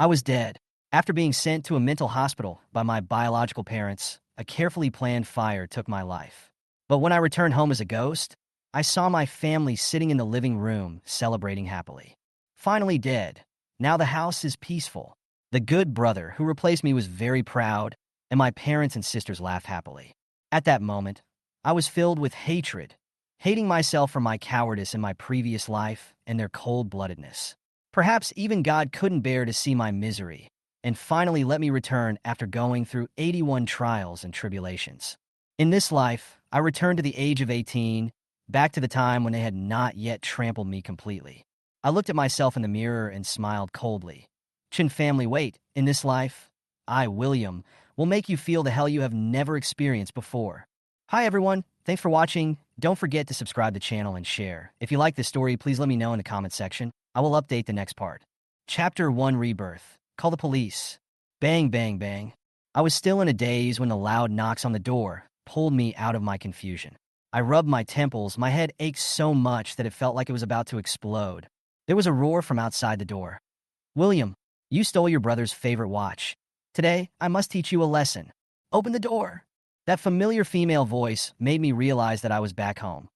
I was dead. After being sent to a mental hospital by my biological parents, a carefully planned fire took my life. But when I returned home as a ghost, I saw my family sitting in the living room celebrating happily. Finally dead. Now the house is peaceful. The good brother who replaced me was very proud, and my parents and sisters laughed happily. At that moment, I was filled with hatred, hating myself for my cowardice in my previous life and their cold-bloodedness. Perhaps even God couldn't bear to see my misery, and finally let me return after going through 81 trials and tribulations. In this life, I returned to the age of 18, back to the time when they had not yet trampled me completely. I looked at myself in the mirror and smiled coldly. Chun family, wait, in this life, I, William, will make you feel the hell you have never experienced before. Hi everyone, thanks for watching. Don't forget to subscribe to the channel and share. If you like this story, please let me know in the comment section. I will update the next part. Chapter 1 Rebirth. Call the police. Bang, bang, bang. I was still in a daze when the loud knocks on the door pulled me out of my confusion. I rubbed my temples, my head ached so much that it felt like it was about to explode. There was a roar from outside the door. William, you stole your brother's favorite watch. Today, I must teach you a lesson. Open the door. That familiar female voice made me realize that I was back home.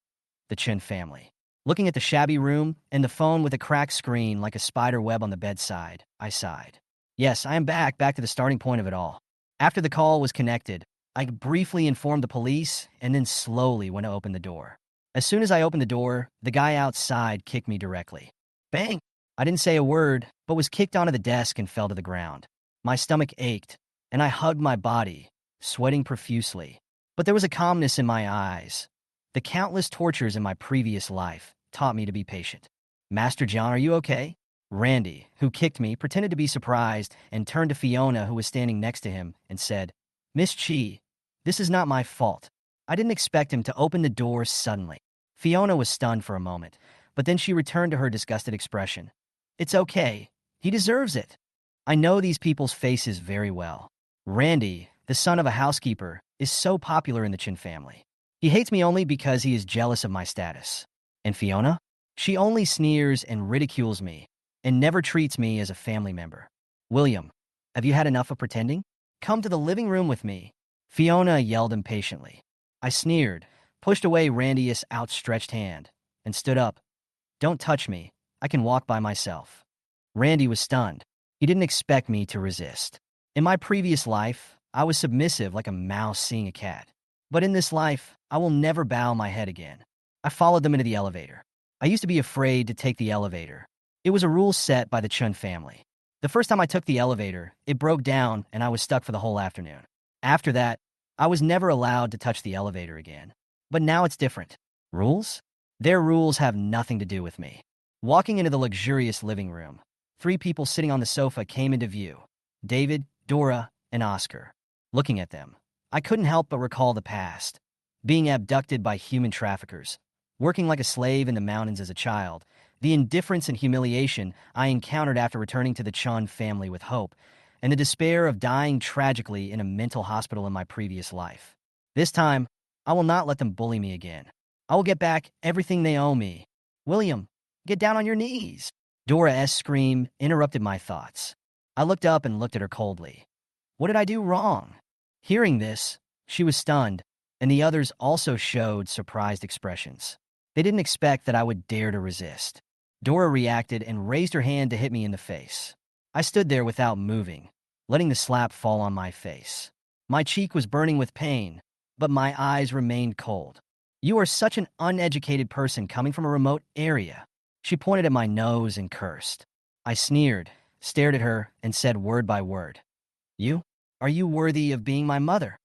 The Chun family. Looking at the shabby room and the phone with a cracked screen like a spider web on the bedside, I sighed. Yes, I am back to the starting point of it all. After the call was connected, I briefly informed the police and then slowly went to open the door. As soon as I opened the door, the guy outside kicked me directly. Bang! I didn't say a word, but was kicked onto the desk and fell to the ground. My stomach ached, and I hugged my body, sweating profusely. But there was a calmness in my eyes. The countless tortures in my previous life taught me to be patient. Master John, are you okay? Randy, who kicked me, pretended to be surprised and turned to Fiona, who was standing next to him, and said, Miss Chi, this is not my fault. I didn't expect him to open the door suddenly. Fiona was stunned for a moment, but then she returned to her disgusted expression. It's okay. He deserves it. I know these people's faces very well. Randy, the son of a housekeeper, is so popular in the Chun family. He hates me only because he is jealous of my status. And Fiona? She only sneers and ridicules me, and never treats me as a family member. William, have you had enough of pretending? Come to the living room with me. Fiona yelled impatiently. I sneered, pushed away Randy's outstretched hand, and stood up. Don't touch me. I can walk by myself. Randy was stunned. He didn't expect me to resist. In my previous life, I was submissive like a mouse seeing a cat. But in this life, I will never bow my head again. I followed them into the elevator. I used to be afraid to take the elevator. It was a rule set by the Chun family. The first time I took the elevator, it broke down and I was stuck for the whole afternoon. After that, I was never allowed to touch the elevator again. But now it's different. Rules? Their rules have nothing to do with me. Walking into the luxurious living room, 3 people sitting on the sofa came into view. David, Dora, and Oscar. Looking at them, I couldn't help but recall the past. Being abducted by human traffickers, working like a slave in the mountains as a child, the indifference and humiliation I encountered after returning to the Chun family with hope, and the despair of dying tragically in a mental hospital in my previous life. This time, I will not let them bully me again. I will get back everything they owe me. William, get down on your knees. Dora's scream interrupted my thoughts. I looked up and looked at her coldly. What did I do wrong? Hearing this, she was stunned, and the others also showed surprised expressions. They didn't expect that I would dare to resist. Dora reacted and raised her hand to hit me in the face. I stood there without moving, letting the slap fall on my face. My cheek was burning with pain, but my eyes remained cold. You are such an uneducated person coming from a remote area. She pointed at my nose and cursed. I sneered, stared at her, and said word by word, You? Are you worthy of being my mother?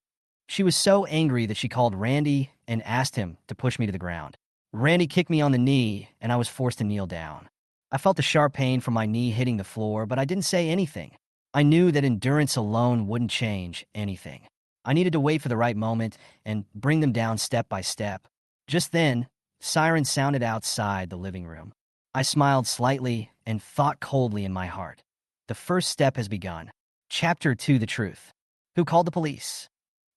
She was so angry that she called Randy and asked him to push me to the ground. Randy kicked me on the knee, and I was forced to kneel down. I felt a sharp pain from my knee hitting the floor, but I didn't say anything. I knew that endurance alone wouldn't change anything. I needed to wait for the right moment and bring them down step by step. Just then, sirens sounded outside the living room. I smiled slightly and thought coldly in my heart. The first step has begun. Chapter 2 The Truth. Who called the police?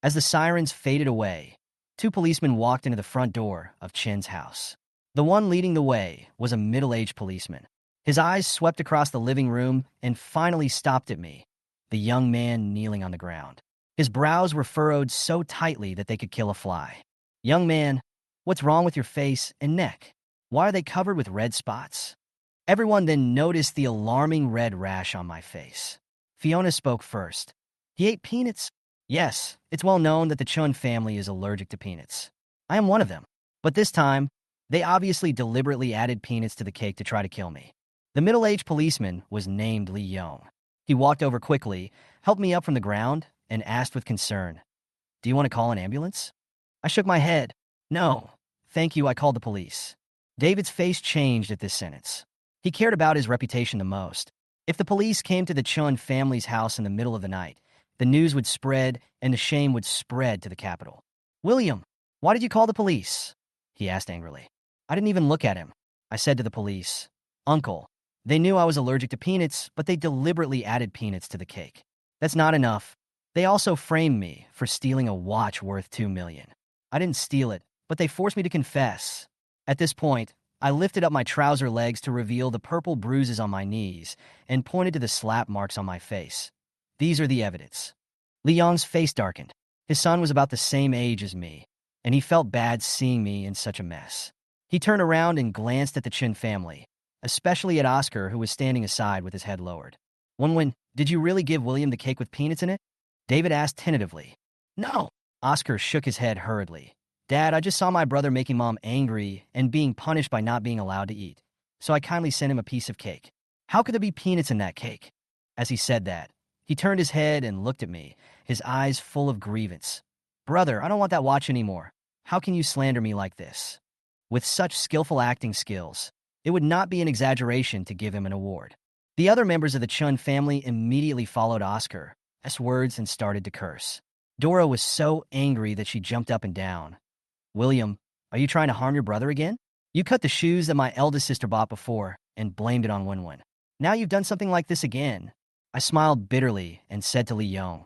As the sirens faded away, 2 policemen walked into the front door of Chin's house. The one leading the way was a middle-aged policeman. His eyes swept across the living room and finally stopped at me, the young man kneeling on the ground. His brows were furrowed so tightly that they could kill a fly. Young man, what's wrong with your face and neck? Why are they covered with red spots? Everyone then noticed the alarming red rash on my face. Fiona spoke first. He ate peanuts? Yes, it's well known that the Chun family is allergic to peanuts. I am one of them. But this time, they obviously deliberately added peanuts to the cake to try to kill me. The middle-aged policeman was named Lee Yong. He walked over quickly, helped me up from the ground, and asked with concern, "Do you want to call an ambulance?" I shook my head. "No, thank you, I called the police." David's face changed at this sentence. He cared about his reputation the most. If the police came to the Chun family's house in the middle of the night, the news would spread and the shame would spread to the capital. "William, why did you call the police?" he asked angrily. I didn't even look at him. I said to the police, "Uncle, they knew I was allergic to peanuts, but they deliberately added peanuts to the cake. That's not enough. They also framed me for stealing a watch worth $2 million. I didn't steal it, but they forced me to confess." At this point, I lifted up my trouser legs to reveal the purple bruises on my knees and pointed to the slap marks on my face. "These are the evidence." Li Yong's face darkened. His son was about the same age as me, and he felt bad seeing me in such a mess. He turned around and glanced at the Chun family, especially at Oscar, who was standing aside with his head lowered. "Wenwen, did you really give William the cake with peanuts in it?" David asked tentatively. "No." Oscar shook his head hurriedly. "Dad, I just saw my brother making Mom angry and being punished by not being allowed to eat, so I kindly sent him a piece of cake. How could there be peanuts in that cake?" As he said that, he turned his head and looked at me, his eyes full of grievance. "Brother, I don't want that watch anymore. How can you slander me like this?" With such skillful acting skills, it would not be an exaggeration to give him an award. The other members of the Chun family immediately followed Oscar's words and started to curse. Dora was so angry that she jumped up and down. "William, are you trying to harm your brother again? You cut the shoes that my eldest sister bought before and blamed it on Wenwen. Now you've done something like this again." I smiled bitterly and said to Li Yong,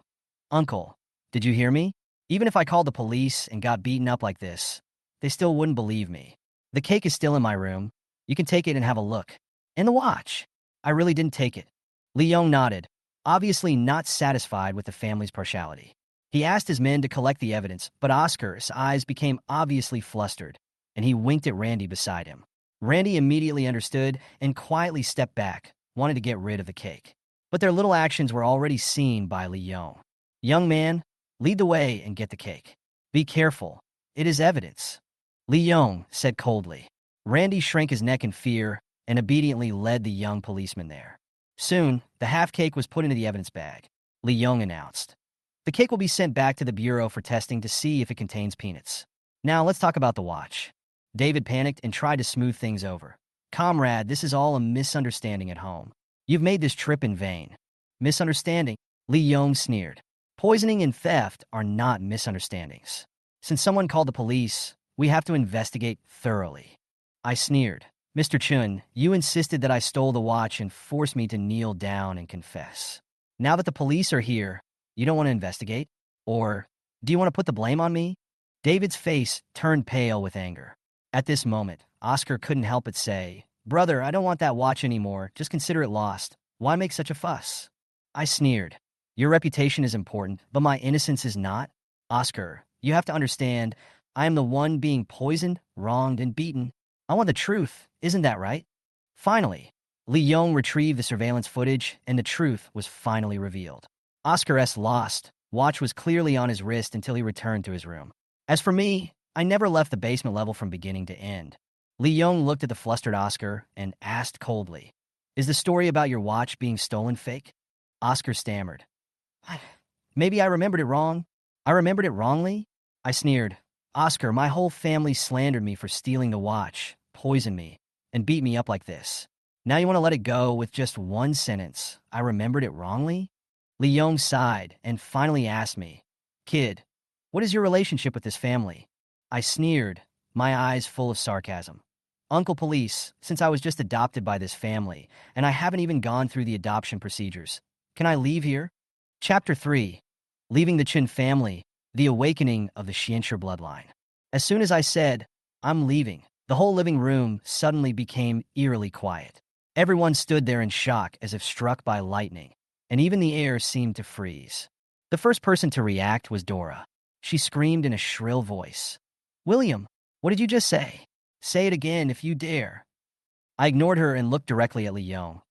"Uncle, did you hear me? Even if I called the police and got beaten up like this, they still wouldn't believe me. The cake is still in my room. You can take it and have a look. And the watch." I really didn't take it. Li Yong nodded, obviously not satisfied with the family's partiality. He asked his men to collect the evidence, but Oscar's eyes became obviously flustered, and he winked at Randy beside him. Randy immediately understood and quietly stepped back, wanted to get rid of the cake. But their little actions were already seen by Li Yong. "Young man, lead the way and get the cake. Be careful. It is evidence," Li Yong said coldly. Randy shrank his neck in fear and obediently led the young policeman there. Soon, the half cake was put into the evidence bag. Li Yong announced, "The cake will be sent back to the bureau for testing to see if it contains peanuts. Now let's talk about the watch." David panicked and tried to smooth things over. "Comrade, this is all a misunderstanding at home. You've made this trip in vain." "Misunderstanding?" Li Yong sneered. "Poisoning and theft are not misunderstandings. Since someone called the police, we have to investigate thoroughly." I sneered. "Mr. Chun, you insisted that I stole the watch and forced me to kneel down and confess. Now that the police are here, you don't want to investigate? Or do you want to put the blame on me?" David's face turned pale with anger. At this moment, Oscar couldn't help but say, "Brother, I don't want that watch anymore. Just consider it lost. Why make such a fuss?" I sneered. "Your reputation is important, but my innocence is not. Oscar, you have to understand, I am the one being poisoned, wronged, and beaten. I want the truth, isn't that right?" Finally, Li Yong retrieved the surveillance footage, and the truth was finally revealed. Oscar's lost watch was clearly on his wrist until he returned to his room. As for me, I never left the basement level from beginning to end. Li Yong looked at the flustered Oscar and asked coldly, "Is the story about your watch being stolen fake?" Oscar stammered, "Maybe I remembered it wrong. I remembered it wrongly." I sneered. "Oscar, my whole family slandered me for stealing the watch, poisoned me, and beat me up like this. Now you want to let it go with just one sentence, 'I remembered it wrongly'?" Li Yong sighed and finally asked me, "Kid, what is your relationship with this family?" I sneered, my eyes full of sarcasm. "Uncle Police, since I was just adopted by this family, and I haven't even gone through the adoption procedures. Can I leave here?" Chapter 3. Leaving the Chun family, the awakening of the Xianxia bloodline. As soon as I said, "I'm leaving," the whole living room suddenly became eerily quiet. Everyone stood there in shock as if struck by lightning, and even the air seemed to freeze. The first person to react was Dora. She screamed in a shrill voice. "William, what did you just say? Say it again if you dare." I ignored her and looked directly at Li Yong.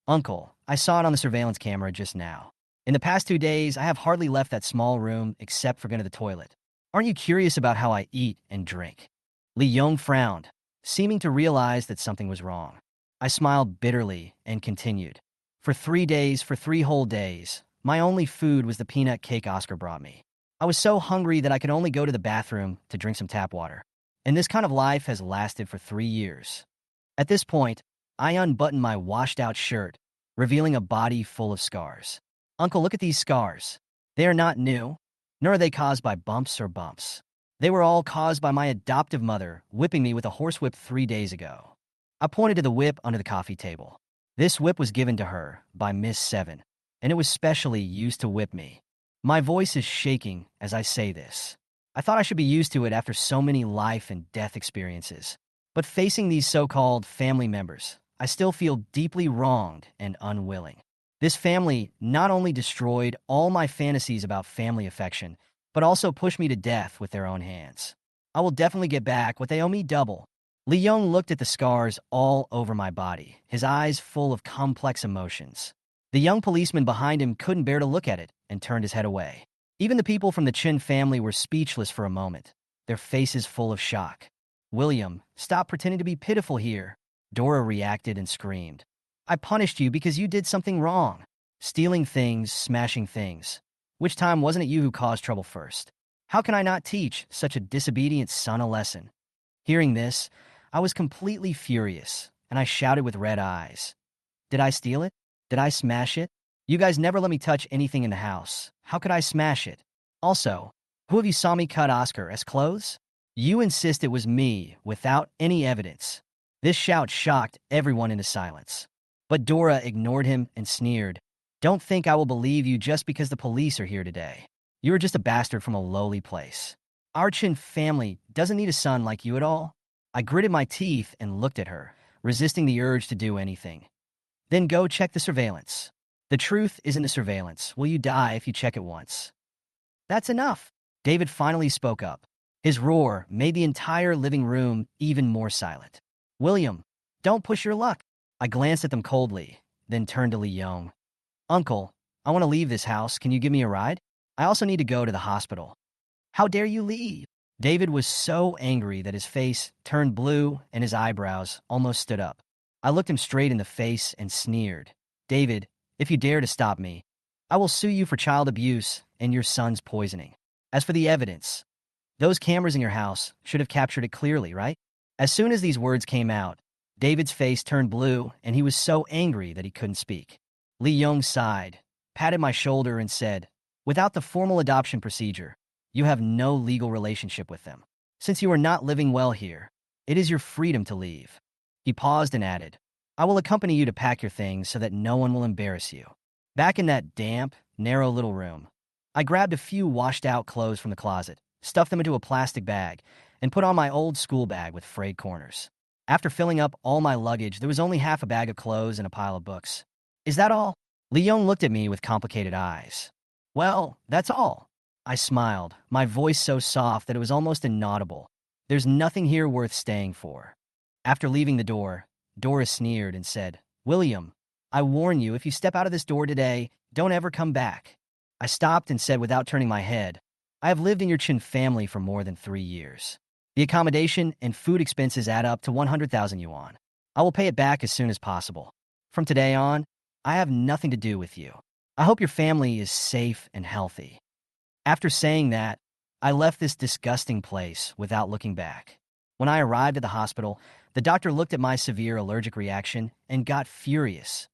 "Uncle, I saw it on the surveillance camera just now. In the past 2 days, I have hardly left that small room except for going to the toilet. Aren't you curious about how I eat and drink?" Li Yong frowned, seeming to realize that something was wrong. I smiled bitterly and continued. "For 3 days, for 3 whole days, my only food was the peanut cake Oscar brought me. I was so hungry that I could only go to the bathroom to drink some tap water. And this kind of life has lasted for 3 years." At this point, I unbuttoned my washed-out shirt, revealing a body full of scars. "Uncle, look at these scars. They are not new, nor are they caused by bumps or bumps. They were all caused by my adoptive mother whipping me with a horsewhip 3 days ago." I pointed to the whip under the coffee table. This whip was given to her by Miss Seven, and it was specially used to whip me. My voice is shaking as I say this. I thought I should be used to it after so many life and death experiences. But facing these so-called family members, I still feel deeply wronged and unwilling. This family not only destroyed all my fantasies about family affection, but also pushed me to death with their own hands. I will definitely get back what they owe me double. Li Yong looked at the scars all over my body, his eyes full of complex emotions. The young policeman behind him couldn't bear to look at it and turned his head away. Even the people from the Chun family were speechless for a moment, their faces full of shock. "William, stop pretending to be pitiful here." Dora reacted and screamed. "I punished you because you did something wrong. Stealing things, smashing things. Which time wasn't it you who caused trouble first? How can I not teach such a disobedient son a lesson?" Hearing this, I was completely furious, and I shouted with red eyes. "Did I steal it? Did I smash it? You guys never let me touch anything in the house. How could I smash it? Also, who of you saw me cut Oscar as clothes? You insist it was me, without any evidence." This shout shocked everyone into silence. But Dora ignored him and sneered. "Don't think I will believe you just because the police are here today. You are just a bastard from a lowly place. Our Chin family doesn't need a son like you at all." I gritted my teeth and looked at her, resisting the urge to do anything. "Then go check the surveillance. The truth isn't the surveillance. Will you die if you check it once?" "That's enough." David finally spoke up. His roar made the entire living room even more silent. "William, don't push your luck." I glanced at them coldly, then turned to Li Yong. "Uncle, I want to leave this house. Can you give me a ride? I also need to go to the hospital." "How dare you leave?" David was so angry that his face turned blue and his eyebrows almost stood up. I looked him straight in the face and sneered. "David, if you dare to stop me, I will sue you for child abuse and your son's poisoning. As for the evidence, those cameras in your house should have captured it clearly, right?" As soon as these words came out, David's face turned blue and he was so angry that he couldn't speak. Li Yong sighed, patted my shoulder and said, "Without the formal adoption procedure, you have no legal relationship with them. Since you are not living well here, it is your freedom to leave." He paused and added, "I will accompany you to pack your things so that no one will embarrass you." Back in that damp, narrow little room, I grabbed a few washed-out clothes from the closet, stuffed them into a plastic bag, and put on my old school bag with frayed corners. After filling up all my luggage, there was only half a bag of clothes and a pile of books. "Is that all?" Li Yong looked at me with complicated eyes. "Well, that's all." I smiled, my voice so soft that it was almost inaudible. "There's nothing here worth staying for." After leaving the door, Dora sneered and said, "William, I warn you, if you step out of this door today, don't ever come back." I stopped and said without turning my head, "I have lived in your Chin family for more than 3 years. The accommodation and food expenses add up to 100,000 yuan. I will pay it back as soon as possible. From today on, I have nothing to do with you. I hope your family is safe and healthy." After saying that, I left this disgusting place without looking back. When I arrived at the hospital, the doctor looked at my severe allergic reaction and got furious.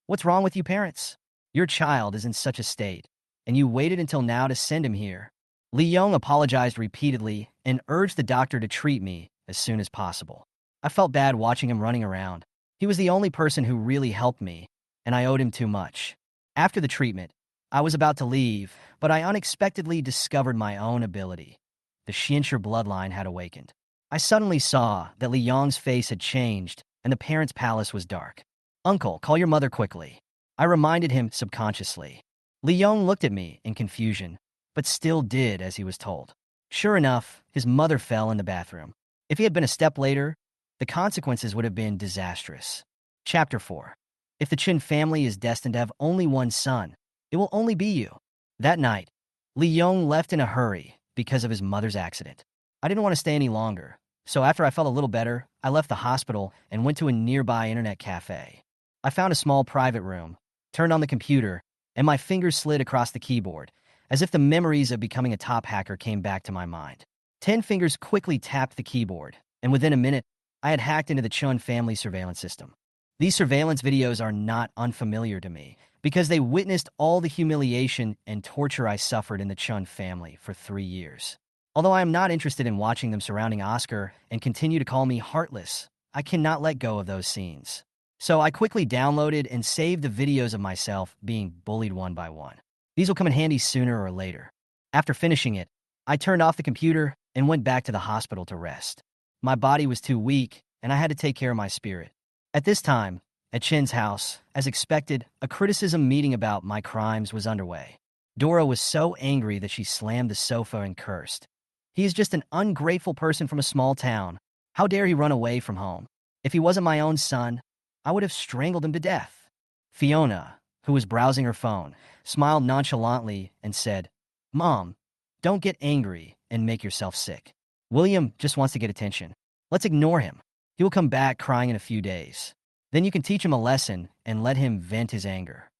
"What's wrong with you parents? Your child is in such a state, and you waited until now to send him here." Li Yong apologized repeatedly and urged the doctor to treat me as soon as possible. I felt bad watching him running around. He was the only person who really helped me, and I owed him too much. After the treatment, I was about to leave, but I unexpectedly discovered my own ability. The Xianxia bloodline had awakened. I suddenly saw that Li Yong's face had changed and the parents' palace was dark. Uncle, call your mother quickly. I reminded him subconsciously. Li Yong looked at me in confusion, but still did as he was told. Sure enough, his mother fell in the bathroom. If he had been a step later, the consequences would have been disastrous. Chapter 4. If the Chun family is destined to have only one son, it will only be you. That night, Li Yong left in a hurry because of his mother's accident. I didn't want to stay any longer, so after I felt a little better, I left the hospital and went to a nearby internet cafe. I found a small private room, turned on the computer, and my fingers slid across the keyboard, as if the memories of becoming a top hacker came back to my mind. 10 fingers quickly tapped the keyboard, and within a minute, I had hacked into the Chun family surveillance system. These surveillance videos are not unfamiliar to me, because they witnessed all the humiliation and torture I suffered in the Chun family for 3 years. Although I am not interested in watching them surrounding Oscar and continue to call me heartless, I cannot let go of those scenes. So I quickly downloaded and saved the videos of myself being bullied one by one. These will come in handy sooner or later. After finishing it, I turned off the computer and went back to the hospital to rest. My body was too weak, and I had to take care of my spirit. At this time, at Chin's house, as expected, a criticism meeting about my crimes was underway. Dora was so angry that she slammed the sofa and cursed. He is just an ungrateful person from a small town. How dare he run away from home? If he wasn't my own son, I would have strangled him to death. Fiona, who was browsing her phone, smiled nonchalantly and said, Mom, don't get angry and make yourself sick. William just wants to get attention. Let's ignore him. He will come back crying in a few days. Then you can teach him a lesson and let him vent his anger.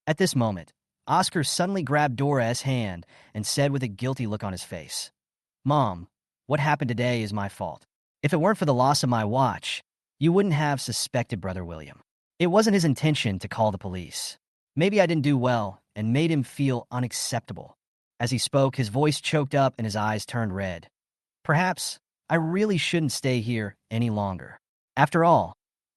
At this moment, Oscar suddenly grabbed Dora's hand and said with a guilty look on his face, Mom, what happened today is my fault. If it weren't for the loss of my watch, you wouldn't have suspected Brother William. It wasn't his intention to call the police. Maybe I didn't do well and made him feel unacceptable. As he spoke, his voice choked up and his eyes turned red. Perhaps I really shouldn't stay here any longer. After all,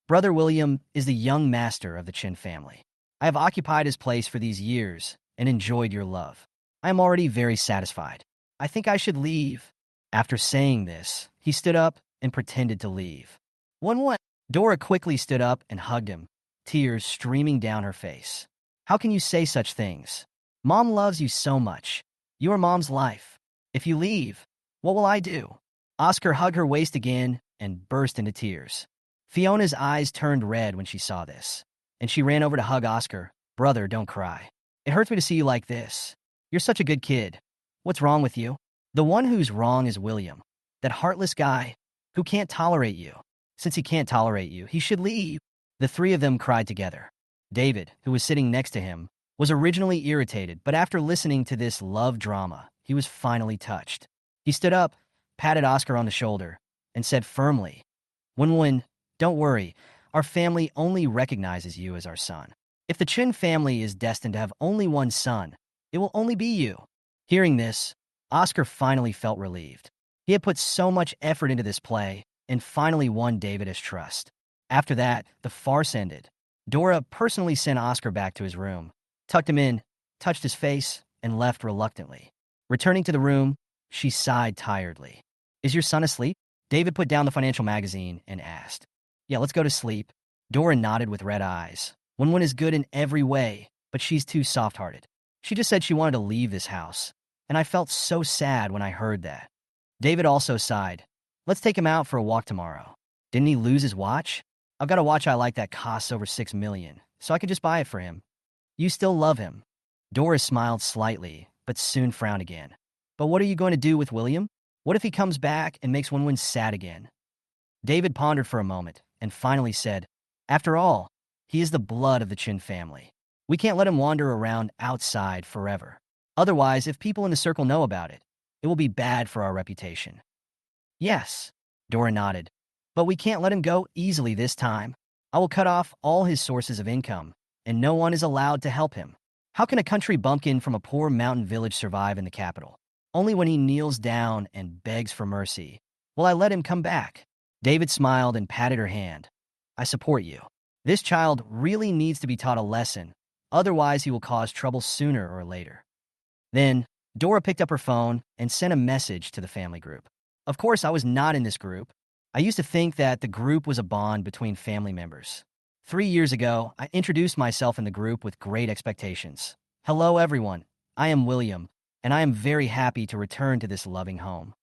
Brother William is the young master of the Chin family. I have occupied his place for these years and enjoyed your love. I am already very satisfied. I think I should leave. After saying this, he stood up and pretended to leave. What? Dora quickly stood up and hugged him, tears streaming down her face. How can you say such things? Mom loves you so much. You are Mom's life. If you leave, what will I do? Oscar hugged her waist again and burst into tears. Fiona's eyes turned red when she saw this, and she ran over to hug Oscar. Brother, don't cry. It hurts me to see you like this. You're such a good kid. What's wrong with you? The one who's wrong is William, that heartless guy who can't tolerate you. Since he can't tolerate you, he should leave. The three of them cried together. David, who was sitting next to him, was originally irritated, but after listening to this love drama, he was finally touched. He stood up, patted Oscar on the shoulder, and said firmly, Wen, don't worry, our family only recognizes you as our son. If the Chin family is destined to have only one son, it will only be you. Hearing this, Oscar finally felt relieved. He had put so much effort into this play, and finally won David's trust. After that, the farce ended. Dora personally sent Oscar back to his room, tucked him in, touched his face, and left reluctantly. Returning to the room, she sighed tiredly. Is your son asleep? David put down the financial magazine and asked. Yeah, let's go to sleep. Dora nodded with red eyes. Wen is good in every way, but she's too soft-hearted. She just said she wanted to leave this house, and I felt so sad when I heard that. David also sighed. Let's take him out for a walk tomorrow. Didn't he lose his watch? I've got a watch I like that costs over $6 million, so I could just buy it for him. You still love him. Dora smiled slightly, but soon frowned again. But what are you going to do with William? What if he comes back and makes Wen sad again? David pondered for a moment and finally said, After all, he is the blood of the Chin family. We can't let him wander around outside forever. Otherwise, if people in the circle know about it, it will be bad for our reputation. Yes, Dora nodded. But we can't let him go easily this time. I will cut off all his sources of income, and no one is allowed to help him. How can a country bumpkin from a poor mountain village survive in the capital? Only when he kneels down and begs for mercy will I let him come back. David smiled and patted her hand. I support you. This child really needs to be taught a lesson, otherwise he will cause trouble sooner or later. Then, Dora picked up her phone and sent a message to the family group. Of course, I was not in this group. I used to think that the group was a bond between family members. 3 years ago, I introduced myself in the group with great expectations. Hello, everyone. I am William, and I am very happy to return to this loving home.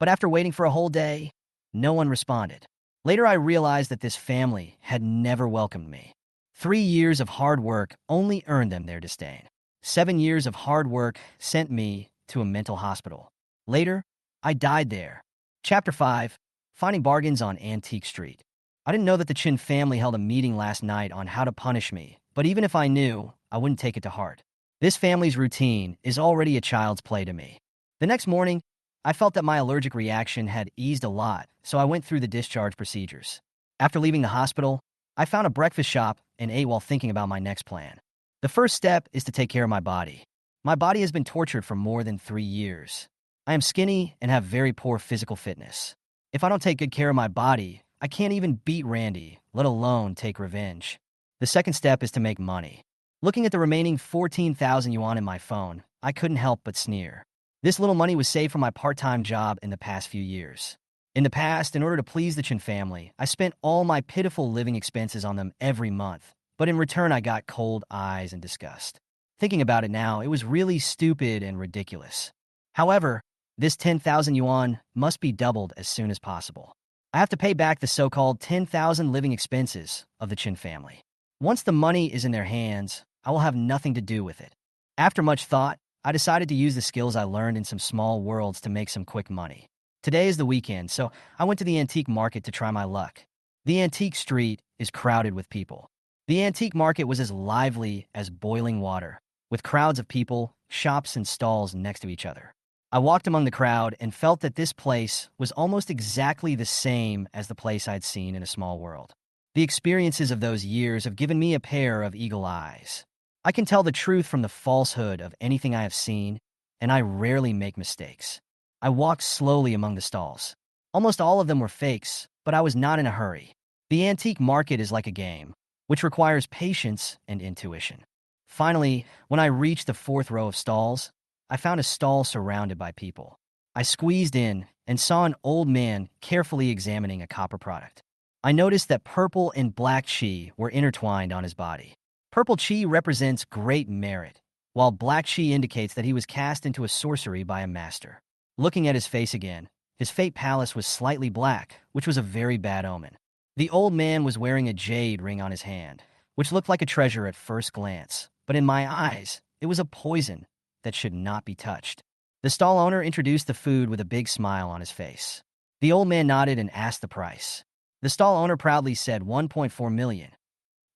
But after waiting for a whole day, no one responded. Later, I realized that this family had never welcomed me. 3 years of hard work only earned them their disdain. 7 years of hard work sent me to a mental hospital. Later, I died there. Chapter 5, Finding Bargains on Antique Street. I didn't know that the Chun family held a meeting last night on how to punish me, but even if I knew, I wouldn't take it to heart. This family's routine is already a child's play to me. The next morning, I felt that my allergic reaction had eased a lot, so I went through the discharge procedures. After leaving the hospital, I found a breakfast shop and ate while thinking about my next plan. The first step is to take care of my body. My body has been tortured for more than 3 years. I am skinny and have very poor physical fitness. If I don't take good care of my body, I can't even beat Randy, let alone take revenge. The second step is to make money. Looking at the remaining 14,000 yuan in my phone, I couldn't help but sneer. This little money was saved from my part-time job in the past few years. In the past, in order to please the Chun family, I spent all my pitiful living expenses on them every month, but in return I got cold eyes and disgust. Thinking about it now, it was really stupid and ridiculous. However, this 10,000 yuan must be doubled as soon as possible. I have to pay back the so-called 10,000 living expenses of the Chun family. Once the money is in their hands, I will have nothing to do with it. After much thought, I decided to use the skills I learned in some small worlds to make some quick money. Today is the weekend, so I went to the antique market to try my luck. The antique street is crowded with people. The antique market was as lively as boiling water, with crowds of people, shops, and stalls next to each other. I walked among the crowd and felt that this place was almost exactly the same as the place I'd seen in a small world. The experiences of those years have given me a pair of eagle eyes. I can tell the truth from the falsehood of anything I have seen, and I rarely make mistakes. I walked slowly among the stalls. Almost all of them were fakes, but I was not in a hurry. The antique market is like a game, which requires patience and intuition. Finally, when I reached the fourth row of stalls, I found a stall surrounded by people. I squeezed in and saw an old man carefully examining a copper product. I noticed that purple and black chi were intertwined on his body. Purple chi represents great merit, while black chi indicates that he was cast into a sorcery by a master. Looking at his face again, his fate palace was slightly black, which was a very bad omen. The old man was wearing a jade ring on his hand, which looked like a treasure at first glance, but in my eyes, it was a poison that should not be touched. The stall owner introduced the food with a big smile on his face. The old man nodded and asked the price. The stall owner proudly said 1.4 million.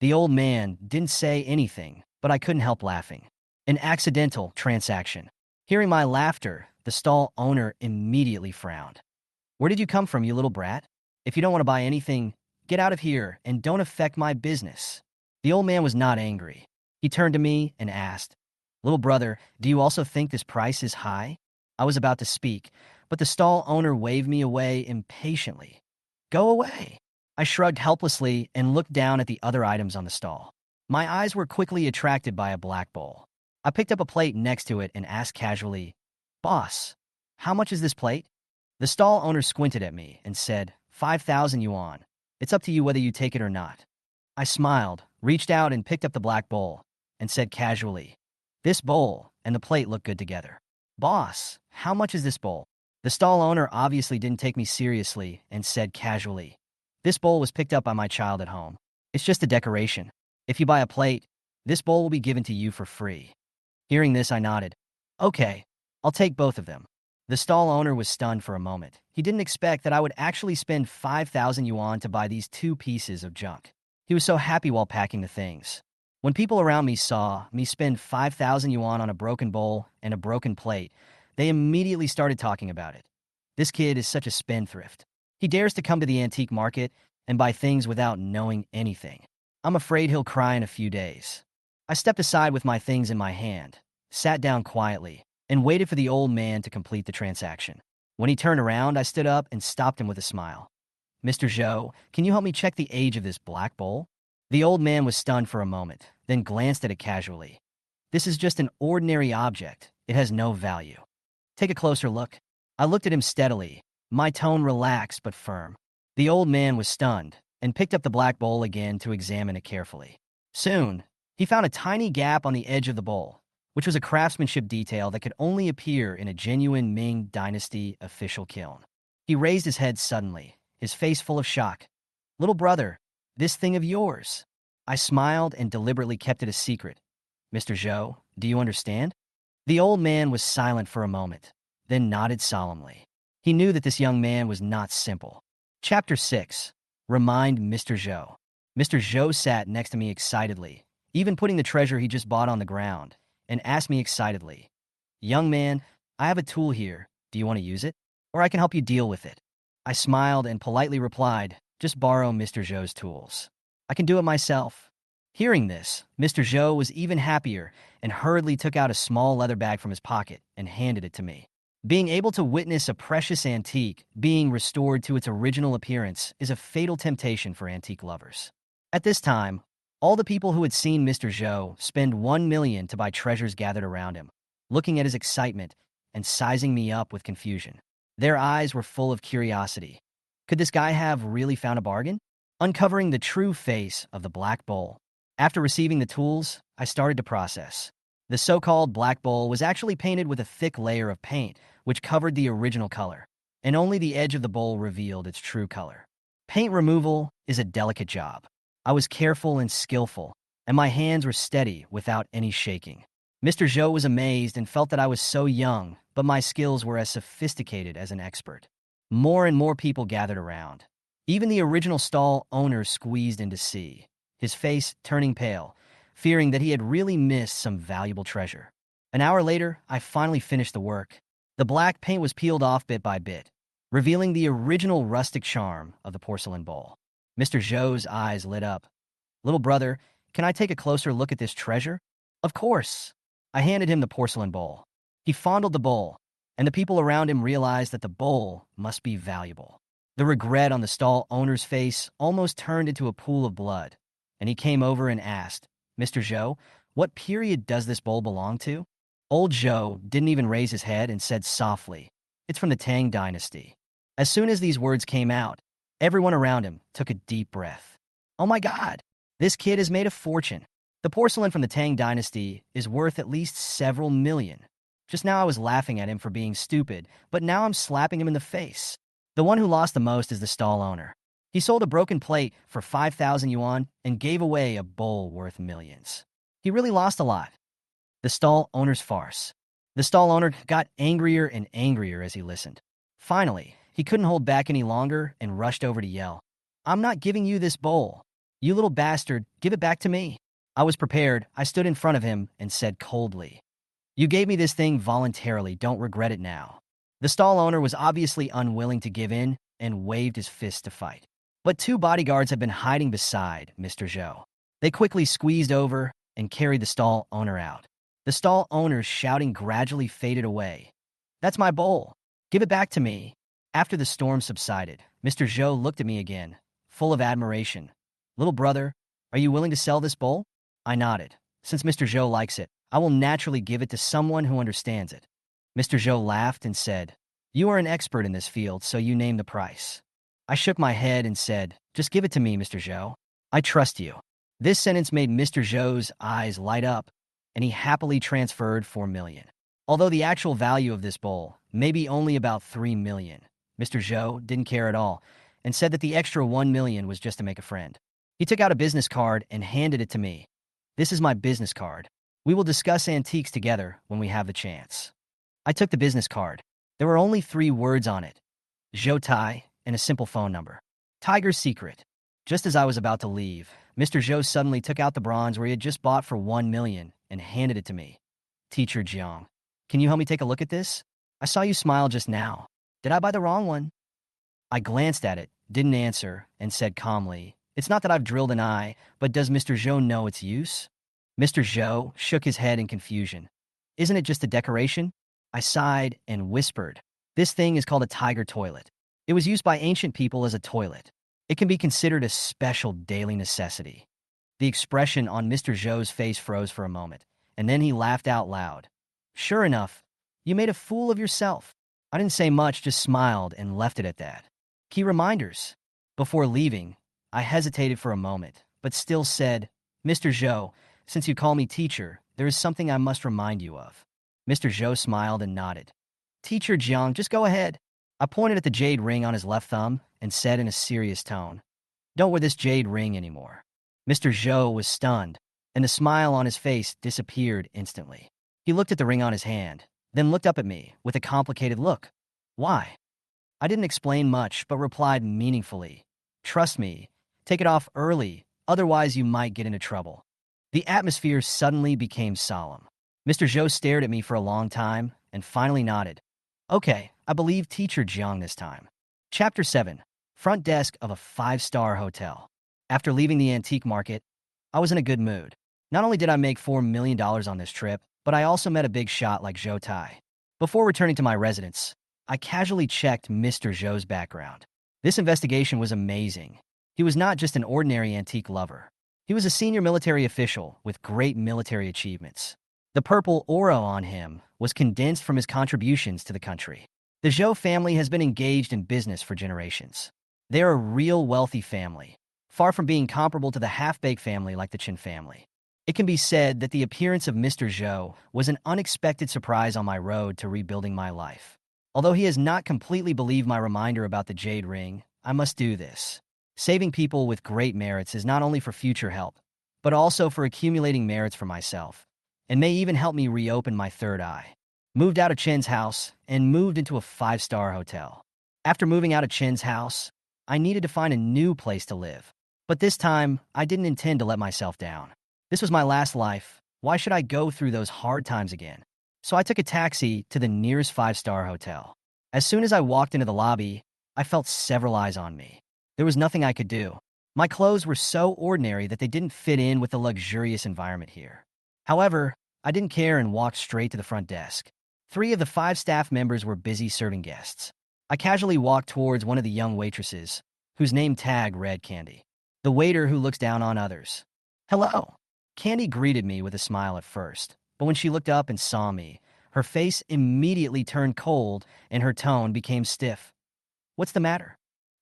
The old man didn't say anything, but I couldn't help laughing. An accidental transaction. Hearing my laughter, the stall owner immediately frowned. Where did you come from, you little brat? If you don't want to buy anything, get out of here and don't affect my business. The old man was not angry. He turned to me and asked, Little brother, do you also think this price is high? I was about to speak, but the stall owner waved me away impatiently. Go away. I shrugged helplessly and looked down at the other items on the stall. My eyes were quickly attracted by a black bowl. I picked up a plate next to it and asked casually, Boss, how much is this plate? The stall owner squinted at me and said, 5,000 yuan. It's up to you whether you take it or not. I smiled, reached out and picked up the black bowl, and said casually, This bowl and the plate look good together. Boss, how much is this bowl? The stall owner obviously didn't take me seriously and said casually, This bowl was picked up by my child at home. It's just a decoration. If you buy a plate, this bowl will be given to you for free. Hearing this, I nodded. Okay, I'll take both of them. The stall owner was stunned for a moment. He didn't expect that I would actually spend 5,000 yuan to buy these 2 pieces of junk. He was so happy while packing the things. When people around me saw me spend 5,000 yuan on a broken bowl and a broken plate, they immediately started talking about it. This kid is such a spendthrift. He dares to come to the antique market and buy things without knowing anything. I'm afraid he'll cry in a few days. I stepped aside with my things in my hand, sat down quietly, and waited for the old man to complete the transaction. When he turned around, I stood up and stopped him with a smile. Mr. Zhou, can you help me check the age of this black bowl? The old man was stunned for a moment, then glanced at it casually. This is just an ordinary object. It has no value. Take a closer look. I looked at him steadily, my tone relaxed but firm. The old man was stunned, and picked up the black bowl again to examine it carefully. Soon, he found a tiny gap on the edge of the bowl, which was a craftsmanship detail that could only appear in a genuine Ming Dynasty official kiln. He raised his head suddenly, his face full of shock. "Little brother, this thing of yours." I smiled and deliberately kept it a secret. "Mr. Zhou, do you understand?" The old man was silent for a moment, then nodded solemnly. He knew that this young man was not simple. Chapter 6. Remind Mr. Zhou. Mr. Zhou sat next to me excitedly, even putting the treasure he just bought on the ground, and asked me excitedly, "Young man, I have a tool here. Do you want to use it? Or I can help you deal with it." I smiled and politely replied, "Just borrow Mr. Zhou's tools. I can do it myself." Hearing this, Mr. Zhou was even happier and hurriedly took out a small leather bag from his pocket and handed it to me. Being able to witness a precious antique being restored to its original appearance is a fatal temptation for antique lovers. At this time, all the people who had seen Mr. Zhou spend 1 million to buy treasures gathered around him, looking at his excitement and sizing me up with confusion. Their eyes were full of curiosity. Could this guy have really found a bargain? Uncovering the true face of the black bowl. After receiving the tools, I started to process. The so-called black bowl was actually painted with a thick layer of paint, which covered the original color, and only the edge of the bowl revealed its true color. Paint removal is a delicate job. I was careful and skillful, and my hands were steady without any shaking. Mr. Zhou was amazed and felt that I was so young, but my skills were as sophisticated as an expert. More and more people gathered around. Even the original stall owner squeezed in to see, his face turning pale, fearing that he had really missed some valuable treasure. An hour later, I finally finished the work. The black paint was peeled off bit by bit, revealing the original rustic charm of the porcelain bowl. Mr. Zhou's eyes lit up. "Little brother, can I take a closer look at this treasure?" "Of course." I handed him the porcelain bowl. He fondled the bowl, and the people around him realized that the bowl must be valuable. The regret on the stall owner's face almost turned into a pool of blood, and he came over and asked, "Mr. Zhou, what period does this bowl belong to?" Old Zhou didn't even raise his head and said softly, "It's from the Tang Dynasty." As soon as these words came out, everyone around him took a deep breath. "Oh my God, this kid has made a fortune. The porcelain from the Tang Dynasty is worth at least several million. Just now I was laughing at him for being stupid, but now I'm slapping him in the face." The one who lost the most is the stall owner. He sold a broken plate for 5,000 yuan and gave away a bowl worth millions. He really lost a lot. The stall owner's farce. The stall owner got angrier and angrier as he listened. Finally, he couldn't hold back any longer and rushed over to yell, "I'm not giving you this bowl. You little bastard, give it back to me." I was prepared. I stood in front of him and said coldly, "You gave me this thing voluntarily. Don't regret it now." The stall owner was obviously unwilling to give in and waved his fist to fight. But 2 bodyguards had been hiding beside Mr. Zhou. They quickly squeezed over and carried the stall owner out. The stall owner's shouting gradually faded away. "That's my bowl. Give it back to me." After the storm subsided, Mr. Zhou looked at me again, full of admiration. "Little brother, are you willing to sell this bowl?" I nodded. Since Mr. Zhou likes it, I will naturally give it to someone who understands it. Mr. Zhou laughed and said, "You are an expert in this field, so you name the price." I shook my head and said, "Just give it to me, Mr. Zhou. I trust you." This sentence made Mr. Zhou's eyes light up, and he happily transferred 4 million. Although the actual value of this bowl may be only about 3 million, Mr. Zhou didn't care at all and said that the extra 1 million was just to make a friend. He took out a business card and handed it to me. "This is my business card. We will discuss antiques together when we have the chance." I took the business card. There were only 3 words on it: Zhou Tai and a simple phone number. Tiger's secret. Just as I was about to leave, Mr. Zhou suddenly took out the bronze where he had just bought for 1 million and handed it to me. "Teacher Jiang, can you help me take a look at this? I saw you smile just now. Did I buy the wrong one?" I glanced at it, didn't answer, and said calmly, "It's not that I've drilled an eye, but does Mr. Zhou know its use?" Mr. Zhou shook his head in confusion. "Isn't it just a decoration?" I sighed and whispered, "This thing is called a tiger toilet. It was used by ancient people as a toilet. It can be considered a special daily necessity." The expression on Mr. Zhou's face froze for a moment, and then he laughed out loud. "Sure enough, you made a fool of yourself." I didn't say much, just smiled and left it at that. Key reminders. Before leaving, I hesitated for a moment, but still said, Mr. Zhou, since you call me teacher, there is something I must remind you of. Mr. Zhou smiled and nodded. Teacher Jiang, just go ahead. I pointed at the jade ring on his left thumb and said in a serious tone, Don't wear this jade ring anymore. Mr. Zhou was stunned, and the smile on his face disappeared instantly. He looked at the ring on his hand, then looked up at me with a complicated look. Why? I didn't explain much, but replied meaningfully, Trust me, take it off early, otherwise you might get into trouble. The atmosphere suddenly became solemn. Mr. Zhou stared at me for a long time and finally nodded. Okay, I believe Teacher Jiang this time. Chapter 7. Front Desk of a 5-star Hotel. After leaving the antique market, I was in a good mood. Not only did I make $4 million on this trip, but I also met a big shot like Zhou Tai. Before returning to my residence, I casually checked Mr. Zhou's background. This investigation was amazing. He was not just an ordinary antique lover. He was a senior military official with great military achievements. The purple aura on him was condensed from his contributions to the country. The Zhou family has been engaged in business for generations. They're a real wealthy family, far from being comparable to the half-baked family like the Chun family. It can be said that the appearance of Mr. Zhou was an unexpected surprise on my road to rebuilding my life. Although he has not completely believed my reminder about the jade ring, I must do this. Saving people with great merits is not only for future help, but also for accumulating merits for myself, and may even help me reopen my third eye. Moved out of Chen's house and moved into a 5-star hotel. After moving out of Chen's house, I needed to find a new place to live. But this time, I didn't intend to let myself down. This was my last life. Why should I go through those hard times again? So I took a taxi to the nearest 5-star hotel. As soon as I walked into the lobby, I felt several eyes on me. There was nothing I could do. My clothes were so ordinary that they didn't fit in with the luxurious environment here. However, I didn't care and walked straight to the front desk. 3 of the 5 staff members were busy serving guests. I casually walked towards one of the young waitresses, whose name tag read Candy. The waiter who looks down on others. Hello. Candy greeted me with a smile at first, but when she looked up and saw me, her face immediately turned cold and her tone became stiff. What's the matter?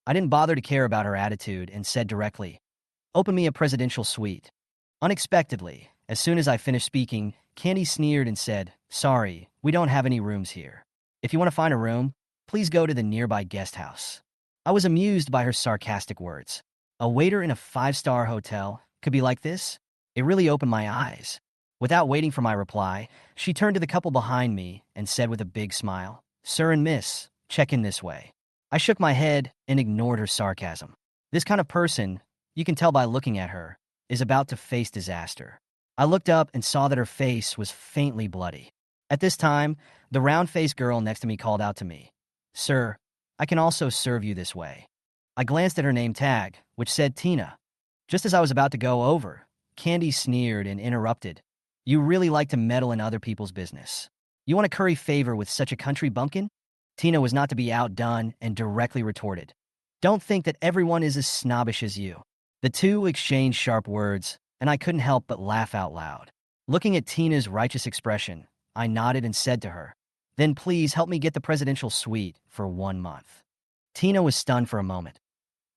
I didn't bother to care about her attitude and said directly, Open me a presidential suite. Unexpectedly, as soon as I finished speaking, Candy sneered and said, Sorry, we don't have any rooms here. If you want to find a room, please go to the nearby guest house. I was amused by her sarcastic words. A waiter in a 5-star hotel could be like this? It really opened my eyes. Without waiting for my reply, she turned to the couple behind me and said with a big smile, Sir and Miss, check in this way. I shook my head and ignored her sarcasm. This kind of person, you can tell by looking at her, is about to face disaster. I looked up and saw that her face was faintly bloody. At this time, the round-faced girl next to me called out to me, Sir, I can also serve you this way. I glanced at her name tag, which said Tina. Just as I was about to go over, Candy sneered and interrupted. You really like to meddle in other people's business. You want to curry favor with such a country bumpkin? Tina was not to be outdone and directly retorted. Don't think that everyone is as snobbish as you. The two exchanged sharp words, and I couldn't help but laugh out loud. Looking at Tina's righteous expression, I nodded and said to her, Then please help me get the presidential suite for 1 month. Tina was stunned for a moment.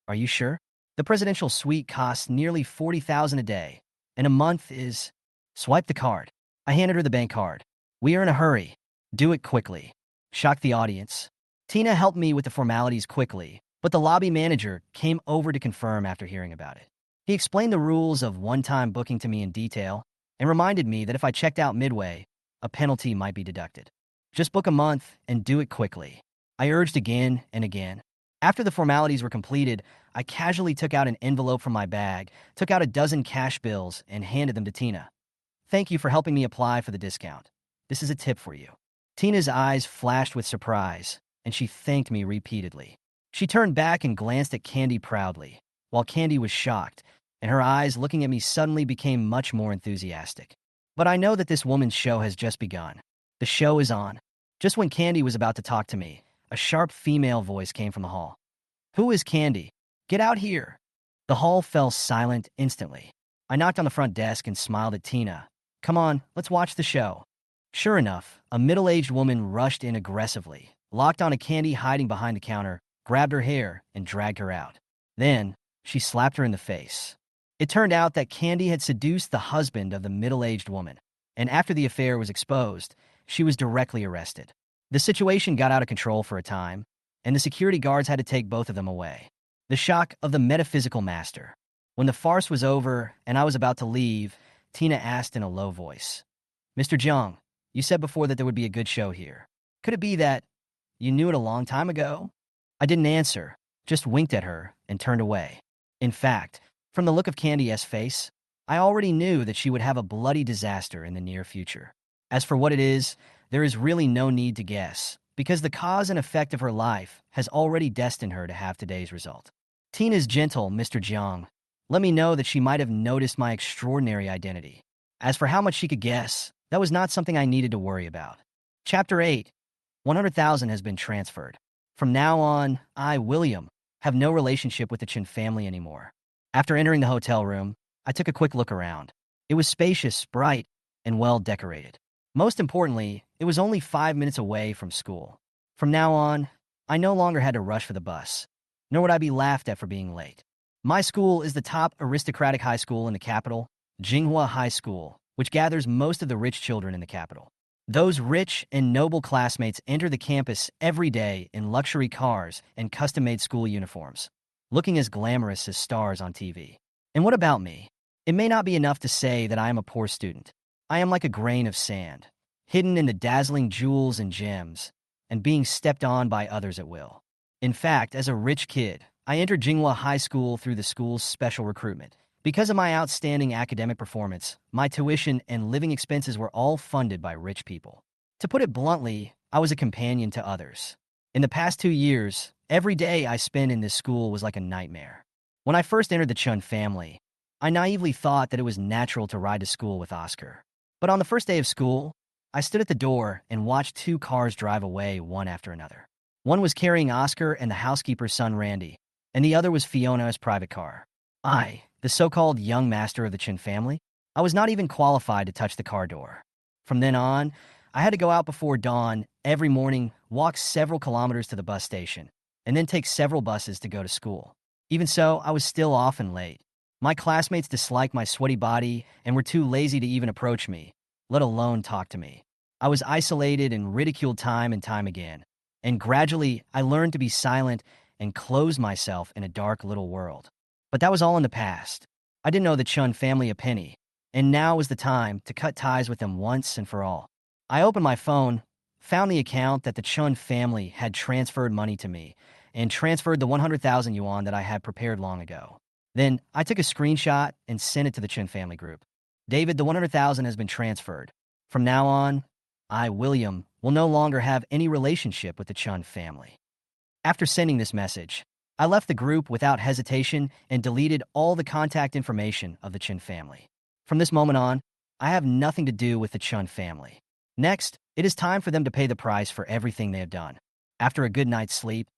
Are you sure? The presidential suite costs nearly $40,000 a day, and a month is... Swipe the card. I handed her the bank card. We are in a hurry. Do it quickly. Shocked the audience. Tina helped me with the formalities quickly, but the lobby manager came over to confirm after hearing about it. He explained the rules of one-time booking to me in detail and reminded me that if I checked out midway, a penalty might be deducted. Just book a month and do it quickly. I urged again and again. After the formalities were completed, I casually took out an envelope from my bag, took out a dozen cash bills, and handed them to Tina. Thank you for helping me apply for the discount. This is a tip for you. Tina's eyes flashed with surprise, and she thanked me repeatedly. She turned back and glanced at Candy proudly, while Candy was shocked, and her eyes looking at me suddenly became much more enthusiastic. But I know that this woman's show has just begun. The show is on. Just when Candy was about to talk to me, a sharp female voice came from the hall. Who is Candy? Get out here. The hall fell silent instantly. I knocked on the front desk and smiled at Tina. Come on, let's watch the show. Sure enough, a middle-aged woman rushed in aggressively, locked on a Candy hiding behind the counter, grabbed her hair, and dragged her out. Then, she slapped her in the face. It turned out that Candy had seduced the husband of the middle-aged woman, and after the affair was exposed, she was directly arrested. The situation got out of control for a time, and the security guards had to take both of them away. The shock of the metaphysical master. When the farce was over and I was about to leave, Tina asked in a low voice, "Mr. Jung, you said before that there would be a good show here. Could it be that you knew it a long time ago?" I didn't answer, just winked at her and turned away. In fact, from the look of Candy's face, I already knew that she would have a bloody disaster in the near future. As for what it is, there is really no need to guess, because the cause and effect of her life has already destined her to have today's result. Tina's gentle, Mr. Jiang, let me know that she might have noticed my extraordinary identity. As for how much she could guess, that was not something I needed to worry about. Chapter 8. 100,000 has been transferred. From now on, I, William, have no relationship with the Chun family anymore. After entering the hotel room, I took a quick look around. It was spacious, bright, and well decorated. Most importantly, it was only 5 minutes away from school. From now on, I no longer had to rush for the bus, nor would I be laughed at for being late. My school is the top aristocratic high school in the capital, Jinghua High School, which gathers most of the rich children in the capital. Those rich and noble classmates enter the campus every day in luxury cars and custom-made school uniforms, looking as glamorous as stars on TV. And what about me? It may not be enough to say that I am a poor student. I am like a grain of sand, hidden in the dazzling jewels and gems, and being stepped on by others at will. In fact, as a rich kid, I entered Jinghua High School through the school's special recruitment. Because of my outstanding academic performance, my tuition and living expenses were all funded by rich people. To put it bluntly, I was a companion to others. In the past 2 years, every day I spent in this school was like a nightmare. When I first entered the Chun family, I naively thought that it was natural to ride to school with Oscar. But on the first day of school, I stood at the door and watched 2 cars drive away one after another. One was carrying Oscar and the housekeeper's son Randy, and the other was Fiona's private car. I, the so-called young master of the Chun family, I was not even qualified to touch the car door. From then on, I had to go out before dawn every morning, walk several kilometers to the bus station, and then take several buses to go to school. Even so, I was still often late. My classmates disliked my sweaty body and were too lazy to even approach me, let alone talk to me. I was isolated and ridiculed time and time again, and gradually I learned to be silent and close myself in a dark little world. But that was all in the past. I didn't know the Chun family a penny, and now was the time to cut ties with them once and for all. I opened my phone, found the account that the Chun family had transferred money to me, and transferred the 100,000 yuan that I had prepared long ago. Then I took a screenshot and sent it to the Chun family group. "David, the 100,000 has been transferred. From now on, I, William, will no longer have any relationship with the Chun family." After sending this message, I left the group without hesitation and deleted all the contact information of the Chun family. From this moment on, I have nothing to do with the Chun family. Next, it is time for them to pay the price for everything they have done. After a good night's sleep,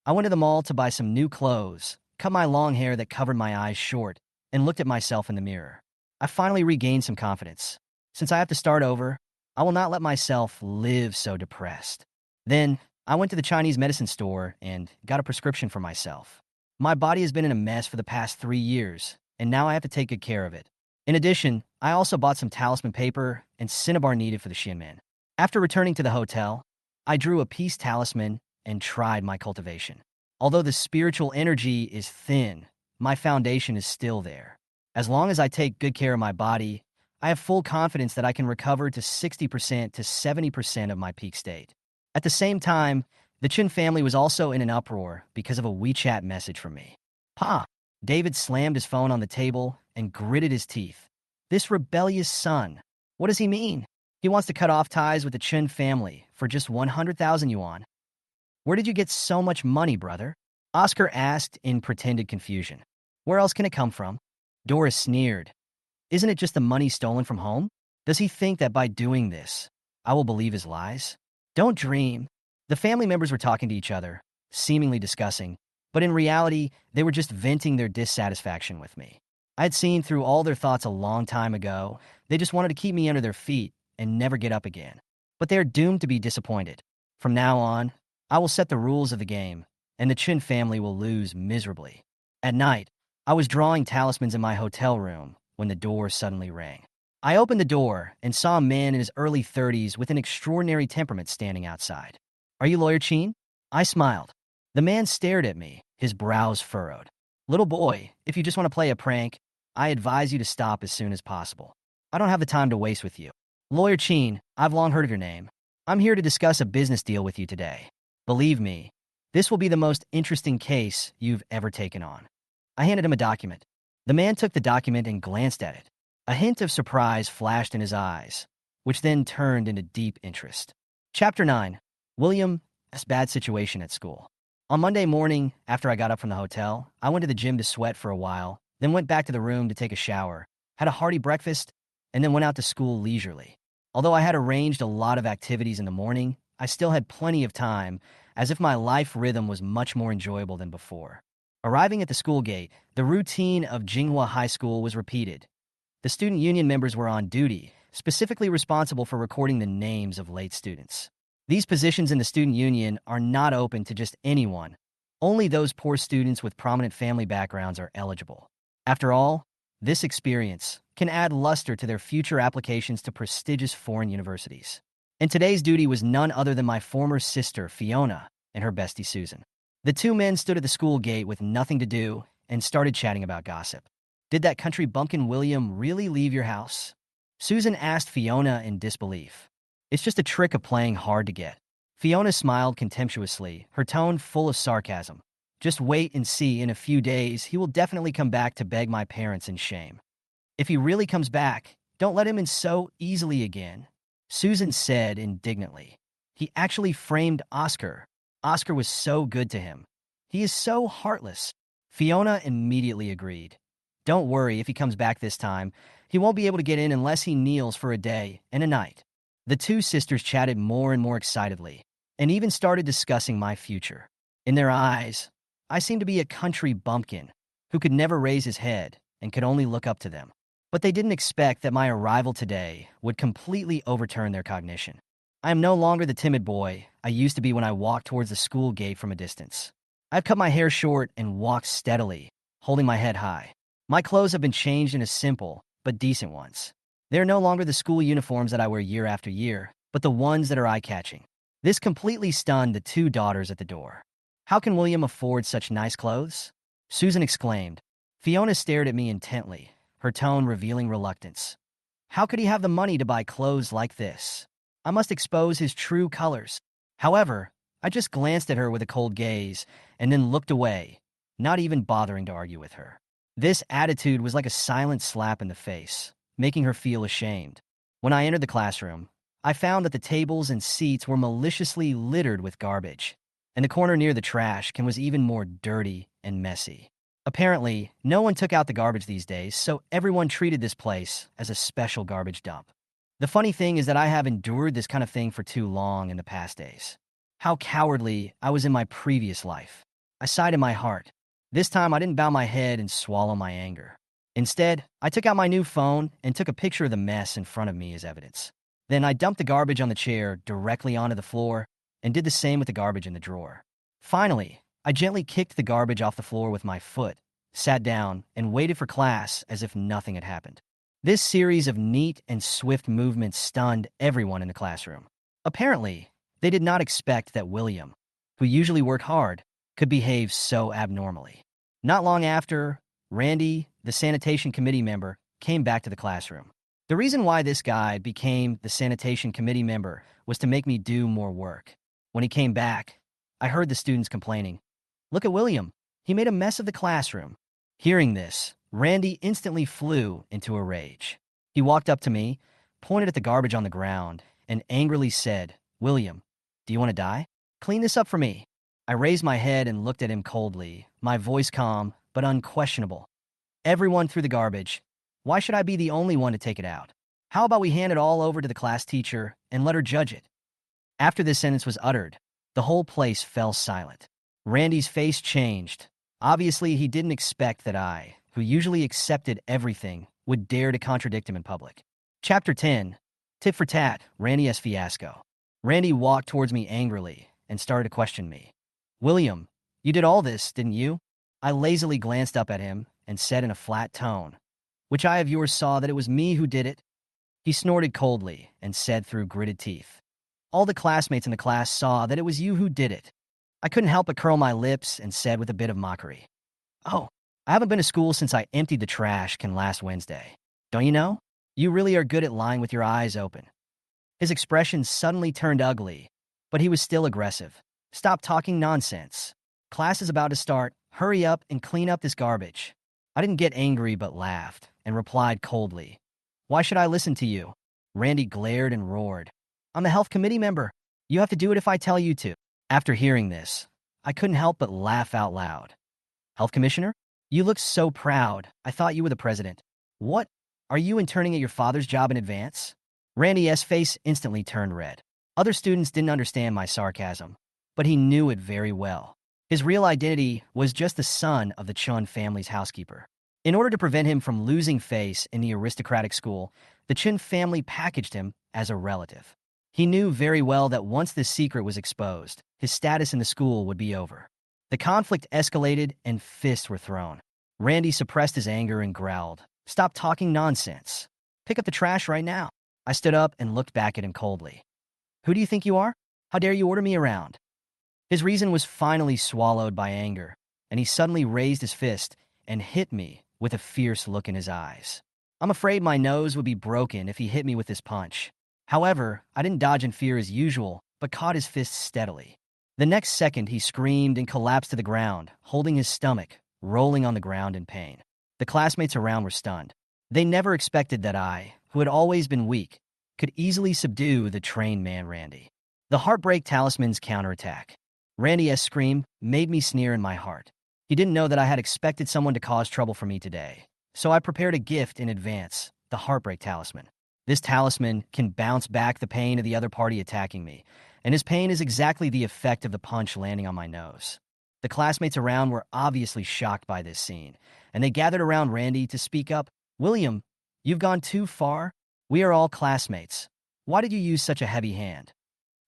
I went to the mall to buy some new clothes, cut my long hair that covered my eyes short, and looked at myself in the mirror. I finally regained some confidence. Since I have to start over, I will not let myself live so depressed. Then, I went to the Chinese medicine store and got a prescription for myself. My body has been in a mess for the past 3 years, and now I have to take good care of it. In addition, I also bought some talisman paper and cinnabar needed for the Shinmen. After returning to the hotel, I drew a peace talisman and tried my cultivation. Although the spiritual energy is thin, my foundation is still there. As long as I take good care of my body, I have full confidence that I can recover to 60% to 70% of my peak state. At the same time, the Chun family was also in an uproar because of a WeChat message from me. "Pa!" David slammed his phone on the table and gritted his teeth. This rebellious son. What does he mean? He wants to cut off ties with the Chun family for just 100,000 yuan. Where did you get so much money, brother? Oscar asked in pretended confusion. Where else can it come from? Dora sneered. Isn't it just the money stolen from home? Does he think that by doing this, I will believe his lies? Don't dream. The family members were talking to each other, seemingly discussing, but in reality, they were just venting their dissatisfaction with me. I had seen through all their thoughts a long time ago. They just wanted to keep me under their feet and never get up again. But they are doomed to be disappointed. From now on, I will set the rules of the game, and the Chun family will lose miserably. At night, I was drawing talismans in my hotel room when the door suddenly rang. I opened the door and saw a man in his early 30s with an extraordinary temperament standing outside. "Are you Lawyer Chun?" I smiled. The man stared at me, his brows furrowed. "Little boy, if you just want to play a prank, I advise you to stop as soon as possible. I don't have the time to waste with you." "Lawyer Chun, I've long heard of your name. I'm here to discuss a business deal with you today. Believe me, this will be the most interesting case you've ever taken on." I handed him a document. The man took the document and glanced at it. A hint of surprise flashed in his eyes, which then turned into deep interest. Chapter 9. William's bad situation at school. On Monday morning, after I got up from the hotel, I went to the gym to sweat for a while, then went back to the room to take a shower, had a hearty breakfast, and then went out to school leisurely. Although I had arranged a lot of activities in the morning, I still had plenty of time, as if my life rhythm was much more enjoyable than before. Arriving at the school gate, the routine of Jinghua High School was repeated. The student union members were on duty, specifically responsible for recording the names of late students. These positions in the student union are not open to just anyone. Only those poor students with prominent family backgrounds are eligible. After all, this experience can add luster to their future applications to prestigious foreign universities. And today's duty was none other than my former sister, Fiona, and her bestie, Susan. The two men stood at the school gate with nothing to do and started chatting about gossip. "Did that country bumpkin William really leave your house?" Susan asked Fiona in disbelief. "It's just a trick of playing hard to get." Fiona smiled contemptuously, her tone full of sarcasm. "Just wait and see, in a few days he will definitely come back to beg my parents in shame. If he really comes back, don't let him in so easily again," Susan said indignantly. "He actually framed Oscar. Oscar was so good to him. He is so heartless." Fiona immediately agreed. "Don't worry, if he comes back this time, he won't be able to get in unless he kneels for a day and a night." The two sisters chatted more and more excitedly, and even started discussing my future. In their eyes, I seemed to be a country bumpkin who could never raise his head and could only look up to them. But they didn't expect that my arrival today would completely overturn their cognition. I am no longer the timid boy I used to be when I walked towards the school gate from a distance. I've cut my hair short and walked steadily, holding my head high. My clothes have been changed into simple but decent ones. They are no longer the school uniforms that I wear year after year, but the ones that are eye-catching. This completely stunned the two daughters at the door. "How can William afford such nice clothes?" Susan exclaimed. Fiona stared at me intently, her tone revealing reluctance. "How could he have the money to buy clothes like this? I must expose his true colors." However, I just glanced at her with a cold gaze and then looked away, not even bothering to argue with her. This attitude was like a silent slap in the face, making her feel ashamed. When I entered the classroom, I found that the tables and seats were maliciously littered with garbage, and the corner near the trash can was even more dirty and messy. Apparently, no one took out the garbage these days, so everyone treated this place as a special garbage dump. The funny thing is that I have endured this kind of thing for too long in the past days. How cowardly I was in my previous life. I sighed in my heart. This time I didn't bow my head and swallow my anger. Instead, I took out my new phone and took a picture of the mess in front of me as evidence. Then I dumped the garbage on the chair directly onto the floor and did the same with the garbage in the drawer. Finally, I gently kicked the garbage off the floor with my foot, sat down, and waited for class as if nothing had happened. This series of neat and swift movements stunned everyone in the classroom. Apparently, they did not expect that William, who usually worked hard, could behave so abnormally. Not long after, Randy, the sanitation committee member, came back to the classroom. The reason why this guy became the sanitation committee member was to make me do more work. When he came back, I heard the students complaining, "Look at William. He made a mess of the classroom." Hearing this, Randy instantly flew into a rage. He walked up to me, pointed at the garbage on the ground, and angrily said, "William, do you want to die? Clean this up for me." I raised my head and looked at him coldly, my voice calm but unquestionable. "Everyone threw the garbage. Why should I be the only one to take it out? How about we hand it all over to the class teacher and let her judge it?" After this sentence was uttered, the whole place fell silent. Randy's face changed. Obviously, he didn't expect that I, who usually accepted everything, would dare to contradict him in public. Chapter 10. Tit for tat, Randy's fiasco. Randy walked towards me angrily and started to question me. "William, you did all this, didn't you?" I lazily glanced up at him, and said in a flat tone, "Which eye of yours saw that it was me who did it?" He snorted coldly and said through gritted teeth, "All the classmates in the class saw that it was you who did it." I couldn't help but curl my lips and said with a bit of mockery, "Oh, I haven't been to school since I emptied the trash can last Wednesday. Don't you know? You really are good at lying with your eyes open." His expression suddenly turned ugly, but he was still aggressive. "Stop talking nonsense. Class is about to start. Hurry up and clean up this garbage." I didn't get angry but laughed and replied coldly, "Why should I listen to you?" Randy glared and roared, "I'm a health committee member. You have to do it if I tell you to." After hearing this, I couldn't help but laugh out loud. "Health commissioner? You look so proud. I thought you were the president. What? Are you interning at your father's job in advance?" Randy's face instantly turned red. Other students didn't understand my sarcasm, but he knew it very well. His real identity was just the son of the Chun family's housekeeper. In order to prevent him from losing face in the aristocratic school, the Chun family packaged him as a relative. He knew very well that once this secret was exposed, his status in the school would be over. The conflict escalated and fists were thrown. Randy suppressed his anger and growled, "Stop talking nonsense. Pick up the trash right now." I stood up and looked back at him coldly. "Who do you think you are? How dare you order me around?" His reason was finally swallowed by anger, and he suddenly raised his fist and hit me with a fierce look in his eyes. I'm afraid my nose would be broken if he hit me with this punch. However, I didn't dodge in fear as usual, but caught his fist steadily. The next second, he screamed and collapsed to the ground, holding his stomach, rolling on the ground in pain. The classmates around were stunned. They never expected that I, who had always been weak, could easily subdue the trained man Randy. The Heartbreak Talisman's counterattack. Randy's scream made me sneer in my heart. He didn't know that I had expected someone to cause trouble for me today, so I prepared a gift in advance, the Heartbreak Talisman. This talisman can bounce back the pain of the other party attacking me, and his pain is exactly the effect of the punch landing on my nose. The classmates around were obviously shocked by this scene, and they gathered around Randy to speak up. "William, you've gone too far. We are all classmates. Why did you use such a heavy hand?"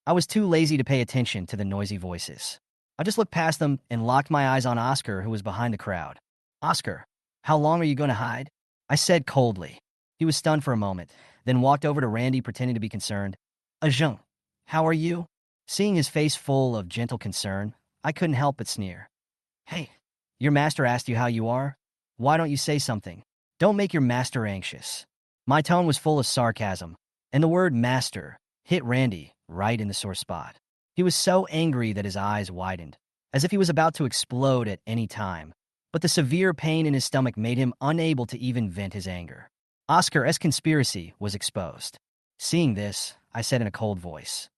I was too lazy to pay attention to the noisy voices. I just looked past them and locked my eyes on Oscar, who was behind the crowd. "Oscar, how long are you going to hide?" I said coldly. He was stunned for a moment, then walked over to Randy pretending to be concerned. "Ajung, how are you?" Seeing his face full of gentle concern, I couldn't help but sneer. "Hey, your master asked you how you are. Why don't you say something? Don't make your master anxious." My tone was full of sarcasm, and the word master hit Randy right in the sore spot. He was so angry that his eyes widened, as if he was about to explode at any time, but the severe pain in his stomach made him unable to even vent his anger. Oscar's conspiracy was exposed. Seeing this, I said in a cold voice,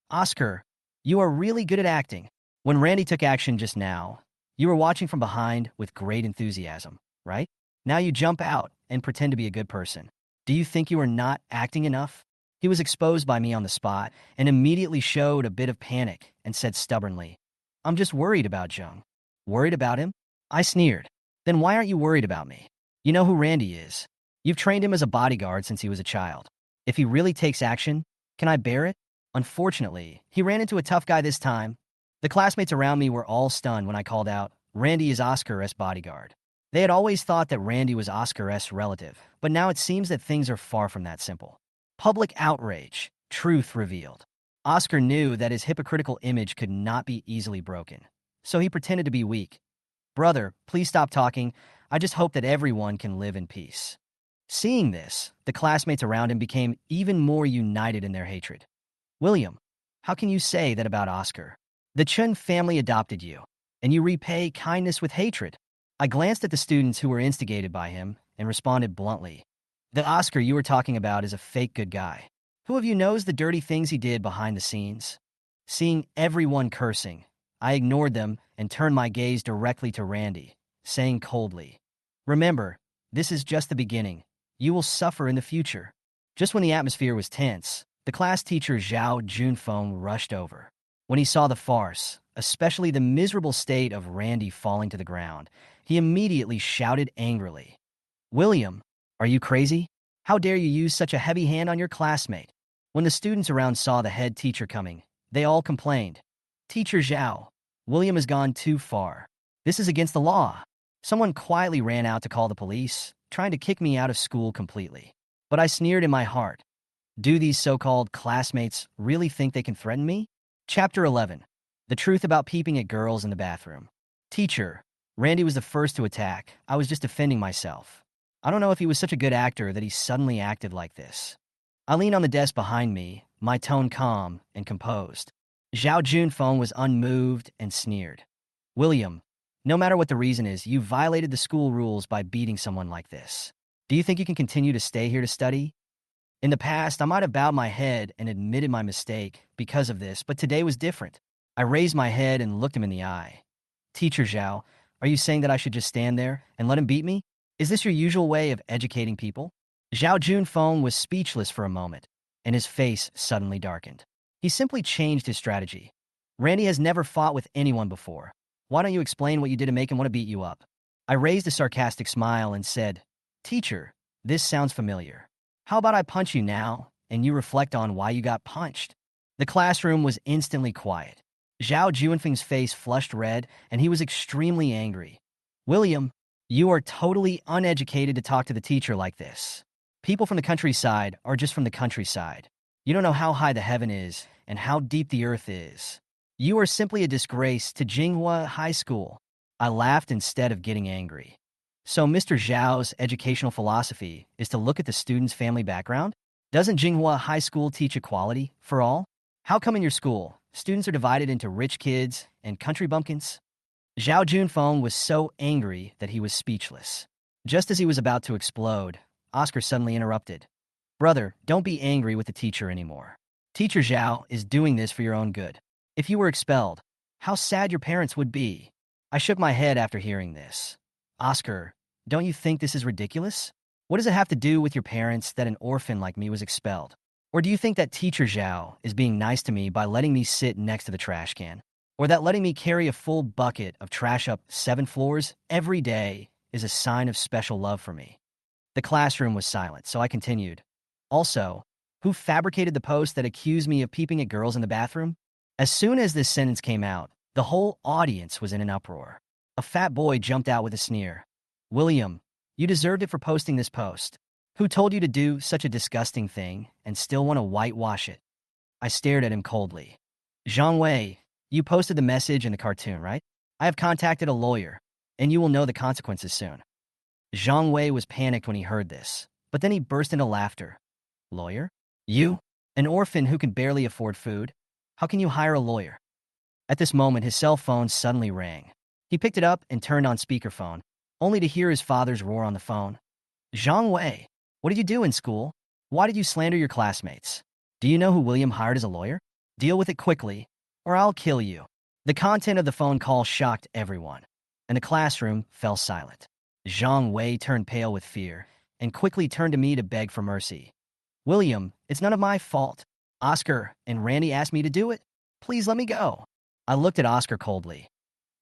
"Oscar, you are really good at acting. When Randy took action just now, you were watching from behind with great enthusiasm, right? Now you jump out and pretend to be a good person. Do you think you are not acting enough?" He was exposed by me on the spot and immediately showed a bit of panic and said stubbornly, "I'm just worried about Jung." "Worried about him?" I sneered. "Then why aren't you worried about me? You know who Randy is. You've trained him as a bodyguard since he was a child. If he really takes action, can I bear it?" Unfortunately, he ran into a tough guy this time. The classmates around me were all stunned when I called out, "Randy is Oscar's bodyguard." They had always thought that Randy was Oscar's relative, but now it seems that things are far from that simple. Public outrage, truth revealed. Oscar knew that his hypocritical image could not be easily broken, so he pretended to be weak. "Brother, please stop talking. I just hope that everyone can live in peace." Seeing this, the classmates around him became even more united in their hatred. "William, how can you say that about Oscar? The Chun family adopted you, and you repay kindness with hatred." I glanced at the students who were instigated by him and responded bluntly, "The Oscar you were talking about is a fake good guy. Who of you knows the dirty things he did behind the scenes?" Seeing everyone cursing, I ignored them and turned my gaze directly to Randy, saying coldly, "Remember, this is just the beginning. You will suffer in the future." Just when the atmosphere was tense, the class teacher Zhao Junfeng rushed over. When he saw the farce, especially the miserable state of Randy falling to the ground, he immediately shouted angrily, "William, are you crazy? How dare you use such a heavy hand on your classmate?" When the students around saw the head teacher coming, they all complained, "Teacher Zhao, William has gone too far. This is against the law." Someone quietly ran out to call the police, trying to kick me out of school completely. But I sneered in my heart. Do these so-called classmates really think they can threaten me? Chapter 11. The truth about peeping at girls in the bathroom. Teacher. Randy was the first to attack. I was just defending myself. I don't know if he was such a good actor that he suddenly acted like this. I leaned on the desk behind me, my tone calm and composed. Zhao Junfeng was unmoved and sneered. William, no matter what the reason is, you violated the school rules by beating someone like this. Do you think you can continue to stay here to study? In the past, I might have bowed my head and admitted my mistake because of this, but today was different. I raised my head and looked him in the eye. Teacher Zhao, are you saying that I should just stand there and let him beat me? Is this your usual way of educating people? Zhao Junfeng was speechless for a moment, and his face suddenly darkened. He simply changed his strategy. Randy has never fought with anyone before. Why don't you explain what you did to make him want to beat you up? I raised a sarcastic smile and said, Teacher, this sounds familiar. How about I punch you now, and you reflect on why you got punched? The classroom was instantly quiet. Zhao Junfeng's face flushed red, and he was extremely angry. William, you are totally uneducated to talk to the teacher like this. People from the countryside are just from the countryside. You don't know how high the heaven is and how deep the earth is. You are simply a disgrace to Jinghua High School. I laughed instead of getting angry. So Mr. Zhao's educational philosophy is to look at the student's family background? Doesn't Jinghua High School teach equality for all? How come in your school, students are divided into rich kids and country bumpkins? Zhao Junfeng was so angry that he was speechless. Just as he was about to explode, Oscar suddenly interrupted. Brother, don't be angry with the teacher anymore. Teacher Zhao is doing this for your own good. If you were expelled, how sad your parents would be. I shook my head after hearing this. Oscar, don't you think this is ridiculous? What does it have to do with your parents that an orphan like me was expelled? Or do you think that Teacher Zhao is being nice to me by letting me sit next to the trash can? Or that letting me carry a full bucket of trash up 7 floors every day is a sign of special love for me? The classroom was silent, so I continued. Also, who fabricated the post that accused me of peeping at girls in the bathroom? As soon as this sentence came out, the whole audience was in an uproar. A fat boy jumped out with a sneer. William, you deserved it for posting this post. Who told you to do such a disgusting thing and still want to whitewash it? I stared at him coldly. Zhang Wei, you posted the message in the cartoon, right? I have contacted a lawyer, and you will know the consequences soon. Zhang Wei was panicked when he heard this, but then he burst into laughter. Lawyer? You? An orphan who can barely afford food? How can you hire a lawyer? At this moment, his cell phone suddenly rang. He picked it up and turned on speakerphone, only to hear his father's roar on the phone. Zhang Wei, what did you do in school? Why did you slander your classmates? Do you know who William hired as a lawyer? Deal with it quickly, or I'll kill you. The content of the phone call shocked everyone, and the classroom fell silent. Zhang Wei turned pale with fear and quickly turned to me to beg for mercy. William, it's none of my fault. Oscar and Randy asked me to do it. Please let me go. I looked at Oscar coldly.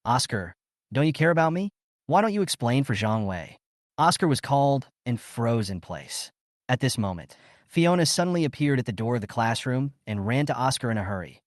Oscar, don't you care about me? Why don't you explain for Zhang Wei? Oscar was called and froze in place. At this moment, Fiona suddenly appeared at the door of the classroom and ran to Oscar in a hurry.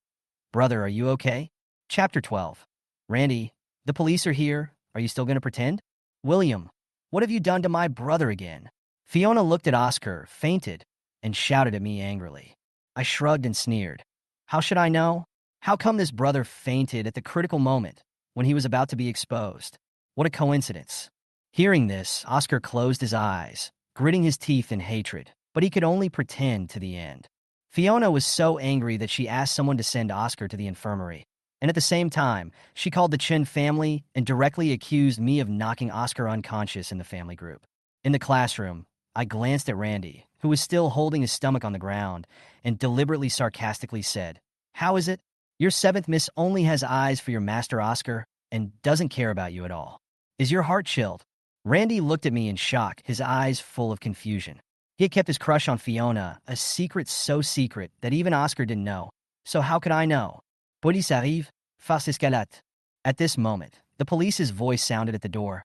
Brother, are you okay? Chapter 12. Randy, the police are here. Are you still going to pretend? William, what have you done to my brother again? Fiona looked at Oscar, fainted, and shouted at me angrily. I shrugged and sneered. How should I know? How come this brother fainted at the critical moment when he was about to be exposed? What a coincidence. Hearing this, Oscar closed his eyes, gritting his teeth in hatred, but he could only pretend to the end. Fiona was so angry that she asked someone to send Oscar to the infirmary, and at the same time, she called the Chun family and directly accused me of knocking Oscar unconscious in the family group. In the classroom, I glanced at Randy, who was still holding his stomach on the ground, and deliberately sarcastically said, How is it? Your 7th miss only has eyes for your master Oscar and doesn't care about you at all. Is your heart chilled? Randy looked at me in shock, his eyes full of confusion. He had kept his crush on Fiona, a secret so secret that even Oscar didn't know. So how could I know? Police arrive, face escalade. At this moment, the police's voice sounded at the door.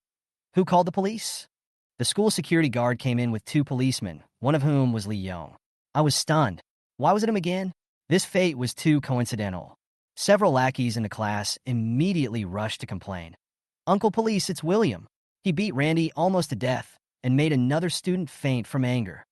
Who called the police? The school security guard came in with 2 policemen, one of whom was Li Yong. I was stunned. Why was it him again? This fate was too coincidental. Several lackeys in the class immediately rushed to complain. Uncle Police, it's William. He beat Randy almost to death and made another student faint from anger.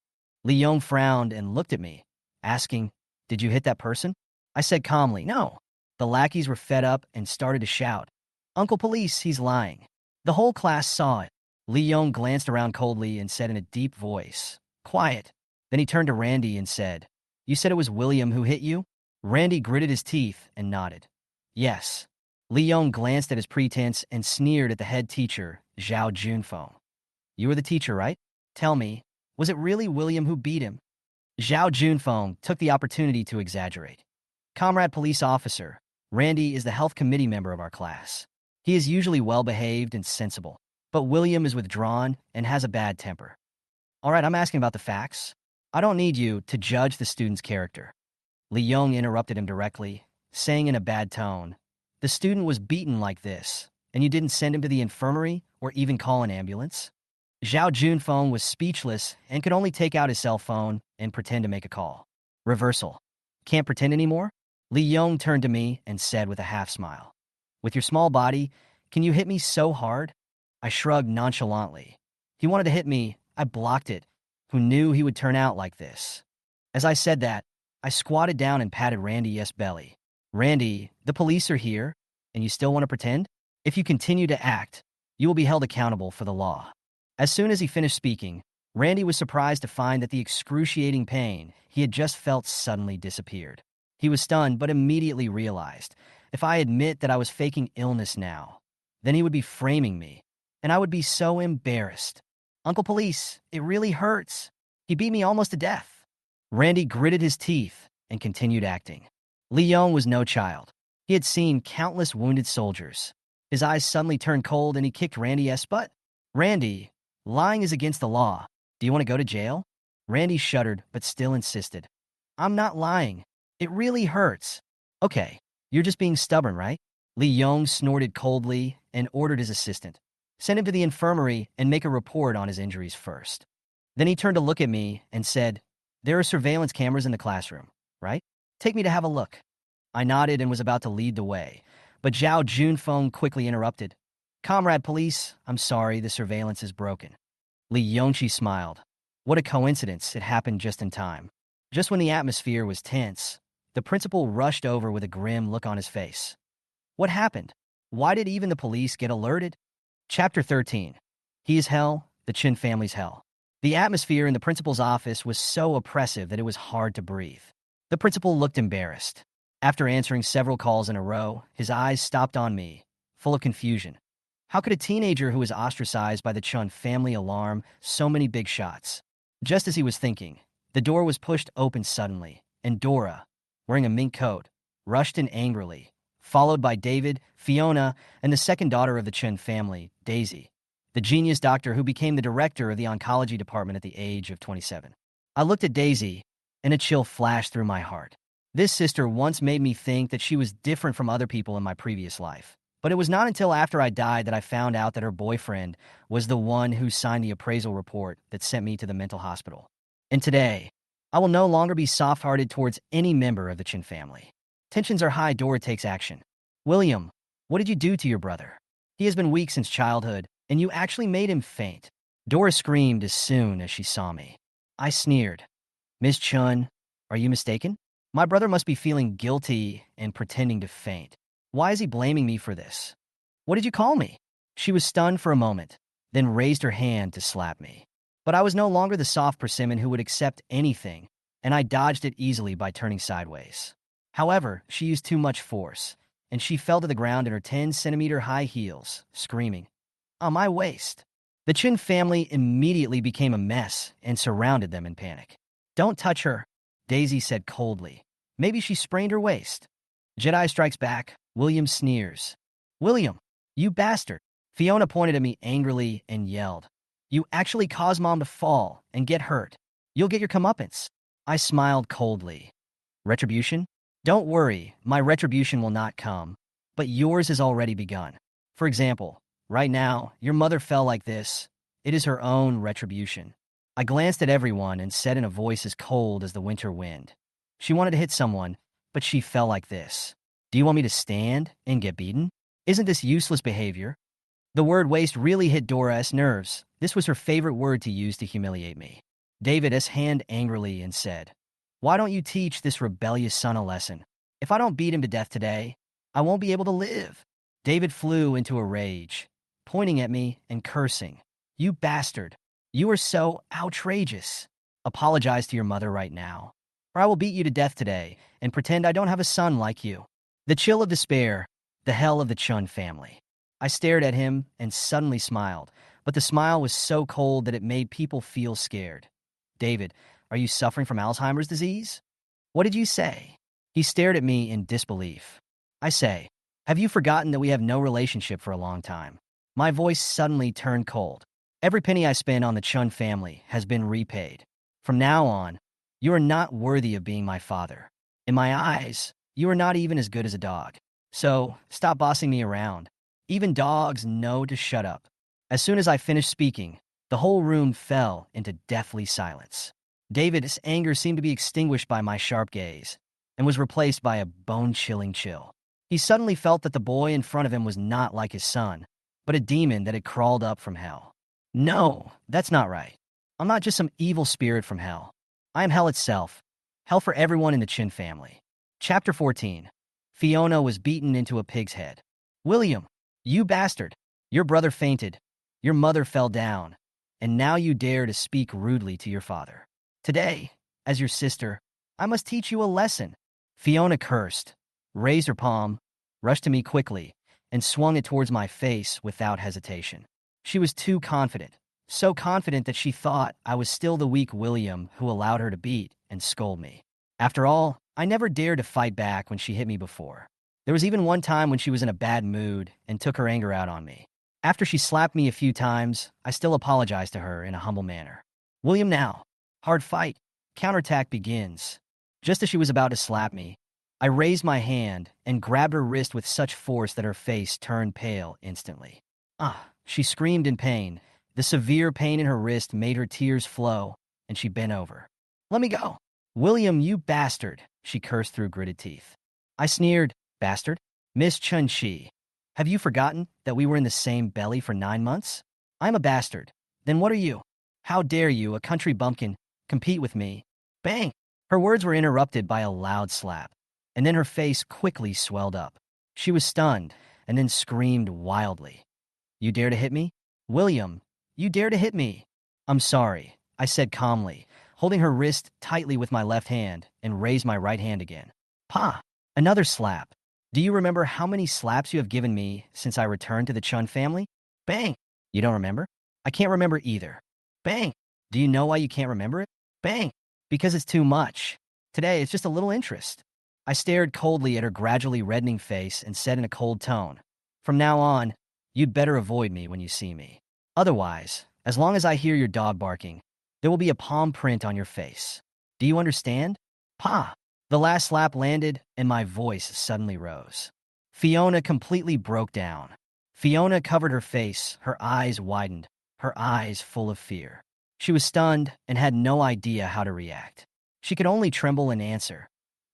Lee Yong frowned and looked at me, asking, "Did you hit that person?" I said calmly, "No." The lackeys were fed up and started to shout, "Uncle Police, he's lying." The whole class saw it. Lee Yong glanced around coldly and said in a deep voice, "Quiet." Then he turned to Randy and said, "You said it was William who hit you?" Randy gritted his teeth and nodded. "Yes." Lee Yong glanced at his pretense and sneered at the head teacher, Zhao Junfeng. "You were the teacher, right? Tell me, was it really William who beat him?" Zhao Junfeng took the opportunity to exaggerate. "Comrade police officer, Randy is the health committee member of our class. He is usually well-behaved and sensible, but William is withdrawn and has a bad temper." "All right, I'm asking about the facts. I don't need you to judge the student's character." Li Yong interrupted him directly, saying in a bad tone, "The student was beaten like this, and you didn't send him to the infirmary or even call an ambulance?" Zhao Junfeng was speechless and could only take out his cell phone and pretend to make a call. Reversal. "Can't pretend anymore?" Li Yong turned to me and said with a half-smile, "With your small body, can you hit me so hard?" I shrugged nonchalantly. He wanted to hit me. I blocked it. Who knew he would turn out like this? As I said that, I squatted down and patted Randy's belly. "Randy, the police are here, and you still want to pretend? If you continue to act, you will be held accountable for the law." As soon as he finished speaking, Randy was surprised to find that the excruciating pain he had just felt suddenly disappeared. He was stunned, but immediately realized, if I admit that I was faking illness now, then he would be framing me, and I would be so embarrassed. "Uncle Police, it really hurts. He beat me almost to death." Randy gritted his teeth and continued acting. Li Yong was no child. He had seen countless wounded soldiers. His eyes suddenly turned cold and he kicked Randy's butt. "Randy, lying is against the law. Do you want to go to jail?" Randy shuddered, but still insisted. "I'm not lying. It really hurts." "Okay, you're just being stubborn, right?" Li Yong snorted coldly and ordered his assistant, "Send him to the infirmary and make a report on his injuries first." Then he turned to look at me and said, "There are surveillance cameras in the classroom, right? Take me to have a look." I nodded and was about to lead the way, but Zhao Junfeng quickly interrupted. "Comrade Police, I'm sorry, the surveillance is broken." Li Yongqi smiled. What a coincidence, it happened just in time. Just when the atmosphere was tense, the principal rushed over with a grim look on his face. "What happened? Why did even the police get alerted?" Chapter 13. He is hell, the Chun family's hell. The atmosphere in the principal's office was so oppressive that it was hard to breathe. The principal looked embarrassed. After answering several calls in a row, his eyes stopped on me, full of confusion. How could a teenager who was ostracized by the Chun family alarm so many big shots? Just as he was thinking, the door was pushed open suddenly, and Dora, wearing a mink coat, rushed in angrily, followed by David, Fiona, and the second daughter of the Chun family, Daisy, the genius doctor who became the director of the oncology department at the age of 27. I looked at Daisy, and a chill flashed through my heart. This sister once made me think that she was different from other people in my previous life. But it was not until after I died that I found out that her boyfriend was the one who signed the appraisal report that sent me to the mental hospital. And today, I will no longer be soft-hearted towards any member of the Chun family. Tensions are high. Dora takes action. "William, what did you do to your brother? He has been weak since childhood, and you actually made him faint." Dora screamed as soon as she saw me. I sneered. "Miss Chun, are you mistaken? My brother must be feeling guilty and pretending to faint. Why is he blaming me for this?" "What did you call me?" She was stunned for a moment, then raised her hand to slap me. But I was no longer the soft persimmon who would accept anything, and I dodged it easily by turning sideways. However, she used too much force, and she fell to the ground in her 10-centimeter high heels, screaming, "On my waist." The Chun family immediately became a mess and surrounded them in panic. "Don't touch her," Daisy said coldly. "Maybe she sprained her waist." Jedi strikes back. William sneers. "William, you bastard." Fiona pointed at me angrily and yelled, "You actually caused Mom to fall and get hurt. You'll get your comeuppance." I smiled coldly. "Retribution? Don't worry, my retribution will not come, but yours has already begun. For example, right now, your mother fell like this. It is her own retribution." I glanced at everyone and said in a voice as cold as the winter wind, "She wanted to hit someone, but she fell like this. Do you want me to stand and get beaten? Isn't this useless behavior?" The word waste really hit Dora's nerves. This was her favorite word to use to humiliate me. David's hand angrily and said, "Why don't you teach this rebellious son a lesson? If I don't beat him to death today, I won't be able to live." David flew into a rage, pointing at me and cursing. "You bastard. You are so outrageous. Apologize to your mother right now, or I will beat you to death today and pretend I don't have a son like you." The chill of despair, the hell of the Chun family. I stared at him and suddenly smiled, but the smile was so cold that it made people feel scared. "David, are you suffering from Alzheimer's disease? What did you say?" He stared at me in disbelief. I say, "Have you forgotten that we have no relationship for a long time?" My voice suddenly turned cold. "Every penny I spend on the Chun family has been repaid. From now on, you are not worthy of being my father. In my eyes, you are not even as good as a dog. So, stop bossing me around. Even dogs know to shut up." As soon as I finished speaking, the whole room fell into deathly silence. David's anger seemed to be extinguished by my sharp gaze and was replaced by a bone-chilling chill. He suddenly felt that the boy in front of him was not like his son, but a demon that had crawled up from hell. "No, that's not right. I'm not just some evil spirit from hell. I am hell itself. Hell for everyone in the Chin family." Chapter 14. Fiona was beaten into a pig's head. "William, you bastard. Your brother fainted. Your mother fell down. And now you dare to speak rudely to your father. Today, as your sister, I must teach you a lesson." Fiona cursed, raised her palm, rushed to me quickly, and swung it towards my face without hesitation. She was too confident, so confident that she thought I was still the weak William who allowed her to beat and scold me. After all, I never dared to fight back when she hit me before. There was even one time when she was in a bad mood and took her anger out on me. After she slapped me a few times, I still apologized to her in a humble manner. "William now. Hard fight. Counterattack begins." Just as she was about to slap me, I raised my hand and grabbed her wrist with such force that her face turned pale instantly. "Ah!" She screamed in pain. The severe pain in her wrist made her tears flow, and she bent over. "Let me go." "William, you bastard," she cursed through gritted teeth. I sneered. "Bastard? Miss Chun-Chi, have you forgotten that we were in the same belly for 9 months? I'm a bastard. Then what are you? How dare you, a country bumpkin, compete with me?" Bang! Her words were interrupted by a loud slap, and then her face quickly swelled up. She was stunned, and then screamed wildly. "You dare to hit me? William, you dare to hit me?" "I'm sorry," I said calmly, holding her wrist tightly with my left hand, and raised my right hand again. Pa! Another slap. "Do you remember how many slaps you have given me since I returned to the Chun family?" Bang! "You don't remember?" "I can't remember either." Bang! "Do you know why you can't remember it?" Bang! "Because it's too much. Today, it's just a little interest." I stared coldly at her gradually reddening face and said in a cold tone, "From now on, you'd better avoid me when you see me. Otherwise, as long as I hear your dog barking, there will be a palm print on your face. Do you understand?" Pa! The last slap landed, and my voice suddenly rose. Fiona completely broke down. Fiona covered her face, her eyes widened, her eyes full of fear. She was stunned and had no idea how to react. She could only tremble and answer,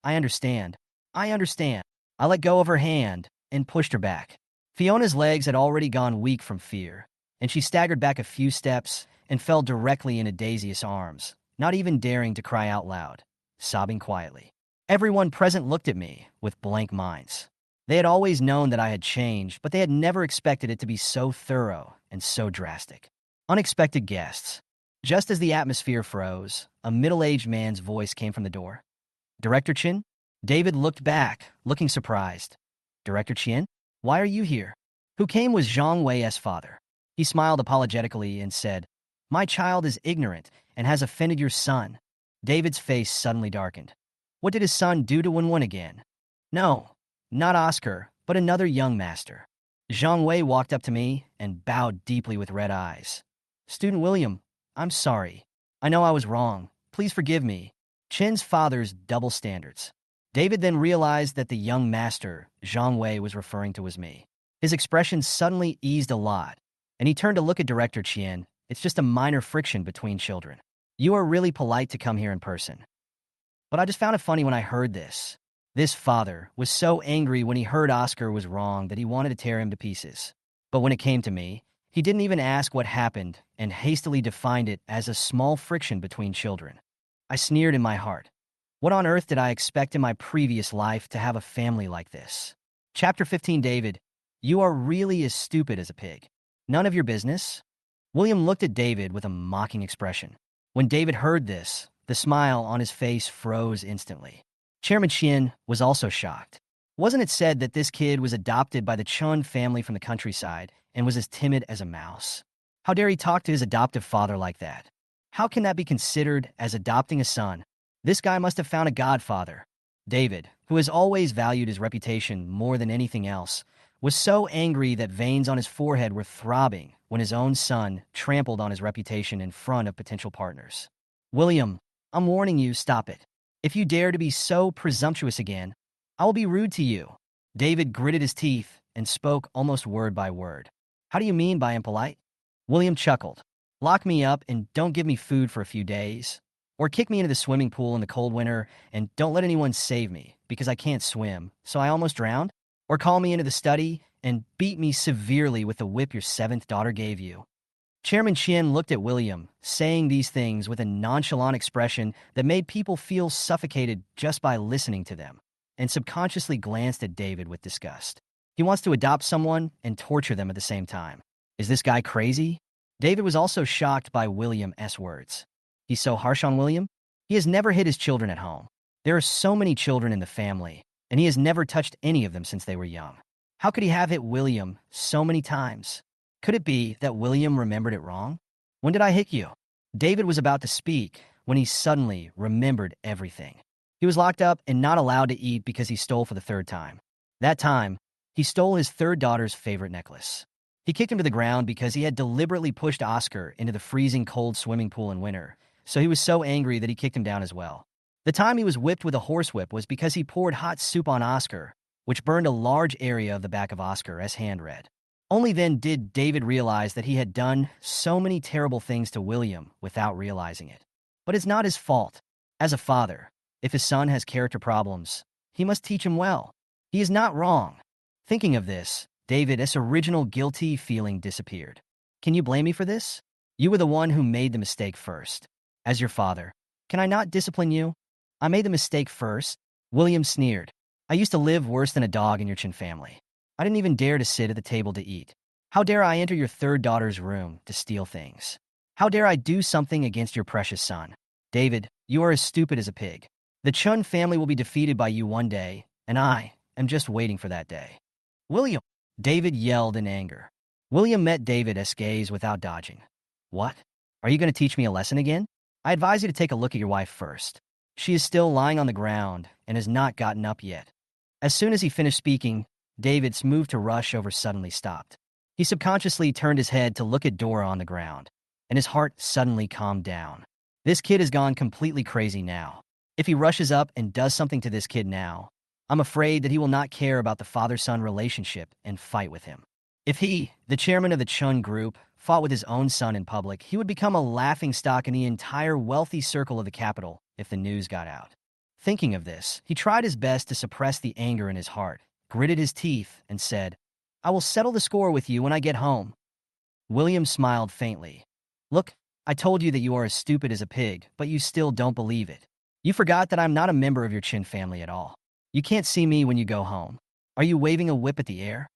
"I understand. I understand." I let go of her hand and pushed her back. Fiona's legs had already gone weak from fear, and she staggered back a few steps and fell directly into Daisy's arms, not even daring to cry out loud, sobbing quietly. Everyone present looked at me with blank minds. They had always known that I had changed, but they had never expected it to be so thorough and so drastic. Unexpected guests. Just as the atmosphere froze, a middle-aged man's voice came from the door. "Director Chin?" David looked back, looking surprised. "Director Chien? Why are you here?" Who came was Zhang Wei's father. He smiled apologetically and said, "My child is ignorant and has offended your son." David's face suddenly darkened. What did his son do to Wen again? No, not Oscar, but another young master. Zhang Wei walked up to me and bowed deeply with red eyes. "Student William, I'm sorry. I know I was wrong. Please forgive me." Chin's father's double standards. David then realized that the young master Zhang Wei was referring to was me. His expression suddenly eased a lot, and he turned to look at Director Chien. "It's just a minor friction between children. You are really polite to come here in person." But I just found it funny when I heard this. This father was so angry when he heard Oscar was wrong that he wanted to tear him to pieces. But when it came to me, he didn't even ask what happened and hastily defined it as a small friction between children. I sneered in my heart. What on earth did I expect in my previous life to have a family like this? Chapter 15. David, you are really as stupid as a pig. None of your business? William looked at David with a mocking expression. When David heard this, the smile on his face froze instantly. Chairman Chun was also shocked. Wasn't it said that this kid was adopted by the Chun family from the countryside and was as timid as a mouse? How dare he talk to his adoptive father like that? How can that be considered as adopting a son? This guy must have found a godfather. David, who has always valued his reputation more than anything else, was so angry that veins on his forehead were throbbing when his own son trampled on his reputation in front of potential partners. William, I'm warning you, stop it. If you dare to be so presumptuous again, I will be rude to you. David gritted his teeth and spoke almost word by word. How do you mean by impolite? William chuckled. Lock me up and don't give me food for a few days. Or kick me into the swimming pool in the cold winter and don't let anyone save me because I can't swim, so I almost drowned? Or call me into the study and beat me severely with the whip your seventh daughter gave you. Chairman Chun looked at William, saying these things with a nonchalant expression that made people feel suffocated just by listening to them, and subconsciously glanced at David with disgust. He wants to adopt someone and torture them at the same time. Is this guy crazy? David was also shocked by William's words. He's so harsh on William? He has never hid his children at home. There are so many children in the family, and he has never touched any of them since they were young. How could he have hit William so many times? Could it be that William remembered it wrong? When did I hit you? David was about to speak when he suddenly remembered everything. He was locked up and not allowed to eat because he stole for the third time. That time, he stole his third daughter's favorite necklace. He kicked him to the ground because he had deliberately pushed Oscar into the freezing cold swimming pool in winter, so he was so angry that he kicked him down as well. The time he was whipped with a horsewhip was because he poured hot soup on Oscar, which burned a large area of the back of Oscar's hand red. Only then did David realize that he had done so many terrible things to William without realizing it. But it's not his fault. As a father, if his son has character problems, he must teach him well. He is not wrong. Thinking of this, David's original guilty feeling disappeared. Can you blame me for this? You were the one who made the mistake first. As your father, can I not discipline you? I made the mistake first. William sneered. I used to live worse than a dog in your Chun family. I didn't even dare to sit at the table to eat. How dare I enter your third daughter's room to steal things? How dare I do something against your precious son? David, you are as stupid as a pig. The Chun family will be defeated by you one day, and I am just waiting for that day. William! David yelled in anger. William met David's gaze without dodging. What? Are you going to teach me a lesson again? I advise you to take a look at your wife first. She is still lying on the ground and has not gotten up yet. As soon as he finished speaking, David's move to rush over suddenly stopped. He subconsciously turned his head to look at Dora on the ground, and his heart suddenly calmed down. This kid has gone completely crazy now. If he rushes up and does something to this kid now, I'm afraid that he will not care about the father-son relationship and fight with him. If he, the chairman of the Chun group, fought with his own son in public, he would become a laughingstock in the entire wealthy circle of the capital if the news got out. Thinking of this, he tried his best to suppress the anger in his heart, gritted his teeth, and said, I will settle the score with you when I get home. William smiled faintly. Look, I told you that you are as stupid as a pig, but you still don't believe it. You forgot that I'm not a member of your Chun family at all. You can't see me when you go home. Are you waving a whip at the air?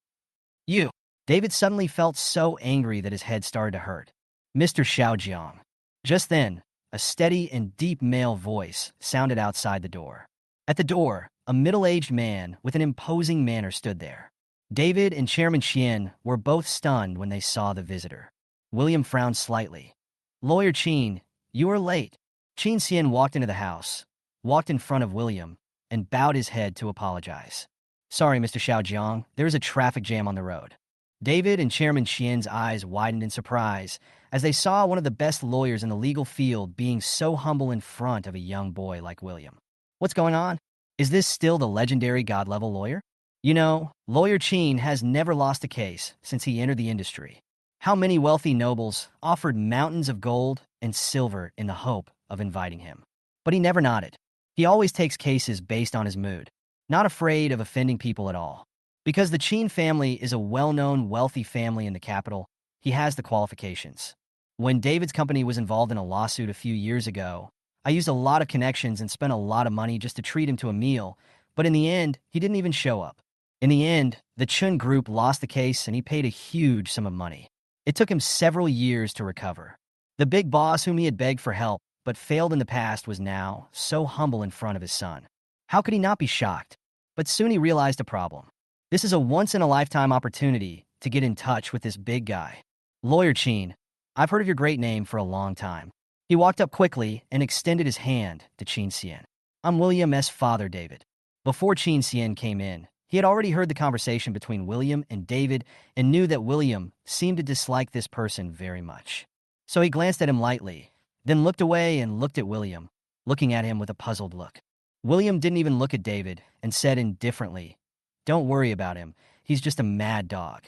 You! David suddenly felt so angry that his head started to hurt. Mr. Xiaojiang. Just then, a steady and deep male voice sounded outside the door. At the door, a middle-aged man with an imposing manner stood there. David and Chairman Chun were both stunned when they saw the visitor. William frowned slightly. Lawyer Chun, you are late. Chun Xian walked into the house, walked in front of William, and bowed his head to apologize. Sorry, Mr. Xiaojiang, there is a traffic jam on the road. David and Chairman Chun's eyes widened in surprise as they saw one of the best lawyers in the legal field being so humble in front of a young boy like William. What's going on? Is this still the legendary God-level lawyer? You know, Lawyer Chun has never lost a case since he entered the industry. How many wealthy nobles offered mountains of gold and silver in the hope of inviting him? But he never nodded. He always takes cases based on his mood, not afraid of offending people at all. Because the Chun family is a well-known, wealthy family in the capital, he has the qualifications. When David's company was involved in a lawsuit a few years ago, I used a lot of connections and spent a lot of money just to treat him to a meal, but in the end, he didn't even show up. In the end, the Chun group lost the case and he paid a huge sum of money. It took him several years to recover. The big boss whom he had begged for help but failed in the past was now so humble in front of his son. How could he not be shocked? But soon he realized a problem. This is a once-in-a-lifetime opportunity to get in touch with this big guy. Lawyer Chun, I've heard of your great name for a long time. He walked up quickly and extended his hand to Chun Sien. I'm William's father, David. Before Chun Sien came in, he had already heard the conversation between William and David and knew that William seemed to dislike this person very much. So he glanced at him lightly, then looked away and looked at William, looking at him with a puzzled look. William didn't even look at David and said indifferently, "Don't worry about him. He's just a mad dog."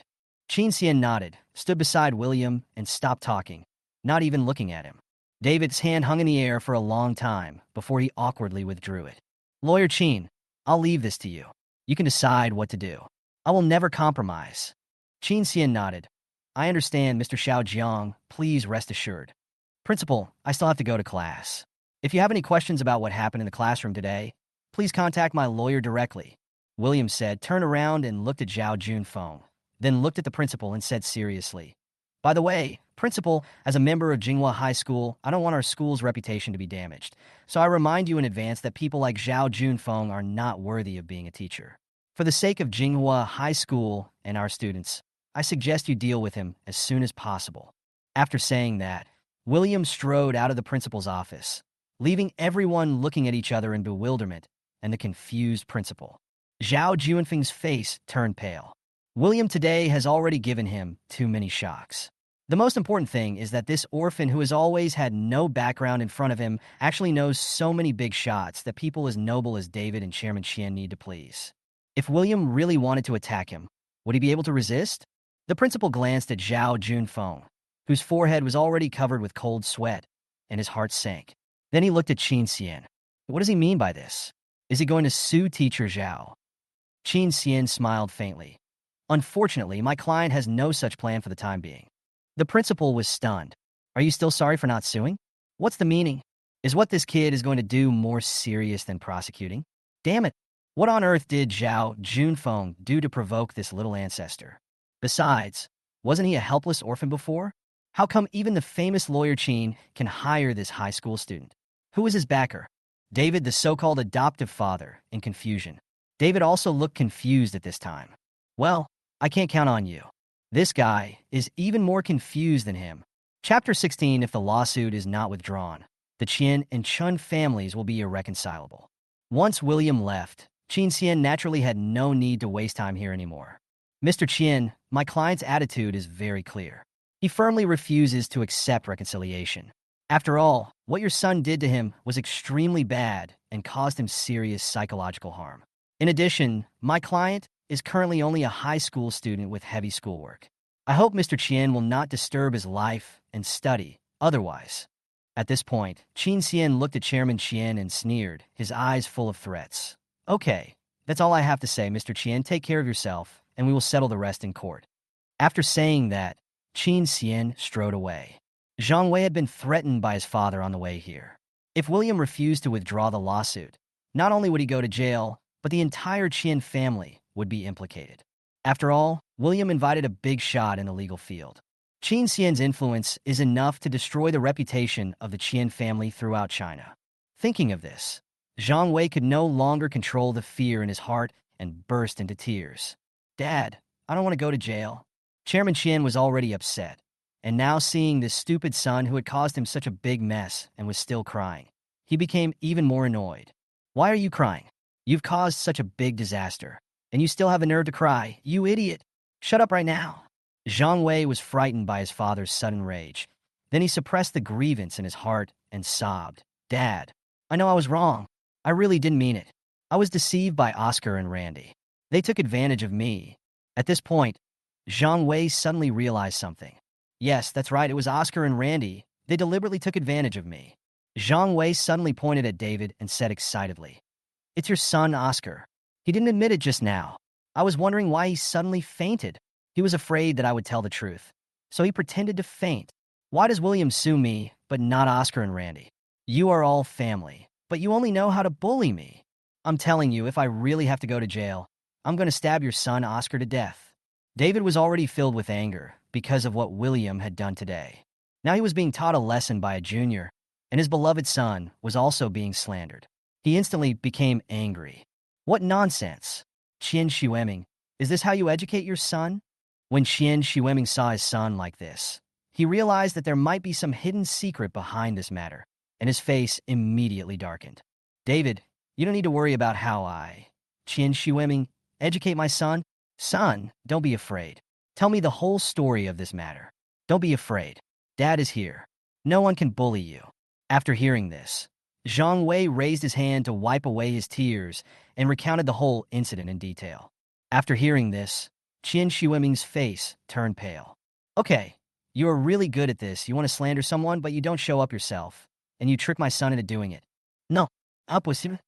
Chun Sien nodded, stood beside William, and stopped talking, not even looking at him. David's hand hung in the air for a long time before he awkwardly withdrew it. Lawyer Chun, I'll leave this to you. You can decide what to do. I will never compromise. Chun Sien nodded. I understand, Mr. Xiao Jiang. Please rest assured. Principal, I still have to go to class. If you have any questions about what happened in the classroom today, please contact my lawyer directly. William said, turned around and looked at Zhao Junfeng, then looked at the principal and said seriously, By the way, Principal, as a member of Jinghua High School, I don't want our school's reputation to be damaged. So I remind you in advance that people like Zhao Junfeng are not worthy of being a teacher. For the sake of Jinghua High School and our students, I suggest you deal with him as soon as possible. After saying that, William strode out of the principal's office, leaving everyone looking at each other in bewilderment and the confused principal. Zhao Junfeng's face turned pale. William today has already given him too many shocks. The most important thing is that this orphan who has always had no background in front of him actually knows so many big shots that people as noble as David and Chairman Qian need to please. If William really wanted to attack him, would he be able to resist? The principal glanced at Zhao Junfeng, whose forehead was already covered with cold sweat, and his heart sank. Then he looked at Chun Sien. What does he mean by this? Is he going to sue teacher Zhao? Chun Sien smiled faintly. Unfortunately, my client has no such plan for the time being. The principal was stunned. Are you still sorry for not suing? What's the meaning? Is what this kid is going to do more serious than prosecuting? Damn it. What on earth did Zhao Junfeng do to provoke this little ancestor? Besides, wasn't he a helpless orphan before? How come even the famous lawyer Chun can hire this high school student? Who is his backer? David, the so-called adoptive father, in confusion. David also looked confused at this time. Well, I can't count on you. This guy is even more confused than him. Chapter 16, if the lawsuit is not withdrawn, the Qian and Chun families will be irreconcilable. Once William left, Chun Sien naturally had no need to waste time here anymore. Mr. Qian, my client's attitude is very clear. He firmly refuses to accept reconciliation. After all, what your son did to him was extremely bad and caused him serious psychological harm. In addition, my client is currently only a high school student with heavy schoolwork. I hope Mr. Qian will not disturb his life and study otherwise. At this point, Chun Sien looked at Chairman Qian and sneered, his eyes full of threats. Okay, that's all I have to say, Mr. Qian. Take care of yourself, and we will settle the rest in court. After saying that, Chun Sien strode away. Zhang Wei had been threatened by his father on the way here. If William refused to withdraw the lawsuit, not only would he go to jail, but the entire Qian family would be implicated. After all, William invited a big shot in the legal field. Chun Sien's influence is enough to destroy the reputation of the Qian family throughout China. Thinking of this, Zhang Wei could no longer control the fear in his heart and burst into tears. Dad, I don't want to go to jail. Chairman Qian was already upset, and now seeing this stupid son who had caused him such a big mess and was still crying, he became even more annoyed. Why are you crying? You've caused such a big disaster, and you still have the nerve to cry, you idiot. Shut up right now. Zhang Wei was frightened by his father's sudden rage. Then he suppressed the grievance in his heart and sobbed. Dad, I know I was wrong. I really didn't mean it. I was deceived by Oscar and Randy. They took advantage of me. At this point, Zhang Wei suddenly realized something. Yes, that's right, it was Oscar and Randy. They deliberately took advantage of me. Zhang Wei suddenly pointed at David and said excitedly, It's your son, Oscar. He didn't admit it just now. I was wondering why he suddenly fainted. He was afraid that I would tell the truth. So he pretended to faint. Why does William sue me, but not Oscar and Randy? You are all family, but you only know how to bully me. I'm telling you, if I really have to go to jail, I'm going to stab your son Oscar to death. David was already filled with anger because of what William had done today. Now he was being taught a lesson by a junior, and his beloved son was also being slandered. He instantly became angry. What nonsense! Chien Shueming, is this how you educate your son? When Chien Shueming saw his son like this, he realized that there might be some hidden secret behind this matter, and his face immediately darkened. David, you don't need to worry about how I, Chien Shueming, educate my son. Son, don't be afraid. Tell me the whole story of this matter. Don't be afraid. Dad is here. No one can bully you. After hearing this, Zhang Wei raised his hand to wipe away his tears and recounted the whole incident in detail. After hearing this, Chien Shueming's face turned pale. Okay, you are really good at this. You want to slander someone, but you don't show up yourself, and you trick my son into doing it. No, impossible.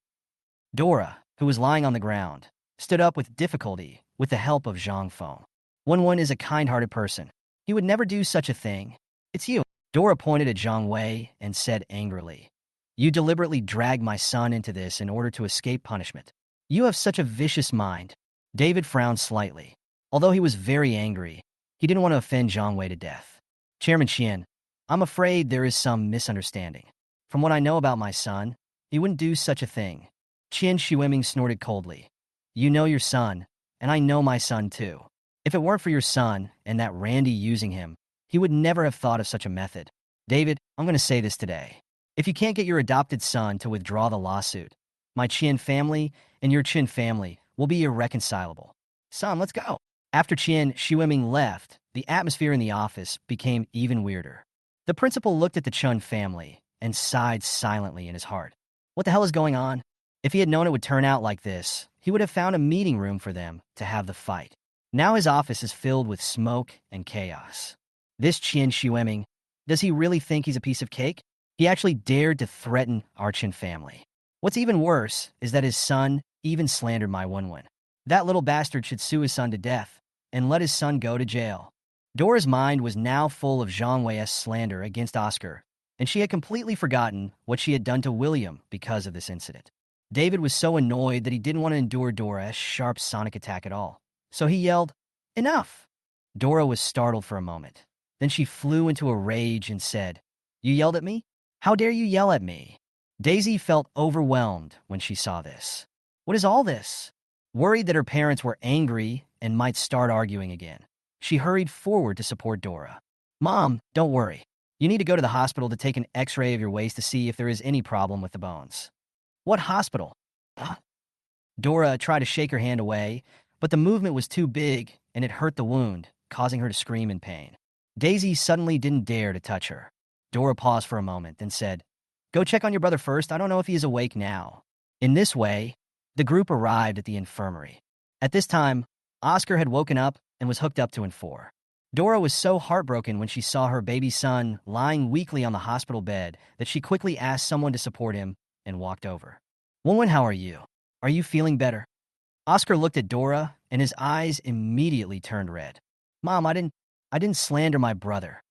Dora, who was lying on the ground, stood up with difficulty with the help of Zhang Feng. Wen is a kind-hearted person. He would never do such a thing. It's you. Dora pointed at Zhang Wei and said angrily, you deliberately dragged my son into this in order to escape punishment. You have such a vicious mind. David frowned slightly. Although he was very angry, he didn't want to offend Zhang Wei to death. Chairman Qian, I'm afraid there is some misunderstanding. From what I know about my son, he wouldn't do such a thing. Chien Shueming snorted coldly. You know your son, and I know my son too. If it weren't for your son and that Randy using him, he would never have thought of such a method. David, I'm going to say this today. If you can't get your adopted son to withdraw the lawsuit, my Chien family and your Chun family will be irreconcilable. Son, let's go. After Chien Shueming left, the atmosphere in the office became even weirder. The principal looked at the Chun family and sighed silently in his heart. What the hell is going on? If he had known it would turn out like this, he would have found a meeting room for them to have the fight. Now his office is filled with smoke and chaos. This Chien Shueming, does he really think he's a piece of cake? He actually dared to threaten our Chun family. What's even worse is that his son even slandered my Wen. That little bastard should sue his son to death and let his son go to jail. Dora's mind was now full of Zhang Wei's slander against Oscar, and she had completely forgotten what she had done to William because of this incident. David was so annoyed that he didn't want to endure Dora's sharp sonic attack at all. So he yelled, enough! Dora was startled for a moment. Then she flew into a rage and said, you yelled at me? How dare you yell at me? Daisy felt overwhelmed when she saw this. What is all this? Worried that her parents were angry and might start arguing again, she hurried forward to support Dora. Mom, don't worry. You need to go to the hospital to take an x-ray of your waist to see if there is any problem with the bones. What hospital? Huh? Dora tried to shake her hand away, but the movement was too big and it hurt the wound, causing her to scream in pain. Daisy suddenly didn't dare to touch her. Dora paused for a moment, then said, go check on your brother first. I don't know if he is awake now. In this way, the group arrived at the infirmary. At this time, Oscar had woken up and was hooked up to N4. Dora was so heartbroken when she saw her baby son lying weakly on the hospital bed that she quickly asked someone to support him and walked over. Wen, how are you? Are you feeling better? Oscar looked at Dora, and his eyes immediately turned red. Mom, I didn't slander my brother.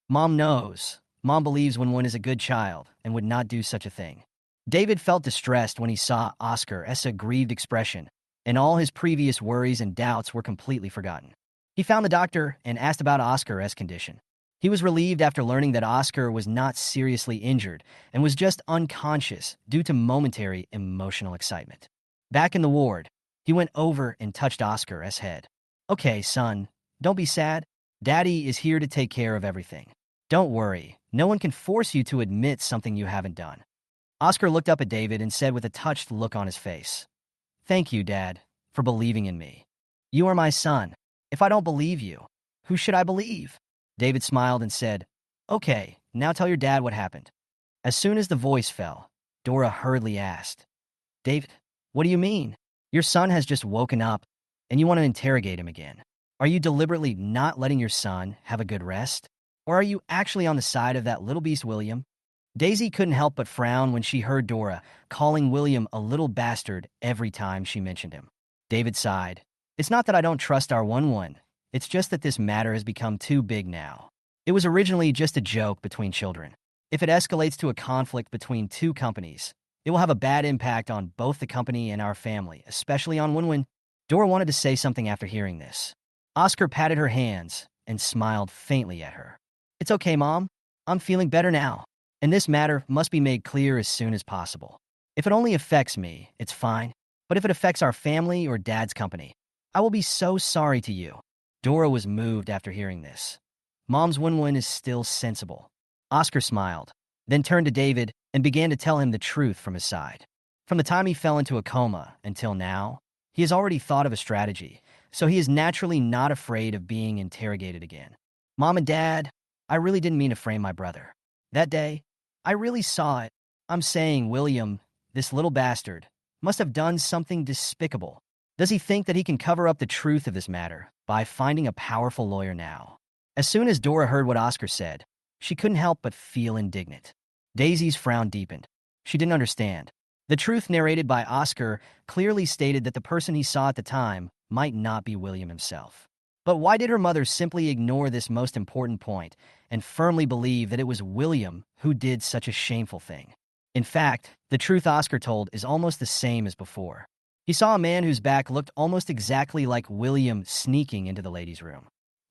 Mom knows. Mom believes Wen is a good child and would not do such a thing. David felt distressed when he saw Oscar's aggrieved expression, and all his previous worries and doubts were completely forgotten. He found the doctor and asked about Oscar's condition. He was relieved after learning that Oscar was not seriously injured and was just unconscious due to momentary emotional excitement. Back in the ward, he went over and touched Oscar's head. Okay, son, don't be sad. Daddy is here to take care of everything. Don't worry, no one can force you to admit something you haven't done. Oscar looked up at David and said with a touched look on his face, thank you, Dad, for believing in me. You are my son. If I don't believe you, who should I believe? David smiled and said, okay, now tell your dad what happened. As soon as the voice fell, Dora hurriedly asked, David, what do you mean? Your son has just woken up, and you want to interrogate him again. Are you deliberately not letting your son have a good rest? Or are you actually on the side of that little beast William? Daisy couldn't help but frown when she heard Dora calling William a little bastard every time she mentioned him. David sighed. It's not that I don't trust our one. It's just that this matter has become too big now. It was originally just a joke between children. If it escalates to a conflict between two companies, it will have a bad impact on both the company and our family, especially on Wenwen. Dora wanted to say something after hearing this. Oscar patted her hands and smiled faintly at her. It's okay, Mom. I'm feeling better now. And this matter must be made clear as soon as possible. If it only affects me, it's fine. But if it affects our family or Dad's company, I will be so sorry to you. Dora was moved after hearing this. Mom's Wenwen is still sensible. Oscar smiled, then turned to David and began to tell him the truth from his side. From the time he fell into a coma until now, he has already thought of a strategy, so he is naturally not afraid of being interrogated again. Mom and Dad, I really didn't mean to frame my brother. That day, I really saw it. I'm saying William, this little bastard, must have done something despicable. Does he think that he can cover up the truth of this matter by finding a powerful lawyer now? As soon as Dora heard what Oscar said, she couldn't help but feel indignant. Daisy's frown deepened. She didn't understand. The truth narrated by Oscar clearly stated that the person he saw at the time might not be William himself. But why did her mother simply ignore this most important point and firmly believe that it was William who did such a shameful thing? In fact, the truth Oscar told is almost the same as before. He saw a man whose back looked almost exactly like William sneaking into the ladies' room.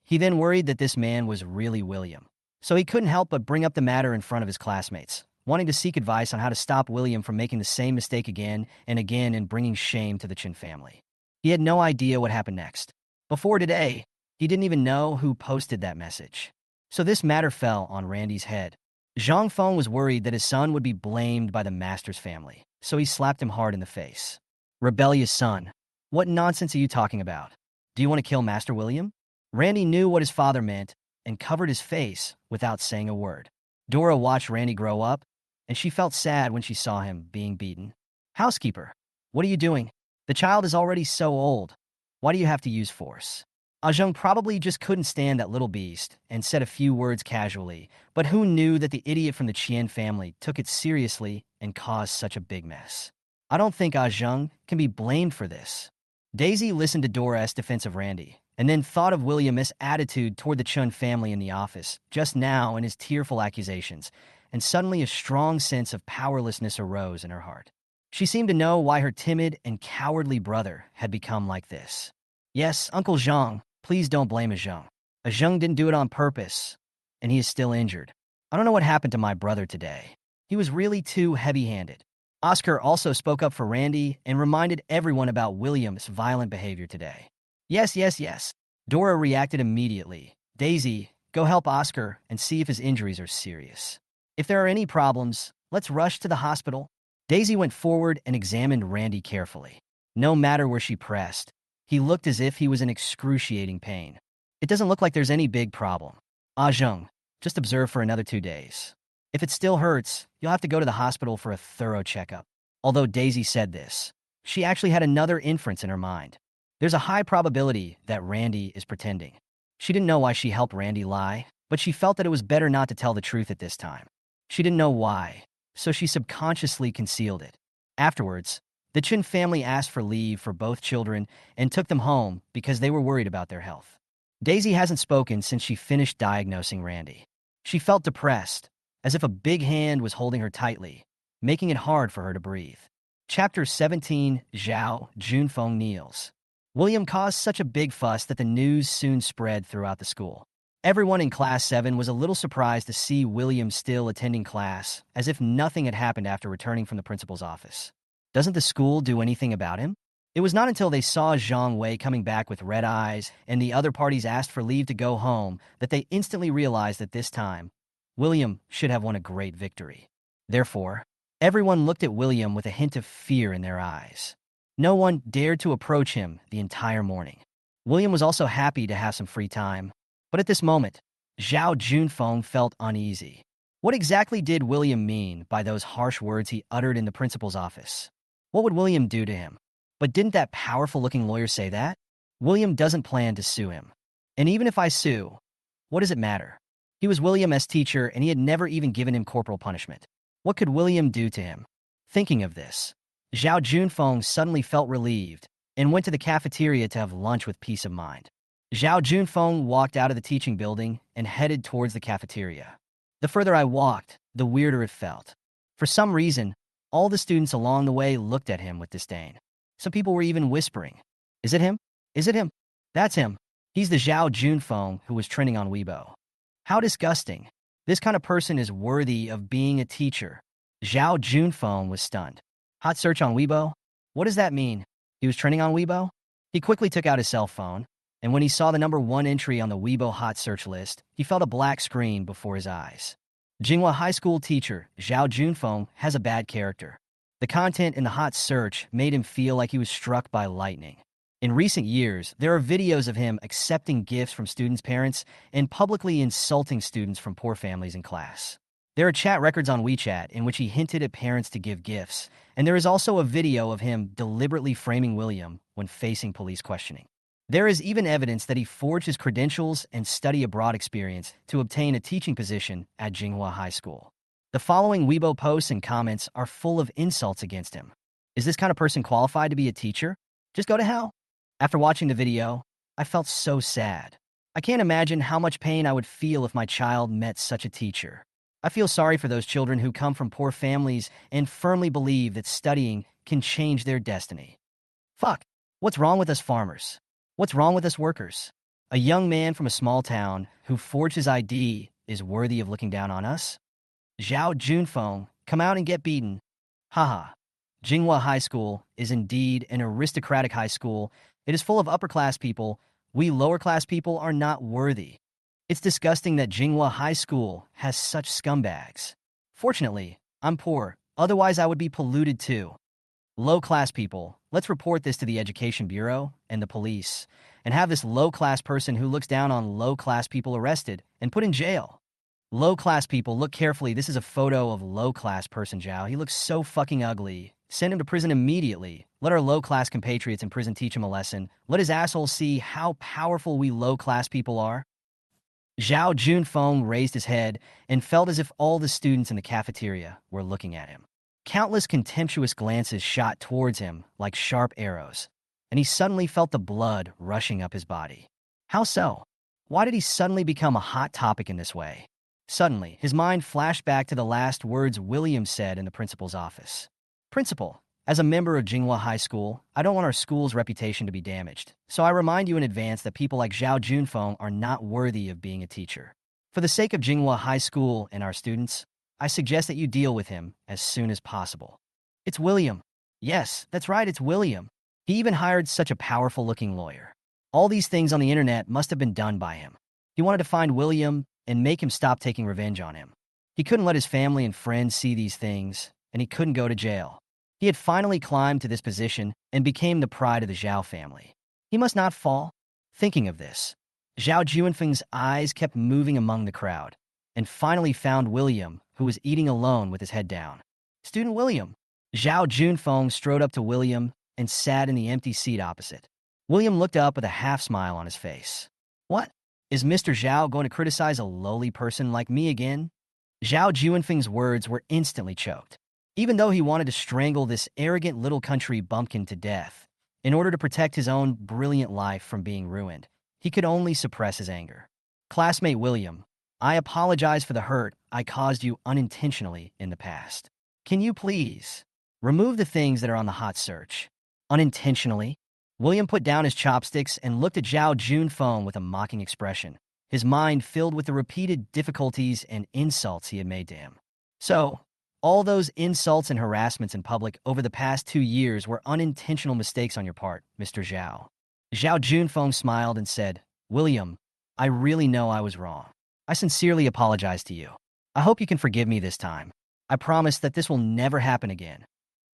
He then worried that this man was really William, so he couldn't help but bring up the matter in front of his classmates, wanting to seek advice on how to stop William from making the same mistake again and again and bringing shame to the Chun family. He had no idea what happened next. Before today, he didn't even know who posted that message. So this matter fell on Randy's head. Zhang Feng was worried that his son would be blamed by the master's family, so he slapped him hard in the face. Rebellious son, what nonsense are you talking about? Do you want to kill Master William? Randy knew what his father meant and covered his face without saying a word. Dora watched Randy grow up, and she felt sad when she saw him being beaten. Housekeeper, what are you doing? The child is already so old. Why do you have to use force? Ajung probably just couldn't stand that little beast and said a few words casually, but who knew that the idiot from the Qian family took it seriously and caused such a big mess? I don't think Ajung can be blamed for this. Daisy listened to Dora's defense of Randy, and then thought of William's attitude toward the Chun family in the office just now and his tearful accusations, and suddenly a strong sense of powerlessness arose in her heart. She seemed to know why her timid and cowardly brother had become like this. Yes, Uncle Zhang, please don't blame Zhang. Zhang didn't do it on purpose, and he is still injured. I don't know what happened to my brother today. He was really too heavy-handed. Oscar also spoke up for Randy and reminded everyone about William's violent behavior today. Yes. Dora reacted immediately. Daisy, go help Oscar and see if his injuries are serious. If there are any problems, let's rush to the hospital. Daisy went forward and examined Randy carefully. No matter where she pressed, he looked as if he was in excruciating pain. It doesn't look like there's any big problem. Zhang, just observe for another 2 days. If it still hurts, you'll have to go to the hospital for a thorough checkup. Although Daisy said this, she actually had another inference in her mind. There's a high probability that Randy is pretending. She didn't know why she helped Randy lie, but she felt that it was better not to tell the truth at this time. She didn't know why, so she subconsciously concealed it. Afterwards, the Chun family asked for leave for both children and took them home because they were worried about their health. Daisy hasn't spoken since she finished diagnosing Randy. She felt depressed, as if a big hand was holding her tightly, making it hard for her to breathe. Chapter 17, Zhao Junfeng kneels. William caused such a big fuss that the news soon spread throughout the school. Everyone in Class 7 was a little surprised to see William still attending class, as if nothing had happened after returning from the principal's office. Doesn't the school do anything about him? It was not until they saw Zhang Wei coming back with red eyes and the other parties asked for leave to go home that they instantly realized that this time, William should have won a great victory. Therefore, everyone looked at William with a hint of fear in their eyes. No one dared to approach him the entire morning. William was also happy to have some free time, but at this moment, Zhao Junfeng felt uneasy. What exactly did William mean by those harsh words he uttered in the principal's office? What would William do to him? But didn't that powerful-looking lawyer say that? William doesn't plan to sue him. And even if I sue, what does it matter? He was William's teacher, and he had never even given him corporal punishment. What could William do to him? Thinking of this, Zhao Junfeng suddenly felt relieved, and went to the cafeteria to have lunch with peace of mind. Zhao Junfeng walked out of the teaching building and headed towards the cafeteria. The further I walked, the weirder it felt. For some reason, all the students along the way looked at him with disdain. Some people were even whispering, "Is it him? Is it him? That's him. He's the Zhao Junfeng who was trending on Weibo." How disgusting. This kind of person is worthy of being a teacher. Zhao Junfeng was stunned. Hot search on Weibo? What does that mean? He was trending on Weibo? He quickly took out his cell phone, and when he saw the #1 entry on the Weibo hot search list, he felt a black screen before his eyes. Jinghua High School teacher Zhao Junfeng has a bad character. The content in the hot search made him feel like he was struck by lightning. In recent years, there are videos of him accepting gifts from students' parents and publicly insulting students from poor families in class. There are chat records on WeChat in which he hinted at parents to give gifts, and there is also a video of him deliberately framing William when facing police questioning. There is even evidence that he forged his credentials and study abroad experience to obtain a teaching position at Jinghua High School. The following Weibo posts and comments are full of insults against him. Is this kind of person qualified to be a teacher? Just go to hell. After watching the video, I felt so sad. I can't imagine how much pain I would feel if my child met such a teacher. I feel sorry for those children who come from poor families and firmly believe that studying can change their destiny. Fuck. What's wrong with us farmers? What's wrong with us workers? A young man from a small town who forged his ID is worthy of looking down on us? Zhao Junfeng, come out and get beaten. Haha. Jinghua High School is indeed an aristocratic high school. It is full of upper-class people. We lower-class people are not worthy. It's disgusting that Jinghua High School has such scumbags. Fortunately, I'm poor, otherwise I would be polluted too. Low-class people, let's report this to the Education Bureau and the police, and have this low-class person who looks down on low-class people arrested and put in jail. Low-class people, look carefully. This is a photo of low-class person Zhao. He looks so fucking ugly. Send him to prison immediately. Let our low-class compatriots in prison teach him a lesson. Let his asshole see how powerful we low-class people are. Zhao Junfeng raised his head and felt as if all the students in the cafeteria were looking at him. Countless contemptuous glances shot towards him like sharp arrows, and he suddenly felt the blood rushing up his body. How so? Why did he suddenly become a hot topic in this way? Suddenly, his mind flashed back to the last words William said in the principal's office. Principal, as a member of Jinghua High School, I don't want our school's reputation to be damaged, so I remind you in advance that people like Zhao Junfeng are not worthy of being a teacher. For the sake of Jinghua High School and our students, I suggest that you deal with him as soon as possible. It's William. Yes, that's right, it's William. He even hired such a powerful-looking lawyer. All these things on the internet must have been done by him. He wanted to find William and make him stop taking revenge on him. He couldn't let his family and friends see these things, and he couldn't go to jail. He had finally climbed to this position and became the pride of the Zhao family. He must not fall. Thinking of this, Zhao Junfeng's eyes kept moving among the crowd, and finally found William, who was eating alone with his head down. Student William. Zhao Junfeng strode up to William and sat in the empty seat opposite. William looked up with a half-smile on his face. What? Is Mr. Zhao going to criticize a lowly person like me again? Zhao Junfeng's words were instantly choked. Even though he wanted to strangle this arrogant little country bumpkin to death, in order to protect his own brilliant life from being ruined, he could only suppress his anger. Classmate William, I apologize for the hurt I caused you unintentionally in the past. Can you please remove the things that are on the hot search? Unintentionally? William put down his chopsticks and looked at Zhao Junfeng with a mocking expression, his mind filled with the repeated difficulties and insults he had made to him. So, all those insults and harassments in public over the past 2 years were unintentional mistakes on your part, Mr. Zhao. Zhao Junfeng smiled and said, William, I really know I was wrong. I sincerely apologize to you. I hope you can forgive me this time. I promise that this will never happen again.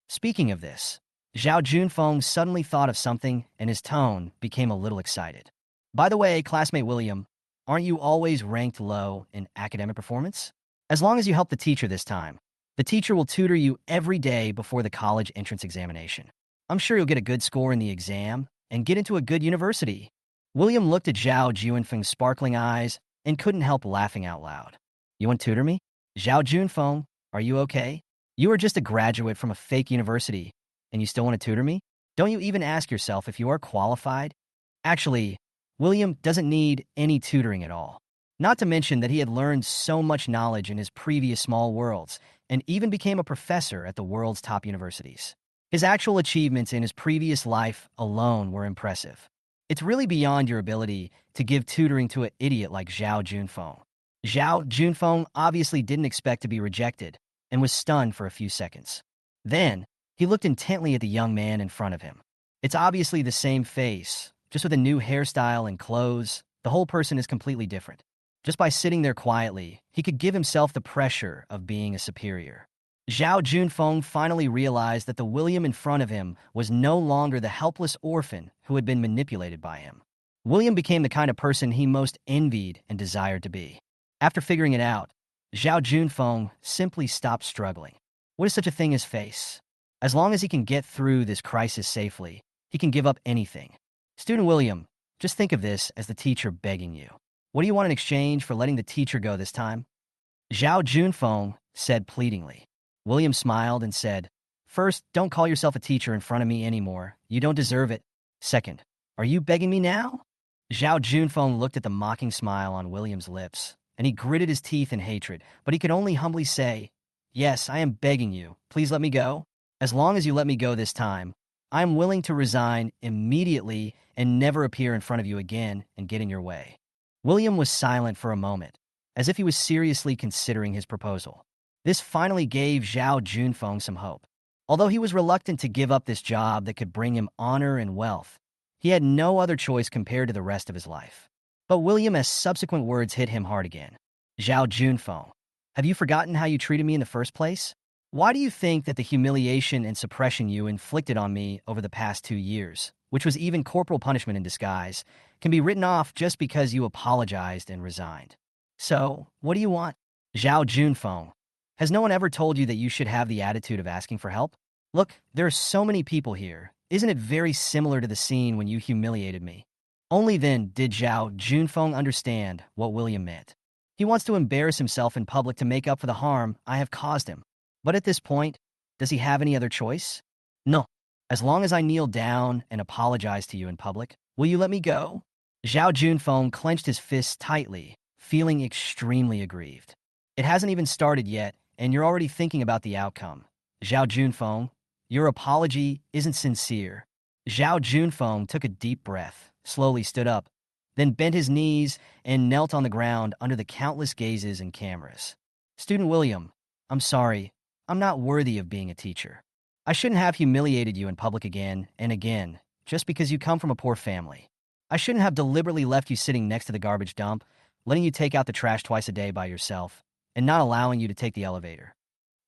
Speaking of this, Zhao Junfeng suddenly thought of something and his tone became a little excited. By the way, classmate William, aren't you always ranked low in academic performance? As long as you help the teacher this time, the teacher will tutor you every day before the college entrance examination. I'm sure you'll get a good score in the exam and get into a good university. William looked at Zhao Junfeng's sparkling eyes and couldn't help laughing out loud. You want to tutor me? Zhao Junfeng, are you okay? You are just a graduate from a fake university, and you still want to tutor me? Don't you even ask yourself if you are qualified? Actually, William doesn't need any tutoring at all. Not to mention that he had learned so much knowledge in his previous small worlds and even became a professor at the world's top universities. His actual achievements in his previous life alone were impressive. It's really beyond your ability to give tutoring to an idiot like Zhao Junfeng. Zhao Junfeng obviously didn't expect to be rejected and was stunned for a few seconds. Then, he looked intently at the young man in front of him. It's obviously the same face, just with a new hairstyle and clothes. The whole person is completely different. Just by sitting there quietly, he could give himself the pressure of being a superior. Zhao Junfeng finally realized that the William in front of him was no longer the helpless orphan who had been manipulated by him. William became the kind of person he most envied and desired to be. After figuring it out, Zhao Junfeng simply stopped struggling. What is such a thing as face? As long as he can get through this crisis safely, he can give up anything. Student William, just think of this as the teacher begging you. What do you want in exchange for letting the teacher go this time? Zhao Junfeng said pleadingly. William smiled and said, First, don't call yourself a teacher in front of me anymore. You don't deserve it. Second, are you begging me now? Zhao Junfeng looked at the mocking smile on William's lips, and he gritted his teeth in hatred, but he could only humbly say, Yes, I am begging you. Please let me go. As long as you let me go this time, I am willing to resign immediately and never appear in front of you again and get in your way. William was silent for a moment, as if he was seriously considering his proposal. This finally gave Zhao Junfeng some hope. Although he was reluctant to give up this job that could bring him honor and wealth, he had no other choice compared to the rest of his life. But William, as subsequent words hit him hard again. Zhao Junfeng, have you forgotten how you treated me in the first place? Why do you think that the humiliation and suppression you inflicted on me over the past 2 years, which was even corporal punishment in disguise, can be written off just because you apologized and resigned? So, what do you want? Zhao Junfeng, has no one ever told you that you should have the attitude of asking for help? Look, there are so many people here. Isn't it very similar to the scene when you humiliated me? Only then did Zhao Junfeng understand what William meant. He wants to embarrass himself in public to make up for the harm I have caused him. But at this point, does he have any other choice? No. As long as I kneel down and apologize to you in public, will you let me go? Zhao Junfeng clenched his fists tightly, feeling extremely aggrieved. It hasn't even started yet, and you're already thinking about the outcome. Zhao Junfeng, your apology isn't sincere. Zhao Junfeng took a deep breath, slowly stood up, then bent his knees and knelt on the ground under the countless gazes and cameras. Student William, I'm sorry. I'm not worthy of being a teacher. I shouldn't have humiliated you in public again and again, just because you come from a poor family. I shouldn't have deliberately left you sitting next to the garbage dump, letting you take out the trash twice a day by yourself, and not allowing you to take the elevator.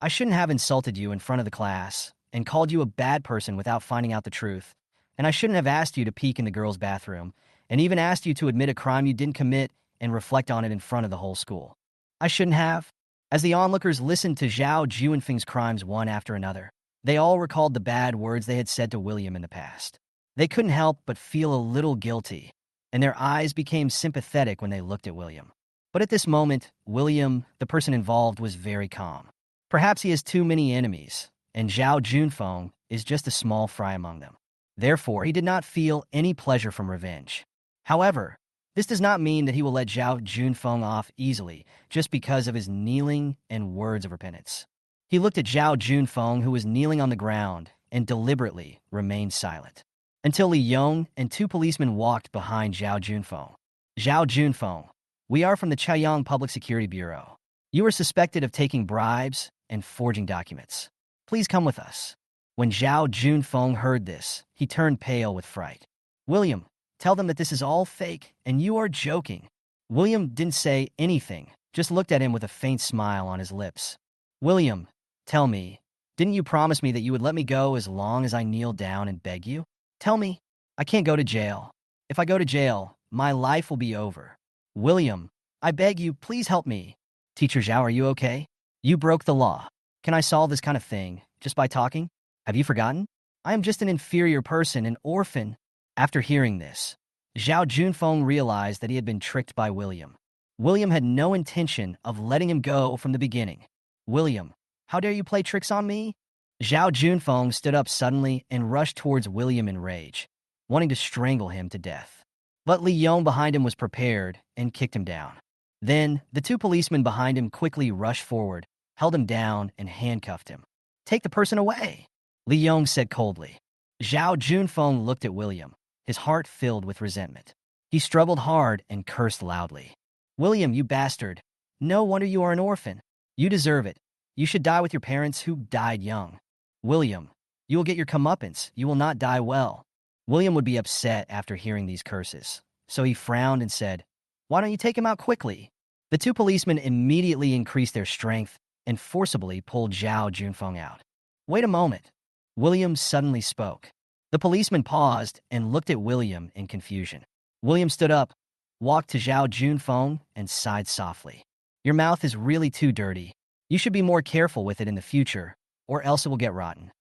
I shouldn't have insulted you in front of the class and called you a bad person without finding out the truth, and I shouldn't have asked you to peek in the girls' bathroom and even asked you to admit a crime you didn't commit and reflect on it in front of the whole school. I shouldn't have. As the onlookers listened to Zhao Junfeng's crimes one after another, they all recalled the bad words they had said to William in the past. They couldn't help but feel a little guilty, and their eyes became sympathetic when they looked at William. But at this moment, William, the person involved, was very calm. Perhaps he has too many enemies, and Zhao Junfeng is just a small fry among them. Therefore, he did not feel any pleasure from revenge. However, this does not mean that he will let Zhao Junfeng off easily just because of his kneeling and words of repentance. He looked at Zhao Junfeng, who was kneeling on the ground, and deliberately remained silent, until Li Yong and 2 policemen walked behind Zhao Junfeng. Zhao Junfeng, we are from the Chaoyang Public Security Bureau. You are suspected of taking bribes and forging documents. Please come with us. When Zhao Junfeng heard this, he turned pale with fright. William, tell them that this is all fake and you are joking. William didn't say anything, just looked at him with a faint smile on his lips. William, tell me, didn't you promise me that you would let me go as long as I kneel down and beg you? Tell me. I can't go to jail. If I go to jail, my life will be over. William, I beg you, please help me. Teacher Zhao, are you okay? You broke the law. Can I solve this kind of thing just by talking? Have you forgotten? I am just an inferior person, an orphan. After hearing this, Zhao Junfeng realized that he had been tricked by William. William had no intention of letting him go from the beginning. William, how dare you play tricks on me? Zhao Junfeng stood up suddenly and rushed towards William in rage, wanting to strangle him to death. But Li Yong behind him was prepared and kicked him down. Then, the two policemen behind him quickly rushed forward, held him down, and handcuffed him. "Take the person away," Li Yong said coldly. Zhao Junfeng looked at William, his heart filled with resentment. He struggled hard and cursed loudly. "William, you bastard. No wonder you are an orphan. You deserve it. You should die with your parents who died young. William, you will get your comeuppance. You will not die well." William would be upset after hearing these curses, so he frowned and said, "Why don't you take him out quickly?" The two policemen immediately increased their strength and forcibly pulled Zhao Junfeng out. "Wait a moment." William suddenly spoke. The policeman paused and looked at William in confusion. William stood up, walked to Zhao Junfeng, and sighed softly. "Your mouth is really too dirty. You should be more careful with it in the future, or else it will get rotten."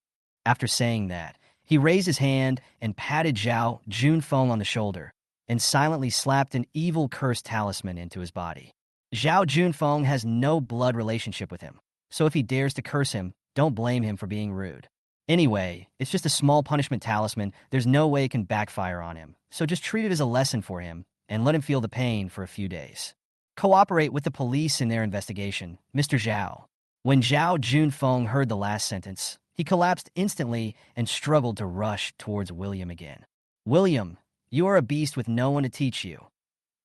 After saying that, he raised his hand and patted Zhao Junfeng on the shoulder and silently slapped an evil cursed talisman into his body. Zhao Junfeng has no blood relationship with him, so if he dares to curse him, don't blame him for being rude. Anyway, it's just a small punishment talisman. There's no way it can backfire on him, so just treat it as a lesson for him and let him feel the pain for a few days. Cooperate with the police in their investigation, Mr. Zhao. When Zhao Junfeng heard the last sentence, he collapsed instantly and struggled to rush towards William again. "William, you are a beast with no one to teach you."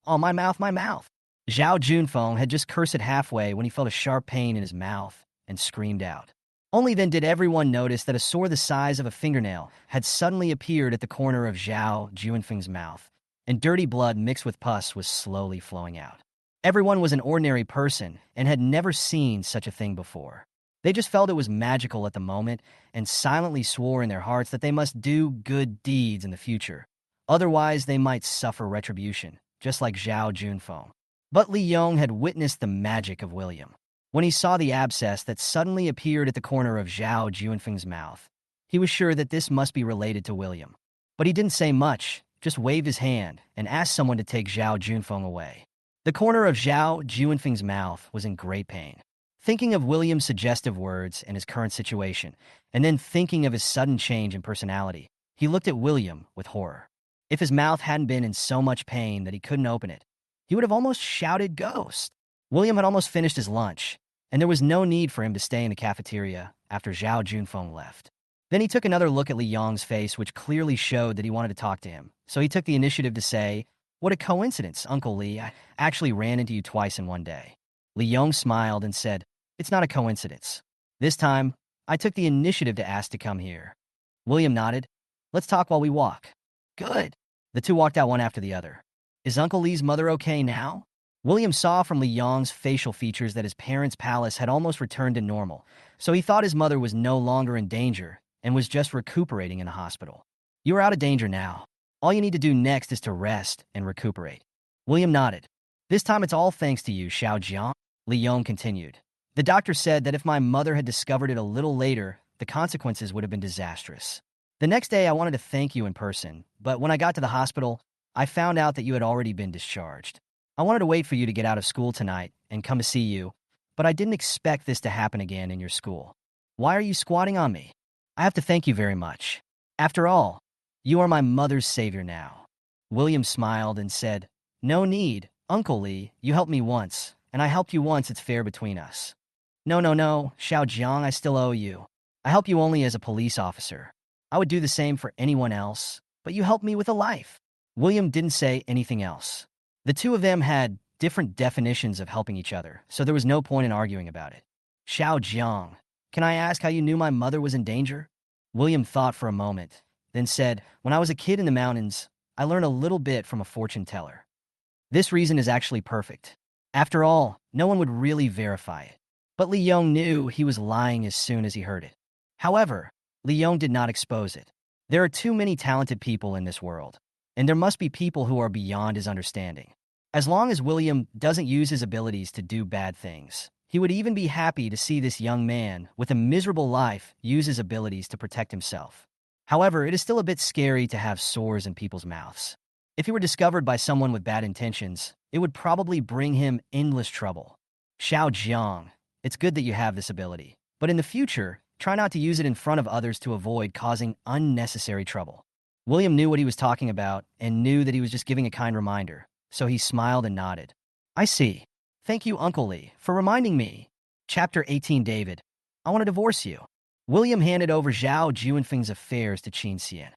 "Oh, my mouth, my mouth." Zhao Junfeng had just cursed halfway when he felt a sharp pain in his mouth and screamed out. Only then did everyone notice that a sore the size of a fingernail had suddenly appeared at the corner of Zhao Junfeng's mouth, and dirty blood mixed with pus was slowly flowing out. Everyone was an ordinary person and had never seen such a thing before. They just felt it was magical at the moment and silently swore in their hearts that they must do good deeds in the future. Otherwise, they might suffer retribution, just like Zhao Junfeng. But Li Yong had witnessed the magic of William. When he saw the abscess that suddenly appeared at the corner of Zhao Junfeng's mouth, he was sure that this must be related to William. But he didn't say much, just waved his hand and asked someone to take Zhao Junfeng away. The corner of Zhao Junfeng's mouth was in great pain. Thinking of William's suggestive words and his current situation, and then thinking of his sudden change in personality, he looked at William with horror. If his mouth hadn't been in so much pain that he couldn't open it, he would have almost shouted "Ghost!" William had almost finished his lunch, and there was no need for him to stay in the cafeteria after Zhao Junfeng left. Then he took another look at Li Yong's face, which clearly showed that he wanted to talk to him, so he took the initiative to say, "What a coincidence, Uncle Li. I actually ran into you twice in one day." Li Yong smiled and said, "It's not a coincidence. This time, I took the initiative to ask to come here." William nodded. "Let's talk while we walk." "Good." The two walked out one after the other. "Is Uncle Li's mother okay now?" William saw from Li Yong's facial features that his parents' palace had almost returned to normal, so he thought his mother was no longer in danger and was just recuperating in a hospital. "You are out of danger now. All you need to do next is to rest and recuperate." William nodded. "This time it's all thanks to you, Xiao Jiang," Li Yong continued. "The doctor said that if my mother had discovered it a little later, the consequences would have been disastrous. The next day I wanted to thank you in person, but when I got to the hospital, I found out that you had already been discharged. I wanted to wait for you to get out of school tonight and come to see you, but I didn't expect this to happen again in your school. Why are you squatting on me? I have to thank you very much. After all, you are my mother's savior now." William smiled and said, "No need, Uncle Li. You helped me once, and I helped you once. It's fair between us." No, Xiao Jiang, I still owe you. I help you only as a police officer. I would do the same for anyone else, but you helped me with a life." William didn't say anything else. The two of them had different definitions of helping each other, so there was no point in arguing about it. "Xiao Jiang, can I ask how you knew my mother was in danger?" William thought for a moment, then said, "When I was a kid in the mountains, I learned a little bit from a fortune teller. This reason is actually perfect. After all, no one would really verify it." But Li Yong knew he was lying as soon as he heard it. However, Li Yong did not expose it. There are too many talented people in this world, and there must be people who are beyond his understanding. As long as William doesn't use his abilities to do bad things, he would even be happy to see this young man with a miserable life use his abilities to protect himself. However, it is still a bit scary to have sores in people's mouths. If he were discovered by someone with bad intentions, it would probably bring him endless trouble. "Xiao Jiang, it's good that you have this ability, but in the future, Try not to use it in front of others to avoid causing unnecessary trouble. William knew what he was talking about and knew that he was just giving a kind reminder, so he smiled and nodded. I see. Thank you, Uncle Lee, for reminding me. Chapter 18 David, I want to divorce you. William handed over Zhao Juanfeng's affairs to Qin Xian.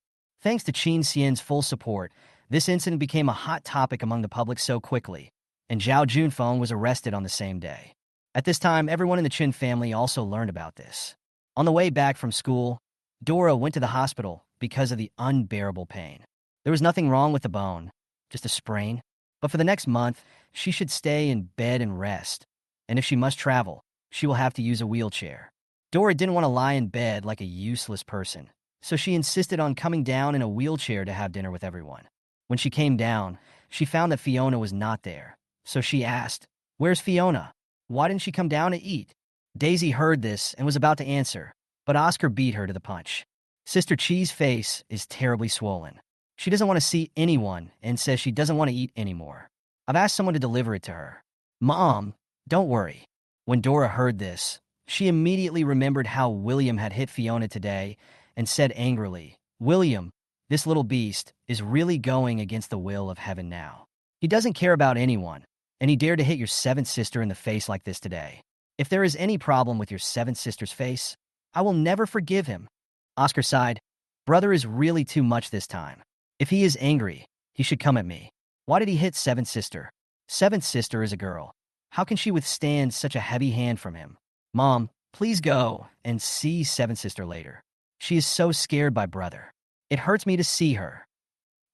Thanks to Qin Xian's full support, this incident became a hot topic among the public so quickly, and Zhao Junfeng was arrested on the same day. At this time, everyone in the Chun family also learned about this. On the way back from school, Dora went to the hospital because of the unbearable pain. There was nothing wrong with the bone, just a sprain. But for the next month, she should stay in bed and rest. And if she must travel, she will have to use a wheelchair. Dora didn't want to lie in bed like a useless person, so she insisted on coming down in a wheelchair to have dinner with everyone. When she came down, she found that Fiona was not there. So she asked, "Where's Fiona? Why didn't she come down to eat?" Daisy heard this and was about to answer, but Oscar beat her to the punch. Sister Chi's face is terribly swollen. She doesn't want to see anyone and says she doesn't want to eat anymore. I've asked someone to deliver it to her. Mom, don't worry. When Dora heard this, she immediately remembered how William had hit Fiona today and said angrily, "William, this little beast is really going against the will of heaven now. He doesn't care about anyone, and he dared to hit your seventh sister in the face like this today. If there is any problem with your seventh sister's face, I will never forgive him." Oscar sighed. Brother is really too much this time. If he is angry, he should come at me. Why did he hit seventh sister? Seventh sister is a girl. How can she withstand such a heavy hand from him? Mom, please go and see seventh sister later. She is so scared by brother. It hurts me to see her.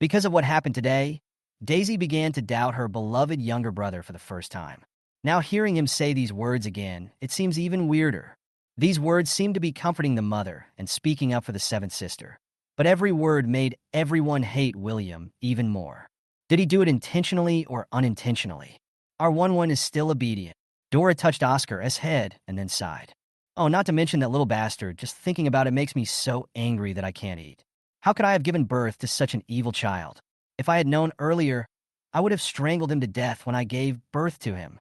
Because of what happened today, Daisy began to doubt her beloved younger brother for the first time. Now hearing him say these words again, it seems even weirder. These words seemed to be comforting the mother and speaking up for the seventh sister. But every word made everyone hate William even more. Did he do it intentionally or unintentionally? Our one is still obedient. Dora touched Oscar's head and then sighed. Oh, not to mention that little bastard. Just thinking about it makes me so angry that I can't eat. How could I have given birth to such an evil child? If I had known earlier, I would have strangled him to death when I gave birth to him.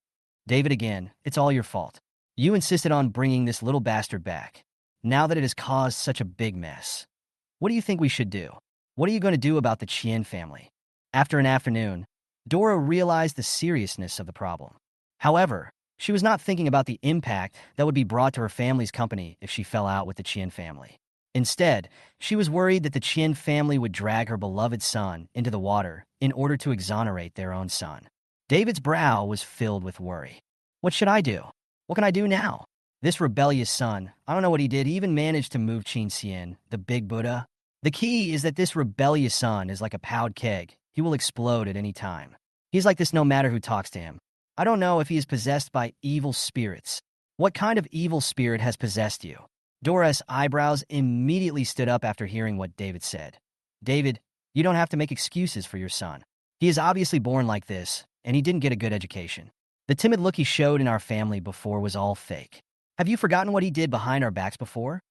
David again, it's all your fault. You insisted on bringing this little bastard back, now that it has caused such a big mess. What do you think we should do? What are you going to do about the Chien family? After an afternoon, Dora realized the seriousness of the problem. However, she was not thinking about the impact that would be brought to her family's company if she fell out with the Chien family. Instead, she was worried that the Chien family would drag her beloved son into the water in order to exonerate their own son. David's brow was filled with worry. What should I do? What can I do now? This rebellious son, I don't know what he did, he even managed to move Qin Xian, the big Buddha. The key is that this rebellious son is like a powder keg. He will explode at any time. He's like this no matter who talks to him. I don't know if he is possessed by evil spirits. What kind of evil spirit has possessed you? Dora's eyebrows immediately stood up after hearing what David said. David, you don't have to make excuses for your son. He is obviously born like this, and he didn't get a good education. The timid look he showed in our family before was all fake. Have you forgotten what he did behind our backs before?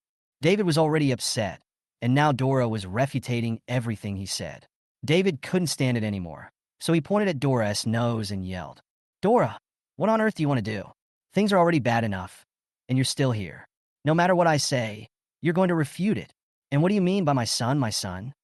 David was already upset, and now Dora was refuting everything he said. David couldn't stand it anymore, so he pointed at Dora's nose and yelled, Dora, what on earth do you want to do? Things are already bad enough, and you're still here. No matter what I say, you're going to refute it. And what do you mean by my son, my son?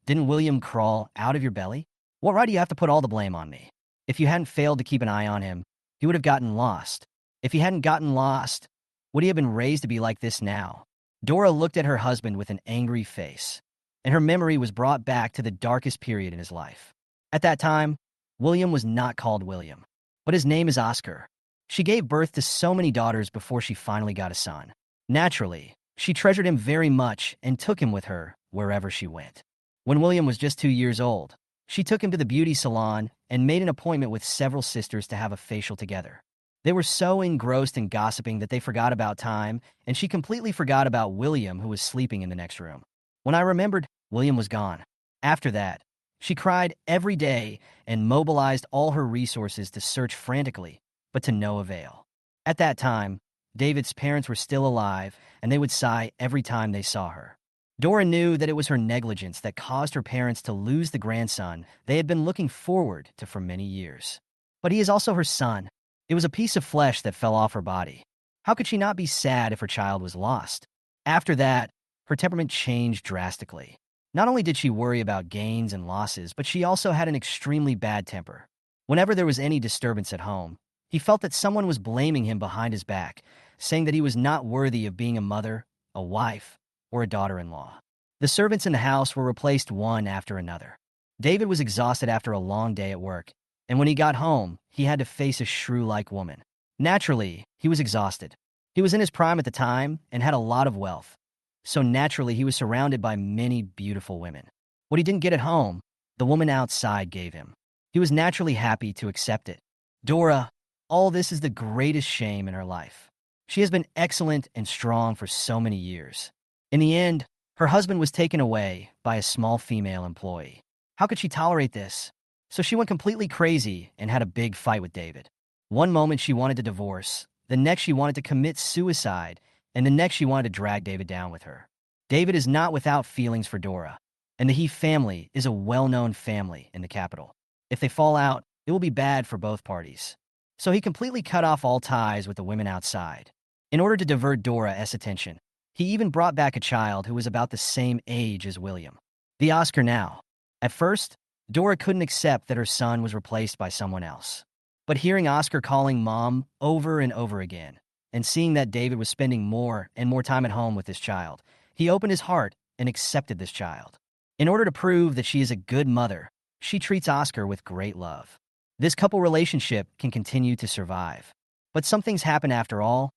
Didn't William crawl out of your belly? What right do you have to put all the blame on me? If you hadn't failed to keep an eye on him, he would have gotten lost. If he hadn't gotten lost, would he have been raised to be like this now? Dora looked at her husband with an angry face, and her memory was brought back to the darkest period in his life. At that time, William was not called William, but his name is Oscar. She gave birth to so many daughters before she finally got a son. Naturally, she treasured him very much and took him with her wherever she went. When William was just 2 years old, she took him to the beauty salon and made an appointment with several sisters to have a facial together. They were so engrossed in gossiping that they forgot about time, and she completely forgot about William, who was sleeping in the next room. When I remembered, William was gone. After that, she cried every day and mobilized all her resources to search frantically, but to no avail. At that time, David's parents were still alive, and they would sigh every time they saw her. Dora knew that it was her negligence that caused her parents to lose the grandson they had been looking forward to for many years. But he is also her son. It was a piece of flesh that fell off her body. How could she not be sad if her child was lost? After that, her temperament changed drastically. Not only did she worry about gains and losses, but she also had an extremely bad temper. Whenever there was any disturbance at home, he felt that someone was blaming him behind his back, saying that he was not worthy of being a mother, a wife, or a daughter-in-law. The servants in the house were replaced one after another. David was exhausted after a long day at work, and when he got home, he had to face a shrew-like woman. Naturally, he was exhausted. He was in his prime at the time and had a lot of wealth. So naturally, he was surrounded by many beautiful women. What he didn't get at home, the woman outside gave him. He was naturally happy to accept it. Dora, all this is the greatest shame in her life. She has been excellent and strong for so many years. In the end, her husband was taken away by a small female employee. How could she tolerate this? So she went completely crazy and had a big fight with David. One moment she wanted to divorce, the next she wanted to commit suicide, and the next she wanted to drag David down with her. David is not without feelings for Dora, and the He family is a well-known family in the capital. If they fall out, it will be bad for both parties. So he completely cut off all ties with the women outside. In order to divert Dora's attention, he even brought back a child who was about the same age as William. The Oscar now. At first, Dora couldn't accept that her son was replaced by someone else. But hearing Oscar calling Mom over and over again, and seeing that David was spending more and more time at home with this child, he opened his heart and accepted this child. In order to prove that she is a good mother, she treats Oscar with great love. This couple relationship can continue to survive. But some things happen after all,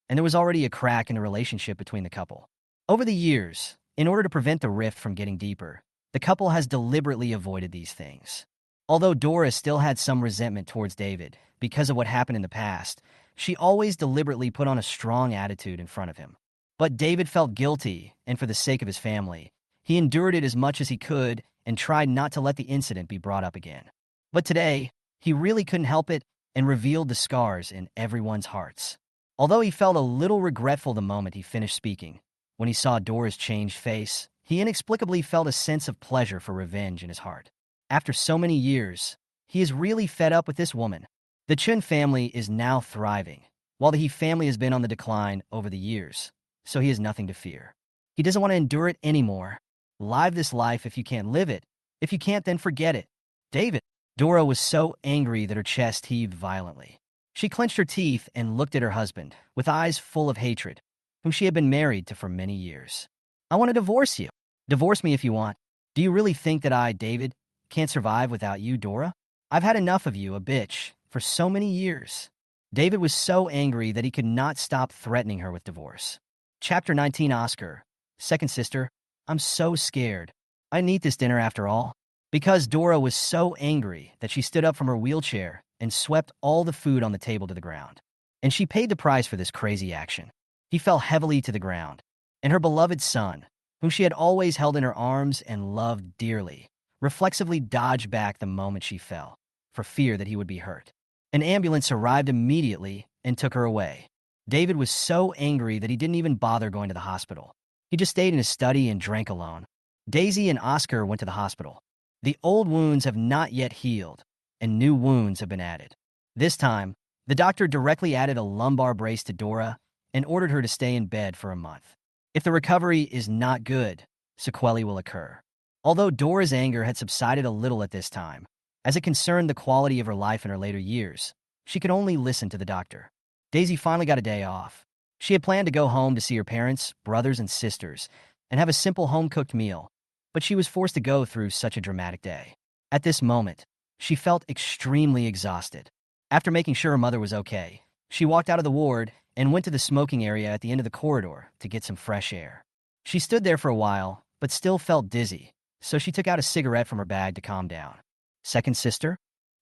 and there was already a crack in the relationship between the couple. Over the years, in order to prevent the rift from getting deeper, the couple has deliberately avoided these things. Although Dora still had some resentment towards David because of what happened in the past, she always deliberately put on a strong attitude in front of him. But David felt guilty, and for the sake of his family, he endured it as much as he could and tried not to let the incident be brought up again. But today, he really couldn't help it and revealed the scars in everyone's hearts. Although he felt a little regretful the moment he finished speaking, when he saw Dora's changed face, he inexplicably felt a sense of pleasure for revenge in his heart. After so many years, he is really fed up with this woman. The Chun family is now thriving, while the He family has been on the decline over the years, so he has nothing to fear. He doesn't want to endure it anymore. Live this life if you can't live it. If you can't, then forget it. David. Dora was so angry that her chest heaved violently. She clenched her teeth and looked at her husband, with eyes full of hatred, whom she had been married to for many years. I want to divorce you. Divorce me if you want. Do you really think that I, David, can't survive without you, Dora? I've had enough of you, a bitch, for so many years. David was so angry that he could not stop threatening her with divorce. Chapter 19 Oscar. Second sister, I'm so scared. I didn't eat this dinner after all. Because Dora was so angry that she stood up from her wheelchair and swept all the food on the table to the ground. And she paid the price for this crazy action. He fell heavily to the ground, and her beloved son, whom she had always held in her arms and loved dearly, reflexively dodged back the moment she fell, for fear that he would be hurt. An ambulance arrived immediately and took her away. David was so angry that he didn't even bother going to the hospital. He just stayed in his study and drank alone. Daisy and Oscar went to the hospital. The old wounds have not yet healed, and new wounds have been added. This time, the doctor directly added a lumbar brace to Dora and ordered her to stay in bed for a month. If the recovery is not good, sequelae will occur. Although Dora's anger had subsided a little at this time, as it concerned the quality of her life in her later years, she could only listen to the doctor. Daisy finally got a day off. She had planned to go home to see her parents, brothers, and sisters, and have a simple home-cooked meal, but she was forced to go through such a dramatic day. At this moment, she felt extremely exhausted. After making sure her mother was okay, she walked out of the ward and went to the smoking area at the end of the corridor to get some fresh air. She stood there for a while, but still felt dizzy, so she took out a cigarette from her bag to calm down. Second sister?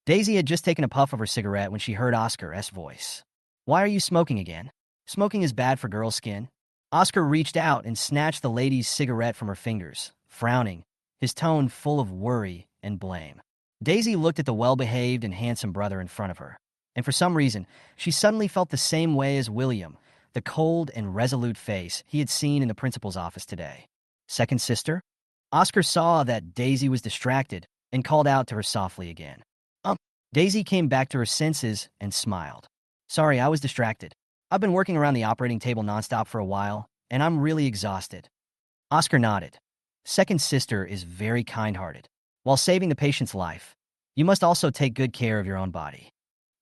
Daisy had just taken a puff of her cigarette when she heard Oscar's voice. Why are you smoking again? Smoking is bad for girls' skin. Oscar reached out and snatched the lady's cigarette from her fingers, frowning, his tone full of worry and blame. Daisy looked at the well-behaved and handsome brother in front of her, and for some reason, she suddenly felt the same way as William, the cold and resolute face he had seen in the principal's office today. Second sister? Oscar saw that Daisy was distracted and called out to her softly again. Daisy came back to her senses and smiled. Sorry, I was distracted. I've been working around the operating table nonstop for a while, and I'm really exhausted. Oscar nodded. Second sister is very kind-hearted. While saving the patient's life, you must also take good care of your own body.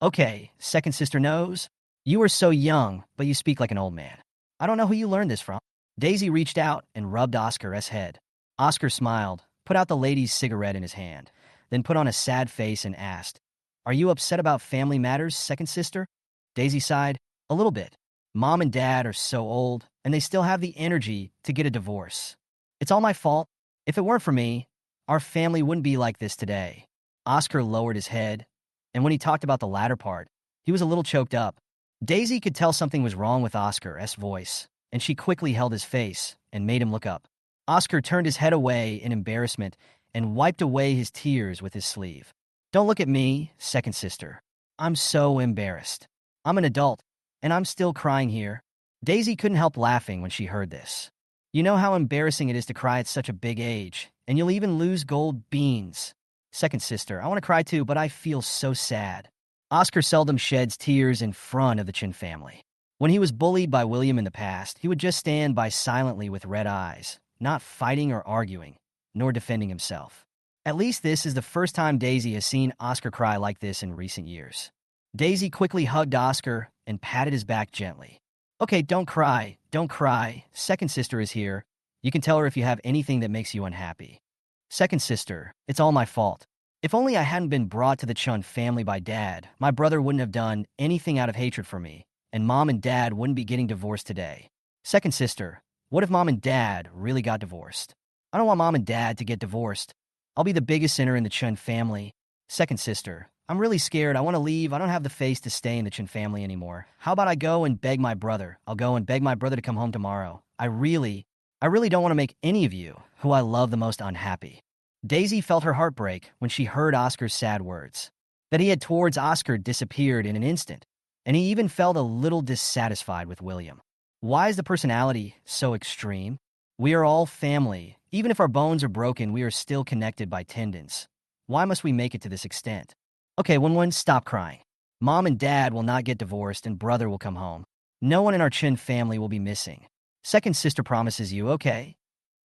Okay, second sister knows. You are so young, but you speak like an old man. I don't know who you learned this from. Daisy reached out and rubbed Oscar's head. Oscar smiled, put out the lady's cigarette in his hand, then put on a sad face and asked, "Are you upset about family matters, second sister?" Daisy sighed, "A little bit. Mom and Dad are so old, and they still have the energy to get a divorce. It's all my fault. If it weren't for me, our family wouldn't be like this today." Oscar lowered his head, and when he talked about the latter part, he was a little choked up. Daisy could tell something was wrong with Oscar's voice, and she quickly held his face and made him look up. Oscar turned his head away in embarrassment and wiped away his tears with his sleeve. "Don't look at me, second sister. I'm so embarrassed. I'm an adult, and I'm still crying here." Daisy couldn't help laughing when she heard this. "You know how embarrassing it is to cry at such a big age, and you'll even lose gold beans. Second sister, I want to cry too, but I feel so sad." Oscar seldom sheds tears in front of the Chun family. When he was bullied by William in the past, he would just stand by silently with red eyes, not fighting or arguing, nor defending himself. At least this is the first time Daisy has seen Oscar cry like this in recent years. Daisy quickly hugged Oscar and patted his back gently. "Okay, don't cry, don't cry. Second sister is here. You can tell her if you have anything that makes you unhappy." "Second sister, it's all my fault. If only I hadn't been brought to the Chun family by Dad, my brother wouldn't have done anything out of hatred for me, and Mom and Dad wouldn't be getting divorced today." "Second sister, what if Mom and Dad really got divorced?" "I don't want Mom and Dad to get divorced. I'll be the biggest sinner in the Chun family." "Second sister, I'm really scared. I want to leave. I don't have the face to stay in the Chun family anymore. How about I go and beg my brother? I'll go and beg my brother to come home tomorrow. I really don't want to make any of you, who I love the most, unhappy." Daisy felt her heart break when she heard Oscar's sad words. That he had towards Oscar disappeared in an instant, and he even felt a little dissatisfied with William. Why is the personality so extreme? We are all family. Even if our bones are broken, we are still connected by tendons. Why must we make it to this extent? Okay, Wen, stop crying. Mom and Dad will not get divorced, and brother will come home. No one in our Chun family will be missing. Second sister promises you, okay?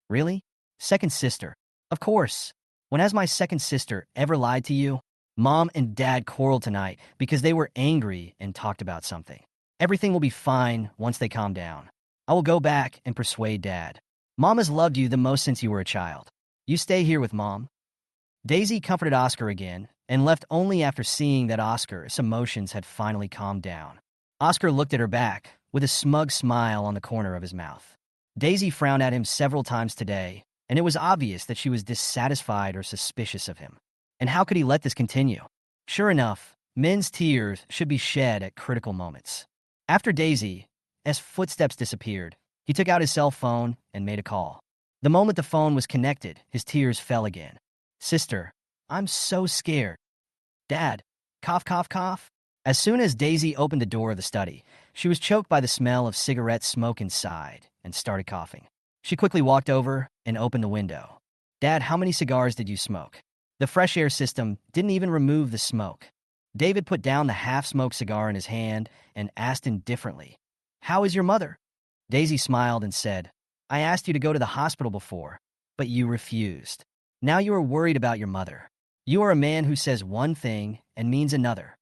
Really? Second sister. Of course. When has my second sister ever lied to you? Mom and Dad quarreled tonight because they were angry and talked about something. Everything will be fine once they calm down. I will go back and persuade Dad. Mom has loved you the most since you were a child. You stay here with Mom." Daisy comforted Oscar again and left only after seeing that Oscar's emotions had finally calmed down. Oscar looked at her back with a smug smile on the corner of his mouth. Daisy frowned at him several times today, and it was obvious that she was dissatisfied or suspicious of him. And how could he let this continue? Sure enough, men's tears should be shed at critical moments. After Daisy, as footsteps disappeared, he took out his cell phone and made a call. The moment the phone was connected, his tears fell again. "Sister, I'm so scared." "Dad, cough, cough, cough." As soon as Daisy opened the door of the study, she was choked by the smell of cigarette smoke inside and started coughing. She quickly walked over and opened the window. "Dad, how many cigars did you smoke?" The fresh air system didn't even remove the smoke. David put down the half-smoked cigar in his hand and asked indifferently, "How is your mother?" Daisy smiled and said, "I asked you to go to the hospital before, but you refused. Now you are worried about your mother. You are a man who says one thing and means another."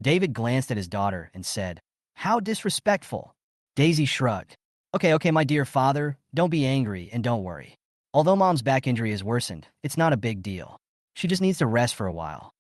David glanced at his daughter and said, "How disrespectful." Daisy shrugged. Okay, my dear father, don't be angry and don't worry. Although Mom's back injury has worsened, it's not a big deal. She just needs to rest for a while."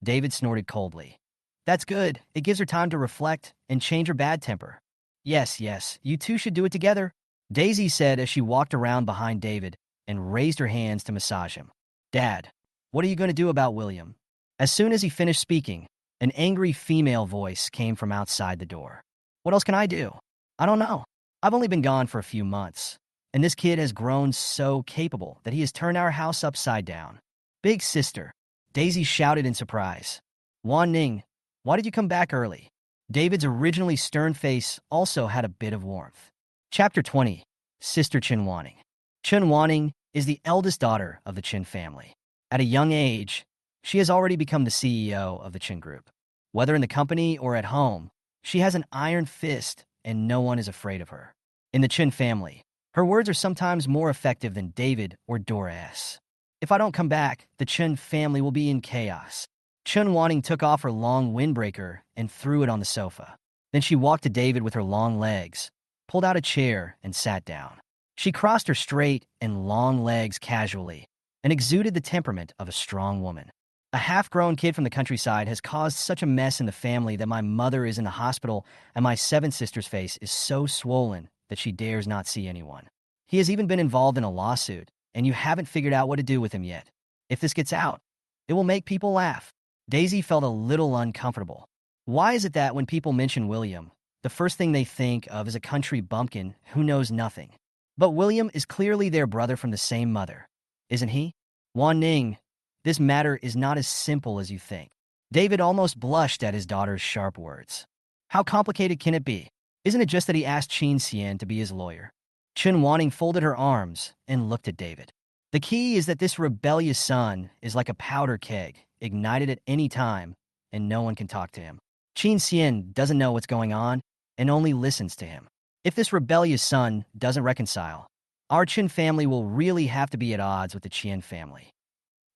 David snorted coldly. "That's good. It gives her time to reflect and change her bad temper." Yes, you two should do it together," Daisy said as she walked around behind David and raised her hands to massage him. "Dad, what are you going to do about William?" As soon as he finished speaking, an angry female voice came from outside the door. "What else can I do? I don't know. I've only been gone for a few months, and this kid has grown so capable that he has turned our house upside down." "Big sister," Daisy shouted in surprise. "Wan Ning, why did you come back early?" David's originally stern face also had a bit of warmth. Chapter 20. Sister Chun Wanning. Chun Wanning is the eldest daughter of the Chun family. At a young age, she has already become the CEO of the Chun group. Whether in the company or at home, she has an iron fist and no one is afraid of her. In the Chun family, her words are sometimes more effective than David or Dora's. If I don't come back, the Chun family will be in chaos. Chun Wanting took off her long windbreaker and threw it on the sofa. Then she walked to David with her long legs, pulled out a chair, and sat down. She crossed her straight and long legs casually and exuded the temperament of a strong woman. A half-grown kid from the countryside has caused such a mess in the family that my mother is in the hospital and my seven sister's face is so swollen that she dares not see anyone. He has even been involved in a lawsuit, and you haven't figured out what to do with him yet. If this gets out, it will make people laugh. Daisy felt a little uncomfortable. Why is it that when people mention William, the first thing they think of is a country bumpkin who knows nothing? But William is clearly their brother from the same mother, isn't he? Wan Ning, this matter is not as simple as you think. David almost blushed at his daughter's sharp words. How complicated can it be? Isn't it just that he asked Qin Xian to be his lawyer? Chun Wanting folded her arms and looked at David. The key is that this rebellious son is like a powder keg, ignited at any time, and no one can talk to him. Qin Xian doesn't know what's going on and only listens to him. If this rebellious son doesn't reconcile, our Chun family will really have to be at odds with the Qian family.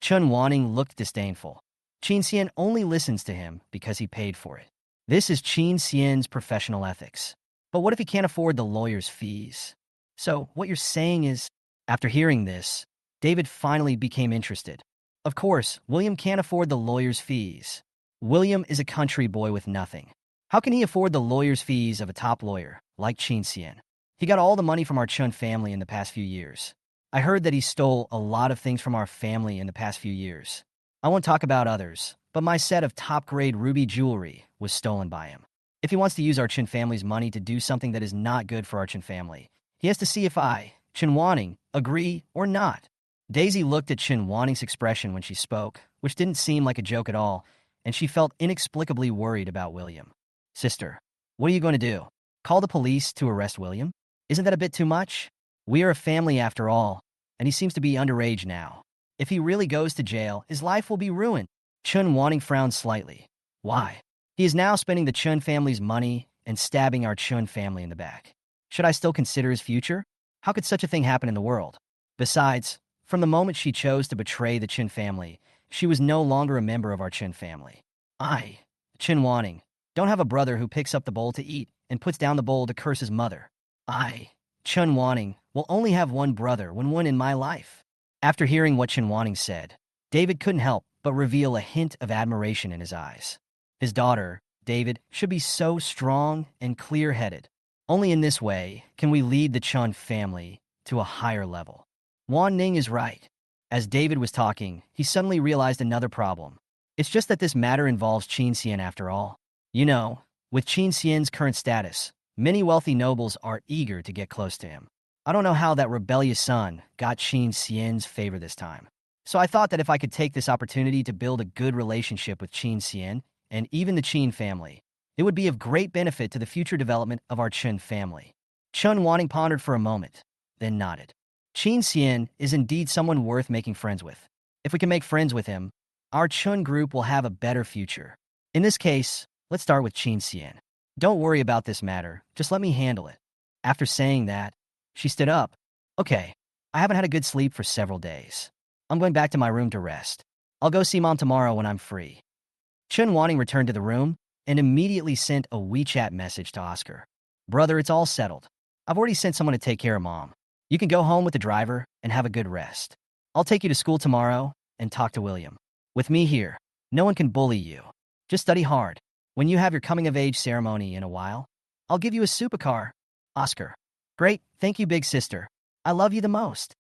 Chun Wanting looked disdainful. Qin Xian only listens to him because he paid for it. This is Qin Xian's professional ethics. But what if he can't afford the lawyer's fees? So, what you're saying is, after hearing this, David finally became interested. Of course, William can't afford the lawyer's fees. William is a country boy with nothing. How can he afford the lawyer's fees of a top lawyer like Qin Xian? He got all the money from our Chun family in the past few years. I heard that he stole a lot of things from our family in the past few years. I won't talk about others, but my set of top-grade ruby jewelry was stolen by him. If he wants to use our Chun family's money to do something that is not good for our Chun family, he has to see if I, Chun Wanting, agree or not. Daisy looked at Chun Wanting's expression when she spoke, which didn't seem like a joke at all, and she felt inexplicably worried about William. Sister, what are you going to do? Call the police to arrest William? Isn't that a bit too much? We are a family after all, and he seems to be underage now. If he really goes to jail, his life will be ruined. Chun Wanting frowned slightly. Why? He is now spending the Chun family's money and stabbing our Chun family in the back. Should I still consider his future? How could such a thing happen in the world? Besides, from the moment she chose to betray the Chun family, she was no longer a member of our Chun family. I, Chun Wanting, don't have a brother who picks up the bowl to eat and puts down the bowl to curse his mother. I, Chun Wanting, will only have one brother when one in my life. After hearing what Chun Wanting said, David couldn't help but reveal a hint of admiration in his eyes. His daughter, David, should be so strong and clear-headed. Only in this way can we lead the Chun family to a higher level. Wan Ning is right. As David was talking, he suddenly realized another problem. It's just that this matter involves Qin Xian after all. You know, with Qin Xian's current status, many wealthy nobles are eager to get close to him. I don't know how that rebellious son got Qin Xian's favor this time. So I thought that if I could take this opportunity to build a good relationship with Qin Xian and even the Qin family, it would be of great benefit to the future development of our Chun family. Chun Wanting pondered for a moment, then nodded. Qin Xian is indeed someone worth making friends with. If we can make friends with him, our Chun group will have a better future. In this case, let's start with Qin Xian. Don't worry about this matter, just let me handle it. After saying that, she stood up. Okay, I haven't had a good sleep for several days. I'm going back to my room to rest. I'll go see Mom tomorrow when I'm free. Chun Wanting returned to the room and immediately sent a WeChat message to Oscar. Brother, it's all settled. I've already sent someone to take care of Mom. You can go home with the driver and have a good rest. I'll take you to school tomorrow and talk to William. With me here, no one can bully you. Just study hard. When you have your coming-of-age ceremony in a while, I'll give you a supercar. Oscar. Great, thank you, big sister. I love you the most.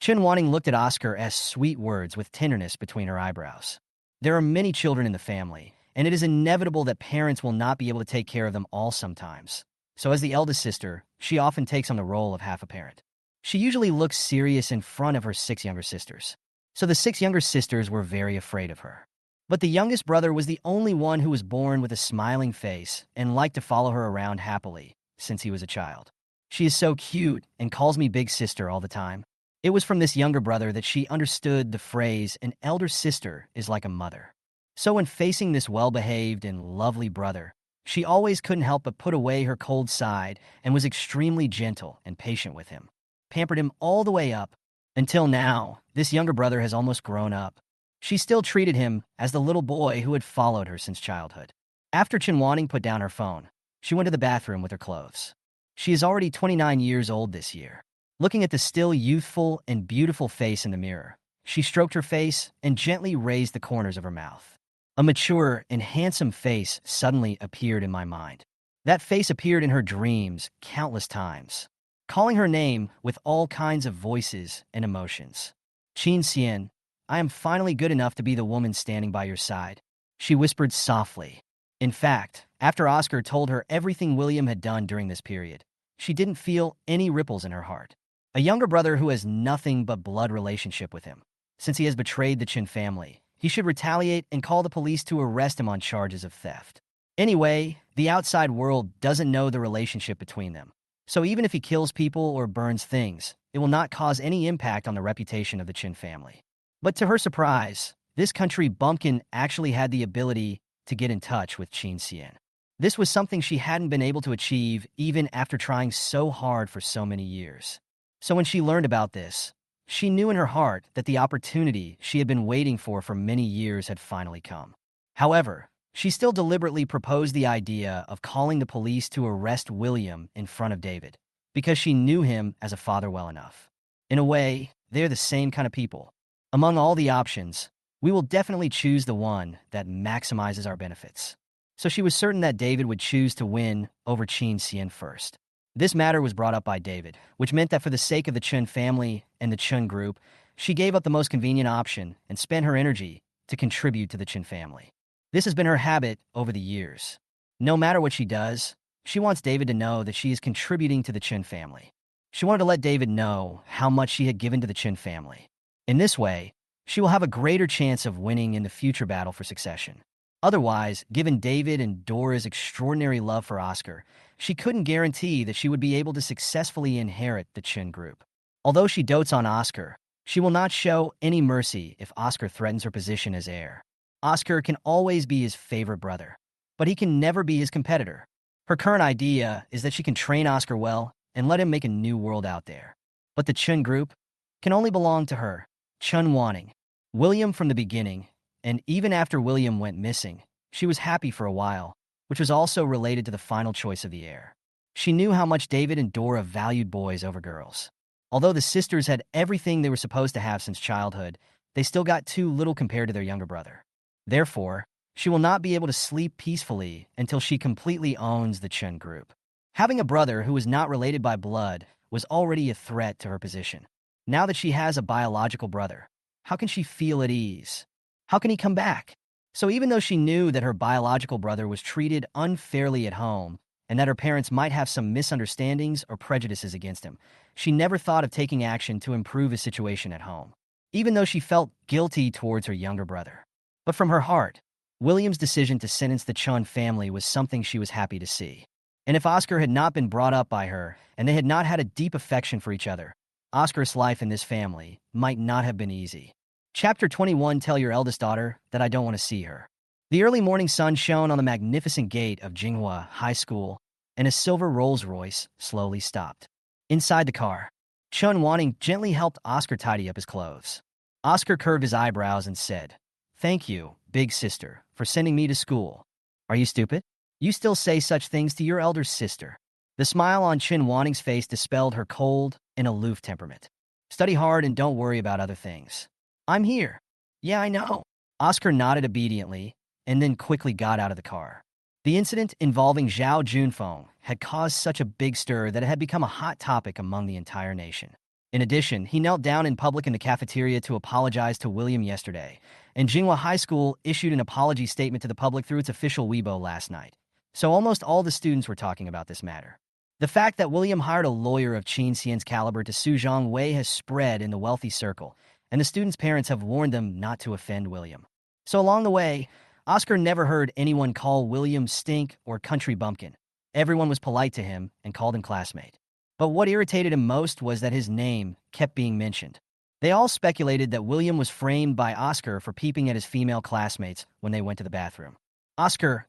Chun Wanting looked at Oscar as sweet words with tenderness between her eyebrows. There are many children in the family, and it is inevitable that parents will not be able to take care of them all sometimes. So as the eldest sister, she often takes on the role of half a parent. She usually looks serious in front of her 6 younger sisters. So the 6 younger sisters were very afraid of her. But the youngest brother was the only one who was born with a smiling face and liked to follow her around happily since he was a child. She is so cute and calls me big sister all the time. It was from this younger brother that she understood the phrase, an elder sister is like a mother. So when facing this well-behaved and lovely brother, She always couldn't help but put away her cold side and was extremely gentle and patient with him, pampered him all the way up. Until now, this younger brother has almost grown up. She still treated him as the little boy who had followed her since childhood. After Chinwaning put down her phone, she went to the bathroom with her clothes. She is already 29 years old this year. Looking at the still youthful and beautiful face in the mirror, she stroked her face and gently raised the corners of her mouth. A mature and handsome face suddenly appeared in my mind. That face appeared in her dreams countless times, calling her name with all kinds of voices and emotions. Qin Xian, I am finally good enough to be the woman standing by your side, she whispered softly. In fact, after Oscar told her everything William had done during this period, she didn't feel any ripples in her heart. A younger brother who has nothing but blood relationship with him. Since he has betrayed the Chun family, he should retaliate and call the police to arrest him on charges of theft. Anyway, the outside world doesn't know the relationship between them. So even if he kills people or burns things, it will not cause any impact on the reputation of the Chun family. But to her surprise, this country bumpkin actually had the ability to get in touch with Qin Xian. This was something she hadn't been able to achieve even after trying so hard for so many years. So when she learned about this, she knew in her heart that the opportunity she had been waiting for many years had finally come. However, she still deliberately proposed the idea of calling the police to arrest William in front of David, because she knew him as a father well enough. In a way, they're the same kind of people. Among all the options, we will definitely choose the one that maximizes our benefits. So she was certain that David would choose to win over Qin Xian first. This matter was brought up by David, which meant that for the sake of the Chun family and the Chun group, she gave up the most convenient option and spent her energy to contribute to the Chun family. This has been her habit over the years. No matter what she does, she wants David to know that she is contributing to the Chun family. She wanted to let David know how much she had given to the Chun family. In this way, she will have a greater chance of winning in the future battle for succession. Otherwise, given David and Dora's extraordinary love for Oscar, she couldn't guarantee that she would be able to successfully inherit the Chun group. Although she dotes on Oscar, she will not show any mercy if Oscar threatens her position as heir. Oscar can always be his favorite brother, but he can never be his competitor. Her current idea is that she can train Oscar well and let him make a new world out there. But the Chun group can only belong to her, Chun wanting. William from the beginning, and even after William went missing, she was happy for a while, which was also related to the final choice of the heir. She knew how much David and Dora valued boys over girls. Although the sisters had everything they were supposed to have since childhood, they still got too little compared to their younger brother. Therefore, she will not be able to sleep peacefully until she completely owns the Chun group. Having a brother who was not related by blood was already a threat to her position. Now that she has a biological brother, how can she feel at ease? How can he come back? So even though she knew that her biological brother was treated unfairly at home and that her parents might have some misunderstandings or prejudices against him, she never thought of taking action to improve his situation at home, even though she felt guilty towards her younger brother. But from her heart, William's decision to sentence the Chun family was something she was happy to see. And if Oscar had not been brought up by her and they had not had a deep affection for each other, Oscar's life in this family might not have been easy. Chapter 21. Tell your eldest daughter that I don't want to see her. The early morning sun shone on the magnificent gate of Jinghua High School, and a silver Rolls-Royce slowly stopped. Inside the car, Chun Wanting gently helped Oscar tidy up his clothes. Oscar curved his eyebrows and said, "Thank you, big sister, for sending me to school. Are you stupid? You still say such things to your elder sister." The smile on Chun Wanting's face dispelled her cold and aloof temperament. "Study hard and don't worry about other things. I'm here." "Yeah, I know." Oscar nodded obediently and then quickly got out of the car. The incident involving Zhao Junfeng had caused such a big stir that it had become a hot topic among the entire nation. In addition, he knelt down in public in the cafeteria to apologize to William yesterday, and Jinghua High School issued an apology statement to the public through its official Weibo last night. So almost all the students were talking about this matter. The fact that William hired a lawyer of Qin Xian's caliber to sue Zhang Wei has spread in the wealthy circle, and the students' parents have warned them not to offend William. So along the way, Oscar never heard anyone call William stink or country bumpkin. Everyone was polite to him and called him classmate. But what irritated him most was that his name kept being mentioned. They all speculated that William was framed by Oscar for peeping at his female classmates when they went to the bathroom. "Oscar,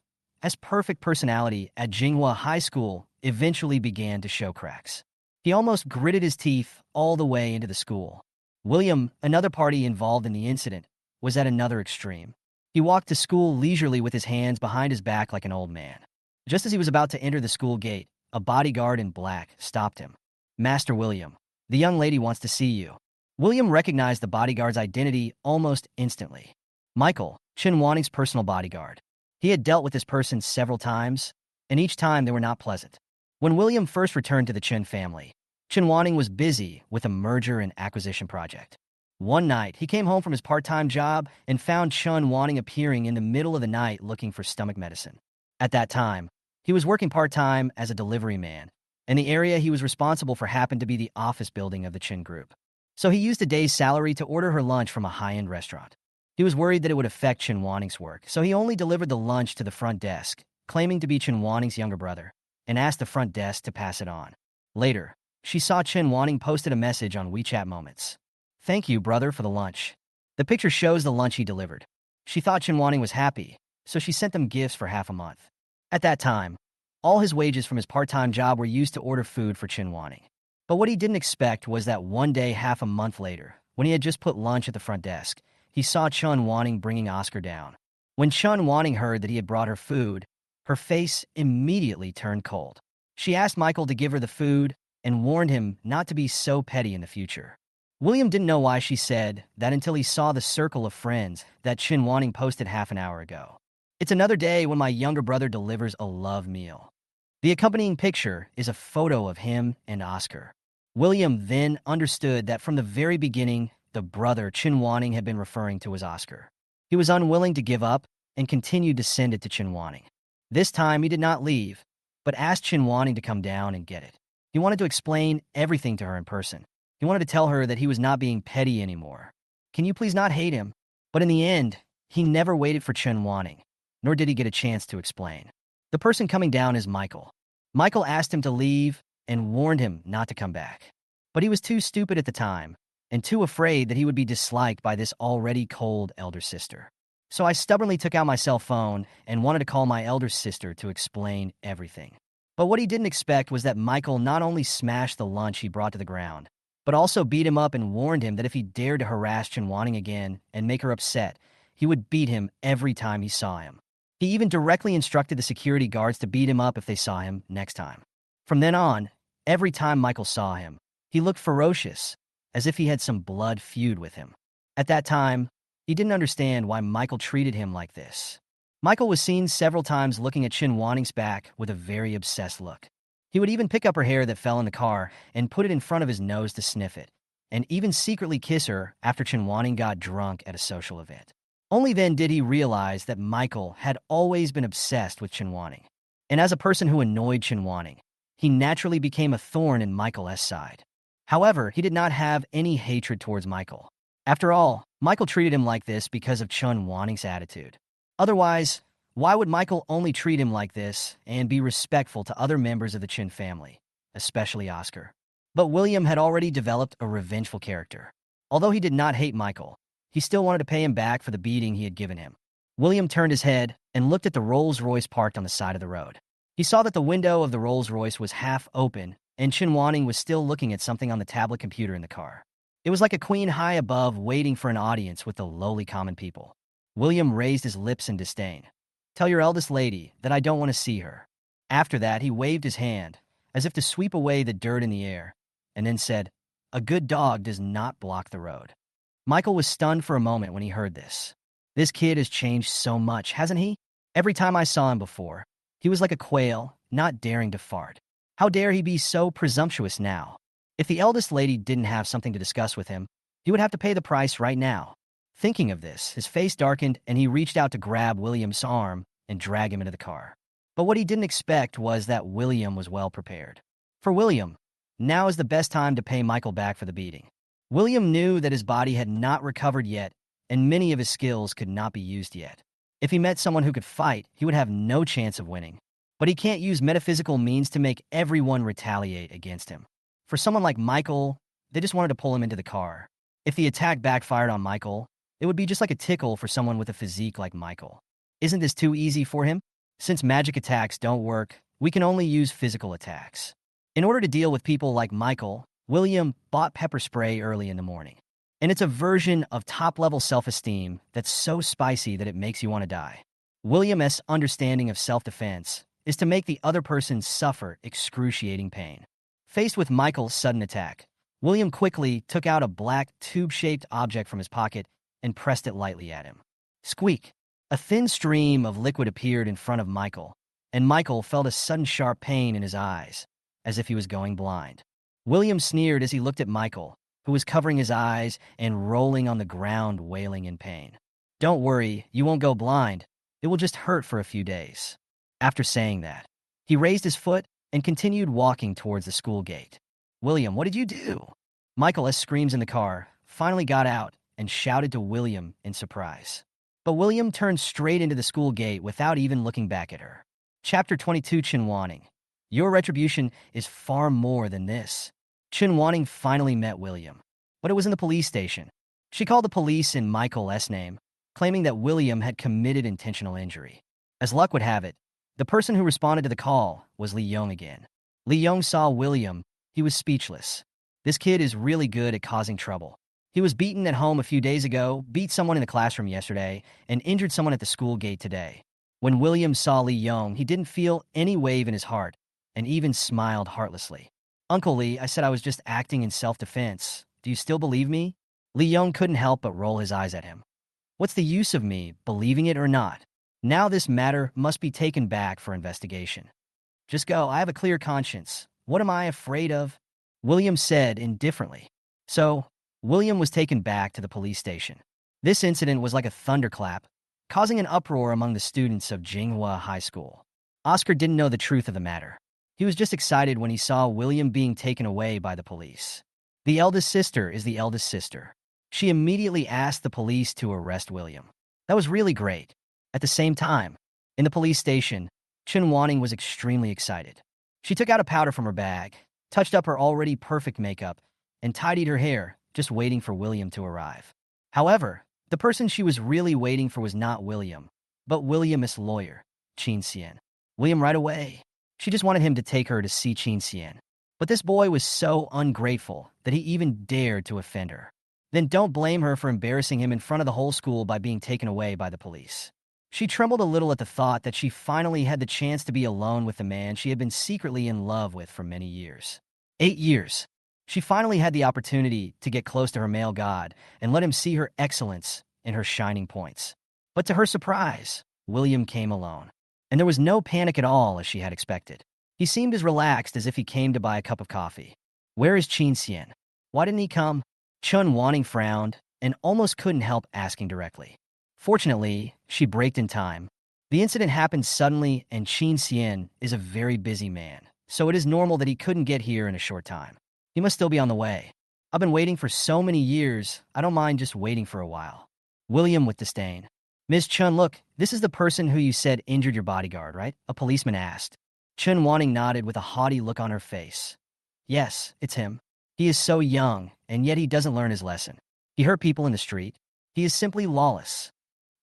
perfect personality at Jinghua High School eventually began to show cracks. He almost gritted his teeth all the way into the school. William, another party involved in the incident, was at another extreme. He walked to school leisurely with his hands behind his back like an old man. Just as he was about to enter the school gate, a bodyguard in black stopped him. "Master William, the young lady wants to see you." William recognized the bodyguard's identity almost instantly. Michael, Chun Wanning's personal bodyguard. He had dealt with this person several times, and each time they were not pleasant. When William first returned to the Chun family, Chun Wanning was busy with a merger and acquisition project. One night, he came home from his part-time job and found Chun Wanning appearing in the middle of the night looking for stomach medicine. At that time, he was working part-time as a delivery man, and the area he was responsible for happened to be the office building of the Chun Group. So he used a day's salary to order her lunch from a high-end restaurant. He was worried that it would affect Chun Wanning's work, so he only delivered the lunch to the front desk, claiming to be Chun Wanning's younger brother, and asked the front desk to pass it on. Later, she saw Chun Wanning posted a message on WeChat Moments. "Thank you, brother, for the lunch." The picture shows the lunch he delivered. She thought Chun Wanning was happy, so she sent them gifts for half a month. At that time, all his wages from his part-time job were used to order food for Chun Wanning. But what he didn't expect was that one day half a month later, when he had just put lunch at the front desk, he saw Chun Wanning bringing Oscar down. When Chun Wanning heard that he had brought her food, her face immediately turned cold. She asked Michael to give her the food and warned him not to be so petty in the future. William didn't know why she said that until he saw the circle of friends that Chun Wanning posted half an hour ago. "It's another day when my younger brother delivers a love meal." The accompanying picture is a photo of him and Oscar. William then understood that from the very beginning, the brother Chun Wanning had been referring to as Oscar. He was unwilling to give up and continued to send it to Chun Wanning. This time, he did not leave, but asked Chun Wanning to come down and get it. He wanted to explain everything to her in person. He wanted to tell her that he was not being petty anymore. "Can you please not hate him?" But in the end, he never waited for Chun Wanning, nor did he get a chance to explain. The person coming down is Michael. Michael asked him to leave and warned him not to come back. But he was too stupid at the time, and too afraid that he would be disliked by this already cold elder sister. So I stubbornly took out my cell phone and wanted to call my elder sister to explain everything. But what he didn't expect was that Michael not only smashed the lunch he brought to the ground, but also beat him up and warned him that if he dared to harass Chun Wanning again and make her upset, he would beat him every time he saw him. He even directly instructed the security guards to beat him up if they saw him next time. From then on, every time Michael saw him, he looked ferocious, as if he had some blood feud with him. At that time, he didn't understand why Michael treated him like this. Michael was seen several times looking at Chun Wanning's back with a very obsessed look. He would even pick up her hair that fell in the car and put it in front of his nose to sniff it, and even secretly kiss her after Chun Wanning got drunk at a social event. Only then did he realize that Michael had always been obsessed with Chun Wanning. And as a person who annoyed Chun Wanning, he naturally became a thorn in Michael's side. However, he did not have any hatred towards Michael. After all, Michael treated him like this because of Chun Wanning's attitude. Otherwise, why would Michael only treat him like this and be respectful to other members of the Chun family, especially Oscar? But William had already developed a revengeful character. Although he did not hate Michael, he still wanted to pay him back for the beating he had given him. William turned his head and looked at the Rolls-Royce parked on the side of the road. He saw that the window of the Rolls-Royce was half open, and Chun Wanning was still looking at something on the tablet computer in the car. It was like a queen high above waiting for an audience with the lowly common people. William raised his lips in disdain. "Tell your eldest lady that I don't want to see her." After that, he waved his hand, as if to sweep away the dirt in the air, and then said, "A good dog does not block the road." Michael was stunned for a moment when he heard this. This kid has changed so much, hasn't he? Every time I saw him before, he was like a quail, not daring to fart. How dare he be so presumptuous now? If the eldest lady didn't have something to discuss with him, he would have to pay the price right now. Thinking of this, his face darkened and he reached out to grab William's arm and drag him into the car. But what he didn't expect was that William was well prepared. For William, now is the best time to pay Michael back for the beating. William knew that his body had not recovered yet, and many of his skills could not be used yet. If he met someone who could fight, he would have no chance of winning. But he can't use metaphysical means to make everyone retaliate against him. For someone like Michael, they just wanted to pull him into the car. If the attack backfired on Michael, it would be just like a tickle for someone with a physique like Michael. Isn't this too easy for him? Since magic attacks don't work, we can only use physical attacks. In order to deal with people like Michael, William bought pepper spray early in the morning. And it's a version of top-level self-esteem that's so spicy that it makes you want to die. William's understanding of self-defense is to make the other person suffer excruciating pain. Faced with Michael's sudden attack, William quickly took out a black, tube-shaped object from his pocket and pressed it lightly at him. Squeak! A thin stream of liquid appeared in front of Michael, and Michael felt a sudden sharp pain in his eyes, as if he was going blind. William sneered as he looked at Michael, who was covering his eyes and rolling on the ground, wailing in pain. "Don't worry, you won't go blind. It will just hurt for a few days." After saying that, he raised his foot and continued walking towards the school gate. "William, what did you do?" Michael, as screams in the car, finally got out and shouted to William in surprise. But William turned straight into the school gate without even looking back at her. Chapter 22, Chun. Your retribution is far more than this. Chun finally met William, but it was in the police station. She called the police in Michael's name, claiming that William had committed intentional injury. As luck would have it, the person who responded to the call was Lee Young again. Lee Young saw William. He was speechless. This kid is really good at causing trouble. He was beaten at home a few days ago, beat someone in the classroom yesterday, and injured someone at the school gate today. When William saw Lee Young, he didn't feel any wave in his heart, and even smiled heartlessly. "Uncle Lee, I said I was just acting in self-defense. Do you still believe me?" Lee Young couldn't help but roll his eyes at him. "What's the use of me, believing it or not? Now this matter must be taken back for investigation." "Just go, I have a clear conscience. What am I afraid of?" William said indifferently. So, William was taken back to the police station. This incident was like a thunderclap, causing an uproar among the students of Jinghua High School. Oscar didn't know the truth of the matter. He was just excited when he saw William being taken away by the police. The eldest sister is the eldest sister. She immediately asked the police to arrest William. That was really great. At the same time, in the police station, Chun was extremely excited. She took out a powder from her bag, touched up her already perfect makeup, and tidied her hair, just waiting for William to arrive. However, the person she was really waiting for was not William, but William's lawyer, Chin Sien. William right away. She just wanted him to take her to see Chin Sien. But this boy was so ungrateful that he even dared to offend her. Then don't blame her for embarrassing him in front of the whole school by being taken away by the police. She trembled a little at the thought that she finally had the chance to be alone with the man she had been secretly in love with for many years. 8 years. She finally had the opportunity to get close to her male god and let him see her excellence and her shining points. But to her surprise, William came alone. And there was no panic at all as she had expected. He seemed as relaxed as if he came to buy a cup of coffee. "Where is Chin Sien? Why didn't he come?" Chun frowned and almost couldn't help asking directly. Fortunately, she braked in time. The incident happened suddenly and Chin Sien is a very busy man, so it is normal that he couldn't get here in a short time. He must still be on the way. "I've been waiting for so many years, I don't mind just waiting for a while." William with disdain. "Ms. Chun, look, this is the person who you said injured your bodyguard, right?" a policeman asked. Chun nodded with a haughty look on her face. "Yes, it's him. He is so young, and yet he doesn't learn his lesson. He hurt people in the street. He is simply lawless."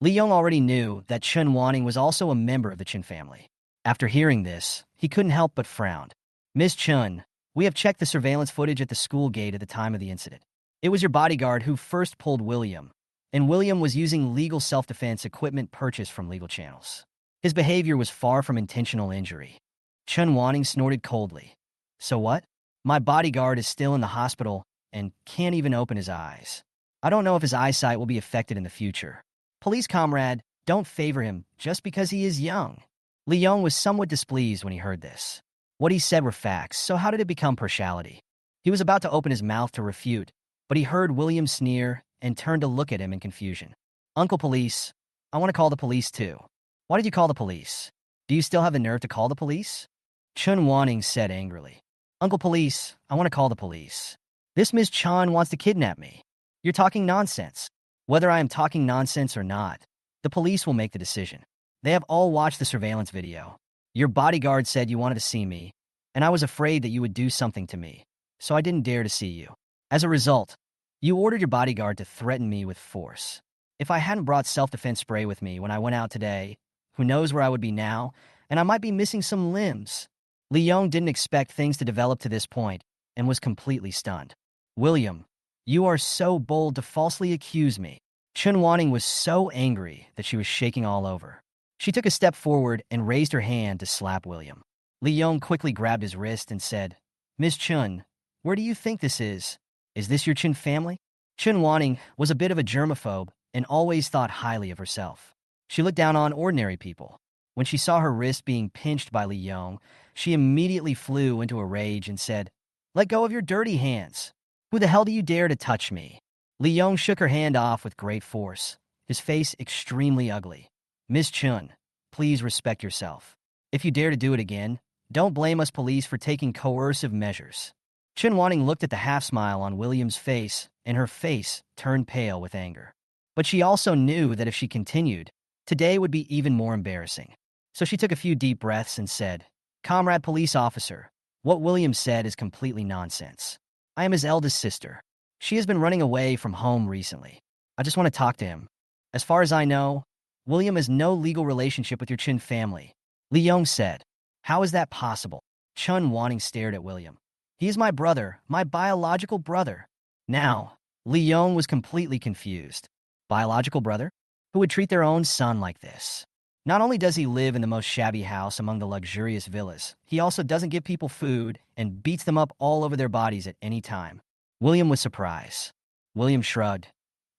Lee Young already knew that Chun was also a member of the Chun family. After hearing this, he couldn't help but frown. "Ms. Chun, we have checked the surveillance footage at the school gate at the time of the incident. It was your bodyguard who first pulled William, and William was using legal self-defense equipment purchased from legal channels. His behavior was far from intentional injury." Chun snorted coldly. "So what? My bodyguard is still in the hospital and can't even open his eyes. I don't know if his eyesight will be affected in the future. Police comrade, don't favor him just because he is young." Lee Young was somewhat displeased when he heard this. What he said were facts, so how did it become partiality? He was about to open his mouth to refute, but he heard William sneer and turned to look at him in confusion. "Uncle Police, I want to call the police too." "Why did you call the police? Do you still have the nerve to call the police?" Chun said angrily. "Uncle Police, I want to call the police. This Ms. Chan wants to kidnap me. You're talking nonsense." "Whether I am talking nonsense or not, the police will make the decision. They have all watched the surveillance video. Your bodyguard said you wanted to see me, and I was afraid that you would do something to me, so I didn't dare to see you. As a result, you ordered your bodyguard to threaten me with force. If I hadn't brought self-defense spray with me when I went out today, Who knows where I would be now, and I might be missing some limbs. Li Yong didn't expect things to develop to this point and was completely stunned. William, you are so bold to falsely accuse me. Chun Wanting was so angry that she was shaking all over. She took a step forward and raised her hand to slap William. Li Yong quickly grabbed his wrist and said, Miss Chun, where do you think this is? Is this your Chun family? Chun Wanting was a bit of a germaphobe and always thought highly of herself. She looked down on ordinary people. When she saw her wrist being pinched by Li Yong, she immediately flew into a rage and said, Let go of your dirty hands. Who the hell do you dare to touch me? Li Yong shook her hand off with great force, his face extremely ugly. Miss Chun, please respect yourself. If you dare to do it again, don't blame us police for taking coercive measures. Chun Wanting looked at the half-smile on William's face, and her face turned pale with anger. But she also knew that if she continued, today would be even more embarrassing. So she took a few deep breaths and said, Comrade police officer, what William said is completely nonsense. I am his eldest sister. She has been running away from home recently. I just want to talk to him. As far as I know, William has no legal relationship with your Chun family. Li Yong said, How is that possible? Chun Wanting stared at William. He is my brother, my biological brother. Now, Li Yong was completely confused. Biological brother? Who would treat their own son like this? Not only does he live in the most shabby house among the luxurious villas, he also doesn't give people food and beats them up all over their bodies at any time. William was surprised. William shrugged.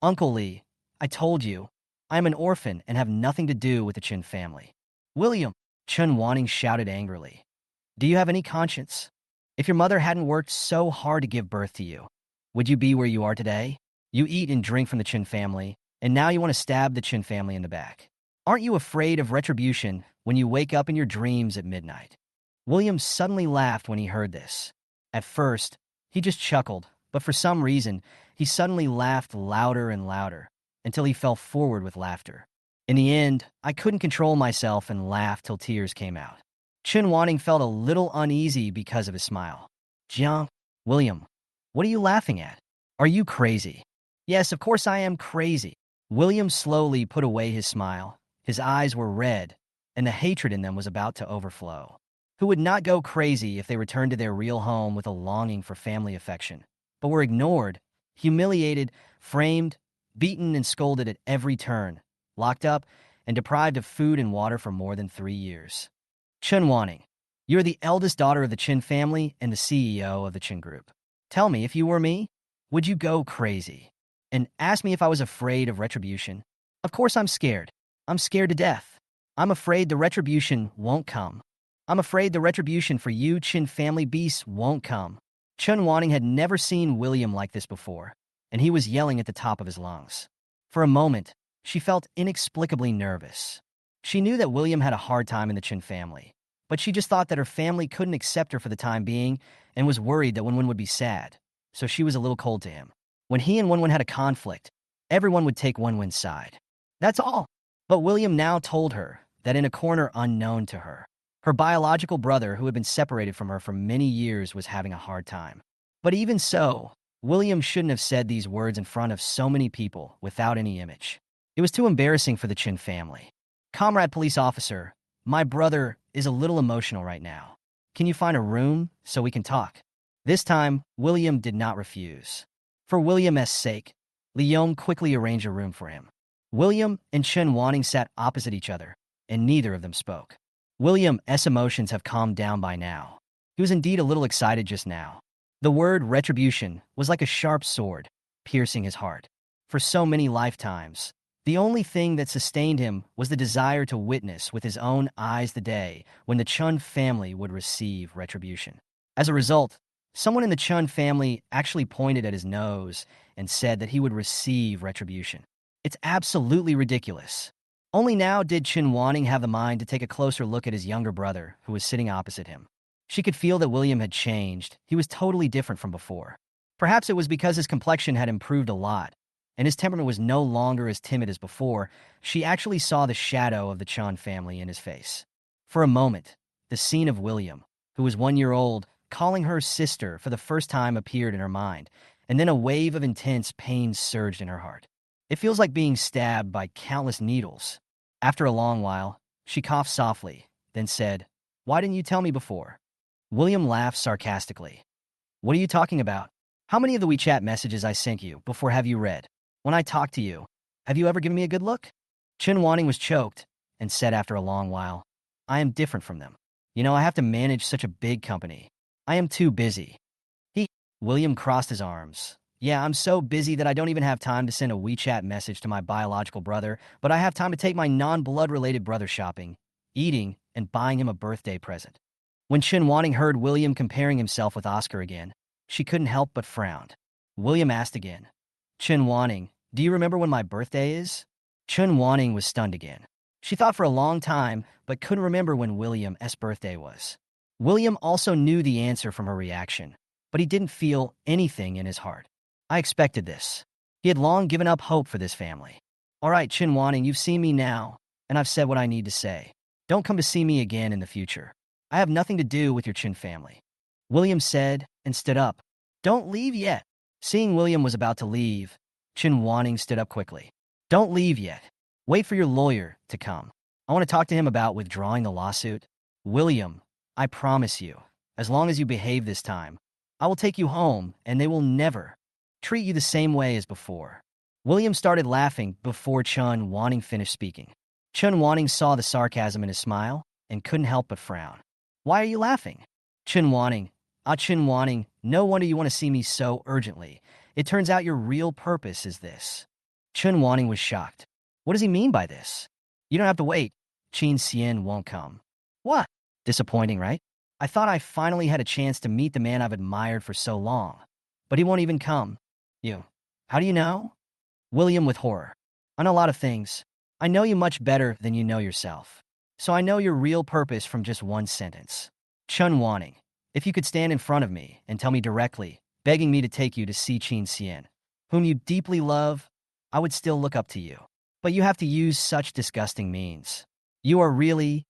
Uncle Lee, I told you, I am an orphan and have nothing to do with the Chun family. William, Chun Wanting shouted angrily. Do you have any conscience? If your mother hadn't worked so hard to give birth to you, would you be where you are today? You eat and drink from the Chun family, and now you want to stab the Chun family in the back. Aren't you afraid of retribution when you wake up in your dreams at midnight? William suddenly laughed when he heard this. At first, he just chuckled, but for some reason, he suddenly laughed louder and louder, until he fell forward with laughter. In the end, I couldn't control myself and laughed till tears came out. Chun Wanting felt a little uneasy because of his smile. Jiang, William, what are you laughing at? Are you crazy? Yes, of course I am crazy. William slowly put away his smile. His eyes were red, and the hatred in them was about to overflow. Who would not go crazy if they returned to their real home with a longing for family affection, but were ignored, humiliated, framed, beaten and scolded at every turn, locked up, and deprived of food and water for more than 3 years? Chun Wanting, you are the eldest daughter of the Chun family and the CEO of the Chun Group. Tell me, if you were me, would you go crazy? And ask me if I was afraid of retribution? Of course I'm scared. I'm scared to death. I'm afraid the retribution won't come. I'm afraid the retribution for you Chun family beasts won't come. Chun Wanting had never seen William like this before, and he was yelling at the top of his lungs. For a moment, she felt inexplicably nervous. She knew that William had a hard time in the Chun family, but she just thought that her family couldn't accept her for the time being and was worried that Wenwen would be sad, so she was a little cold to him. When he and Wenwen had a conflict, everyone would take Wenwen's side. That's all. But William now told her that in a corner unknown to her, her biological brother, who had been separated from her for many years, was having a hard time. But even so, William shouldn't have said these words in front of so many people without any image. It was too embarrassing for the Chun family. Comrade police officer, my brother is a little emotional right now. Can you find a room so we can talk? This time, William did not refuse. For William's sake, Li Yong quickly arranged a room for him. William and Chun Wanting sat opposite each other, and neither of them spoke. William's emotions have calmed down by now. He was indeed a little excited just now. The word retribution was like a sharp sword, piercing his heart. For so many lifetimes, the only thing that sustained him was the desire to witness with his own eyes the day when the Chun family would receive retribution. As a result, someone in the Chun family actually pointed at his nose and said that he would receive retribution. It's absolutely ridiculous. Only now did Chun Wanting have the mind to take a closer look at his younger brother, who was sitting opposite him. She could feel that William had changed. He was totally different from before. Perhaps it was because his complexion had improved a lot, and his temperament was no longer as timid as before. She actually saw the shadow of the Chun family in his face. For a moment, the scene of William, who was 1 year old, calling her sister for the first time appeared in her mind, and then a wave of intense pain surged in her heart. It feels like being stabbed by countless needles. After a long while, She coughed softly, then said, "Why didn't you tell me before?" William laughed sarcastically. "What are you talking about? How many of the WeChat messages I sent you before have you read? When I talked to you, have you ever given me a good look?" Chun Wanting was choked and said after a long while, "I am different from them. I have to manage such a big company. I am too busy." He, William crossed his arms. "Yeah, I'm so busy that I don't even have time to send a WeChat message to my biological brother, but I have time to take my non-blood-related brother shopping, eating, and buying him a birthday present." When Chun Wanting heard William comparing himself with Oscar again, she couldn't help but frowned. William asked again, "Chun Wanting, do you remember when my birthday is?" Chun Wanting was stunned again. She thought for a long time, but couldn't remember when William's birthday was. William also knew the answer from her reaction, but he didn't feel anything in his heart. I expected this. He had long given up hope for this family. "All right, Chun Wanting, you've seen me now, and I've said what I need to say. Don't come to see me again in the future. I have nothing to do with your Chun family," William said and stood up. "Don't leave yet." Seeing William was about to leave, Chun Wanting stood up quickly. "Don't leave yet. Wait for your lawyer to come. I want to talk to him about withdrawing the lawsuit." "William, I promise you, as long as you behave this time, I will take you home and they will never treat you the same way as before." William started laughing before Chun Wanting finished speaking. Chun Wanting saw the sarcasm in his smile and couldn't help but frown. "Why are you laughing?" Chun Wanting, Chun Wanting, no wonder you want to see me so urgently. It turns out your real purpose is this." Chun Wanting was shocked. What does he mean by this? "You don't have to wait. Qin Xian won't come." What? Disappointing, right? I thought I finally had a chance to meet the man I've admired for so long. But he won't even come. You. How do you know? William with horror. "I know a lot of things. I know you much better than you know yourself. So I know your real purpose from just one sentence." Chun Wanting, if you could stand in front of me and tell me directly, begging me to take you to see Qin Xian, whom you deeply love, I would still look up to you. But you have to use such disgusting means. You are really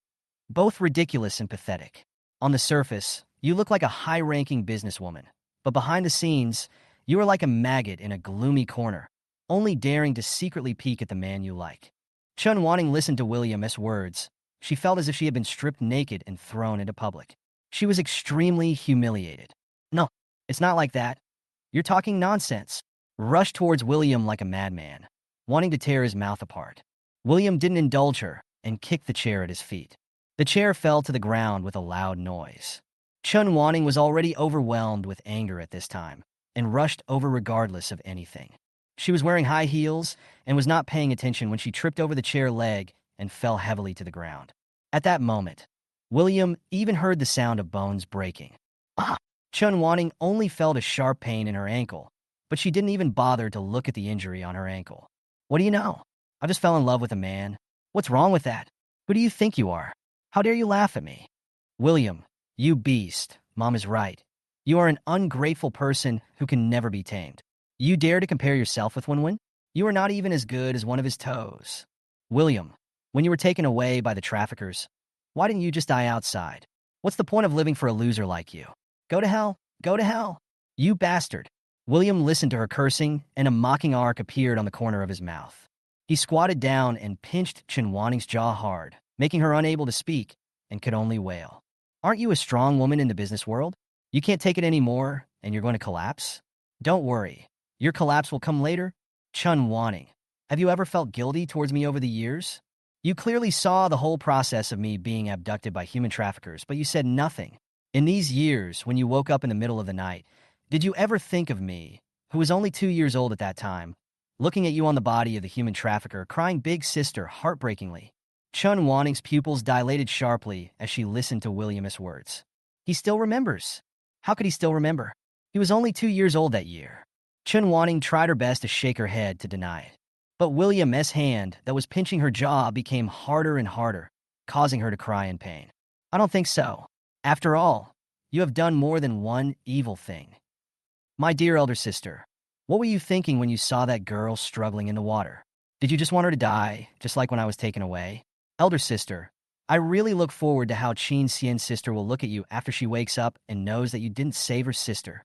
both ridiculous and pathetic. On the surface, you look like a high-ranking businesswoman, but behind the scenes, you are like a maggot in a gloomy corner, only daring to secretly peek at the man you like. Chun Wanting listened to William's words. She felt as if she had been stripped naked and thrown into public. She was extremely humiliated. "No, it's not like that. You're talking nonsense." Rushed towards William like a madman, wanting to tear his mouth apart. William didn't indulge her and kicked the chair at his feet. The chair fell to the ground with a loud noise. Chun Wanting was already overwhelmed with anger at this time and rushed over regardless of anything. She was wearing high heels and was not paying attention when she tripped over the chair leg and fell heavily to the ground. At that moment, William even heard the sound of bones breaking. Ah! Chun Wanting only felt a sharp pain in her ankle, but she didn't even bother to look at the injury on her ankle. "What do you know? I just fell in love with a man. What's wrong with that? Who do you think you are? How dare you laugh at me?" "William, you beast. Mom is right. You are an ungrateful person who can never be tamed. You dare to compare yourself with Wen? You are not even as good as one of his toes." "William, when you were taken away by the traffickers, why didn't you just die outside? What's the point of living for a loser like you? Go to hell. Go to hell. You bastard." William listened to her cursing, and a mocking arc appeared on the corner of his mouth. He squatted down and pinched Chun Wanting's jaw hard, making her unable to speak, and could only wail. "Aren't you a strong woman in the business world? You can't take it anymore, and you're going to collapse? Don't worry. Your collapse will come later." Chun Wanting, have you ever felt guilty towards me over the years? You clearly saw the whole process of me being abducted by human traffickers, but you said nothing. In these years, when you woke up in the middle of the night, did you ever think of me, who was only 2 years old at that time, looking at you on the body of the human trafficker, crying big sister heartbreakingly? Chun Wanting's pupils dilated sharply as she listened to William's words. He still remembers. How could he still remember? He was only 2 years old that year. Chun Wanting tried her best to shake her head to deny it. But William's hand that was pinching her jaw became harder and harder, causing her to cry in pain. "I don't think so. After all, you have done more than one evil thing. My dear elder sister, what were you thinking when you saw that girl struggling in the water? Did you just want her to die, just like when I was taken away? Elder sister, I really look forward to how Qin Xian's sister will look at you after she wakes up and knows that you didn't save her sister."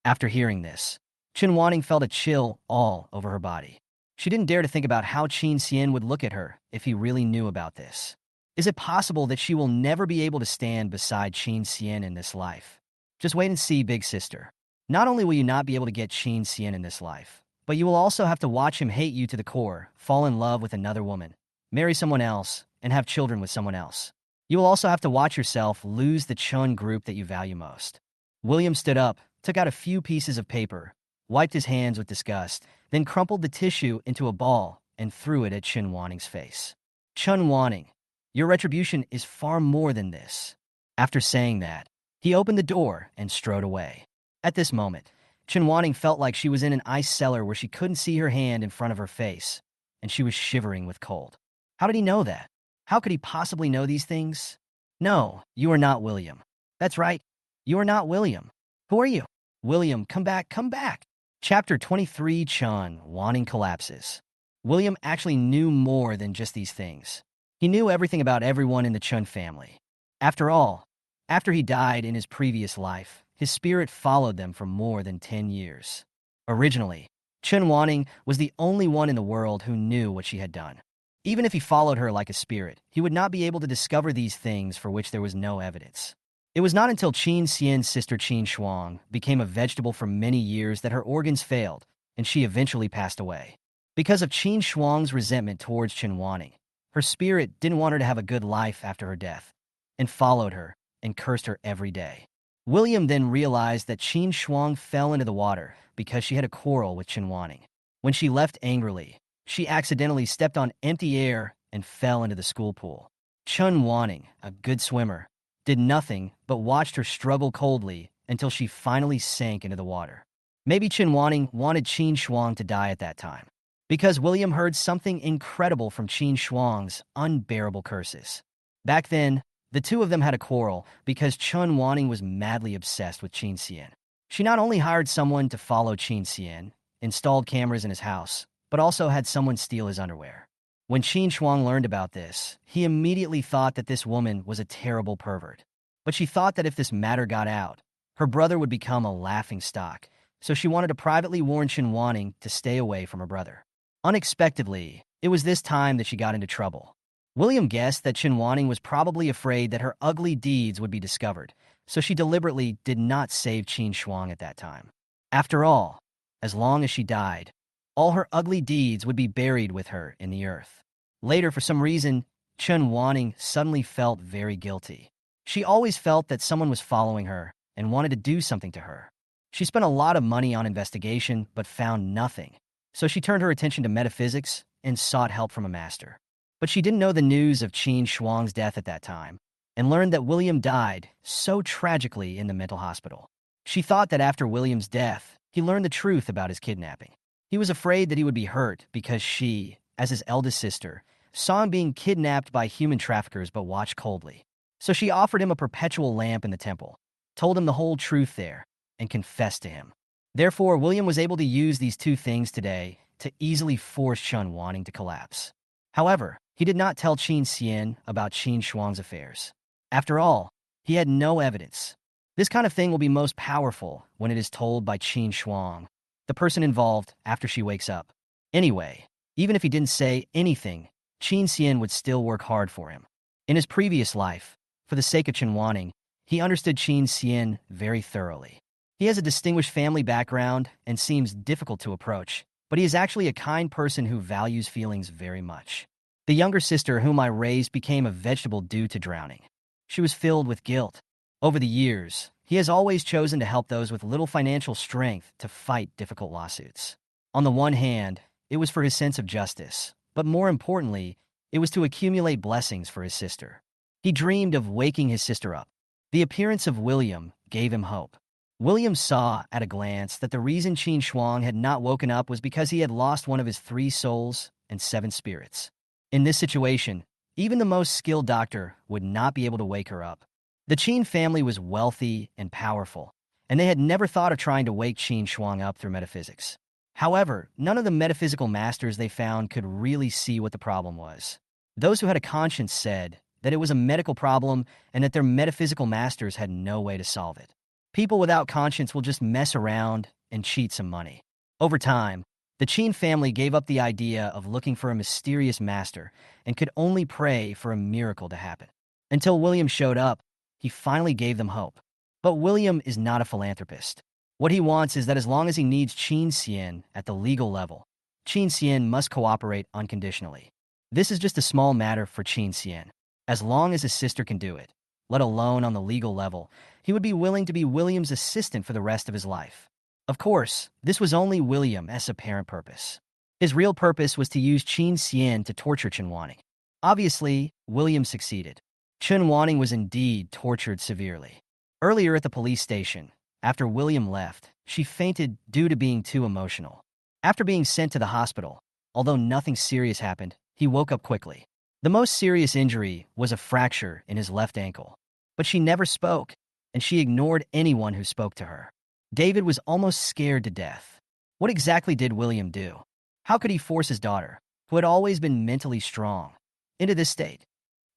After hearing this, Chun Wanting felt a chill all over her body. She didn't dare to think about how Qin Xian would look at her if he really knew about this. Is it possible that she will never be able to stand beside Qin Xian in this life? Just wait and see, big sister. Not only will you not be able to get Qin Xian in this life, but you will also have to watch him hate you to the core, fall in love with another woman, marry someone else, and have children with someone else. You will also have to watch yourself lose the Chun group that you value most. William stood up, took out a few pieces of paper, wiped his hands with disgust, then crumpled the tissue into a ball and threw it at Chun Wanning's face. Chun Wanning, your retribution is far more than this. After saying that, he opened the door and strode away. At this moment, Chun Wanning felt like she was in an ice cellar where she couldn't see her hand in front of her face, and she was shivering with cold. How did he know that? How could he possibly know these things? No, you are not William. That's right, you are not William. Who are you? William, come back, come back. Chapter 23, Chun Wanning collapses. William actually knew more than just these things. He knew everything about everyone in the Chun family. After all, after he died in his previous life, his spirit followed them for more than 10 years. Originally, Chun Wanning was the only one in the world who knew what she had done. Even if he followed her like a spirit, he would not be able to discover these things for which there was no evidence. It was not until Qin Xian's sister Qin Shuang became a vegetable for many years that her organs failed, and she eventually passed away. Because of Qin Shuang's resentment towards Chun Wanning, her spirit didn't want her to have a good life after her death, and followed her and cursed her every day. William then realized that Qin Shuang fell into the water because she had a quarrel with Chun Wanning. When she left angrily, she accidentally stepped on empty air and fell into the school pool. Chun Wanning, a good swimmer, did nothing but watched her struggle coldly until she finally sank into the water. Maybe Chun Wanning wanted Qin Shuang to die at that time, because William heard something incredible from Qin Shuang's unbearable curses. Back then, the two of them had a quarrel because Chun Wanning was madly obsessed with Qin Xian. She not only hired someone to follow Qin Xian, installed cameras in his house, but also had someone steal his underwear. When Qin Shuang learned about this, he immediately thought that this woman was a terrible pervert. But she thought that if this matter got out, her brother would become a laughingstock, so she wanted to privately warn Chun Wanning to stay away from her brother. Unexpectedly, it was this time that she got into trouble. William guessed that Chun Wanning was probably afraid that her ugly deeds would be discovered, so she deliberately did not save Qin Shuang at that time. After all, as long as she died, all her ugly deeds would be buried with her in the earth. Later, for some reason, Chun Wanning suddenly felt very guilty. She always felt that someone was following her and wanted to do something to her. She spent a lot of money on investigation but found nothing, so she turned her attention to metaphysics and sought help from a master. But she didn't know the news of Qin Shuang's death at that time, and learned that William died so tragically in the mental hospital. She thought that after William's death, he learned the truth about his kidnapping. He was afraid that he would be hurt because she, as his eldest sister, saw him being kidnapped by human traffickers but watched coldly. So she offered him a perpetual lamp in the temple, told him the whole truth there, and confessed to him. Therefore, William was able to use these two things today to easily force Chun Wanning to collapse. However, he did not tell Qin Xian about Qin Shuang's affairs. After all, he had no evidence. This kind of thing will be most powerful when it is told by Qin Shuang, the person involved, after she wakes up. Anyway, even if he didn't say anything, Qin Xian would still work hard for him. In his previous life, for the sake of Chun Wanning, he understood Qin Xian very thoroughly. He has a distinguished family background and seems difficult to approach, but he is actually a kind person who values feelings very much. The younger sister whom I raised became a vegetable due to drowning. She was filled with guilt. Over the years, he has always chosen to help those with little financial strength to fight difficult lawsuits. On the one hand, it was for his sense of justice, but more importantly, it was to accumulate blessings for his sister. He dreamed of waking his sister up. The appearance of William gave him hope. William saw at a glance that the reason Qin Shuang had not woken up was because he had lost one of his 3 souls and 7 spirits. In this situation, even the most skilled doctor would not be able to wake her up. The Qin family was wealthy and powerful, and they had never thought of trying to wake Qin Shuang up through metaphysics. However, none of the metaphysical masters they found could really see what the problem was. Those who had a conscience said that it was a medical problem and that their metaphysical masters had no way to solve it. People without conscience will just mess around and cheat some money. Over time, The Chun family gave up the idea of looking for a mysterious master and could only pray for a miracle to happen. Until William showed up, he finally gave them hope. But William is not a philanthropist. What he wants is that as long as he needs Chun Sien at the legal level, Chun Sien must cooperate unconditionally. This is just a small matter for Chun Sien. As long as his sister can do it, let alone on the legal level, he would be willing to be William's assistant for the rest of his life. Of course, this was only William's apparent purpose. His real purpose was to use Chun Sien to torture Chun Wanning. Obviously, William succeeded. Chun Wanning was indeed tortured severely. Earlier at the police station, after William left, she fainted due to being too emotional. After being sent to the hospital, although nothing serious happened, he woke up quickly. The most serious injury was a fracture in his left ankle. But she never spoke, and she ignored anyone who spoke to her. David was almost scared to death. What exactly did William do? How could he force his daughter, who had always been mentally strong, into this state?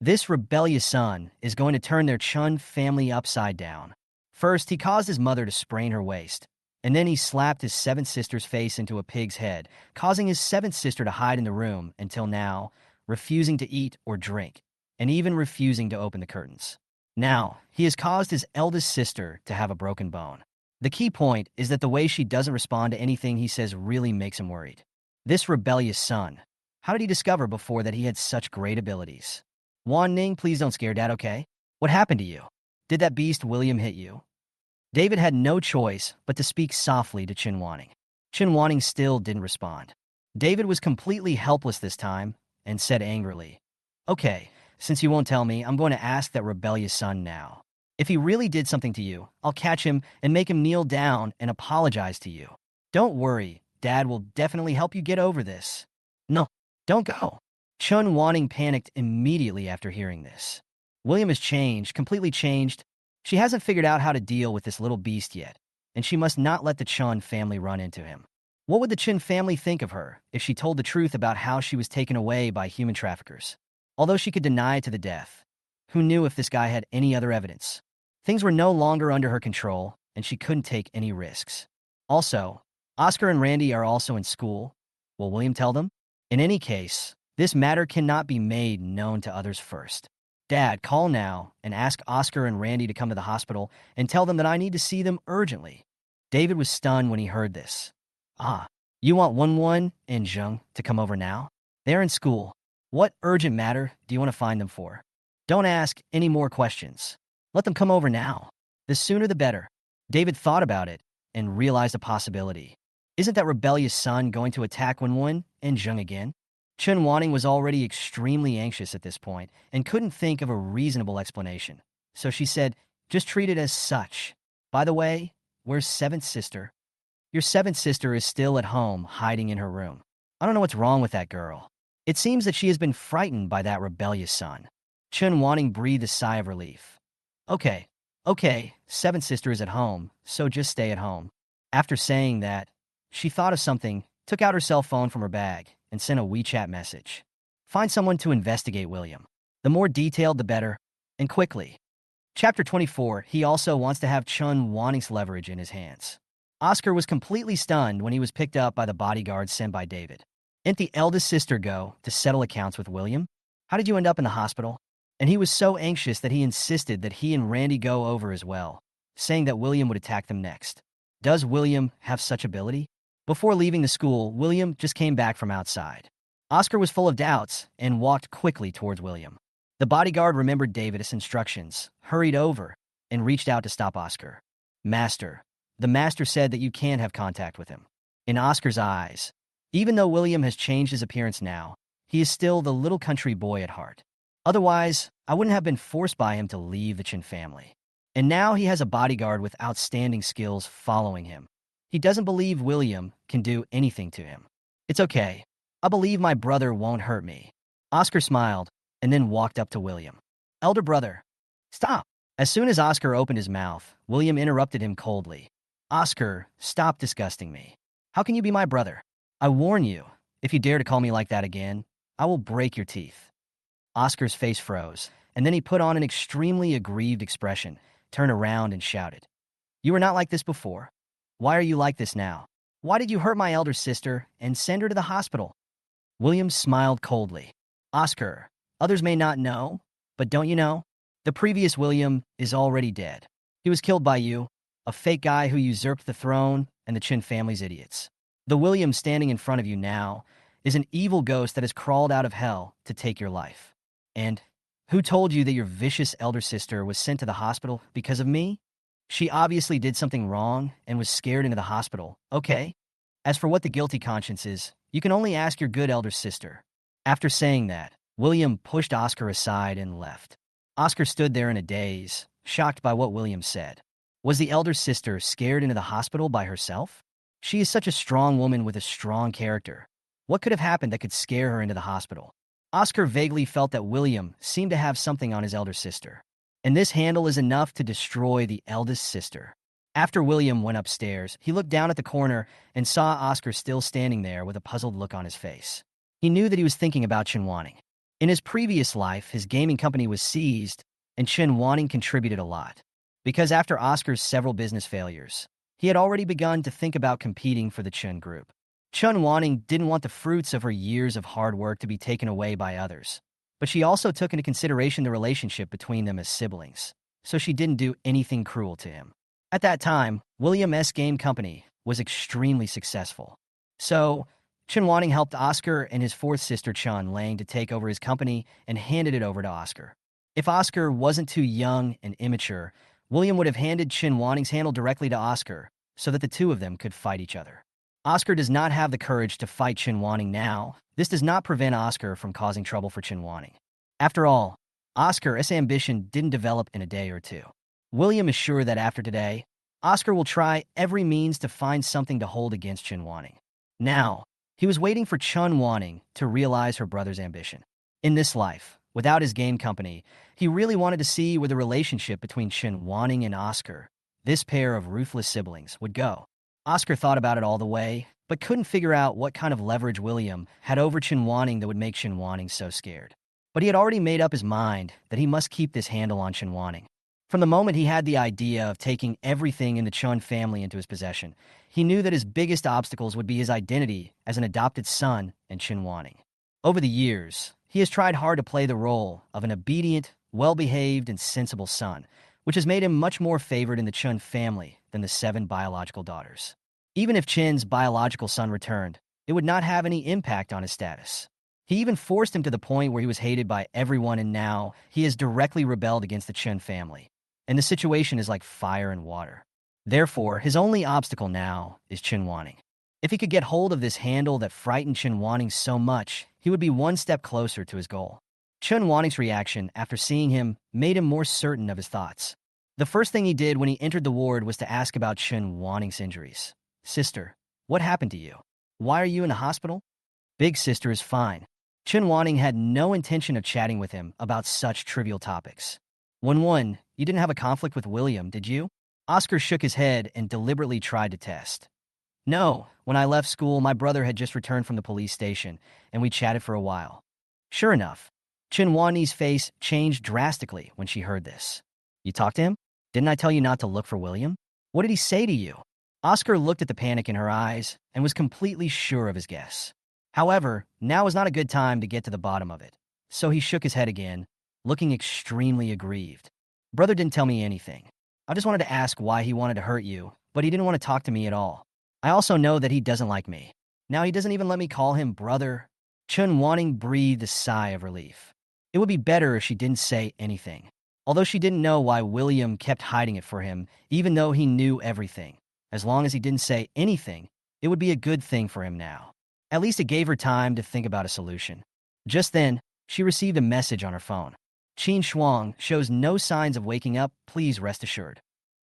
This rebellious son is going to turn their Chun family upside down. First, he caused his mother to sprain her waist, and then he slapped his seventh sister's face into a pig's head, causing his seventh sister to hide in the room until now, refusing to eat or drink, and even refusing to open the curtains. Now, he has caused his eldest sister to have a broken bone. The key point is that the way she doesn't respond to anything he says really makes him worried. This rebellious son, how did he discover before that he had such great abilities? Wan Ning, please don't scare Dad, okay? What happened to you? Did that beast William hit you? David had no choice but to speak softly to Chun Wanning. Chun Wanning still didn't respond. David was completely helpless this time and said angrily, "Okay, since you won't tell me, I'm going to ask that rebellious son now. If he really did something to you, I'll catch him and make him kneel down and apologize to you. Don't worry, Dad will definitely help you get over this." "No, don't go." Chun Wanning panicked immediately after hearing this. William has changed, completely changed. She hasn't figured out how to deal with this little beast yet, and she must not let the Chun family run into him. What would the Chun family think of her if she told the truth about how she was taken away by human traffickers? Although she could deny it to the death, who knew if this guy had any other evidence? Things were no longer under her control, and she couldn't take any risks. Also, Oscar and Randy are also in school. Will William tell them? In any case, this matter cannot be made known to others first. Dad, call now and ask Oscar and Randy to come to the hospital and tell them that I need to see them urgently. David was stunned when he heard this. "Ah, you want Won and Zheng to come over now? They're in school. What urgent matter do you want to find them for? Don't ask any more questions. Let them come over now. The sooner the better." David thought about it and realized a possibility. Isn't that rebellious son going to attack Won and Zheng again? Chun Wanning was already extremely anxious at this point and couldn't think of a reasonable explanation. So she said, "Just treat it as such. By the way, where's seventh sister?" "Your seventh sister is still at home, hiding in her room. I don't know what's wrong with that girl. It seems that she has been frightened by that rebellious son." Chun Wanning breathed a sigh of relief. Okay, seventh sister is at home, so just stay at home." After saying that, she thought of something, took out her cell phone from her bag, and sent a WeChat message. "Find someone to investigate William. The more detailed, the better, and quickly." Chapter 24, he also wants to have Chun Wanning's leverage in his hands. Oscar was completely stunned when he was picked up by the bodyguard sent by David. Didn't the eldest sister go to settle accounts with William? How did you end up in the hospital? And he was so anxious that he insisted that he and Randy go over as well, saying that William would attack them next. Does William have such ability? Before leaving the school, William just came back from outside. Oscar was full of doubts and walked quickly towards William. The bodyguard remembered David's instructions, hurried over, and reached out to stop Oscar. "Master." The master said that you can't have contact with him. In Oscar's eyes, even though William has changed his appearance now, he is still the little country boy at heart. Otherwise, I wouldn't have been forced by him to leave the Chun family. And now he has a bodyguard with outstanding skills following him. He doesn't believe William can do anything to him. "It's okay. I believe my brother won't hurt me." Oscar smiled and then walked up to William. "Elder brother, stop." As soon as Oscar opened his mouth, William interrupted him coldly. "Oscar, stop disgusting me. How can you be my brother? I warn you, if you dare to call me like that again, I will break your teeth." Oscar's face froze, and then he put on an extremely aggrieved expression, turned around and shouted, "You were not like this before. Why are you like this now?" Why did you hurt my elder sister and send her to the hospital? William smiled coldly. Oscar, others may not know, but don't you know? The previous William is already dead. He was killed by you, a fake guy who usurped the throne and the Chun family's idiots. The William standing in front of you now is an evil ghost that has crawled out of hell to take your life. And who told you that your vicious elder sister was sent to the hospital because of me? She obviously did something wrong and was scared into the hospital, okay? As for what the guilty conscience is, you can only ask your good elder sister. After saying that, William pushed Oscar aside and left. Oscar stood there in a daze, shocked by what William said. Was the elder sister scared into the hospital by herself? She is such a strong woman with a strong character. What could have happened that could scare her into the hospital? Oscar vaguely felt that William seemed to have something on his elder sister. And this handle is enough to destroy the eldest sister. After William went upstairs, he looked down at the corner and saw Oscar still standing there with a puzzled look on his face. He knew that he was thinking about Chun. In his previous life, his gaming company was seized, and Chun contributed a lot. Because after Oscar's several business failures, he had already begun to think about competing for the Chun group. Chun didn't want the fruits of her years of hard work to be taken away by others, but she also took into consideration the relationship between them as siblings, so she didn't do anything cruel to him. At that time, William's game company was extremely successful. So, Chun helped Oscar and his fourth sister Chun Lang to take over his company and handed it over to Oscar. If Oscar wasn't too young and immature, William would have handed Chun handle directly to Oscar so that the two of them could fight each other. Oscar does not have the courage to fight Chun now. This does not prevent Oscar from causing trouble for Chun. After all, Oscar's ambition didn't develop in a day or two. William is sure that after today, Oscar will try every means to find something to hold against Chun. Now, he was waiting for Chun to realize her brother's ambition. In this life, without his game company, he really wanted to see where the relationship between Chun and Oscar, this pair of ruthless siblings, would go. Oscar thought about it all the way, but couldn't figure out what kind of leverage William had over Chun that would make Chun so scared. But he had already made up his mind that he must keep this handle on Chun. From the moment he had the idea of taking everything in the Chun family into his possession, he knew that his biggest obstacles would be his identity as an adopted son and Chun. Over the years, he has tried hard to play the role of an obedient, well-behaved, and sensible son, which has made him much more favored in the Chun family than the 7 biological daughters. Even if Chin's biological son returned, it would not have any impact on his status. He even forced him to the point where he was hated by everyone, and now he has directly rebelled against the Chun family. And the situation is like fire and water. Therefore, his only obstacle now is Chun. If he could get hold of this handle that frightened Chun so much, he would be one step closer to his goal. Chun reaction after seeing him made him more certain of his thoughts. The first thing he did when he entered the ward was to ask about Chun injuries. Sister, what happened to you? Why are you in the hospital? Big sister is fine. Chun had no intention of chatting with him about such trivial topics. You didn't have a conflict with William, did you? Oscar shook his head and deliberately tried to test. No, when I left school, my brother had just returned from the police station, and we chatted for a while. Sure enough, Chun face changed drastically when she heard this. You talked to him? Didn't I tell you not to look for William? What did he say to you? Oscar looked at the panic in her eyes and was completely sure of his guess. However, now was not a good time to get to the bottom of it, so he shook his head again, looking extremely aggrieved. Brother didn't tell me anything. I just wanted to ask why he wanted to hurt you, but he didn't want to talk to me at all. I also know that he doesn't like me. Now he doesn't even let me call him brother. Chun breathed a sigh of relief. It would be better if she didn't say anything. Although she didn't know why William kept hiding it for him, even though he knew everything. As long as he didn't say anything, it would be a good thing for him now. At least it gave her time to think about a solution. Just then, she received a message on her phone. Qin Shuang shows no signs of waking up, please rest assured.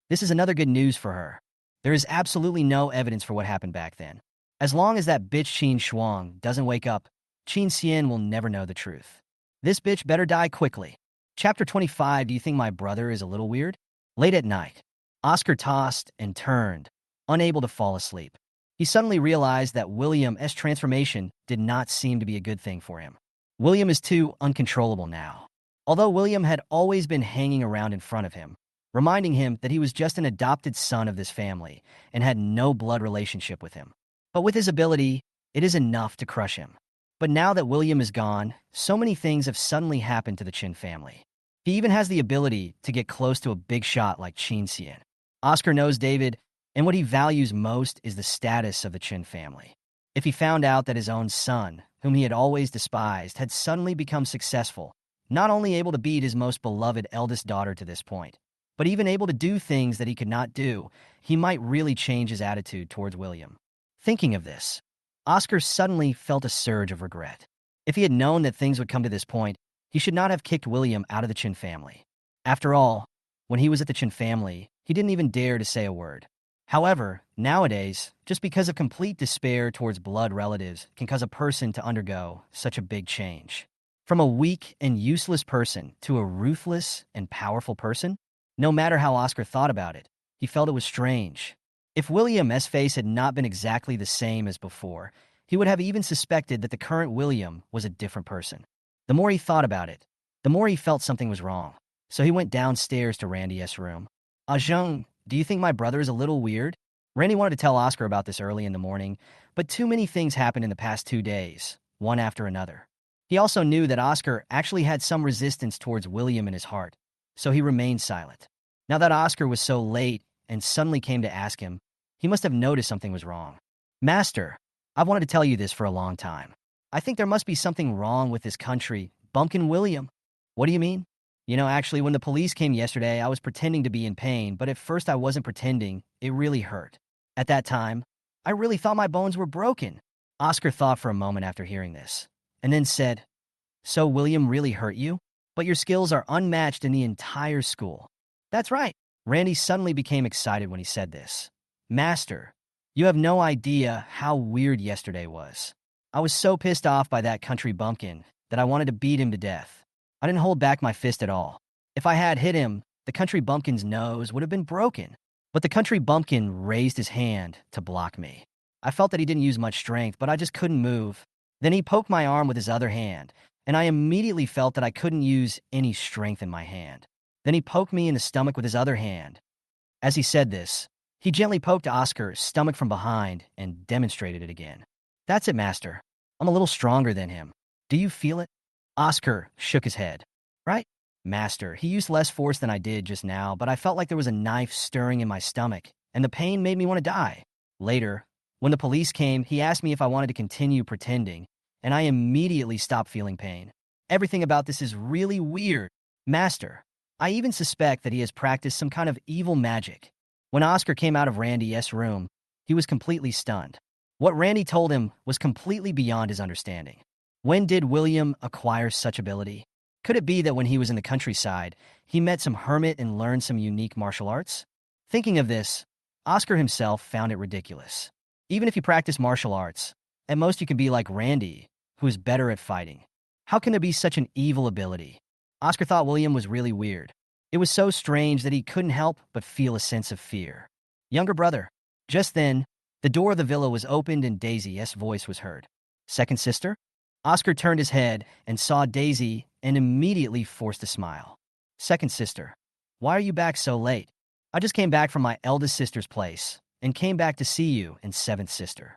This is another good news for her. There is absolutely no evidence for what happened back then. As long as that bitch Qin Shuang doesn't wake up, Qin Xian will never know the truth. This bitch better die quickly. Chapter 25. Do you think my brother is a little weird? Late at night, Oscar tossed and turned, unable to fall asleep. He suddenly realized that William's transformation did not seem to be a good thing for him. William is too uncontrollable now. Although William had always been hanging around in front of him, reminding him that he was just an adopted son of this family and had no blood relationship with him. But with his ability, it is enough to crush him. But now that William is gone, so many things have suddenly happened to the Chun family. He even has the ability to get close to a big shot like Chin Xian. Oscar knows David, and what he values most is the status of the Chun family. If he found out that his own son, whom he had always despised, had suddenly become successful, not only able to beat his most beloved eldest daughter to this point, but even able to do things that he could not do, he might really change his attitude towards William. Thinking of this, Oscar suddenly felt a surge of regret. If he had known that things would come to this point, he should not have kicked William out of the Chun family. After all, when he was at the Chun family, he didn't even dare to say a word. However, nowadays, just because of complete despair towards blood relatives can cause a person to undergo such a big change. From a weak and useless person to a ruthless and powerful person, no matter how Oscar thought about it, he felt it was strange. If William's face had not been exactly the same as before, he would have even suspected that the current William was a different person. The more he thought about it, the more he felt something was wrong. So he went downstairs to Randy's room. Zheng, do you think my brother is a little weird? Randy wanted to tell Oscar about this early in the morning, but too many things happened in the past 2 days, one after another. He also knew that Oscar actually had some resistance towards William in his heart, so he remained silent. Now that Oscar was so late and suddenly came to ask him, he must have noticed something was wrong. Master, I've wanted to tell you this for a long time. I think there must be something wrong with this country, Bumpkin William. What do you mean? Actually, when the police came yesterday, I was pretending to be in pain, but at first I wasn't pretending. It really hurt. At that time, I really thought my bones were broken. Oscar thought for a moment after hearing this, and then said, So William really hurt you? But your skills are unmatched in the entire school. That's right. Randy suddenly became excited when he said this. Master, you have no idea how weird yesterday was. I was so pissed off by that country bumpkin that I wanted to beat him to death. I didn't hold back my fist at all. If I had hit him, the country bumpkin's nose would have been broken. But the country bumpkin raised his hand to block me. I felt that he didn't use much strength, but I just couldn't move. Then he poked my arm with his other hand, and I immediately felt that I couldn't use any strength in my hand. Then he poked me in the stomach with his other hand. As he said this, he gently poked Oscar's stomach from behind and demonstrated it again. That's it, Master. I'm a little stronger than him. Do you feel it? Oscar shook his head. Right? Master, he used less force than I did just now, but I felt like there was a knife stirring in my stomach, and the pain made me want to die. Later, when the police came, he asked me if I wanted to continue pretending, and I immediately stopped feeling pain. Everything about this is really weird. Master, I even suspect that he has practiced some kind of evil magic. When Oscar came out of Randy's room, he was completely stunned. What Randy told him was completely beyond his understanding. When did William acquire such ability? Could it be that when he was in the countryside, he met some hermit and learned some unique martial arts? Thinking of this, Oscar himself found it ridiculous. Even if you practice martial arts, at most you can be like Randy, who is better at fighting. How can there be such an evil ability? Oscar thought William was really weird. It was so strange that he couldn't help but feel a sense of fear. Younger brother. Just then, the door of the villa was opened and Daisy's voice was heard. Second sister? Oscar turned his head and saw Daisy and immediately forced a smile. Second sister, why are you back so late? I just came back from my eldest sister's place and came back to see you and seventh sister.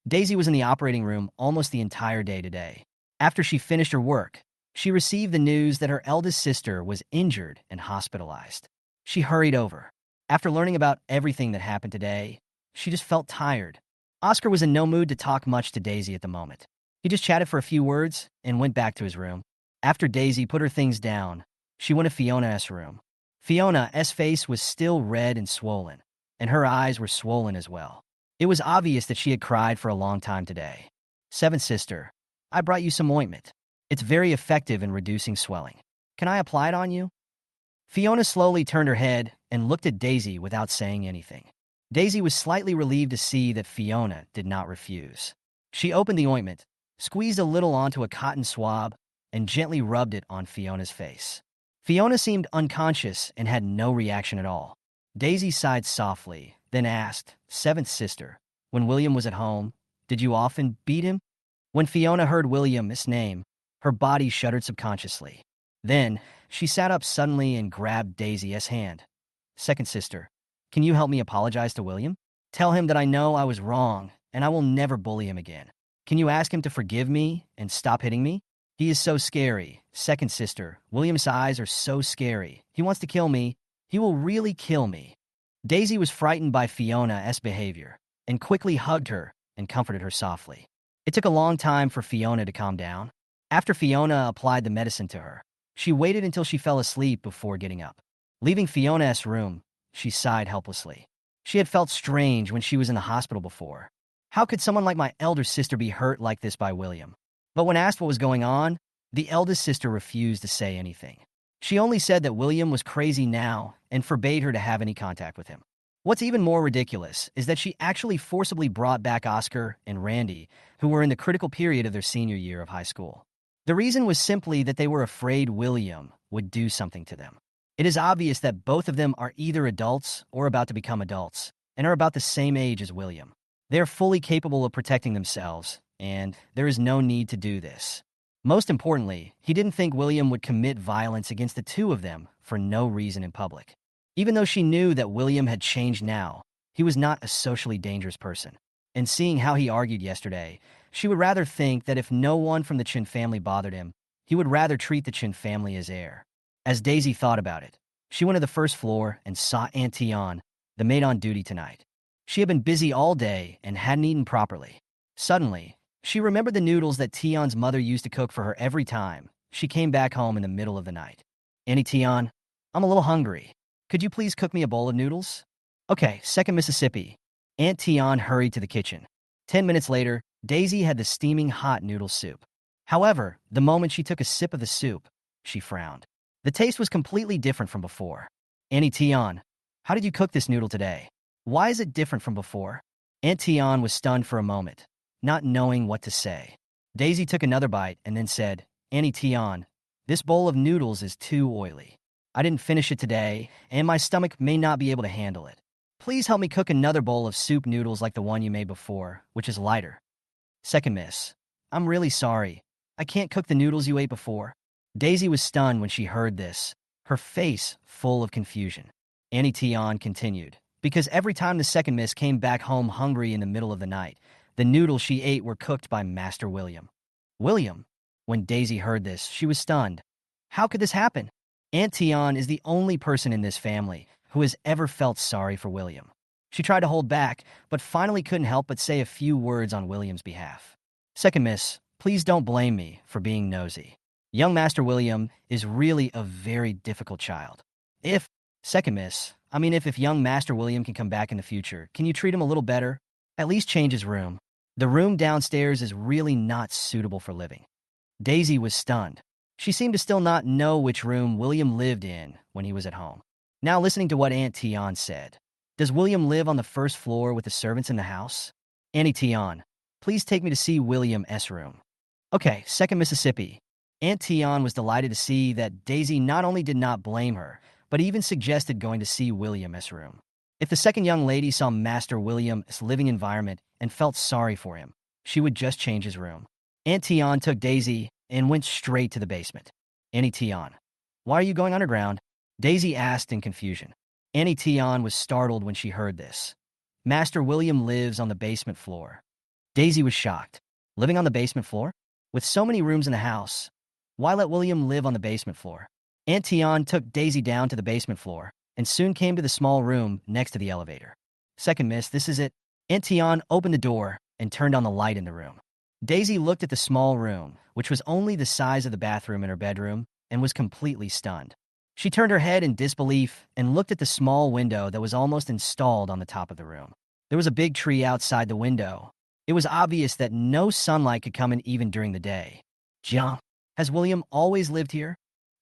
Daisy was in the operating room almost the entire day today. After she finished her work, she received the news that her eldest sister was injured and hospitalized. She hurried over. After learning about everything that happened today, she just felt tired. Oscar was in no mood to talk much to Daisy at the moment. He just chatted for a few words and went back to his room. After Daisy put her things down, she went to Fiona's room. Fiona's face was still red and swollen, and her eyes were swollen as well. It was obvious that she had cried for a long time today. Seventh sister, I brought you some ointment. It's very effective in reducing swelling. Can I apply it on you? Fiona slowly turned her head and looked at Daisy without saying anything. Daisy was slightly relieved to see that Fiona did not refuse. She opened the ointment, squeezed a little onto a cotton swab, and gently rubbed it on Fiona's face. Fiona seemed unconscious and had no reaction at all. Daisy sighed softly, then asked, Seventh sister, when William was at home, did you often beat him? When Fiona heard William's name, her body shuddered subconsciously. Then, she sat up suddenly and grabbed Daisy's hand. Second sister, can you help me apologize to William? Tell him that I know I was wrong and I will never bully him again. Can you ask him to forgive me and stop hitting me? He is so scary. Second sister, William's eyes are so scary. He wants to kill me. He will really kill me. Daisy was frightened by Fiona's behavior and quickly hugged her and comforted her softly. It took a long time for Fiona to calm down. After Fiona applied the medicine to her, she waited until she fell asleep before getting up. Leaving Fiona's room, she sighed helplessly. She had felt strange when she was in the hospital before. How could someone like my elder sister be hurt like this by William? But when asked what was going on, the eldest sister refused to say anything. She only said that William was crazy now and forbade her to have any contact with him. What's even more ridiculous is that she actually forcibly brought back Oscar and Randy, who were in the critical period of their senior year of high school. The reason was simply that they were afraid William would do something to them. It is obvious that both of them are either adults or about to become adults, and are about the same age as William. They are fully capable of protecting themselves, and there is no need to do this. Most importantly, he didn't think William would commit violence against the two of them for no reason in public. Even though she knew that William had changed now, he was not a socially dangerous person. And seeing how he argued yesterday, she would rather think that if no one from the Chun family bothered him, he would rather treat the Chun family as heir. As Daisy thought about it, she went to the first floor and saw Aunt Tion, the maid on duty tonight. She had been busy all day and hadn't eaten properly. Suddenly, she remembered the noodles that Tion's mother used to cook for her every time she came back home in the middle of the night. Auntie Tion, I'm a little hungry. Could you please cook me a bowl of noodles? Okay, second Mississippi. Aunt Tion hurried to the kitchen. 10 minutes later, Daisy had the steaming hot noodle soup. However, the moment she took a sip of the soup, she frowned. The taste was completely different from before. Auntie Tion, how did you cook this noodle today? Why is it different from before? Aunt Tion was stunned for a moment, not knowing what to say. Daisy took another bite and then said, Auntie Tion, this bowl of noodles is too oily. I didn't finish it today, and my stomach may not be able to handle it. Please help me cook another bowl of soup noodles like the one you made before, which is lighter. Second miss, I'm really sorry. I can't cook the noodles you ate before. Daisy was stunned when she heard this, her face full of confusion. Auntie Tion continued, because every time the second miss came back home hungry in the middle of the night, the noodles she ate were cooked by Master William. William? When Daisy heard this, she was stunned. How could this happen? Aunt Tion is the only person in this family who has ever felt sorry for William. She tried to hold back, but finally couldn't help but say a few words on William's behalf. Second miss, please don't blame me for being nosy. Young Master William is really a very difficult child. If young Master William can come back in the future, can you treat him a little better? At least change his room. The room downstairs is really not suitable for living. Daisy was stunned. She seemed to still not know which room William lived in when he was at home. Now listening to what Aunt Tion said, does William live on the first floor with the servants in the house? Auntie Tion, please take me to see William's room. Okay, second Mississippi. Aunt Tion was delighted to see that Daisy not only did not blame her, but even suggested going to see William's room. If the second young lady saw Master William's living environment and felt sorry for him, she would just change his room. Aunt Tion took Daisy and went straight to the basement. Auntie Tion, why are you going underground? Daisy asked in confusion. Auntie Tion was startled when she heard this. Master William lives on the basement floor. Daisy was shocked. Living on the basement floor? With so many rooms in the house, why let William live on the basement floor? Aunt Tion took Daisy down to the basement floor and soon came to the small room next to the elevator. Second miss, this is it. Aunt Tion opened the door and turned on the light in the room. Daisy looked at the small room, which was only the size of the bathroom in her bedroom, and was completely stunned. She turned her head in disbelief and looked at the small window that was almost installed on the top of the room. There was a big tree outside the window. It was obvious that no sunlight could come in even during the day. Jiang, has William always lived here?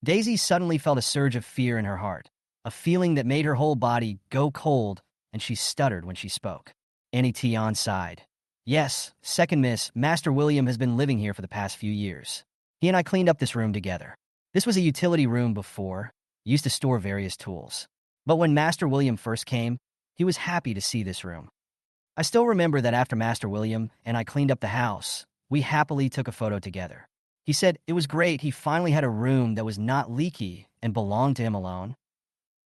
Daisy suddenly felt a surge of fear in her heart, a feeling that made her whole body go cold, and she stuttered when she spoke. Auntie Tion sighed. Yes, second miss, Master William has been living here for the past few years. He and I cleaned up this room together. This was a utility room before, used to store various tools. But when Master William first came, he was happy to see this room. I still remember that after Master William and I cleaned up the house, we happily took a photo together. He said it was great he finally had a room that was not leaky and belonged to him alone.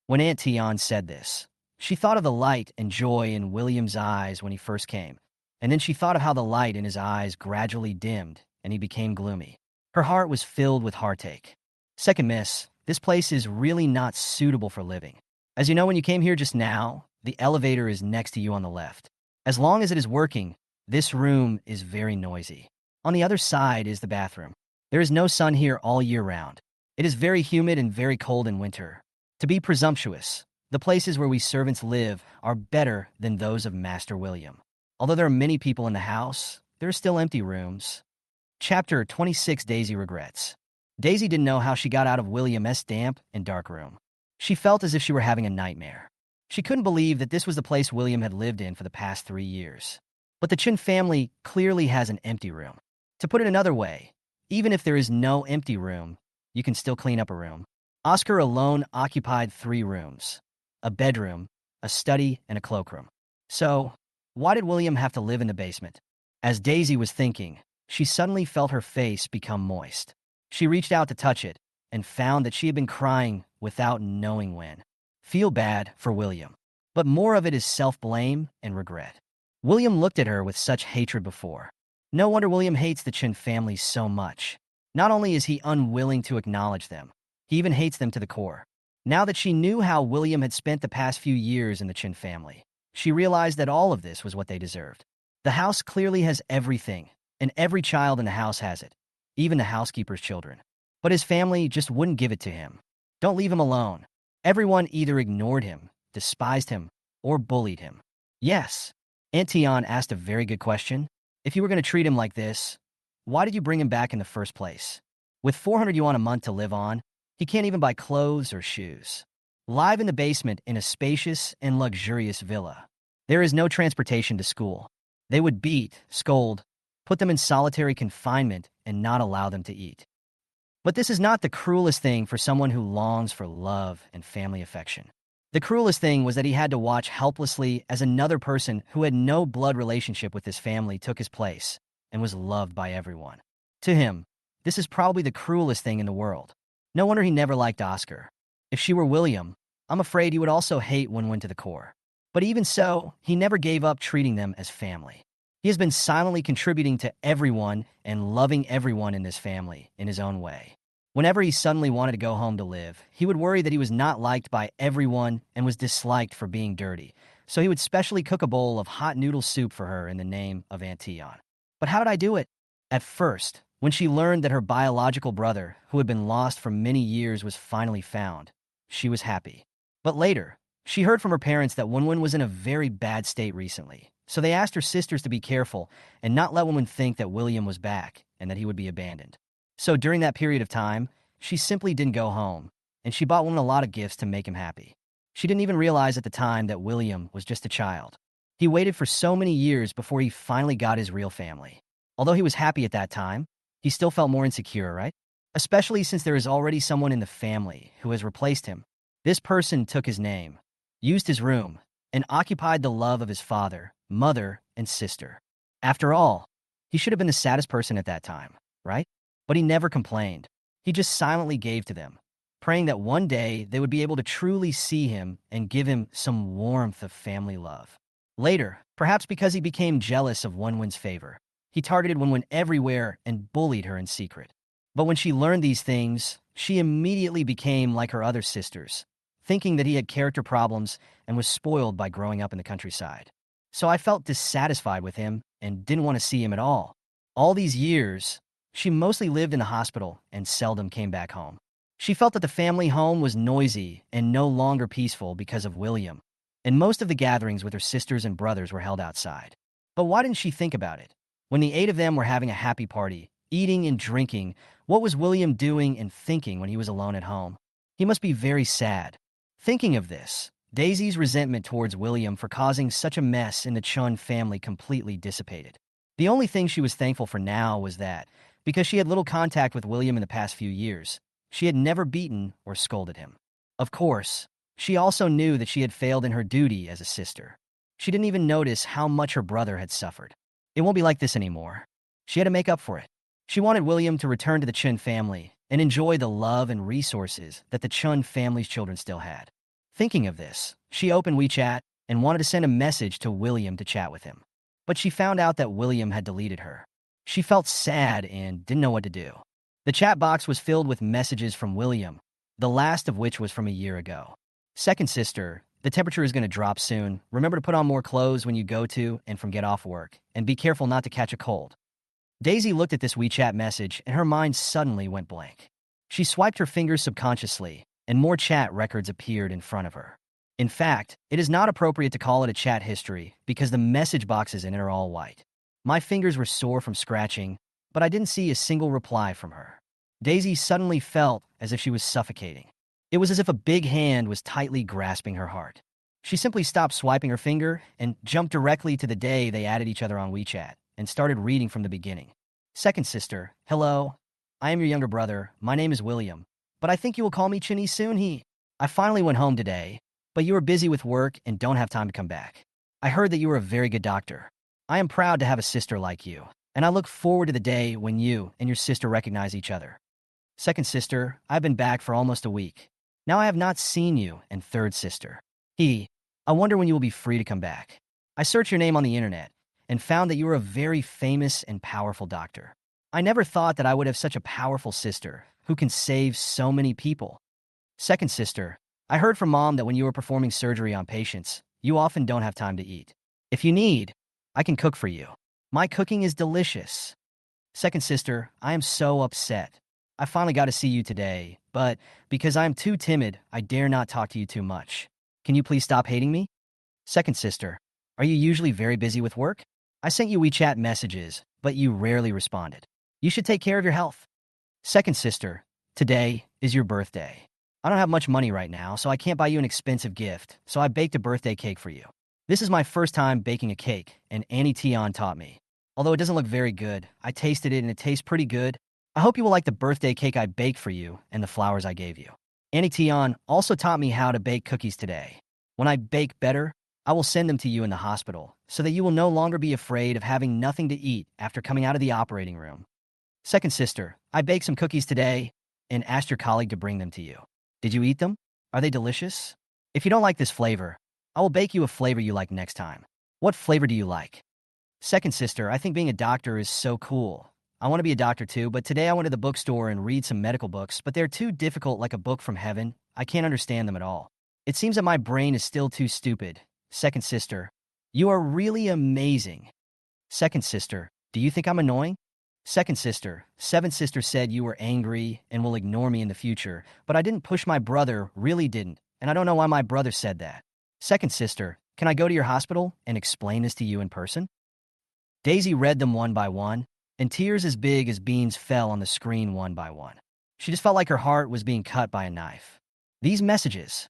When Aunt Tion said this, she thought of the light and joy in William's eyes when he first came, And then she thought of how the light in his eyes gradually dimmed, and he became gloomy. Her heart was filled with heartache. Second miss, this place is really not suitable for living. As you know, when you came here just now, the elevator is next to you on the left. As long as it is working, this room is very noisy. On the other side is the bathroom. There is no sun here all year round. It is very humid and very cold in winter. To be presumptuous, the places where we servants live are better than those of Master William. Although there are many people in the house, there are still empty rooms. Chapter 26 Daisy Regrets. Daisy didn't know how she got out of William's damp and dark room. She felt as if she were having a nightmare. She couldn't believe that this was the place William had lived in for the past 3 years. But the Chun family clearly has an empty room. To put it another way, even if there is no empty room, you can still clean up a room. Oscar alone occupied 3 rooms: a bedroom, a study, and a cloakroom. So, why did William have to live in the basement? As Daisy was thinking, she suddenly felt her face become moist. She reached out to touch it and found that she had been crying without knowing when. Feel bad for William, but more of it is self-blame and regret. William looked at her with such hatred before. No wonder William hates the Chun family so much. Not only is he unwilling to acknowledge them, he even hates them to the core. Now that she knew how William had spent the past few years in the Chun family, she realized that all of this was what they deserved. The house clearly has everything, and every child in the house has it, even the housekeeper's children. But his family just wouldn't give it to him. Don't leave him alone. Everyone either ignored him, despised him, or bullied him. Yes, Aunt Tian asked a very good question. If you were going to treat him like this, why did you bring him back in the first place? With 400 yuan a month to live on, he can't even buy clothes or shoes. Live in the basement in a spacious and luxurious villa. There is no transportation to school. They would beat, scold, put them in solitary confinement, and not allow them to eat. But this is not the cruelest thing for someone who longs for love and family affection. The cruelest thing was that he had to watch helplessly as another person who had no blood relationship with his family took his place and was loved by everyone. To him, this is probably the cruelest thing in the world. No wonder he never liked Oscar. If she were William, I'm afraid he would also hate Wen to the core. But even so, he never gave up treating them as family. He has been silently contributing to everyone and loving everyone in this family in his own way. Whenever he suddenly wanted to go home to live, he would worry that he was not liked by everyone and was disliked for being dirty, so he would specially cook a bowl of hot noodle soup for her in the name of Aunt Tian. But how did I do it? At first, when she learned that her biological brother, who had been lost for many years, was finally found, she was happy. But later, she heard from her parents that Wen was in a very bad state recently, so they asked her sisters to be careful and not let Wen think that William was back and that he would be abandoned. So during that period of time, she simply didn't go home, and she bought Wen a lot of gifts to make him happy. She didn't even realize at the time that William was just a child. He waited for so many years before he finally got his real family. Although he was happy at that time, he still felt more insecure, right? Especially since there is already someone in the family who has replaced him. This person took his name, used his room, and occupied the love of his father, mother, and sister. After all, he should have been the saddest person at that time, right? But he never complained. He just silently gave to them, praying that one day they would be able to truly see him and give him some warmth of family love. Later, perhaps because he became jealous of Wen's favor, he targeted Wen everywhere and bullied her in secret. But when she learned these things, she immediately became like her other sisters, thinking that he had character problems and was spoiled by growing up in the countryside. So I felt dissatisfied with him and didn't want to see him at all. All these years, she mostly lived in the hospital and seldom came back home. She felt that the family home was noisy and no longer peaceful because of William, and most of the gatherings with her sisters and brothers were held outside. But why didn't she think about it? When the 8 of them were having a happy party, eating and drinking, what was William doing and thinking when he was alone at home? He must be very sad. Thinking of this, Daisy's resentment towards William for causing such a mess in the Chun family completely dissipated. The only thing she was thankful for now was that, because she had little contact with William in the past few years, she had never beaten or scolded him. Of course, she also knew that she had failed in her duty as a sister. She didn't even notice how much her brother had suffered. It won't be like this anymore. She had to make up for it. She wanted William to return to the Chun family and enjoy the love and resources that the Chun family's children still had. Thinking of this, she opened WeChat and wanted to send a message to William to chat with him. but she found out that William had deleted her. She felt sad and didn't know what to do. The chat box was filled with messages from William, the last of which was from a year ago. Second sister, the temperature is going to drop soon. Remember to put on more clothes when you go to and from get off work, and be careful not to catch a cold. Daisy looked at this WeChat message and her mind suddenly went blank. She swiped her fingers subconsciously, and more chat records appeared in front of her. In fact, it is not appropriate to call it a chat history because the message boxes in it are all white. My fingers were sore from scratching, but I didn't see a single reply from her. Daisy suddenly felt as if she was suffocating. It was as if a big hand was tightly grasping her heart. She simply stopped swiping her finger and jumped directly to the day they added each other on WeChat and started reading from the beginning. Second sister, hello. I am your younger brother. My name is William, but I think you will call me Chun soon. I finally went home today, but you are busy with work and don't have time to come back. I heard that you are a very good doctor. I am proud to have a sister like you, and I look forward to the day when you and your sister recognize each other. Second sister, I've been back for almost a week. Now I have not seen you. And third sister, I wonder when you will be free to come back. I searched your name on the internet and found that you were a very famous and powerful doctor. I never thought that I would have such a powerful sister who can save so many people. Second sister, I heard from Mom that when you are performing surgery on patients, you often don't have time to eat. If you need, I can cook for you. My cooking is delicious. Second sister, I am so upset. I finally got to see you today, but because I am too timid, I dare not talk to you too much. Can you please stop hating me? Second sister, are you usually very busy with work? I sent you WeChat messages, but you rarely responded. You should take care of your health. Second sister, today is your birthday. I don't have much money right now, so I can't buy you an expensive gift, so I baked a birthday cake for you. This is my first time baking a cake, and Auntie Tion taught me. Although it doesn't look very good, I tasted it and it tastes pretty good. I hope you will like the birthday cake I baked for you and the flowers I gave you. Auntie Tion also taught me how to bake cookies today. When I bake better, I will send them to you in the hospital so that you will no longer be afraid of having nothing to eat after coming out of the operating room. Second sister, I baked some cookies today and asked your colleague to bring them to you. Did you eat them? Are they delicious? If you don't like this flavor, I will bake you a flavor you like next time. What flavor do you like? Second sister, I think being a doctor is so cool. I want to be a doctor too, but today I went to the bookstore and read some medical books, but they're too difficult like a book from heaven. I can't understand them at all. It seems that my brain is still too stupid. Second sister, you are really amazing. Second sister, do you think I'm annoying? Second sister, seventh sister said you were angry and will ignore me in the future, but I didn't push my brother, really didn't, and I don't know why my brother said that. Second sister, can I go to your hospital and explain this to you in person? Daisy read them one by one, and tears as big as beans fell on the screen one by one. She just felt like her heart was being cut by a knife. These messages,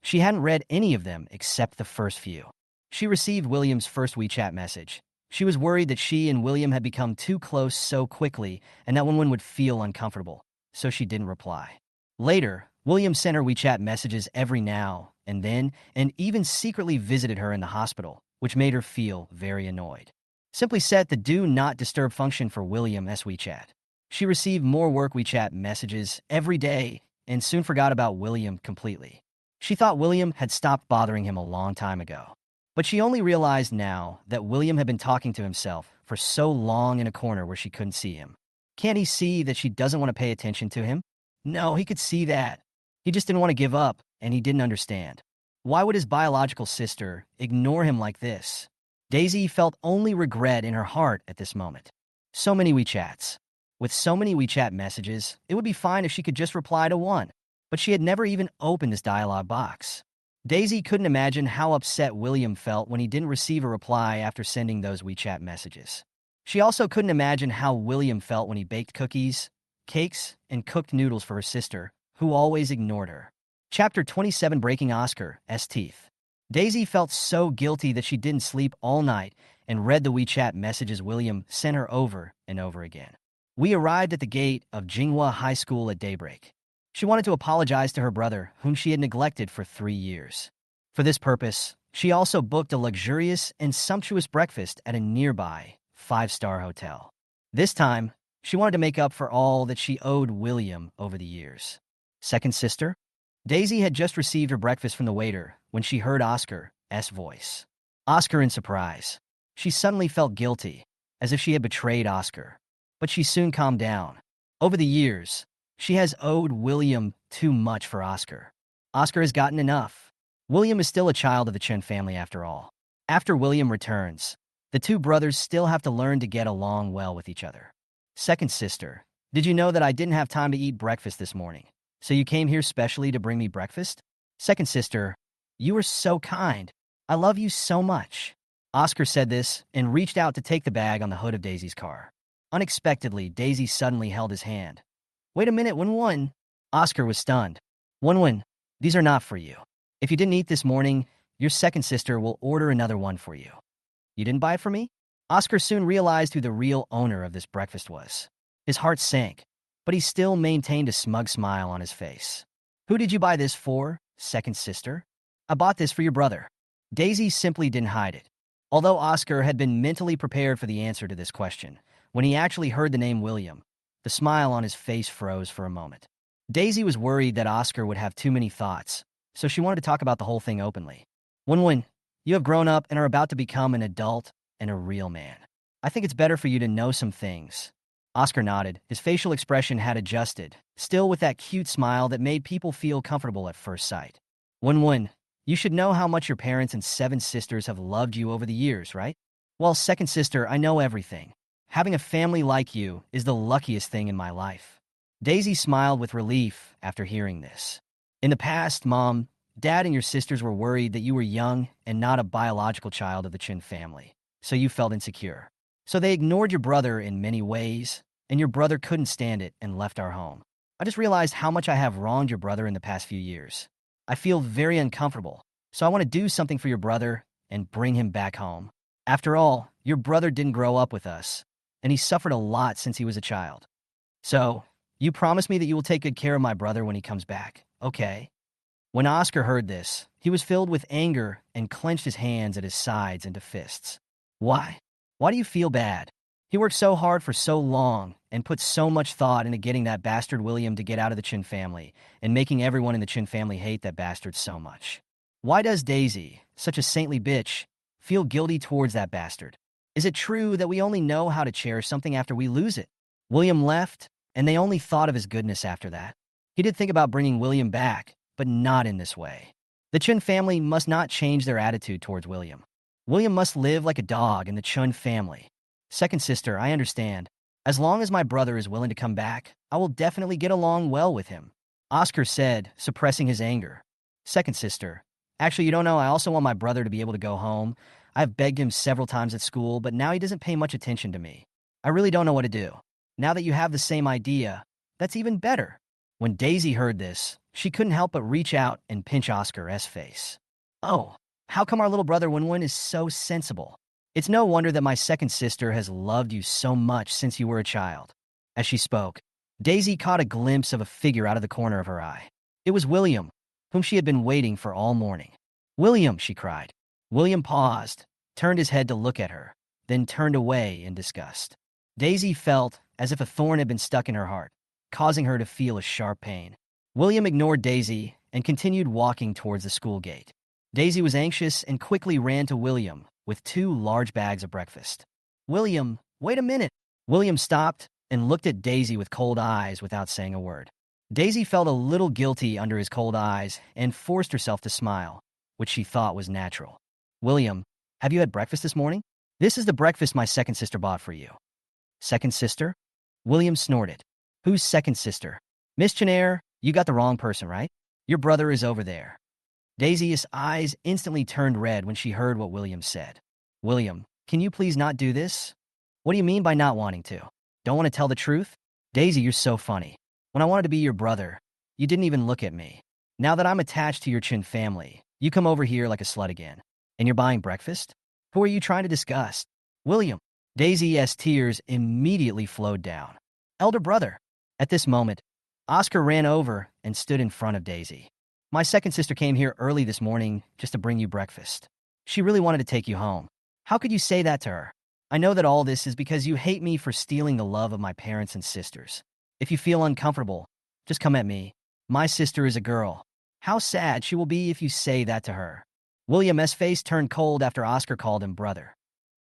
she hadn't read any of them except the first few. She received William's first WeChat message. She was worried that she and William had become too close so quickly and that one would feel uncomfortable, so she didn't reply. Later, William sent her WeChat messages every now and then and even secretly visited her in the hospital, which made her feel very annoyed. Simply set the Do Not Disturb function for William's WeChat. She received more work WeChat messages every day and soon forgot about William completely. She thought William had stopped bothering him a long time ago. But she only realized now that William had been talking to himself for so long in a corner where she couldn't see him. Can't he see that she doesn't want to pay attention to him? No, he could see that. He just didn't want to give up, and he didn't understand. Why would his biological sister ignore him like this? Daisy felt only regret in her heart at this moment. So many WeChats. With so many WeChat messages, it would be fine if she could just reply to one. But she had never even opened this dialog box. Daisy couldn't imagine how upset William felt when he didn't receive a reply after sending those WeChat messages. She also couldn't imagine how William felt when he baked cookies, cakes, and cooked noodles for her sister, who always ignored her. Chapter 27, Breaking Oscar's Teeth. Daisy felt so guilty that she didn't sleep all night and read the WeChat messages William sent her over and over again. We arrived at the gate of Jinghua High School at daybreak. She wanted to apologize to her brother, whom she had neglected for 3 years. For this purpose, she also booked a luxurious and sumptuous breakfast at a nearby 5-star hotel. This time, she wanted to make up for all that she owed William over the years. Second sister? Daisy had just received her breakfast from the waiter when she heard Oscar's voice. Oscar in surprise. She suddenly felt guilty, as if she had betrayed Oscar. But she soon calmed down. Over the years, she has owed William too much for Oscar. Oscar has gotten enough. William is still a child of the Chun family after all. After William returns, the two brothers still have to learn to get along well with each other. Second sister, did you know that I didn't have time to eat breakfast this morning? So you came here specially to bring me breakfast? Second sister, you were so kind. I love you so much. Oscar said this and reached out to take the bag on the hood of Daisy's car. Unexpectedly, Daisy suddenly held his hand. Wait a minute, Wen. Oscar was stunned. Wen, these are not for you. If you didn't eat this morning, your second sister will order another one for you. You didn't buy it for me? Oscar soon realized who the real owner of this breakfast was. His heart sank, but he still maintained a smug smile on his face. Who did you buy this for, second sister? I bought this for your brother. Daisy simply didn't hide it. Although Oscar had been mentally prepared for the answer to this question, when he actually heard the name William, the smile on his face froze for a moment. Daisy was worried that Oscar would have too many thoughts, so she wanted to talk about the whole thing openly. Wen, you have grown up and are about to become an adult and a real man. I think it's better for you to know some things. Oscar nodded. His facial expression had adjusted, still with that cute smile that made people feel comfortable at first sight. Wen, you should know how much your parents and 7 sisters have loved you over the years, right? Well, second sister, I know everything. Having a family like you is the luckiest thing in my life. Daisy smiled with relief after hearing this. In the past, Mom, Dad, and your sisters were worried that you were young and not a biological child of the Chun family, so you felt insecure. So they ignored your brother in many ways, and your brother couldn't stand it and left our home. I just realized how much I have wronged your brother in the past few years. I feel very uncomfortable, so I want to do something for your brother and bring him back home. After all, your brother didn't grow up with us, and he suffered a lot since he was a child. So, you promise me that you will take good care of my brother when he comes back, okay? When Oscar heard this, he was filled with anger and clenched his hands at his sides into fists. Why? Why do you feel bad? He worked so hard for so long and put so much thought into getting that bastard William to get out of the Chun family and making everyone in the Chun family hate that bastard so much. Why does Daisy, such a saintly bitch, feel guilty towards that bastard? Is it true that we only know how to cherish something after we lose it? William left, and they only thought of his goodness after that. He did think about bringing William back, but not in this way. The Chun family must not change their attitude towards William. William must live like a dog in the Chun family. Second sister, I understand. As long as my brother is willing to come back, I will definitely get along well with him. Oscar said, suppressing his anger. Second sister, actually, you don't know, I also want my brother to be able to go home. I've begged him several times at school, but now he doesn't pay much attention to me. I really don't know what to do. Now that you have the same idea, that's even better. When Daisy heard this, she couldn't help but reach out and pinch Oscar's face. Oh, how come our little brother Wen is so sensible? It's no wonder that my second sister has loved you so much since you were a child. As she spoke, Daisy caught a glimpse of a figure out of the corner of her eye. It was William, whom she had been waiting for all morning. William, she cried. William paused, turned his head to look at her, then turned away in disgust. Daisy felt as if a thorn had been stuck in her heart, causing her to feel a sharp pain. William ignored Daisy and continued walking towards the school gate. Daisy was anxious and quickly ran to William with 2 large bags of breakfast. William, wait a minute. William stopped and looked at Daisy with cold eyes without saying a word. Daisy felt a little guilty under his cold eyes and forced herself to smile, which she thought was natural. William, have you had breakfast this morning? This is the breakfast my second sister bought for you. Second sister? William snorted. Who's second sister? Miss Chenair, you got the wrong person, right? Your brother is over there. Daisy's eyes instantly turned red when she heard what William said. William, can you please not do this? What do you mean by not wanting to? Don't want to tell the truth? Daisy, you're so funny. When I wanted to be your brother, you didn't even look at me. Now that I'm attached to your Chun family, you come over here like a slut again. And you're buying breakfast? Who are you trying to disgust? William. Daisy's tears immediately flowed down. Elder brother. At this moment, Oscar ran over and stood in front of Daisy. My second sister came here early this morning just to bring you breakfast. She really wanted to take you home. How could you say that to her? I know that all this is because you hate me for stealing the love of my parents and sisters. If you feel uncomfortable, just come at me. My sister is a girl. How sad she will be if you say that to her. William's face turned cold after Oscar called him brother.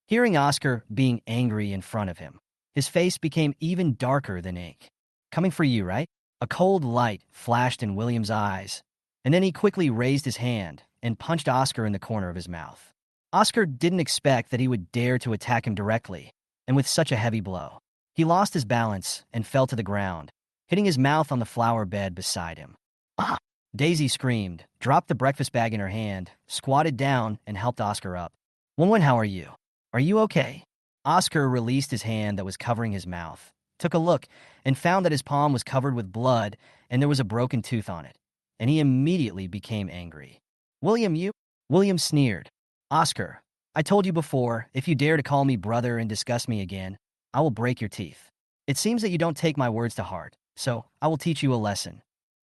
Hearing Oscar being angry in front of him, his face became even darker than ink. Coming for you, right? A cold light flashed in William's eyes, and then he quickly raised his hand and punched Oscar in the corner of his mouth. Oscar didn't expect that he would dare to attack him directly, and with such a heavy blow. He lost his balance and fell to the ground, hitting his mouth on the flower bed beside him. Ah! Daisy screamed, dropped the breakfast bag in her hand, squatted down, and helped Oscar up. Won, how are you? Are you okay? Oscar released his hand that was covering his mouth, took a look, and found that his palm was covered with blood and there was a broken tooth on it, and he immediately became angry. William sneered. Oscar, I told you before, if you dare to call me brother and discuss me again, I will break your teeth. It seems that you don't take my words to heart, so I will teach you a lesson.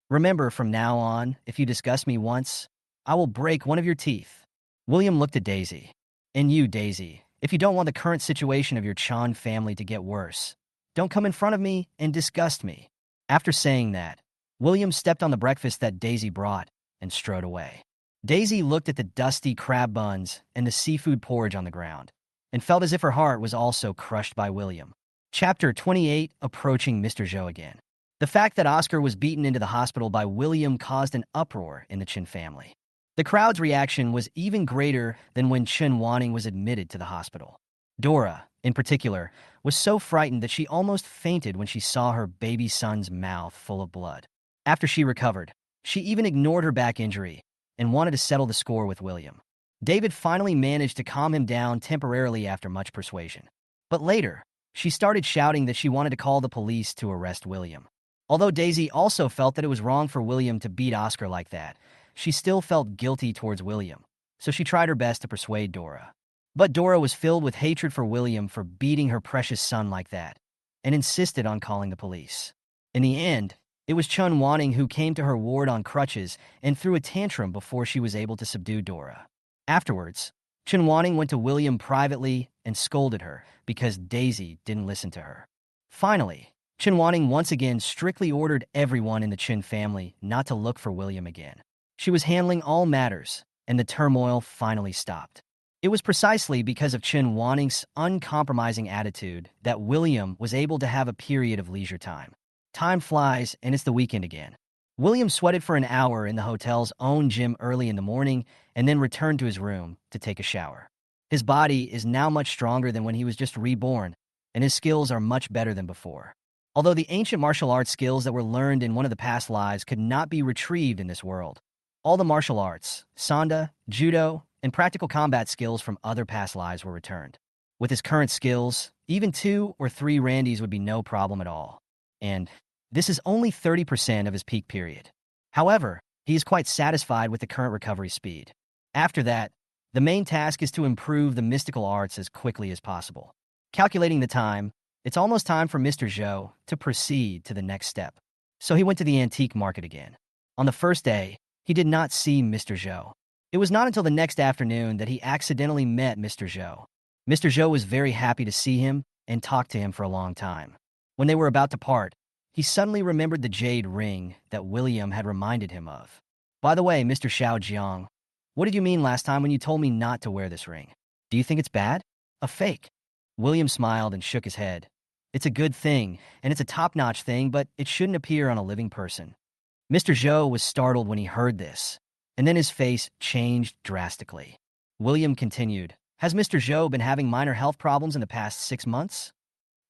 Remember, from now on, if you discuss me once, I will break one of your teeth. William looked at Daisy. And you, Daisy, if you don't want the current situation of your Chun family to get worse, don't come in front of me and disgust me. After saying that, William stepped on the breakfast that Daisy brought and strode away. Daisy looked at the dusty crab buns and the seafood porridge on the ground and felt as if her heart was also crushed by William. Chapter 28, Approaching Mr. Zhou Again. The fact that Oscar was beaten into the hospital by William caused an uproar in the Chun family. The crowd's reaction was even greater than when Chun Wanning was admitted to the hospital. Dora, in particular, was so frightened that she almost fainted when she saw her baby son's mouth full of blood. After she recovered, she even ignored her back injury and wanted to settle the score with William. David finally managed to calm him down temporarily after much persuasion. But later, she started shouting that she wanted to call the police to arrest William. Although Daisy also felt that it was wrong for William to beat Oscar like that, she still felt guilty towards William, so she tried her best to persuade Dora. But Dora was filled with hatred for William for beating her precious son like that, and insisted on calling the police. In the end, it was Chun Wanning who came to her ward on crutches and threw a tantrum before she was able to subdue Dora. Afterwards, Chun Wanning went to William privately and scolded her because Daisy didn't listen to her. Finally, Chun Wanning once again strictly ordered everyone in the Chun family not to look for William again. She was handling all matters, and the turmoil finally stopped. It was precisely because of Chun Wanning's uncompromising attitude that William was able to have a period of leisure time. Time flies, and it's the weekend again. William sweated for an hour in the hotel's own gym early in the morning and then returned to his room to take a shower. His body is now much stronger than when he was just reborn, and his skills are much better than before. Although the ancient martial arts skills that were learned in one of the past lives could not be retrieved in this world, all the martial arts, sanda, judo, and practical combat skills from other past lives were returned. With his current skills, even 2 or 3 Randys would be no problem at all. And this is only 30% of his peak period. However, he is quite satisfied with the current recovery speed. After that, the main task is to improve the mystical arts as quickly as possible. Calculating the time, it's almost time for Mr. Zhou to proceed to the next step. So he went to the antique market again. On the first day, he did not see Mr. Zhou. It was not until the next afternoon that he accidentally met Mr. Zhou. Mr. Zhou was very happy to see him and talked to him for a long time. When they were about to part, he suddenly remembered the jade ring that William had reminded him of. By the way, Mr. Xiaojiang, what did you mean last time when you told me not to wear this ring? Do you think it's bad? A fake? William smiled and shook his head. It's a good thing, and it's a top-notch thing, but it shouldn't appear on a living person. Mr. Zhou was startled when he heard this, and then his face changed drastically. William continued, Has Mr. Zhou been having minor health problems in the past 6 months?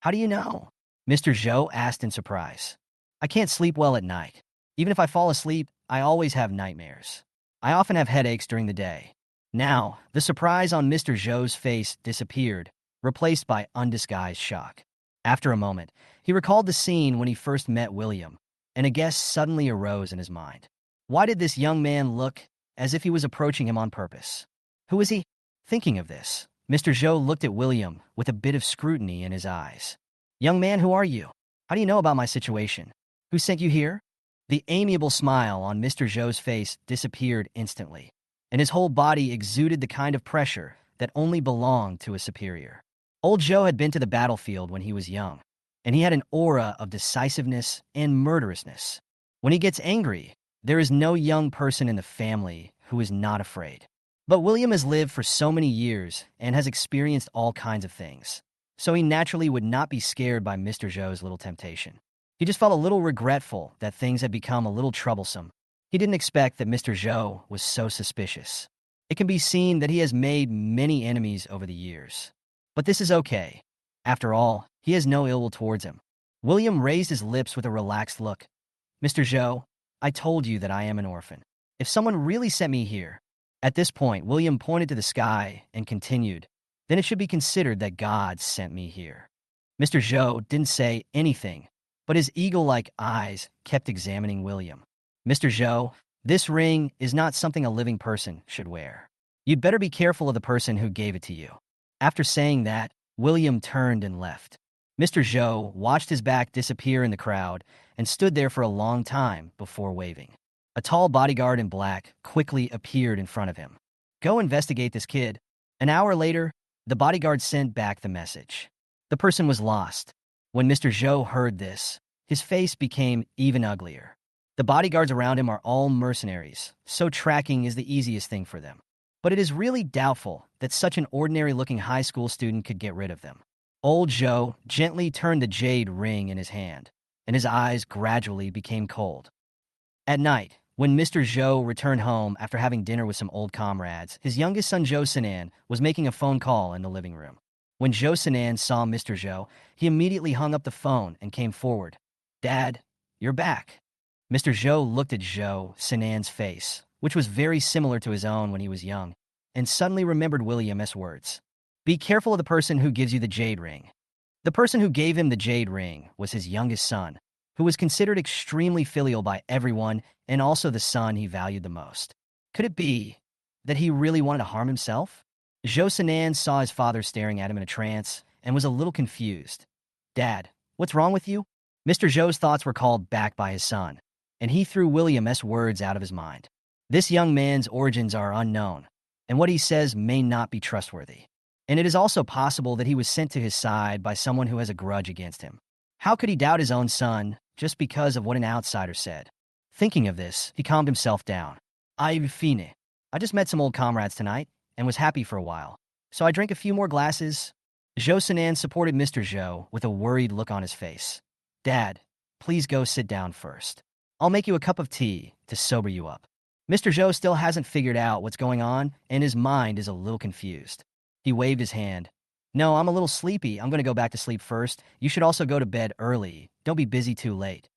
How do you know? Mr. Zhou asked in surprise. I can't sleep well at night. Even if I fall asleep, I always have nightmares. I often have headaches during the day. Now, the surprise on Mr. Zhou's face disappeared, replaced by undisguised shock. After a moment, he recalled the scene when he first met William, and a guess suddenly arose in his mind. Why did this young man look as if he was approaching him on purpose? Who was he? Thinking of this, Mr. Zhou looked at William with a bit of scrutiny in his eyes. Young man, who are you? How do you know about my situation? Who sent you here? The amiable smile on Mr. Zhou's face disappeared instantly, and his whole body exuded the kind of pressure that only belonged to a superior. Old Zhou had been to the battlefield when he was young, and he had an aura of decisiveness and murderousness. When he gets angry, there is no young person in the family who is not afraid. But William has lived for so many years and has experienced all kinds of things, so he naturally would not be scared by Mr. Zhou's little temptation. He just felt a little regretful that things had become a little troublesome. He didn't expect that Mr. Zhou was so suspicious. It can be seen that he has made many enemies over the years. But this is okay. After all, he has no ill will towards him. William raised his lips with a relaxed look. Mr. Zhou, I told you that I am an orphan. If someone really sent me here— At this point, William pointed to the sky and continued, then it should be considered that God sent me here. Mr. Zhou didn't say anything, but his eagle-like eyes kept examining William. Mr. Zhou, this ring is not something a living person should wear. You'd better be careful of the person who gave it to you. After saying that, William turned and left. Mr. Zhou watched his back disappear in the crowd and stood there for a long time before waving. A tall bodyguard in black quickly appeared in front of him. Go investigate this kid. An hour later, the bodyguard sent back the message. The person was lost. When Mr. Zhou heard this, his face became even uglier. The bodyguards around him are all mercenaries, so tracking is the easiest thing for them. But it is really doubtful that such an ordinary-looking high school student could get rid of them. Old Zhou gently turned the jade ring in his hand, and his eyes gradually became cold. At night, when Mr. Zhou returned home after having dinner with some old comrades, his youngest son Zhou Sinan was making a phone call in the living room. When Zhou Sinan saw Mr. Zhou, he immediately hung up the phone and came forward. Dad, you're back. Mr. Zhou looked at Zhou Sinan's face, which was very similar to his own when he was young, and suddenly remembered William's words. Be careful of the person who gives you the jade ring. The person who gave him the jade ring was his youngest son, who was considered extremely filial by everyone and also the son he valued the most. Could it be that he really wanted to harm himself? Zhou Sinan saw his father staring at him in a trance and was a little confused. Dad, what's wrong with you? Mr. Zhou's thoughts were called back by his son, and he threw William's words out of his mind. This young man's origins are unknown, and what he says may not be trustworthy. And it is also possible that he was sent to his side by someone who has a grudge against him. How could he doubt his own son just because of what an outsider said? Thinking of this, he calmed himself down. Fiona, I just met some old comrades tonight and was happy for a while, so I drank a few more glasses. Zhou Sinan supported Mr. Zhou with a worried look on his face. Dad, please go sit down first. I'll make you a cup of tea to sober you up. Mr. Zhou still hasn't figured out what's going on, and his mind is a little confused. He waved his hand. No, I'm a little sleepy. I'm going to go back to sleep first. You should also go to bed early. Don't be busy too late.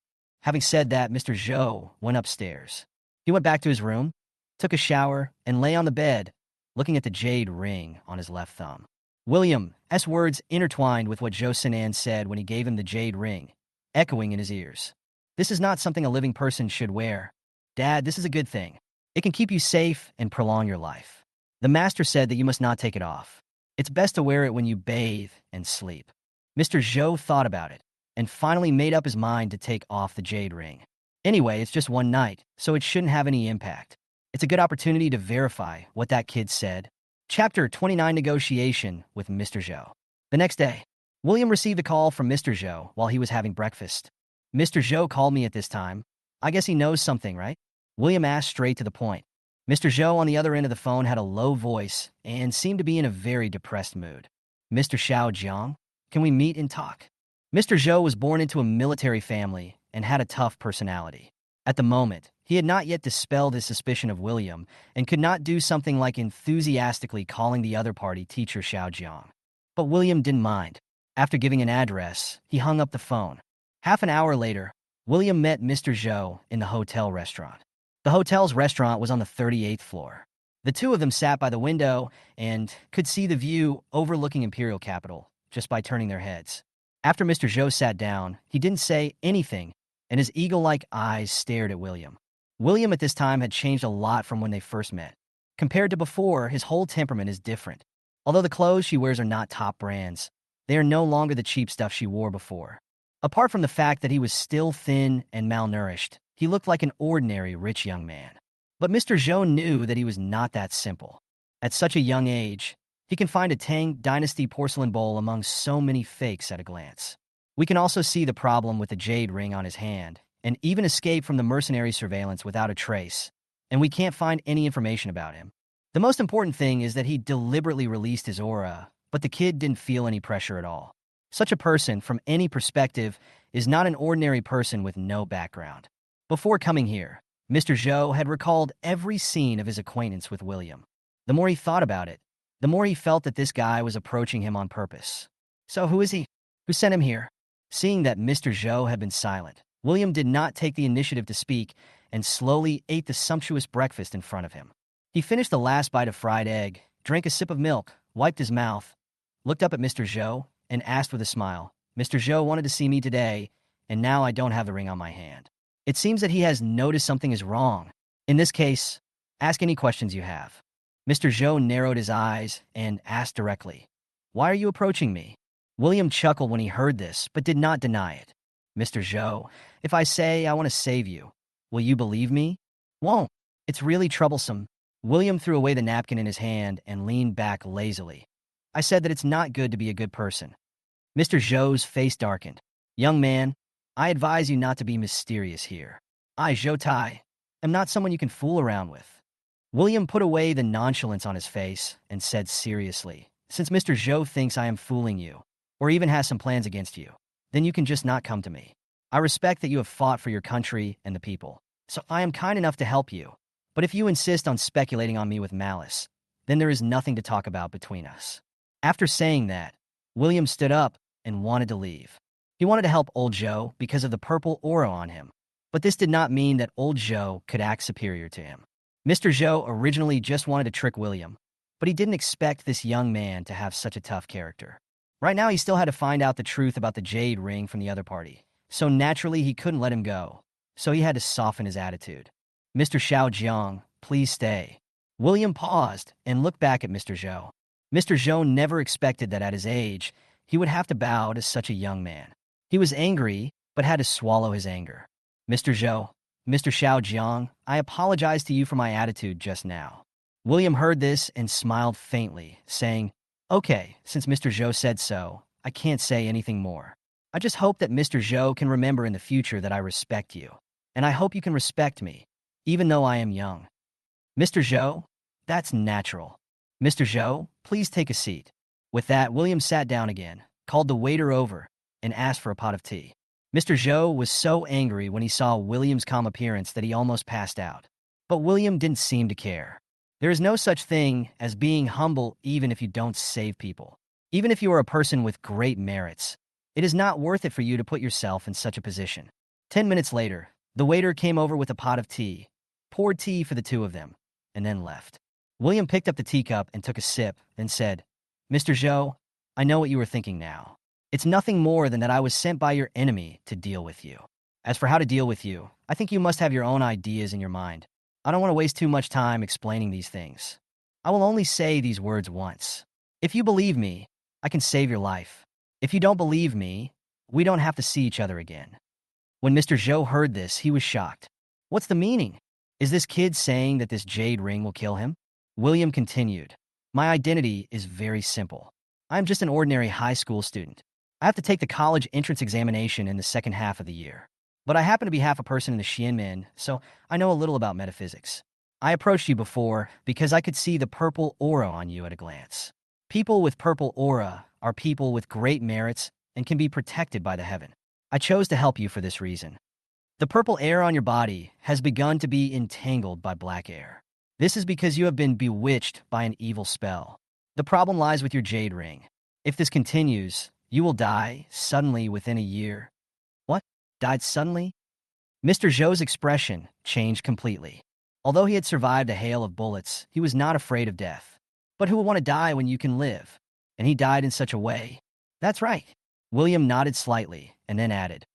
Having said that, Mr. Zhou went upstairs. He went back to his room, took a shower, and lay on the bed, looking at the jade ring on his left thumb. William's words intertwined with what Zhou Sinan said when he gave him the jade ring, echoing in his ears. This is not something a living person should wear. Dad, this is a good thing. It can keep you safe and prolong your life. The master said that you must not take it off. It's best to wear it when you bathe and sleep. Mr. Zhou thought about it and finally made up his mind to take off the jade ring. Anyway, it's just one night, so it shouldn't have any impact. It's a good opportunity to verify what that kid said. Chapter 29, Negotiation with Mr. Zhou. The next day, William received a call from Mr. Zhou while he was having breakfast. Mr. Zhou called me at this time. I guess he knows something, right? William asked straight to the point. Mr. Zhou on the other end of the phone had a low voice and seemed to be in a very depressed mood. Mr. Xiao Jiang, can we meet and talk? Mr. Zhou was born into a military family and had a tough personality. At the moment, he had not yet dispelled his suspicion of William and could not do something like enthusiastically calling the other party teacher Xiao Jiang. But William didn't mind. After giving an address, he hung up the phone. Half an hour later, William met Mr. Zhou in the hotel restaurant. The hotel's restaurant was on the 38th floor. The two of them sat by the window and could see the view overlooking Imperial Capital just by turning their heads. After Mr. Zhou sat down, he didn't say anything, and his eagle-like eyes stared at William. William at this time had changed a lot from when they first met. Compared to before, his whole temperament is different. Although the clothes she wears are not top brands, they are no longer the cheap stuff she wore before. Apart from the fact that he was still thin and malnourished, he looked like an ordinary rich young man. But Mr. Zhou knew that he was not that simple. At such a young age, he can find a Tang Dynasty porcelain bowl among so many fakes at a glance. We can also see the problem with the jade ring on his hand, and even escape from the mercenary surveillance without a trace, and we can't find any information about him. The most important thing is that he deliberately released his aura, but the kid didn't feel any pressure at all. Such a person, from any perspective, is not an ordinary person with no background. Before coming here, Mr. Zhou had recalled every scene of his acquaintance with William. The more he thought about it, the more he felt that this guy was approaching him on purpose. So who is he? Who sent him here? Seeing that Mr. Zhou had been silent, William did not take the initiative to speak and slowly ate the sumptuous breakfast in front of him. He finished the last bite of fried egg, drank a sip of milk, wiped his mouth, looked up at Mr. Zhou, and asked with a smile, "Mr. Zhou wanted to see me today, and now I don't have the ring on my hand. It seems that he has noticed something is wrong. In this case, ask any questions you have." Mr. Zhou narrowed his eyes and asked directly, "Why are you approaching me?" William chuckled when he heard this, but did not deny it. "Mr. Zhou, if I say I want to save you, will you believe me?" "Won't. It's really troublesome." William threw away the napkin in his hand and leaned back lazily. "I said that it's not good to be a good person." Mr. Zhou's face darkened. "Young man, I advise you not to be mysterious here. I, Zhou Tai, am not someone you can fool around with." William put away the nonchalance on his face and said seriously, "Since Mr. Zhou thinks I am fooling you, or even has some plans against you, then you can just not come to me. I respect that you have fought for your country and the people, so I am kind enough to help you. But if you insist on speculating on me with malice, then there is nothing to talk about between us." After saying that, William stood up and wanted to leave. He wanted to help old Zhou because of the purple aura on him, but this did not mean that old Zhou could act superior to him. Mr. Zhou originally just wanted to trick William, but he didn't expect this young man to have such a tough character. Right now, he still had to find out the truth about the jade ring from the other party, so naturally he couldn't let him go, so he had to soften his attitude. "Mr. Xiao Jiang, please stay." William paused and looked back at Mr. Zhou. Mr. Zhou never expected that at his age, he would have to bow to such a young man. He was angry, but had to swallow his anger. "Mr. Zhou, Mr. Xiao Jiang, I apologize to you for my attitude just now." William heard this and smiled faintly, saying, "Okay, since Mr. Zhou said so, I can't say anything more. I just hope that Mr. Zhou can remember in the future that I respect you, and I hope you can respect me, even though I am young." "Mr. Zhou, that's natural. Mr. Zhou, please take a seat." With that, William sat down again, called the waiter over, and asked for a pot of tea. Mr. Zhou was so angry when he saw William's calm appearance that he almost passed out. But William didn't seem to care. There is no such thing as being humble even if you don't save people. Even if you are a person with great merits, it is not worth it for you to put yourself in such a position. 10 minutes later, the waiter came over with a pot of tea, poured tea for the two of them, and then left. William picked up the teacup and took a sip, then said, "Mr. Zhou, I know what you are thinking now. It's nothing more than that I was sent by your enemy to deal with you. As for how to deal with you, I think you must have your own ideas in your mind. I don't want to waste too much time explaining these things. I will only say these words once. If you believe me, I can save your life. If you don't believe me, we don't have to see each other again." When Mr. Zhou heard this, he was shocked. "What's the meaning? Is this kid saying that this jade ring will kill him?" William continued, "My identity is very simple. I'm just an ordinary high school student. I have to take the college entrance examination in the second half of the year. But I happen to be half a person in the Xianmin, so I know a little about metaphysics. I approached you before because I could see the purple aura on you at a glance. People with purple aura are people with great merits and can be protected by the heaven. I chose to help you for this reason. The purple air on your body has begun to be entangled by black air. This is because you have been bewitched by an evil spell. The problem lies with your jade ring. If this continues, you will die suddenly within a year." "What? Died suddenly?" Mr. Zhou's expression changed completely. Although he had survived a hail of bullets, he was not afraid of death. But who will want to die when you can live? And he died in such a way. "That's right." William nodded slightly and then added,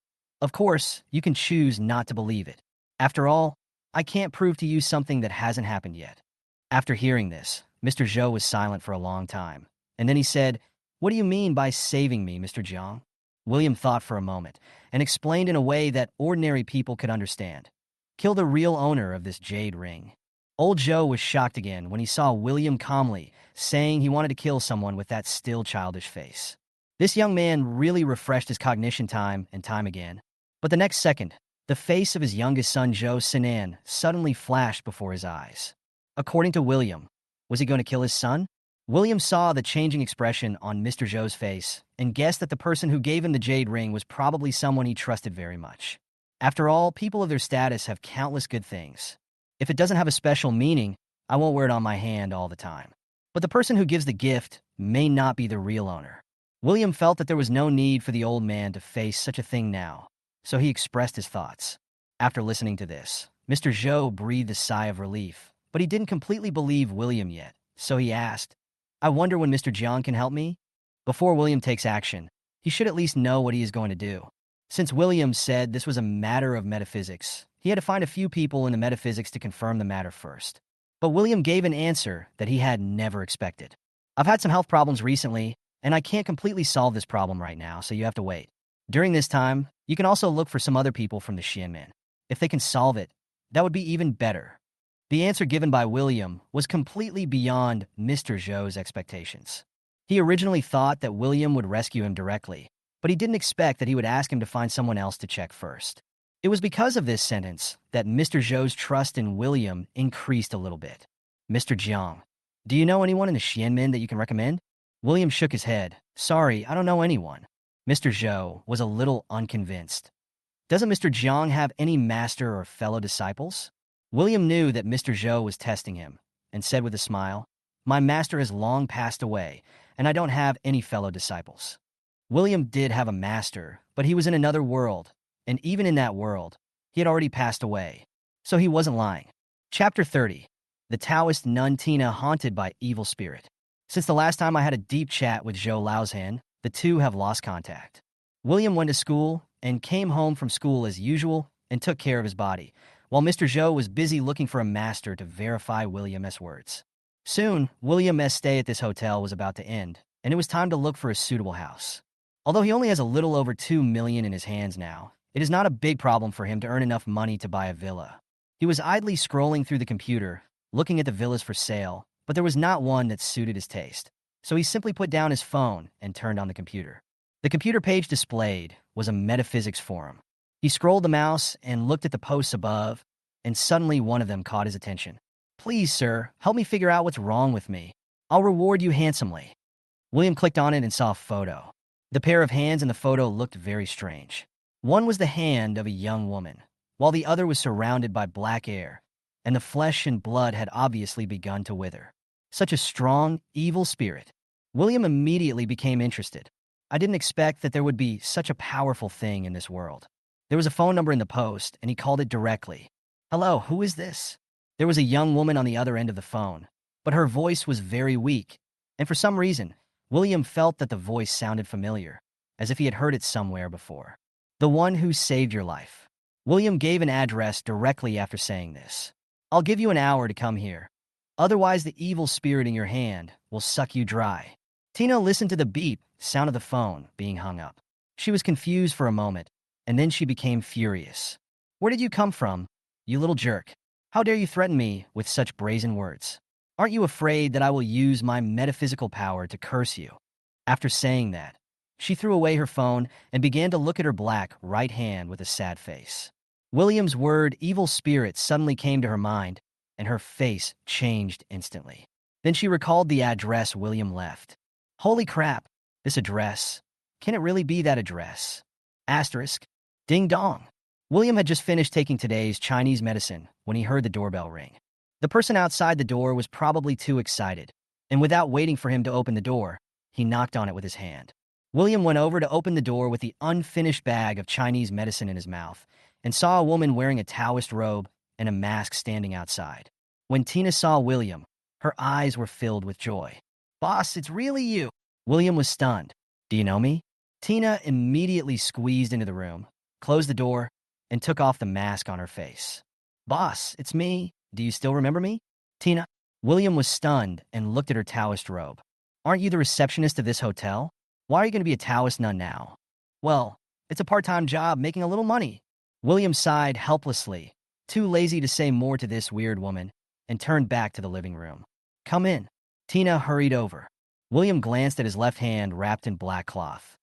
"Of course, you can choose not to believe it. After all, I can't prove to you something that hasn't happened yet." After hearing this, Mr. Zhou was silent for a long time, and then he said, "What do you mean by saving me, Mr. Jiang?" William thought for a moment and explained in a way that ordinary people could understand. "Kill the real owner of this jade ring." Old Zhou was shocked again when he saw William calmly saying he wanted to kill someone with that still childish face. This young man really refreshed his cognition time and time again. But the next second, the face of his youngest son Zhou Sinan suddenly flashed before his eyes. According to William, Was he going to kill his son? William saw the changing expression on Mr. Zhou's face and guessed that the person who gave him the jade ring was probably someone he trusted very much. After all, people of their status have countless good things. If it doesn't have a special meaning, I won't wear it on my hand all the time. But the person who gives the gift may not be the real owner. William felt that there was no need for the old man to face such a thing now, so he expressed his thoughts. After listening to this, Mr. Zhou breathed a sigh of relief, but he didn't completely believe William yet, so he asked, I wonder when Mr. Jiang can help me? Before William takes action, he should at least know what he is going to do. Since William said this was a matter of metaphysics, he had to find a few people in the metaphysics to confirm the matter first. But William gave an answer that he had never expected. I've had some health problems recently, and I can't completely solve this problem right now, so you have to wait. During this time, you can also look for some other people from the Xianmen. If they can solve it, that would be even better. The answer given by William was completely beyond Mr. Zhou's expectations. He originally thought that William would rescue him directly, but he didn't expect that he would ask him to find someone else to check first. It was because of this sentence that Mr. Zhou's trust in William increased a little bit. Mr. Jiang, do you know anyone in the Xianmen that you can recommend? William shook his head. Sorry, I don't know anyone. Mr. Zhou was a little unconvinced. Doesn't Mr. Jiang have any master or fellow disciples? William knew that Mr. Zhou was testing him, and said with a smile, My master has long passed away, and I don't have any fellow disciples. William did have a master, but he was in another world, and even in that world, he had already passed away, so he wasn't lying. Chapter 30. The Taoist nun Tina haunted by evil spirit. Since the last time I had a deep chat with Zhou Laozhan, the two have lost contact. William went to school and came home from school as usual and took care of his body, while Mr. Zhou was busy looking for a master to verify William's words. Soon, William's stay at this hotel was about to end, and it was time to look for a suitable house. Although he only has a little over 2 million in his hands now, it is not a big problem for him to earn enough money to buy a villa. He was idly scrolling through the computer, looking at the villas for sale, but there was not one that suited his taste. So he simply put down his phone and turned on the computer. The computer page displayed was a metaphysics forum. He scrolled the mouse and looked at the posts above, and suddenly one of them caught his attention. Please, sir, help me figure out what's wrong with me. I'll reward you handsomely. William clicked on it and saw a photo. The pair of hands in the photo looked very strange. One was the hand of a young woman, while the other was surrounded by black air, and the flesh and blood had obviously begun to wither. Such a strong, evil spirit. William immediately became interested. I didn't expect that there would be such a powerful thing in this world. There was a phone number in the post, and he called it directly. Hello, who is this? There was a young woman on the other end of the phone, but her voice was very weak, and for some reason, William felt that the voice sounded familiar, as if he had heard it somewhere before. The one who saved your life. William gave an address directly after saying this. I'll give you an hour to come here. Otherwise, the evil spirit in your hand will suck you dry. Tina listened to the beep sound of the phone being hung up. She was confused for a moment, and then she became furious. Where did you come from, you little jerk? How dare you threaten me with such brazen words? Aren't you afraid that I will use my metaphysical power to curse you? After saying that, she threw away her phone and began to look at her black right hand with a sad face. William's word, evil spirit, suddenly came to her mind, and her face changed instantly. Then she recalled the address William left. Holy crap, this address. Can it really be that address? Asterisk. Ding dong. William had just finished taking today's Chinese medicine when he heard the doorbell ring. The person outside the door was probably too excited, and without waiting for him to open the door, he knocked on it with his hand. William went over to open the door with the unfinished bag of Chinese medicine in his mouth and saw a woman wearing a Taoist robe and a mask standing outside. When Tina saw William, her eyes were filled with joy. Boss, it's really you. William was stunned. Do you know me? Tina immediately squeezed into the room, closed the door, and took off the mask on her face. Boss, it's me. Do you still remember me? Tina. William was stunned and looked at her Taoist robe. Aren't you the receptionist of this hotel? Why are you going to be a Taoist nun now? Well, it's a part-time job making a little money. William sighed helplessly, too lazy to say more to this weird woman, and turned back to the living room. Come in. Tina hurried over. William glanced at his left hand wrapped in black cloth.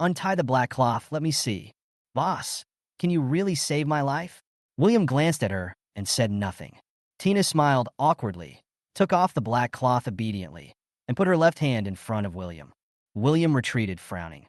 Untie the black cloth, let me see. Boss, can you really save my life? William glanced at her and said nothing. Tina smiled awkwardly, took off the black cloth obediently, and put her left hand in front of William. William retreated, frowning.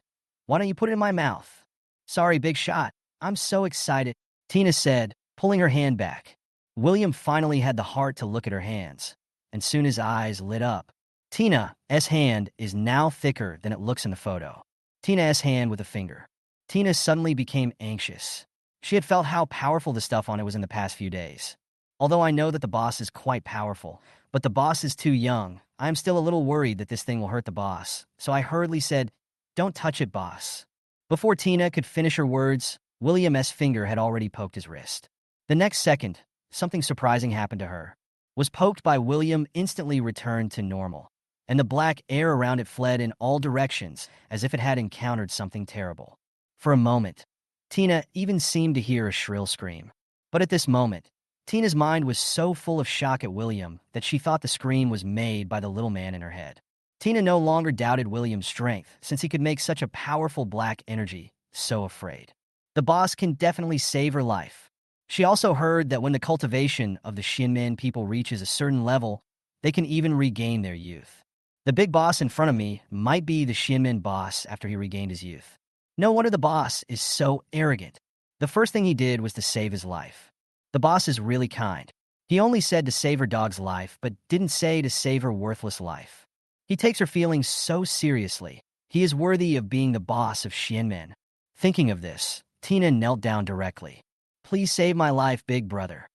"Why don't you put it in my mouth?" "Sorry, big shot. I'm so excited," Tina said, pulling her hand back. William finally had the heart to look at her hands, and soon his eyes lit up. Tina's hand is now thicker than it looks in the photo. Tina's hand with a finger. Tina suddenly became anxious. She had felt how powerful the stuff on it was in the past few days. "Although I know that the boss is quite powerful, but the boss is too young, I am still a little worried that this thing will hurt the boss, so I hurriedly said, 'Don't touch it, boss.'" Before Tina could finish her words, William's finger had already poked his wrist. The next second, something surprising happened to her. Was poked by William instantly returned to normal, and the black air around it fled in all directions as if it had encountered something terrible. For a moment, Tina even seemed to hear a shrill scream. But at this moment, Tina's mind was so full of shock at William that she thought the scream was made by the little man in her head. Tina no longer doubted William's strength, since he could make such a powerful black energy so afraid. The boss can definitely save her life. She also heard that when the cultivation of the Shinmen people reaches a certain level, they can even regain their youth. The big boss in front of me might be the Shinmen boss after he regained his youth. No wonder the boss is so arrogant. The first thing he did was to save his life. The boss is really kind. He only said to save her dog's life, but didn't say to save her worthless life. He takes her feelings so seriously. He is worthy of being the boss of Shinmen. Thinking of this, Tina knelt down directly. "Please save my life, big brother.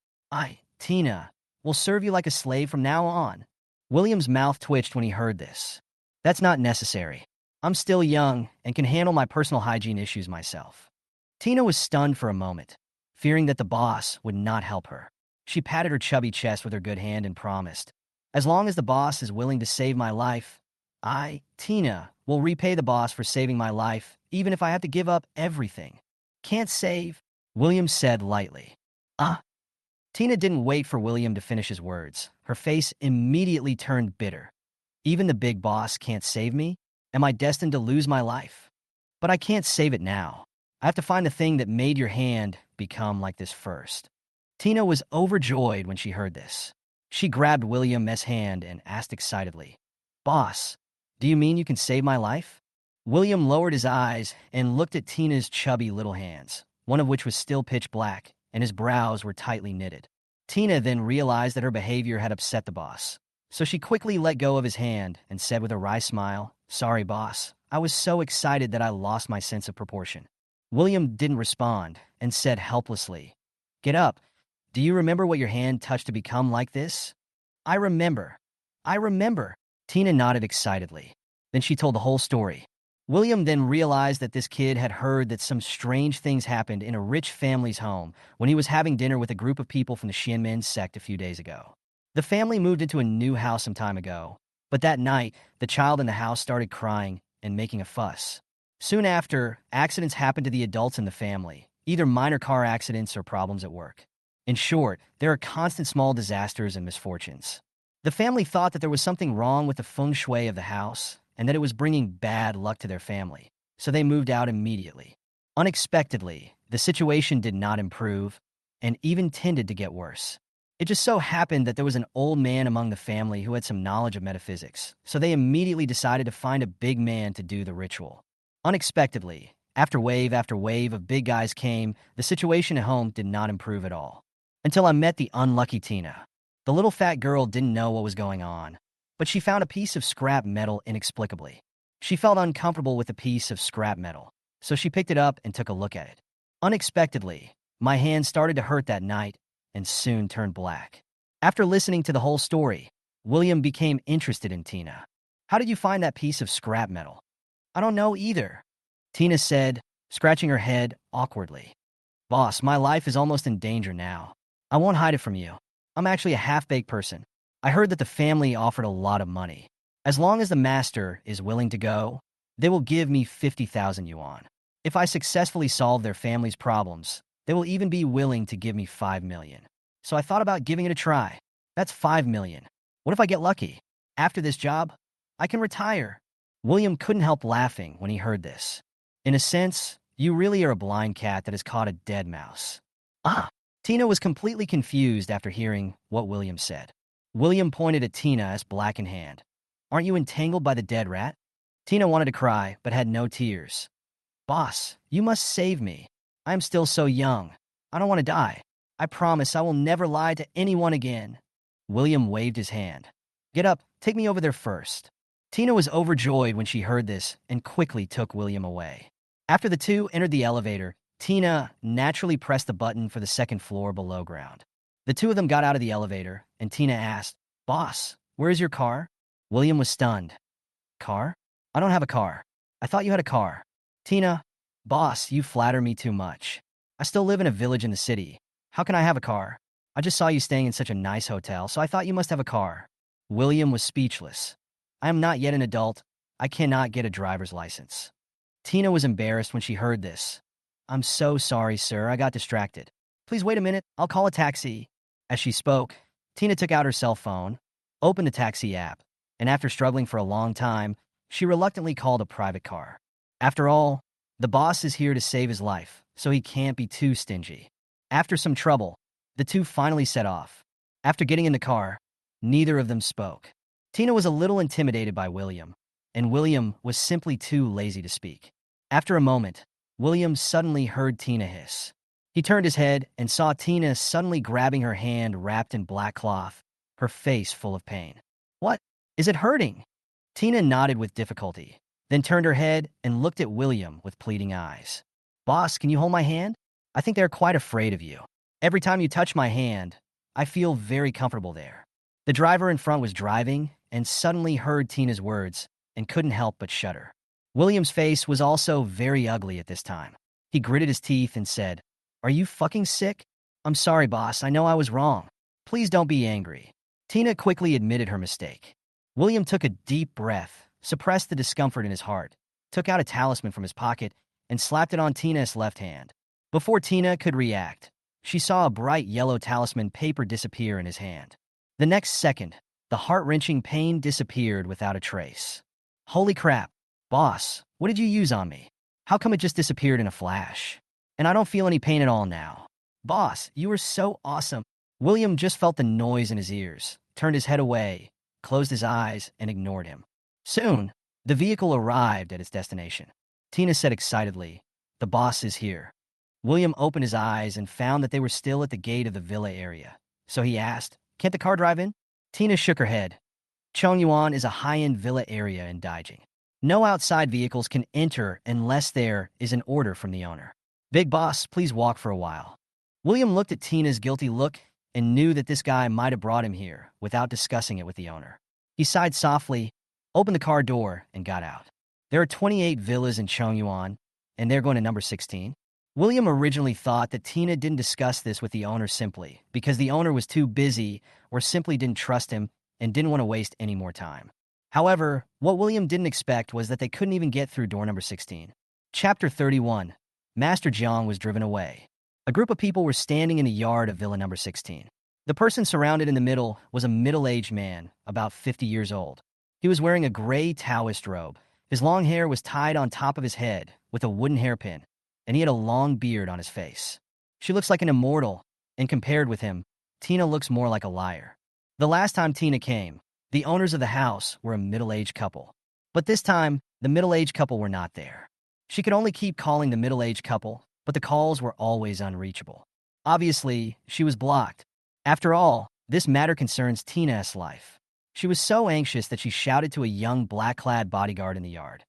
Tina, will serve you like a slave from now on." William's mouth twitched when he heard this. "That's not necessary. I'm still young and can handle my personal hygiene issues myself." Tina was stunned for a moment, fearing that the boss would not help her. She patted her chubby chest with her good hand and promised, "As long as the boss is willing to save my life, Tina, will repay the boss for saving my life, even if I have to give up everything." "Can't save," William said lightly. Tina didn't wait for William to finish his words. Her face immediately turned bitter. "Even the big boss can't save me? Am I destined to lose my life? But I can't save it now. I have to find the thing that made your hand become like this first." Tina was overjoyed when she heard this. She grabbed William's hand and asked excitedly, "Boss, do you mean you can save my life?" William lowered his eyes and looked at Tina's chubby little hands, one of which was still pitch black, and his brows were tightly knitted. Tina then realized that her behavior had upset the boss, so she quickly let go of his hand and said with a wry smile, "Sorry, boss. I was so excited that I lost my sense of proportion." William didn't respond and said helplessly, "Get up. Do you remember what your hand touched to become like this?" I remember. Tina nodded excitedly. Then she told the whole story. William then realized that this kid had heard that some strange things happened in a rich family's home when he was having dinner with a group of people from the Shinmen sect a few days ago. The family moved into a new house some time ago, but that night, the child in the house started crying and making a fuss. Soon after, accidents happened to the adults in the family, either minor car accidents or problems at work. In short, there are constant small disasters and misfortunes. The family thought that there was something wrong with the feng shui of the house and that it was bringing bad luck to their family, so they moved out immediately. Unexpectedly, the situation did not improve and even tended to get worse. It just so happened that there was an old man among the family who had some knowledge of metaphysics, so they immediately decided to find a big man to do the ritual. Unexpectedly, after wave of big guys came, the situation at home did not improve at all. Until I met the unlucky Tina. The little fat girl didn't know what was going on, but she found a piece of scrap metal inexplicably. She felt uncomfortable with the piece of scrap metal, so she picked it up and took a look at it. Unexpectedly, my hand started to hurt that night and soon turned black. After listening to the whole story, William became interested in Tina. "How did you find that piece of scrap metal?" "I don't know either," Tina said, scratching her head awkwardly. "Boss, my life is almost in danger now. I won't hide it from you. I'm actually a half-baked person. I heard that the family offered a lot of money. As long as the master is willing to go, they will give me 50,000 yuan. If I successfully solve their family's problems, they will even be willing to give me 5 million. So I thought about giving it a try. That's 5 million. What if I get lucky? After this job, I can retire." William couldn't help laughing when he heard this. "In a sense, you really are a blind cat that has caught a dead mouse." Tina was completely confused after hearing what William said. William pointed at Tina's black in hand. Aren't you entangled by the dead rat? Tina wanted to cry, but had no tears. Boss, you must save me. I am still so young. I don't want to die. I promise I will never lie to anyone again. William waved his hand. Get up, take me over there first. Tina was overjoyed when she heard this and quickly took William away. After the two entered the elevator, Tina naturally pressed the button for the second floor below ground. The two of them got out of the elevator, and Tina asked, Boss, where is your car? William was stunned. Car? I don't have a car. I thought you had a car. Tina, boss, you flatter me too much. I still live in a village in the city. How can I have a car? I just saw you staying in such a nice hotel, so I thought you must have a car. William was speechless. I am not yet an adult. I cannot get a driver's license. Tina was embarrassed when she heard this. I'm so sorry, sir. I got distracted. Please wait a minute. I'll call a taxi. As she spoke, Tina took out her cell phone, opened the taxi app, and after struggling for a long time, she reluctantly called a private car. After all, the boss is here to save his life, so he can't be too stingy. After some trouble, the two finally set off. After getting in the car, neither of them spoke. Tina was a little intimidated by William, and William was simply too lazy to speak. After a moment, William suddenly heard Tina hiss. He turned his head and saw Tina suddenly grabbing her hand wrapped in black cloth, her face full of pain. What? Is it hurting? Tina nodded with difficulty, then turned her head and looked at William with pleading eyes. Boss, can you hold my hand? I think they're quite afraid of you. Every time you touch my hand, I feel very comfortable there. The driver in front was driving and suddenly heard Tina's words and couldn't help but shudder. William's face was also very ugly at this time. He gritted his teeth and said, Are you fucking sick? I'm sorry, boss. I know I was wrong. Please don't be angry. Tina quickly admitted her mistake. William took a deep breath, suppressed the discomfort in his heart, took out a talisman from his pocket, and slapped it on Tina's left hand. Before Tina could react, she saw a bright yellow talisman paper disappear in his hand. The next second, the heart-wrenching pain disappeared without a trace. Holy crap, boss, what did you use on me? How come it just disappeared in a flash? And I don't feel any pain at all now. Boss, you were so awesome. William just felt the noise in his ears, turned his head away, closed his eyes, and ignored him. Soon, the vehicle arrived at its destination. Tina said excitedly, The boss is here. William opened his eyes and found that they were still at the gate of the villa area. So he asked, Can't the car drive in? Tina shook her head. Chongyuan is a high-end villa area in Daijing. No outside vehicles can enter unless there is an order from the owner. Big boss, please walk for a while. William looked at Tina's guilty look and knew that this guy might have brought him here without discussing it with the owner. He sighed softly, opened the car door, and got out. There are 28 villas in Chongyuan, and they're going to number 16. William originally thought that Tina didn't discuss this with the owner simply because the owner was too busy or simply didn't trust him and didn't want to waste any more time. However, what William didn't expect was that they couldn't even get through door number 16. Chapter 31. Master Jiang was driven away. A group of people were standing in the yard of villa number 16. The person surrounded in the middle was a middle-aged man, about 50 years old. He was wearing a gray Taoist robe. His long hair was tied on top of his head with a wooden hairpin, and he had a long beard on his face. She looks like an immortal, and compared with him, Tina looks more like a liar. The last time Tina came, the owners of the house were a middle-aged couple. But this time, the middle-aged couple were not there. She could only keep calling the middle-aged couple, but the calls were always unreachable. Obviously, she was blocked. After all, this matter concerns Tina's life. She was so anxious that she shouted to a young black-clad bodyguard in the yard.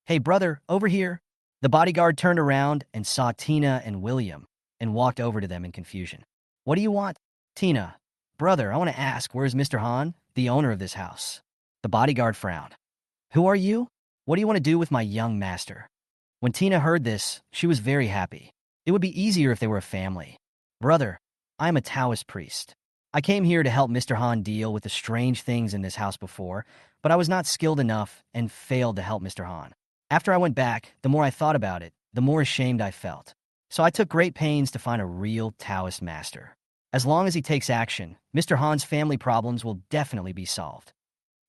Hey, brother, over here. The bodyguard turned around and saw Tina and William and walked over to them in confusion. What do you want? Tina, brother, I want to ask, where's Mr. Han, the owner of this house? The bodyguard frowned. Who are you? What do you want to do with my young master? When Tina heard this, she was very happy. It would be easier if they were a family. Brother, I am a Taoist priest. I came here to help Mr. Han deal with the strange things in this house before, but I was not skilled enough and failed to help Mr. Han. After I went back, the more I thought about it, the more ashamed I felt. So I took great pains to find a real Taoist master. As long as he takes action, Mr. Han's family problems will definitely be solved.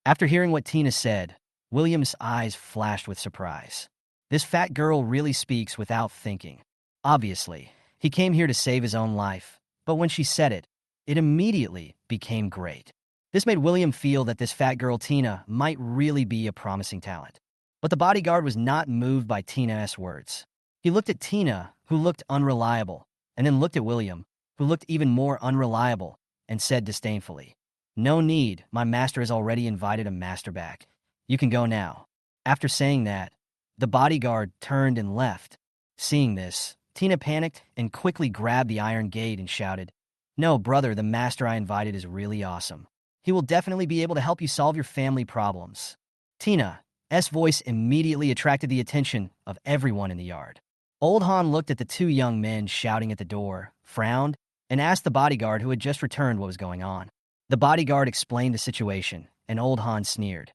After hearing what Tina said, William's eyes flashed with surprise. This fat girl really speaks without thinking. Obviously, he came here to save his own life, but when she said it, it immediately became great. This made William feel that this fat girl Tina might really be a promising talent. But the bodyguard was not moved by Tina's words. He looked at Tina, who looked unreliable, and then looked at William, who looked even more unreliable, and said disdainfully, "No need, my master has already invited a master back. You can go now." After saying that, the bodyguard turned and left. Seeing this, Tina panicked and quickly grabbed the iron gate and shouted, "No, brother, the master I invited is really awesome. He will definitely be able to help you solve your family problems." Tina's voice immediately attracted the attention of everyone in the yard. Old Han looked at the two young men shouting at the door, frowned, and asked the bodyguard who had just returned what was going on. The bodyguard explained the situation, and Old Han sneered.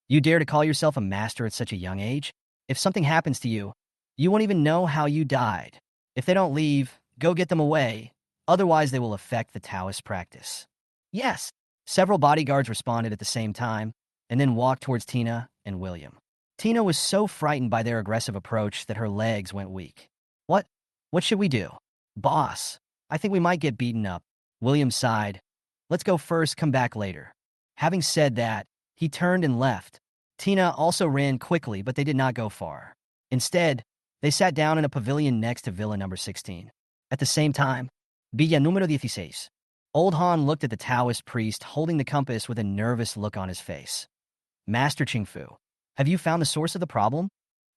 "You dare to call yourself a master at such a young age? If something happens to you, you won't even know how you died. If they don't leave, go get them away. Otherwise, they will affect the Taoist practice." "Yes." Several bodyguards responded at the same time, and then walked towards Tina and William. Tina was so frightened by their aggressive approach that her legs went weak. What should we do?" "Boss, I think we might get beaten up." William sighed. "Let's go first, come back later." Having said that, he turned and left. Tina also ran quickly, but they did not go far. Instead, they sat down in a pavilion next to Villa number 16. At the same time, Villa número 16. Old Han looked at the Taoist priest holding the compass with a nervous look on his face. "Master Chingfu, have you found the source of the problem?"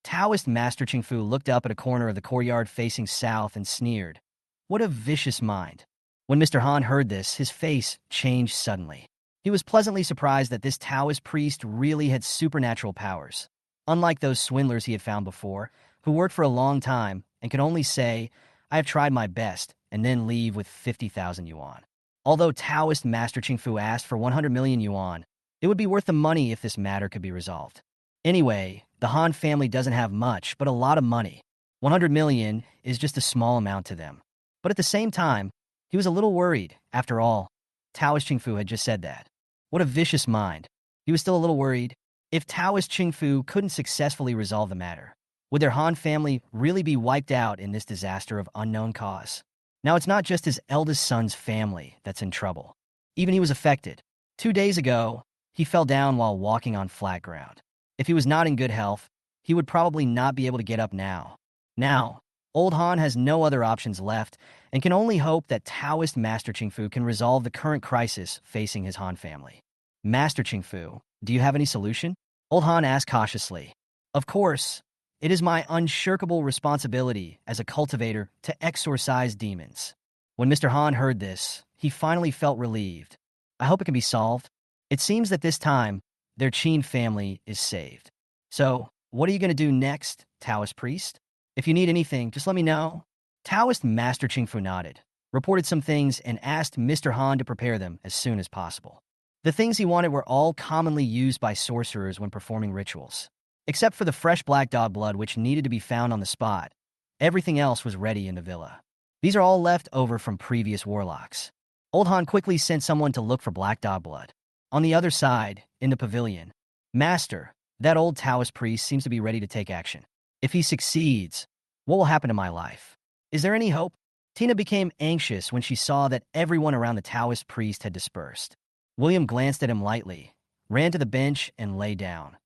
Taoist Master Chingfu looked up at a corner of the courtyard facing south and sneered. "What a vicious mind." When Mr. Han heard this, his face changed suddenly. He was pleasantly surprised that this Taoist priest really had supernatural powers. Unlike those swindlers he had found before, who worked for a long time and could only say, "I have tried my best," and then leave with 50,000 yuan. Although Taoist Master Chingfu asked for 100 million yuan, it would be worth the money if this matter could be resolved. Anyway, the Han family doesn't have much, but a lot of money. 100 million is just a small amount to them. But at the same time, he was a little worried. After all, Taoist Chingfu had just said that. What a vicious mind. He was still a little worried. If Taoist Chingfu couldn't successfully resolve the matter, would their Han family really be wiped out in this disaster of unknown cause? Now, it's not just his eldest son's family that's in trouble. Even he was affected. 2 days ago, he fell down while walking on flat ground. If he was not in good health, he would probably not be able to get up now. Now, Old Han has no other options left and can only hope that Taoist Master Chingfu can resolve the current crisis facing his Han family. "Master Chingfu, do you have any solution?" Old Han asked cautiously. "Of course. It is my unshirkable responsibility as a cultivator to exorcise demons." When Mr. Han heard this, he finally felt relieved. "I hope it can be solved." It seems that this time, their Qin family is saved. "So, what are you going to do next, Taoist priest? If you need anything, just let me know." Taoist Master Chingfu nodded, reported some things, and asked Mr. Han to prepare them as soon as possible. The things he wanted were all commonly used by sorcerers when performing rituals. Except for the fresh black dog blood which needed to be found on the spot, everything else was ready in the villa. These are all left over from previous warlocks. Old Han quickly sent someone to look for black dog blood. On the other side, in the pavilion, "Master, that old Taoist priest seems to be ready to take action. If he succeeds, what will happen to my life? Is there any hope?" Tina became anxious when she saw that everyone around the Taoist priest had dispersed. William glanced at him lightly, ran to the bench, and lay down.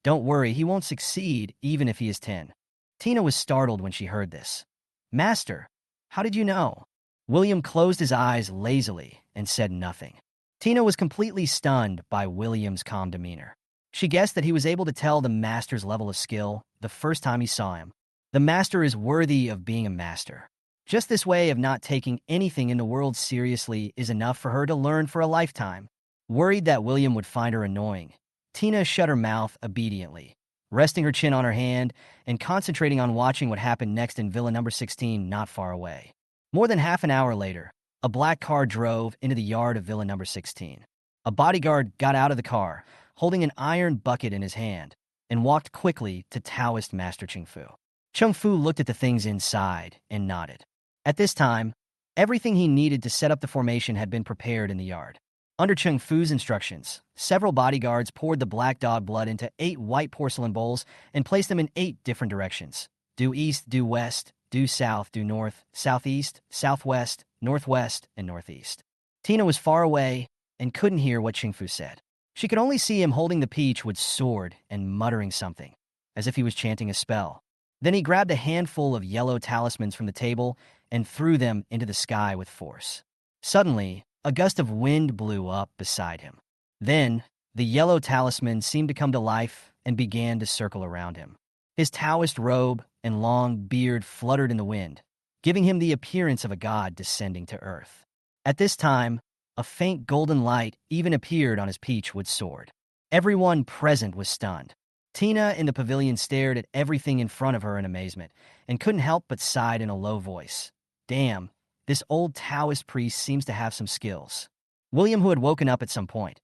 "Don't worry, he won't succeed even if he is 10. Tina was startled when she heard this. "Master, how did you know?" William closed his eyes lazily and said nothing. Tina was completely stunned by William's calm demeanor. She guessed that he was able to tell the master's level of skill the first time he saw him. The master is worthy of being a master. Just this way of not taking anything in the world seriously is enough for her to learn for a lifetime. Worried that William would find her annoying, Tina shut her mouth obediently, resting her chin on her hand and concentrating on watching what happened next in Villa number 16 not far away. More than half an hour later, a black car drove into the yard of Villa number 16. A bodyguard got out of the car, holding an iron bucket in his hand, and walked quickly to Taoist Master Chingfu. Chengfu looked at the things inside and nodded. At this time, everything he needed to set up the formation had been prepared in the yard. Under Chengfu's instructions, several bodyguards poured the black dog blood into 8 white porcelain bowls and placed them in 8 different directions: due east, due west, due south, due north, southeast, southwest, northwest, and northeast. Tina was far away and couldn't hear what Ching Fu said. She could only see him holding the peach with sword and muttering something, as if he was chanting a spell. Then he grabbed a handful of yellow talismans from the table and threw them into the sky with force. Suddenly, a gust of wind blew up beside him. Then, the yellow talisman seemed to come to life and began to circle around him. His Taoist robe and long beard fluttered in the wind, giving him the appearance of a god descending to earth. At this time, a faint golden light even appeared on his peach-wood sword. Everyone present was stunned. Tina in the pavilion stared at everything in front of her in amazement and couldn't help but sighed in a low voice. Damn, this old Taoist priest seems to have some skills. William, who had woken up at some point,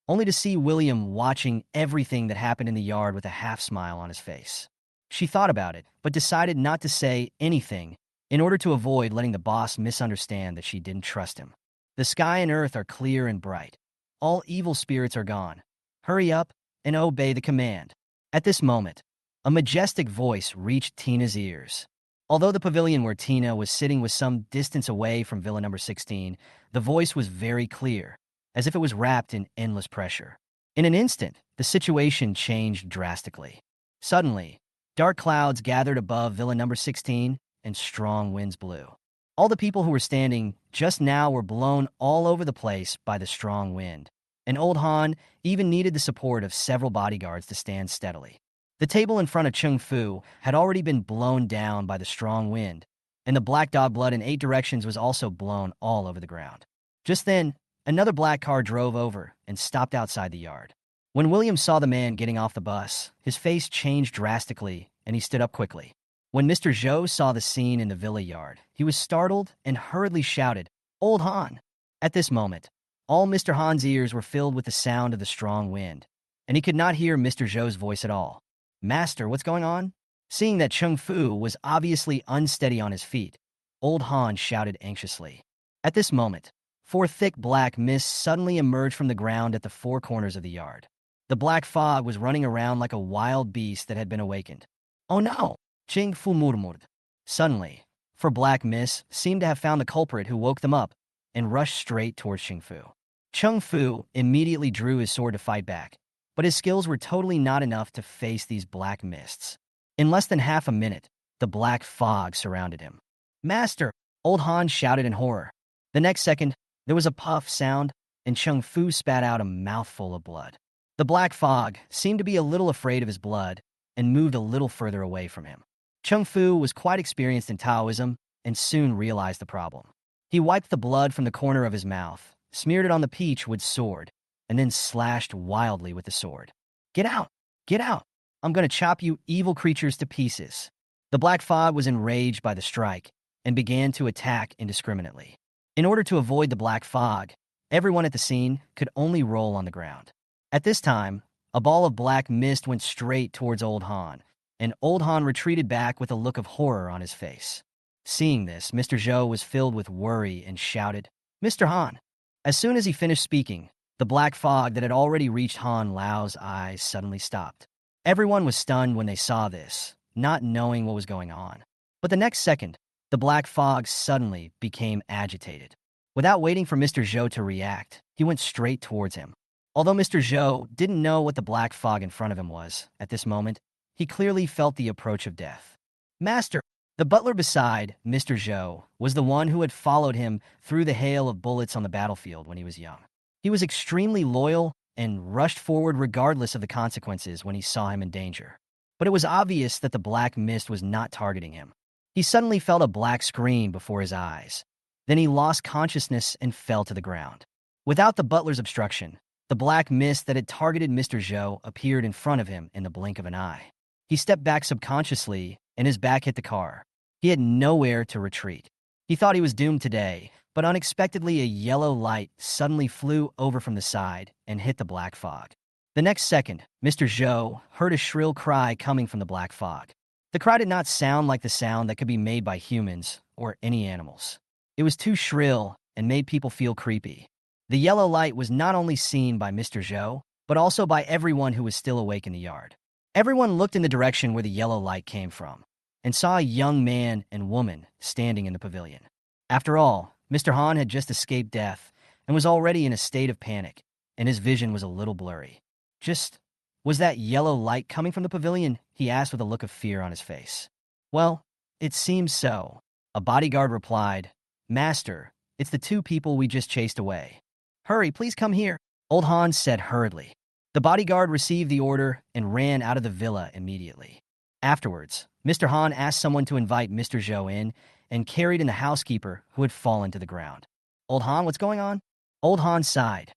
only to see William watching everything that happened in the yard with a half-smile on his face. She thought about it, but decided not to say anything in order to avoid letting the boss misunderstand that she didn't trust him. The sky and earth are clear and bright. All evil spirits are gone. Hurry up and obey the command. At this moment, a majestic voice reached Tina's ears. Although the pavilion where Tina was sitting was some distance away from Villa number 16, the voice was very clear, as if it was wrapped in endless pressure. In an instant, the situation changed drastically. Suddenly, dark clouds gathered above Villa number 16, and strong winds blew. All the people who were standing just now were blown all over the place by the strong wind, and old Han even needed the support of several bodyguards to stand steadily. The table in front of Chung Fu had already been blown down by the strong wind, and the black dog blood in 8 directions was also blown all over the ground. Just then, another black car drove over and stopped outside the yard. When William saw the man getting off the bus, his face changed drastically, and he stood up quickly. When Mr. Zhou saw the scene in the villa yard, he was startled and hurriedly shouted, "Old Han!" At this moment, all Mr. Han's ears were filled with the sound of the strong wind, and he could not hear Mr. Zhou's voice at all. "Master, what's going on?" Seeing that Chung Fu was obviously unsteady on his feet, old Han shouted anxiously. At this moment, 4 thick black mists suddenly emerged from the ground at the 4 corners of the yard. The black fog was running around like a wild beast that had been awakened. "Oh no!" Ching Fu murmured. Suddenly, 4 black mists seemed to have found the culprit who woke them up and rushed straight towards Ching Fu. Chung Fu immediately drew his sword to fight back, but his skills were totally not enough to face these black mists. In less than half a minute, the black fog surrounded him. "Master!" Old Han shouted in horror. The next second, there was a puff sound, and Chung Fu spat out a mouthful of blood. The black fog seemed to be a little afraid of his blood and moved a little further away from him. Chung Fu was quite experienced in Taoism and soon realized the problem. He wiped the blood from the corner of his mouth, smeared it on the peach-wood sword, and then slashed wildly with the sword. "Get out! Get out! I'm going to chop you evil creatures to pieces." The black fog was enraged by the strike and began to attack indiscriminately. In order to avoid the black fog, everyone at the scene could only roll on the ground. At this time, a ball of black mist went straight towards Old Han, and Old Han retreated back with a look of horror on his face. Seeing this, Mr. Zhou was filled with worry and shouted, "Mr. Han!" As soon as he finished speaking, the black fog that had already reached Han Lao's eyes suddenly stopped. Everyone was stunned when they saw this, not knowing what was going on. But the next second, the black fog suddenly became agitated. Without waiting for Mr. Zhou to react, he went straight towards him. Although Mr. Zhou didn't know what the black fog in front of him was, at this moment, he clearly felt the approach of death. "Master!" The butler beside Mr. Zhou was the one who had followed him through the hail of bullets on the battlefield when he was young. He was extremely loyal and rushed forward regardless of the consequences when he saw him in danger. But it was obvious that the black mist was not targeting him. He suddenly felt a black screen before his eyes. Then he lost consciousness and fell to the ground. Without the butler's obstruction, the black mist that had targeted Mr. Zhou appeared in front of him in the blink of an eye. He stepped back subconsciously, and his back hit the car. He had nowhere to retreat. He thought he was doomed today, but unexpectedly a yellow light suddenly flew over from the side and hit the black fog. The next second, Mr. Zhou heard a shrill cry coming from the black fog. The cry did not sound like the sound that could be made by humans or any animals. It was too shrill and made people feel creepy. The yellow light was not only seen by Mr. Zhou, but also by everyone who was still awake in the yard. Everyone looked in the direction where the yellow light came from and saw a young man and woman standing in the pavilion. After all, Mr. Han had just escaped death, and was already in a state of panic, and his vision was a little blurry. Was that yellow light coming from the pavilion? He asked with a look of fear on his face. Well, it seems so. A bodyguard replied, Master, it's the two people we just chased away. Hurry, please come here, Old Hans said hurriedly. The bodyguard received the order and ran out of the villa immediately. Afterwards, Mr. Han asked someone to invite Mr. Zhou in and carried in the housekeeper who had fallen to the ground. Old Han, what's going on? Old Han sighed.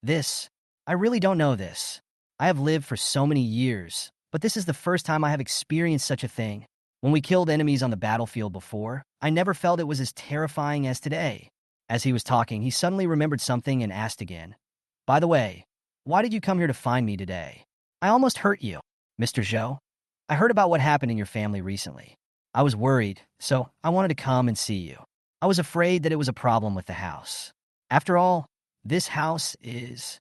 I really don't know this. I have lived for so many years, but this is the first time I have experienced such a thing. When we killed enemies on the battlefield before, I never felt it was as terrifying as today. As he was talking, he suddenly remembered something and asked again, By the way, why did you come here to find me today? I almost hurt you, Mr. Zhou. I heard about what happened in your family recently. I was worried, so I wanted to come and see you. I was afraid that it was a problem with the house. After all, this house is...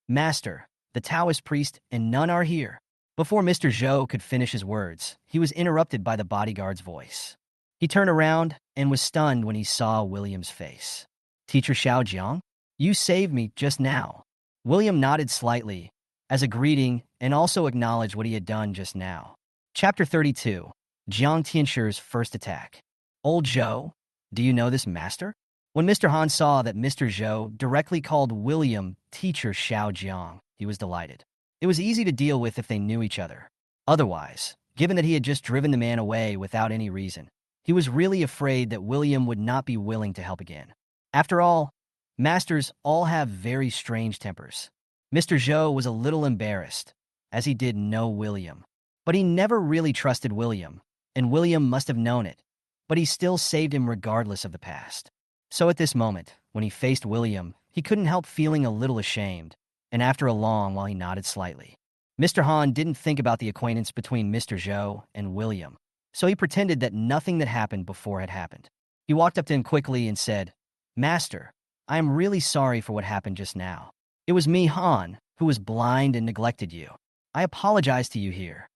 Master, the Taoist priest and none are here. Before Mr. Zhou could finish his words, he was interrupted by the bodyguard's voice. He turned around and was stunned when he saw William's face. Teacher Xiao Jiang, you saved me just now. William nodded slightly as a greeting and also acknowledged what he had done just now. Chapter 32, Jiang Tianshir's First Attack. Old Zhou, do you know this master? When Mr. Han saw that Mr. Zhou directly called William Teacher Xiao Jiang, he was delighted. It was easy to deal with if they knew each other. Otherwise, given that he had just driven the man away without any reason, he was really afraid that William would not be willing to help again. After all, masters all have very strange tempers. Mr. Zhou was a little embarrassed, as he did know William. But he never really trusted William, and William must have known it, but he still saved him regardless of the past. So at this moment, when he faced William, he couldn't help feeling a little ashamed, and after a long while he nodded slightly. Mr. Han didn't think about the acquaintance between Mr. Zhou and William, so he pretended that nothing that happened before had happened. He walked up to him quickly and said, Master, I am really sorry for what happened just now. It was me, Han, who was blind and neglected you. I apologize to you here.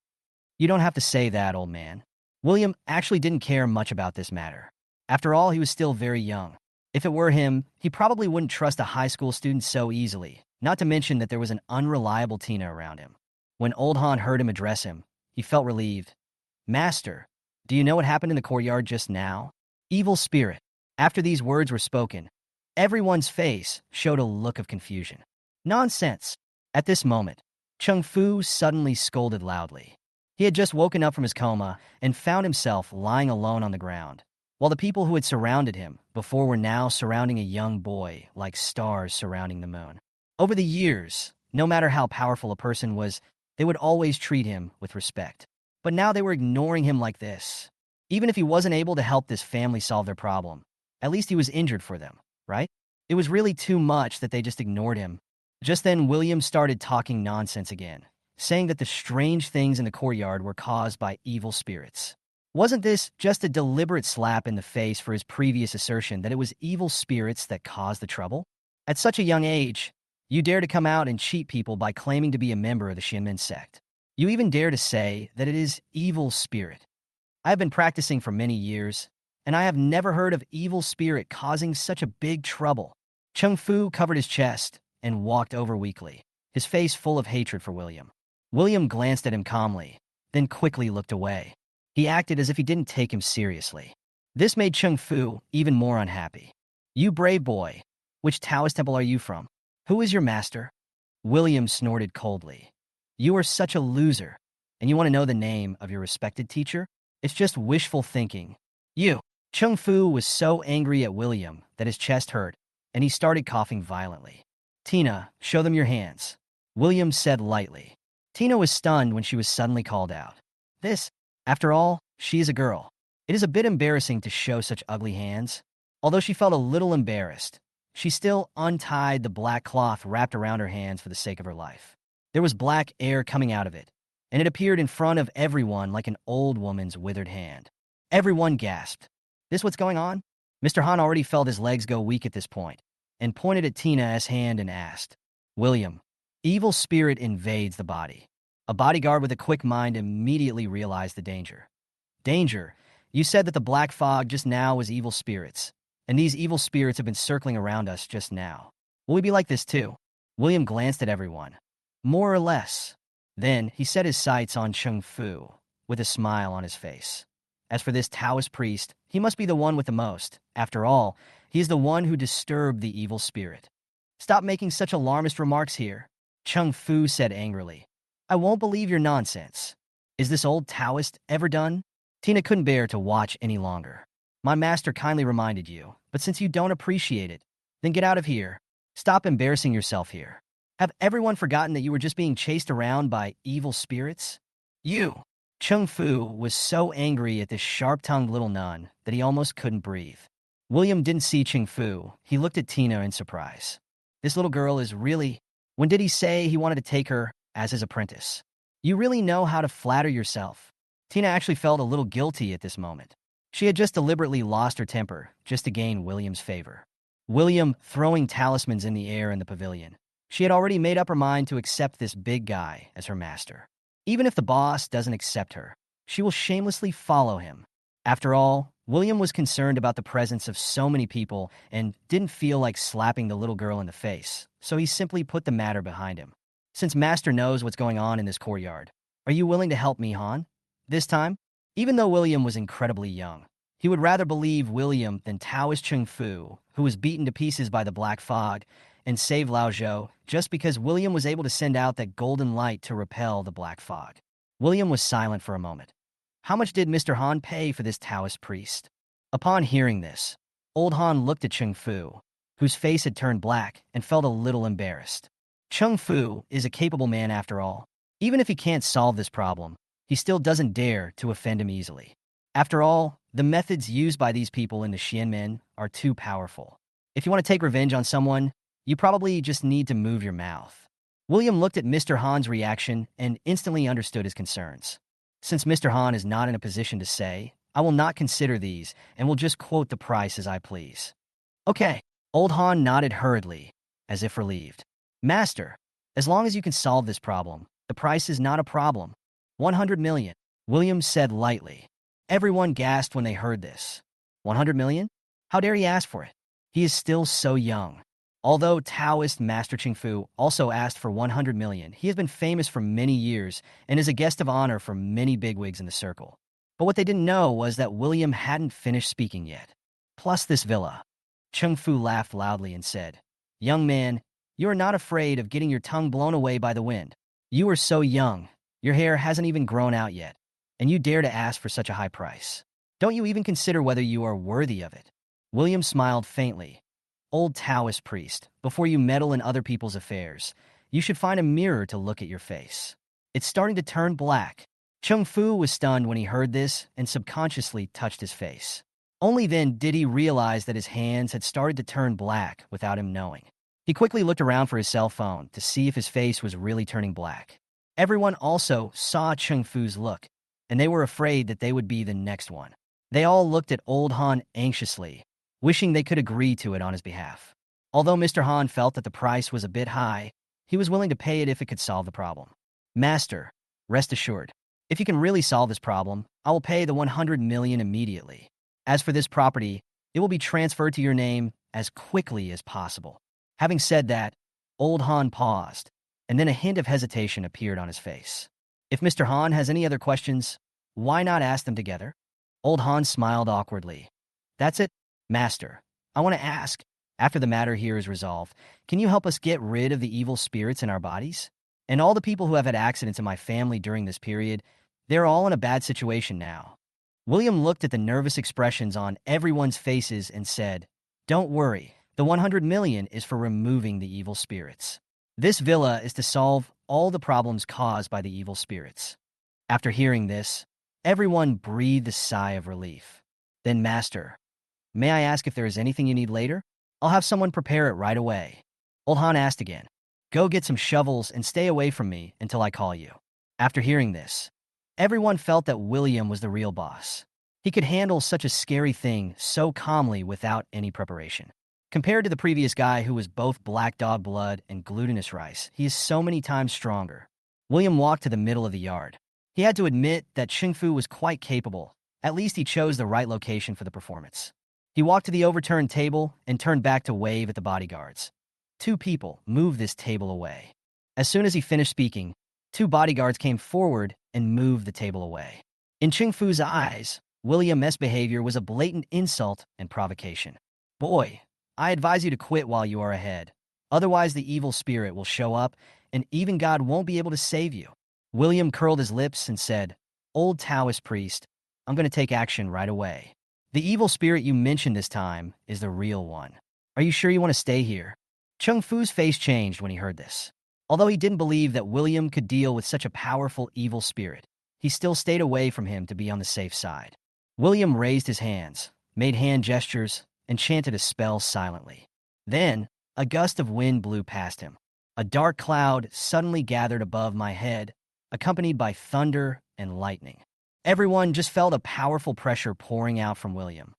You don't have to say that, old man. William actually didn't care much about this matter. After all, he was still very young. If it were him, he probably wouldn't trust a high school student so easily, not to mention that there was an unreliable Tina around him. When old Han heard him address him, he felt relieved. Master, do you know what happened in the courtyard just now? Evil spirit. After these words were spoken, everyone's face showed a look of confusion. Nonsense. At this moment, Chung Fu suddenly scolded loudly. He had just woken up from his coma and found himself lying alone on the ground, while the people who had surrounded him before were now surrounding a young boy like stars surrounding the moon. Over the years, no matter how powerful a person was, they would always treat him with respect. But now they were ignoring him like this. Even if he wasn't able to help this family solve their problem, at least he was injured for them, right? It was really too much that they just ignored him. Just then, William started talking nonsense again, saying that the strange things in the courtyard were caused by evil spirits. Wasn't this just a deliberate slap in the face for his previous assertion that it was evil spirits that caused the trouble? At such a young age, you dare to come out and cheat people by claiming to be a member of the Shinmen sect. You even dare to say that it is evil spirit. I have been practicing for many years, and I have never heard of evil spirit causing such a big trouble. Chung Fu covered his chest and walked over weakly, his face full of hatred for William. William glanced at him calmly, then quickly looked away. He acted as if he didn't take him seriously. This made Chung Fu even more unhappy. You brave boy, which Taoist temple are you from? Who is your master? William snorted coldly. You are such a loser, and you want to know the name of your respected teacher? It's just wishful thinking. You. Chung Fu was so angry at William that his chest hurt, and he started coughing violently. Tina, show them your hands, William said lightly. Tina was stunned when she was suddenly called out. After all, she is a girl. It is a bit embarrassing to show such ugly hands. Although she felt a little embarrassed, she still untied the black cloth wrapped around her hands for the sake of her life. There was black air coming out of it, and it appeared in front of everyone like an old woman's withered hand. Everyone gasped. This what's going on? Mr. Han already felt his legs go weak at this point, and pointed at Tina's hand and asked, William, evil spirit invades the body. A bodyguard with a quick mind immediately realized the danger. Danger? You said that the black fog just now was evil spirits, and these evil spirits have been circling around us just now. Will we be like this too? William glanced at everyone. More or less. Then he set his sights on Chung Fu, with a smile on his face. As for this Taoist priest, he must be the one with the most. After all, he is the one who disturbed the evil spirit. Stop making such alarmist remarks here, Chung Fu said angrily. I won't believe your nonsense. Is this old Taoist ever done? Tina couldn't bear to watch any longer. My master kindly reminded you, but since you don't appreciate it, then get out of here. Stop embarrassing yourself here. Have everyone forgotten that you were just being chased around by evil spirits? You! Chung Fu was so angry at this sharp-tongued little nun that he almost couldn't breathe. William didn't see Chung Fu. He looked at Tina in surprise. This little girl is really... When did he say he wanted to take her as his apprentice? You really know how to flatter yourself. Tina actually felt a little guilty at this moment. She had just deliberately lost her temper just to gain William's favor. William throwing talismans in the air in the pavilion. She had already made up her mind to accept this big guy as her master. Even if the boss doesn't accept her, she will shamelessly follow him. After all, William was concerned about the presence of so many people and didn't feel like slapping the little girl in the face, so he simply put the matter behind him. Since Master knows what's going on in this courtyard, are you willing to help me, Han? This time? Even though William was incredibly young, he would rather believe William than Taoist Chung Fu, who was beaten to pieces by the Black Fog, and save Lao Zhou just because William was able to send out that golden light to repel the Black Fog. William was silent for a moment. How much did Mr. Han pay for this Taoist priest? Upon hearing this, old Han looked at Chung Fu, whose face had turned black and felt a little embarrassed. Chung Fu is a capable man after all. Even if he can't solve this problem, he still doesn't dare to offend him easily. After all, the methods used by these people in the Xianmen are too powerful. If you want to take revenge on someone, you probably just need to move your mouth. William looked at Mr. Han's reaction and instantly understood his concerns. Since Mr. Han is not in a position to say, I will not consider these and will just quote the price as I please. Okay. Old Han nodded hurriedly, as if relieved. Master, as long as you can solve this problem, the price is not a problem. 100 million, William said lightly. Everyone gasped when they heard this. 100 million? How dare he ask for it? He is still so young. Although Taoist Master Chung Fu also asked for 100 million, he has been famous for many years and is a guest of honor for many bigwigs in the circle. But what they didn't know was that William hadn't finished speaking yet. Plus this villa. Chung Fu laughed loudly and said, Young man, you are not afraid of getting your tongue blown away by the wind. You are so young, your hair hasn't even grown out yet, and you dare to ask for such a high price. Don't you even consider whether you are worthy of it? William smiled faintly. Old Taoist priest, before you meddle in other people's affairs, you should find a mirror to look at your face. It's starting to turn black. Chung Fu was stunned when he heard this and subconsciously touched his face. Only then did he realize that his hands had started to turn black without him knowing. He quickly looked around for his cell phone to see if his face was really turning black. Everyone also saw Chung Fu's look, and they were afraid that they would be the next one. They all looked at old Han anxiously, wishing they could agree to it on his behalf. Although Mr. Han felt that the price was a bit high, he was willing to pay it if it could solve the problem. Master, rest assured, if you can really solve this problem, I will pay the 100 million immediately. As for this property, it will be transferred to your name as quickly as possible. Having said that, old Han paused, and then a hint of hesitation appeared on his face. If Mr. Han has any other questions, why not ask them together? Old Han smiled awkwardly. That's it, Master. I want to ask, after the matter here is resolved, can you help us get rid of the evil spirits in our bodies? And all the people who have had accidents in my family during this period, they're all in a bad situation now. William looked at the nervous expressions on everyone's faces and said, Don't worry, the 100 million is for removing the evil spirits. This villa is to solve all the problems caused by the evil spirits. After hearing this, everyone breathed a sigh of relief. Then, Master, may I ask if there is anything you need later? I'll have someone prepare it right away. Old Han asked again. Go get some shovels and stay away from me until I call you. After hearing this, everyone felt that William was the real boss. He could handle such a scary thing so calmly without any preparation. Compared to the previous guy who was both black dog blood and glutinous rice, he is so many times stronger. William walked to the middle of the yard. He had to admit that Chung Fu was quite capable. At least he chose the right location for the performance. He walked to the overturned table and turned back to wave at the bodyguards. Two people, move this table away. As soon as he finished speaking, two bodyguards came forward and moved the table away. In Ching Fu's eyes, William's behavior was a blatant insult and provocation. Boy, I advise you to quit while you are ahead. Otherwise, the evil spirit will show up, and even God won't be able to save you. William curled his lips and said, Old Taoist priest, I'm going to take action right away. The evil spirit you mentioned this time is the real one. Are you sure you want to stay here? Chung Fu's face changed when he heard this. Although he didn't believe that William could deal with such a powerful evil spirit, he still stayed away from him to be on the safe side. William raised his hands, made hand gestures, and chanted a spell silently. Then, a gust of wind blew past him. A dark cloud suddenly gathered above my head, accompanied by thunder and lightning. Everyone just felt a powerful pressure pouring out from William.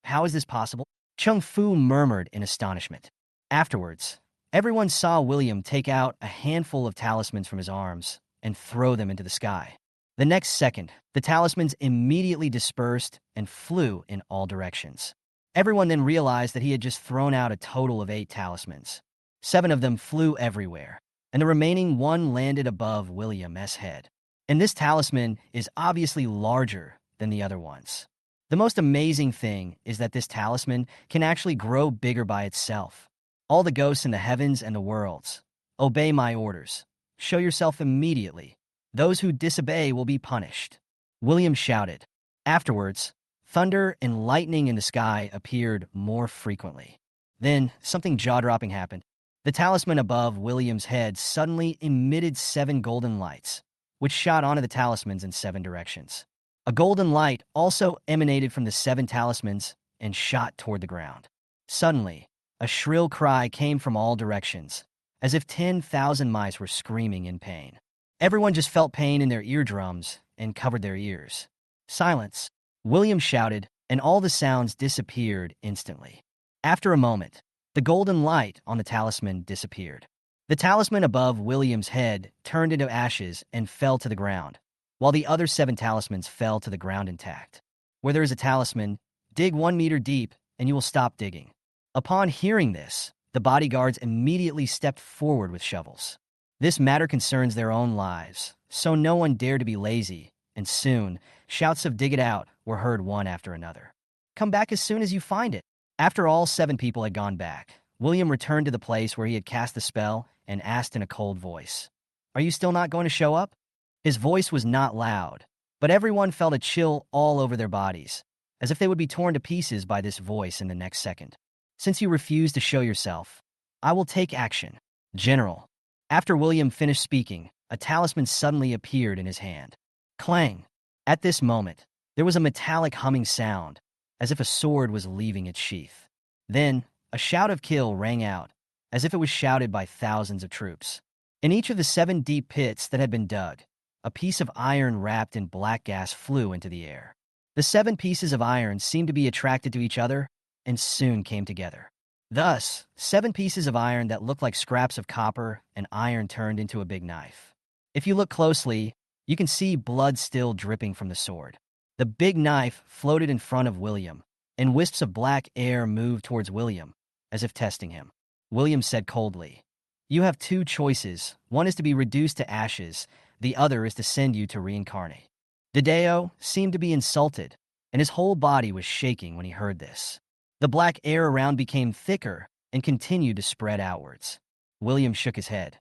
How is this possible? Chung Fu murmured in astonishment. Afterwards, everyone saw William take out a handful of talismans from his arms and throw them into the sky. The next second, the talismans immediately dispersed and flew in all directions. Everyone then realized that he had just thrown out a total of 8 talismans. 7 of them flew everywhere, and the remaining 1 landed above William's head. And this talisman is obviously larger than the other ones. The most amazing thing is that this talisman can actually grow bigger by itself. All the ghosts in the heavens and the worlds, obey my orders. Show yourself immediately. Those who disobey will be punished. William shouted. Afterwards, thunder and lightning in the sky appeared more frequently. Then, something jaw-dropping happened. The talisman above William's head suddenly emitted 7 golden lights, which shot onto the talismans in 7 directions. A golden light also emanated from the 7 talismans and shot toward the ground. Suddenly, a shrill cry came from all directions, as if 10,000 mice were screaming in pain. Everyone just felt pain in their eardrums and covered their ears. Silence, William shouted, and all the sounds disappeared instantly. After a moment, the golden light on the talisman disappeared. The talisman above William's head turned into ashes and fell to the ground, while the other 7 talismans fell to the ground intact. Where there is a talisman, dig 1 meter deep and you will stop digging. Upon hearing this, the bodyguards immediately stepped forward with shovels. This matter concerns their own lives, so no one dared to be lazy, and soon, shouts of "dig it out" were heard one after another. Come back as soon as you find it. After all 7 people had gone back, William returned to the place where he had cast the spell and asked in a cold voice, Are you still not going to show up? His voice was not loud, but everyone felt a chill all over their bodies, as if they would be torn to pieces by this voice in the next second. Since you refuse to show yourself, I will take action. General. After William finished speaking, a talisman suddenly appeared in his hand. Clang! At this moment, there was a metallic humming sound, as if a sword was leaving its sheath. Then, a shout of kill rang out, as if it was shouted by thousands of troops. In each of the 7 deep pits that had been dug, a piece of iron wrapped in black gas flew into the air. The 7 pieces of iron seemed to be attracted to each other and soon came together. Thus, 7 pieces of iron that looked like scraps of copper and iron turned into a big knife. If you look closely, you can see blood still dripping from the sword. The big knife floated in front of William, and wisps of black air moved towards William, as if testing him. William said coldly, You have 2 choices. One is to be reduced to ashes, the other is to send you to reincarnate. Dideo seemed to be insulted, and his whole body was shaking when he heard this. The black air around became thicker and continued to spread outwards. William shook his head.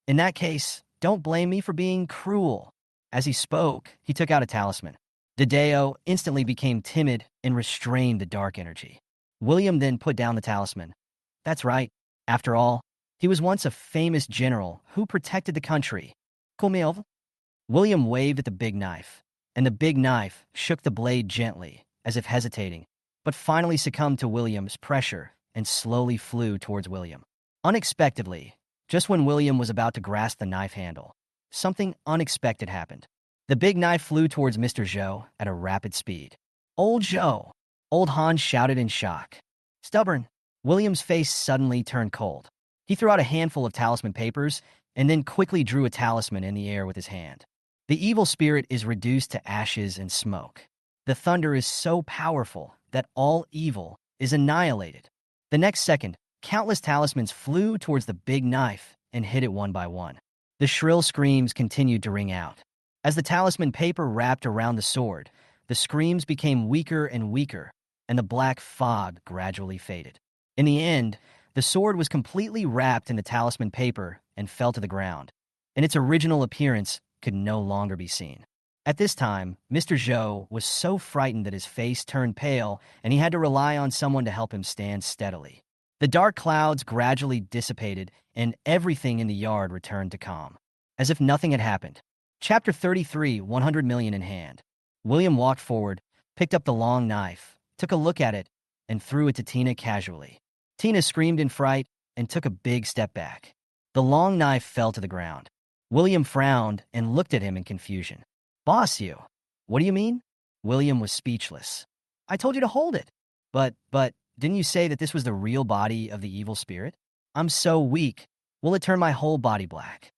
In that case, don't blame me for being cruel. As he spoke, he took out a talisman. Dideo instantly became timid and restrained the dark energy. William then put down the talisman. That's right. After all, he was once a famous general who protected the country. William waved at the big knife, and the big knife shook the blade gently, as if hesitating, but finally succumbed to William's pressure and slowly flew towards William. Unexpectedly, just when William was about to grasp the knife handle, something unexpected happened. The big knife flew towards Mr. Zhou at a rapid speed. Old Zhou! Old Hans shouted in shock. Stubborn! William's face suddenly turned cold. He threw out a handful of talisman papers and then quickly drew a talisman in the air with his hand. The evil spirit is reduced to ashes and smoke. The thunder is so powerful that all evil is annihilated. The next second, Countless talismans flew towards the big knife and hit it one by one. The shrill screams continued to ring out. As the talisman paper wrapped around the sword, the screams became weaker and weaker, and the black fog gradually faded. In the end, the sword was completely wrapped in the talisman paper and fell to the ground, and its original appearance could no longer be seen. At this time, Mr. Zhou was so frightened that his face turned pale, and he had to rely on someone to help him stand steadily. The dark clouds gradually dissipated, and everything in the yard returned to calm, as if nothing had happened. Chapter 33, 100 million in hand. William walked forward, picked up the long knife, took a look at it, and threw it to Tina casually. Tina screamed in fright and took a big step back. The long knife fell to the ground. William frowned and looked at him in confusion. Boss, you. What do you mean? William was speechless. I told you to hold it. But, didn't you say that this was the real body of the evil spirit? I'm so weak. Will it turn my whole body black?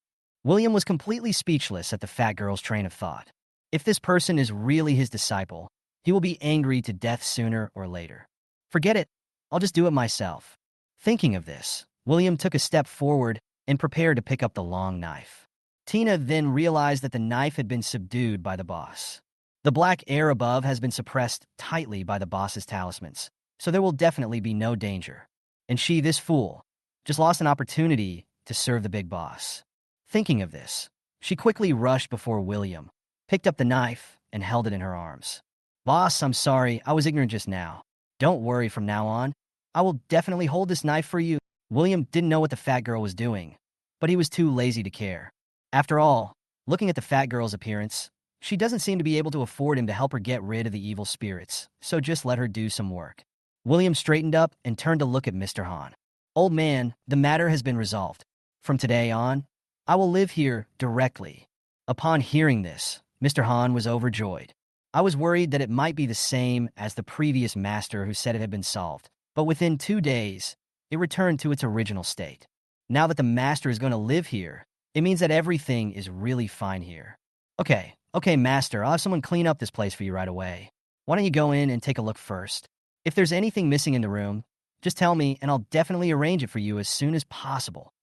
William was completely speechless at the fat girl's train of thought. If this person is really his disciple, he will be angry to death sooner or later. Forget it. I'll just do it myself. Thinking of this, William took a step forward and prepared to pick up the long knife. Tina then realized that the knife had been subdued by the boss. The black air above has been suppressed tightly by the boss's talismans, so there will definitely be no danger. And she, this fool, just lost an opportunity to serve the big boss. Thinking of this, she quickly rushed before William, picked up the knife, and held it in her arms. Boss, I'm sorry, I was ignorant just now. Don't worry from now on. I will definitely hold this knife for you. William didn't know what the fat girl was doing, but he was too lazy to care. After all, looking at the fat girl's appearance, she doesn't seem to be able to afford him to help her get rid of the evil spirits, so just let her do some work. William straightened up and turned to look at Mr. Han. Old man, the matter has been resolved. From today on, I will live here directly. Upon hearing this, Mr. Han was overjoyed. I was worried that it might be the same as the previous master who said it had been solved, but within 2 days, it returned to its original state. Now that the master is going to live here, it means that everything is really fine here. Okay, master, I'll have someone clean up this place for you right away. Why don't you go in and take a look first? If there's anything missing in the room, just tell me and I'll definitely arrange it for you as soon as possible.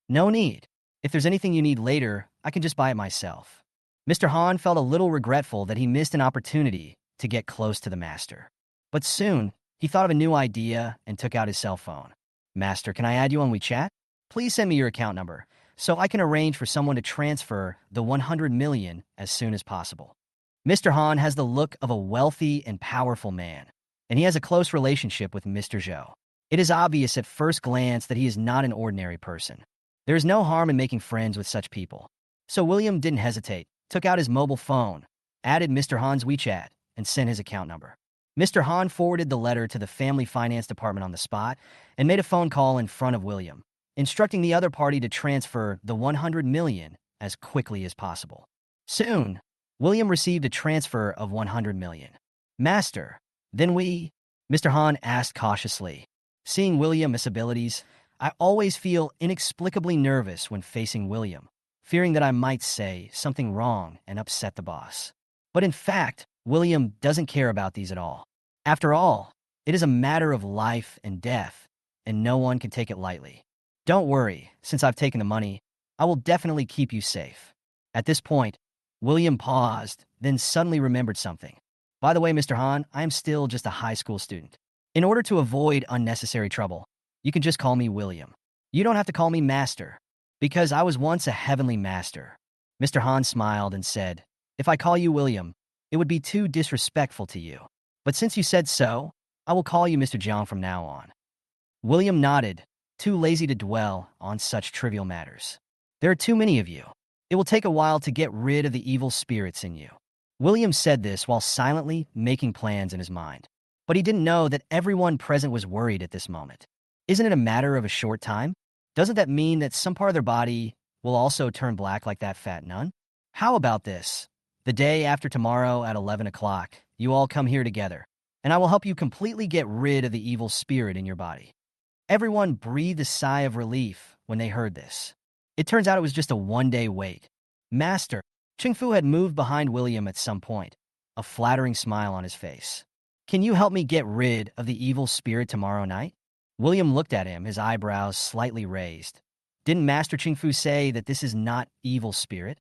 No need. If there's anything you need later, I can just buy it myself. Mr. Han felt a little regretful that he missed an opportunity to get close to the master. But soon, he thought of a new idea and took out his cell phone. Master, can I add you on WeChat? Please send me your account number, so I can arrange for someone to transfer the 100 million as soon as possible. Mr. Han has the look of a wealthy and powerful man, and he has a close relationship with Mr. Zhou. It is obvious at first glance that he is not an ordinary person. There is no harm in making friends with such people. So William didn't hesitate, took out his mobile phone, added Mr. Han's WeChat, and sent his account number. Mr. Han forwarded the letter to the family finance department on the spot and made a phone call in front of William, instructing the other party to transfer the 100 million as quickly as possible. Soon, William received a transfer of 100 million. Master, then Mr. Han asked cautiously. Seeing William's abilities, I always feel inexplicably nervous when facing William, fearing that I might say something wrong and upset the boss. But in fact, William doesn't care about these at all. After all, it is a matter of life and death, and no one can take it lightly. Don't worry, since I've taken the money, I will definitely keep you safe. At this point, William paused, then suddenly remembered something. By the way, Mr. Han, I am still just a high school student. In order to avoid unnecessary trouble, you can just call me William. You don't have to call me Master, because I was once a heavenly master. Mr. Han smiled and said, if I call you William, it would be too disrespectful to you. But since you said so, I will call you Mr. Jiang from now on. William nodded, too lazy to dwell on such trivial matters. There are too many of you. It will take a while to get rid of the evil spirits in you. William said this while silently making plans in his mind. But he didn't know that everyone present was worried at this moment. Isn't it a matter of a short time? Doesn't that mean that some part of their body will also turn black like that fat nun? How about this? The day after tomorrow at 11 o'clock, you all come here together, and I will help you completely get rid of the evil spirit in your body. Everyone breathed a sigh of relief when they heard this. It turns out it was just a one-day wait. Master, Ching Fu had moved behind William at some point, a flattering smile on his face. Can you help me get rid of the evil spirit tomorrow night? William looked at him, his eyebrows slightly raised. Didn't Master Ching Fu say that this is not evil spirit?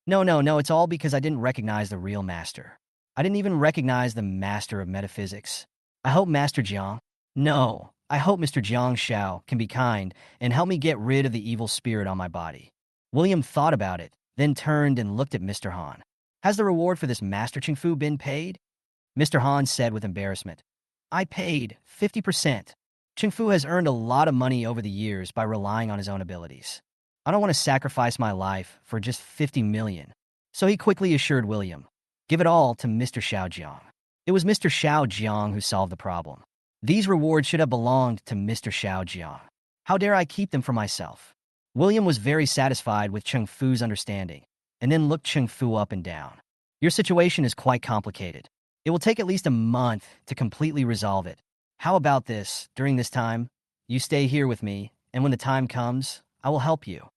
No, no, no, it's all because I didn't recognize the real master. I didn't even recognize the master of metaphysics. I hope Master Jiang. No, I hope Mr. Jiang Shao can be kind and help me get rid of the evil spirit on my body. William thought about it, then turned and looked at Mr. Han. Has the reward for this Master Ching Fu been paid? Mr. Han said with embarrassment. I paid 50%. Ching Fu has earned a lot of money over the years by relying on his own abilities. I don't want to sacrifice my life for just 50 million. So he quickly assured William, give it all to Mr. Xiao Jiang. It was Mr. Xiao Jiang who solved the problem. These rewards should have belonged to Mr. Xiao Jiang. How dare I keep them for myself? William was very satisfied with Cheng Fu's understanding, and then looked Cheng Fu up and down. Your situation is quite complicated. It will take at least a month to completely resolve it. How about this, during this time, you stay here with me, and when the time comes, I will help you.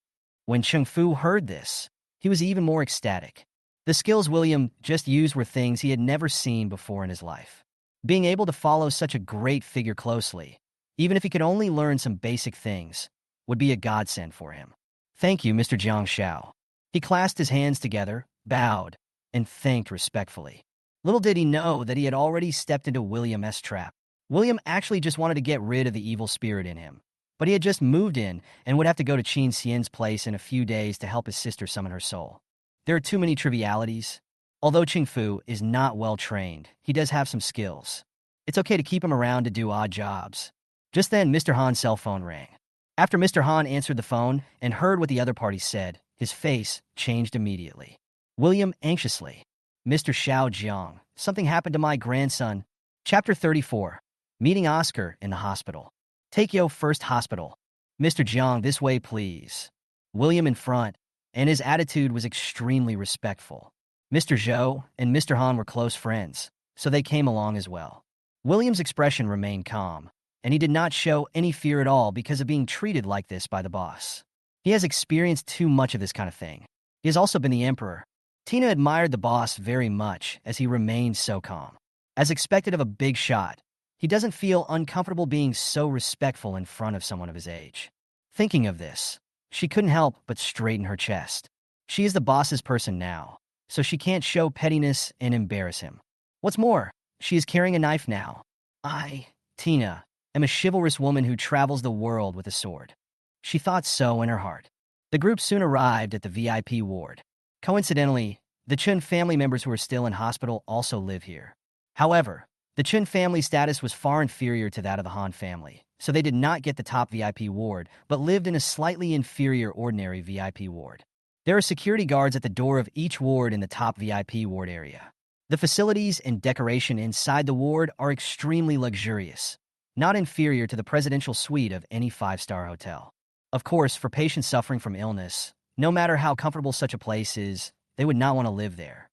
When Cheng Fu heard this, he was even more ecstatic. The skills William just used were things he had never seen before in his life. Being able to follow such a great figure closely, even if he could only learn some basic things, would be a godsend for him. Thank you, Mr. Jiang Shao. He clasped his hands together, bowed, and thanked respectfully. Little did he know that he had already stepped into William's trap. William actually just wanted to get rid of the evil spirit in him, but he had just moved in and would have to go to Qin Xian's place in a few days to help his sister summon her soul. There are too many trivialities. Although Ching Fu is not well trained, he does have some skills. It's okay to keep him around to do odd jobs. Just then, Mr. Han's cell phone rang. After Mr. Han answered the phone and heard what the other party said, his face changed immediately. William anxiously. Mr. Xiao Jiang, something happened to my grandson. Chapter 34. Meeting Oscar in the hospital. Takeo First Hospital. Mr. Jiang, this way, please. William in front, and his attitude was extremely respectful. Mr. Zhou and Mr. Han were close friends, so they came along as well. William's expression remained calm, and he did not show any fear at all because of being treated like this by the boss. He has experienced too much of this kind of thing. He has also been the emperor. Tina admired the boss very much as he remained so calm. As expected of a big shot, he doesn't feel uncomfortable being so respectful in front of someone of his age. Thinking of this, she couldn't help but straighten her chest. She is the boss's person now, so she can't show pettiness and embarrass him. What's more, she is carrying a knife now. I, Tina, am a chivalrous woman who travels the world with a sword. She thought so in her heart. The group soon arrived at the VIP ward. Coincidentally, the Chun family members who are still in hospital also live here. However, the Chun family status was far inferior to that of the Han family, so they did not get the top VIP ward, but lived in a slightly inferior ordinary VIP ward. There are security guards at the door of each ward in the top VIP ward area. The facilities and decoration inside the ward are extremely luxurious, not inferior to the presidential suite of any five-star hotel. Of course, for patients suffering from illness, no matter how comfortable such a place is, they would not want to live there.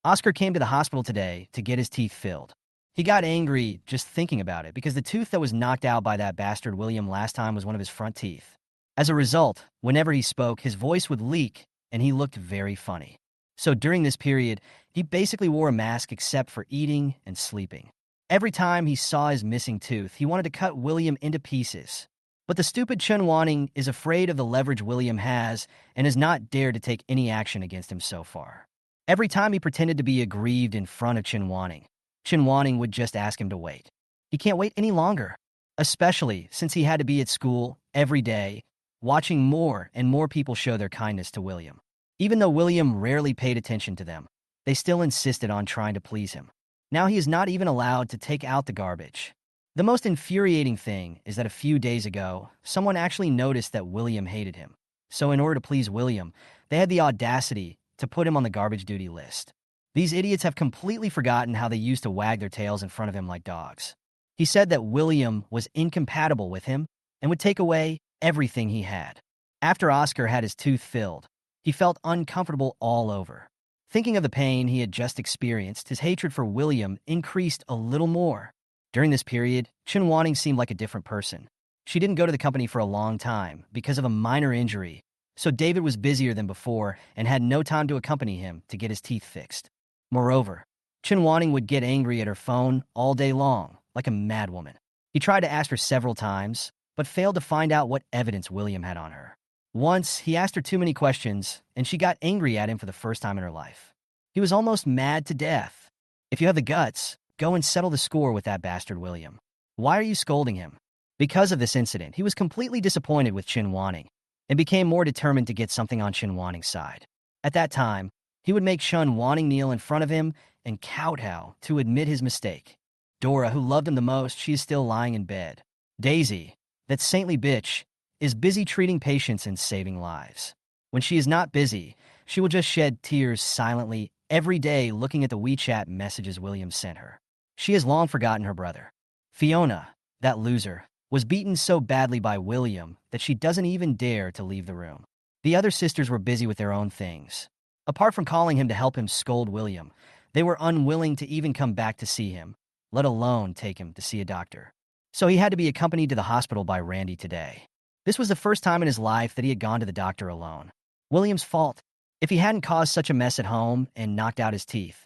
Oscar came to the hospital today to get his teeth filled. He got angry just thinking about it because the tooth that was knocked out by that bastard William last time was one of his front teeth. As a result, whenever he spoke, his voice would leak and he looked very funny. So during this period, he basically wore a mask except for eating and sleeping. Every time he saw his missing tooth, he wanted to cut William into pieces. But the stupid Chun Wanning is afraid of the leverage William has and has not dared to take any action against him so far. Every time he pretended to be aggrieved in front of Chun Wanning would just ask him to wait. He can't wait any longer, especially since he had to be at school every day, watching more and more people show their kindness to William. Even though William rarely paid attention to them, they still insisted on trying to please him. Now he is not even allowed to take out the garbage. The most infuriating thing is that a few days ago, someone actually noticed that William hated him. So in order to please William, they had the audacity to put him on the garbage duty list. These idiots have completely forgotten how they used to wag their tails in front of him like dogs. He said that William was incompatible with him and would take away everything he had. After Oscar had his tooth filled, he felt uncomfortable all over. Thinking of the pain he had just experienced, his hatred for William increased a little more. During this period, Chun Wanning seemed like a different person. She didn't go to the company for a long time because of a minor injury, so David was busier than before and had no time to accompany him to get his teeth fixed. Moreover, Chun Wanning would get angry at her phone all day long, like a madwoman. He tried to ask her several times, but failed to find out what evidence William had on her. Once, he asked her too many questions, and she got angry at him for the first time in her life. He was almost mad to death. If you have the guts, go and settle the score with that bastard William. Why are you scolding him? Because of this incident, he was completely disappointed with Chun Wanting and became more determined to get something on Chun Wanting's side. At that time, he would make Chun Wanting kneel in front of him and kowtow to admit his mistake. Dora, who loved him the most, she is still lying in bed. Daisy, that saintly bitch, is busy treating patients and saving lives. When she is not busy, she will just shed tears silently every day looking at the WeChat messages William sent her. She has long forgotten her brother. Fiona, that loser, was beaten so badly by William that she doesn't even dare to leave the room. The other sisters were busy with their own things. Apart from calling him to help him scold William, they were unwilling to even come back to see him, let alone take him to see a doctor. So he had to be accompanied to the hospital by Randy today. This was the first time in his life that he had gone to the doctor alone. William's fault. If he hadn't caused such a mess at home and knocked out his teeth,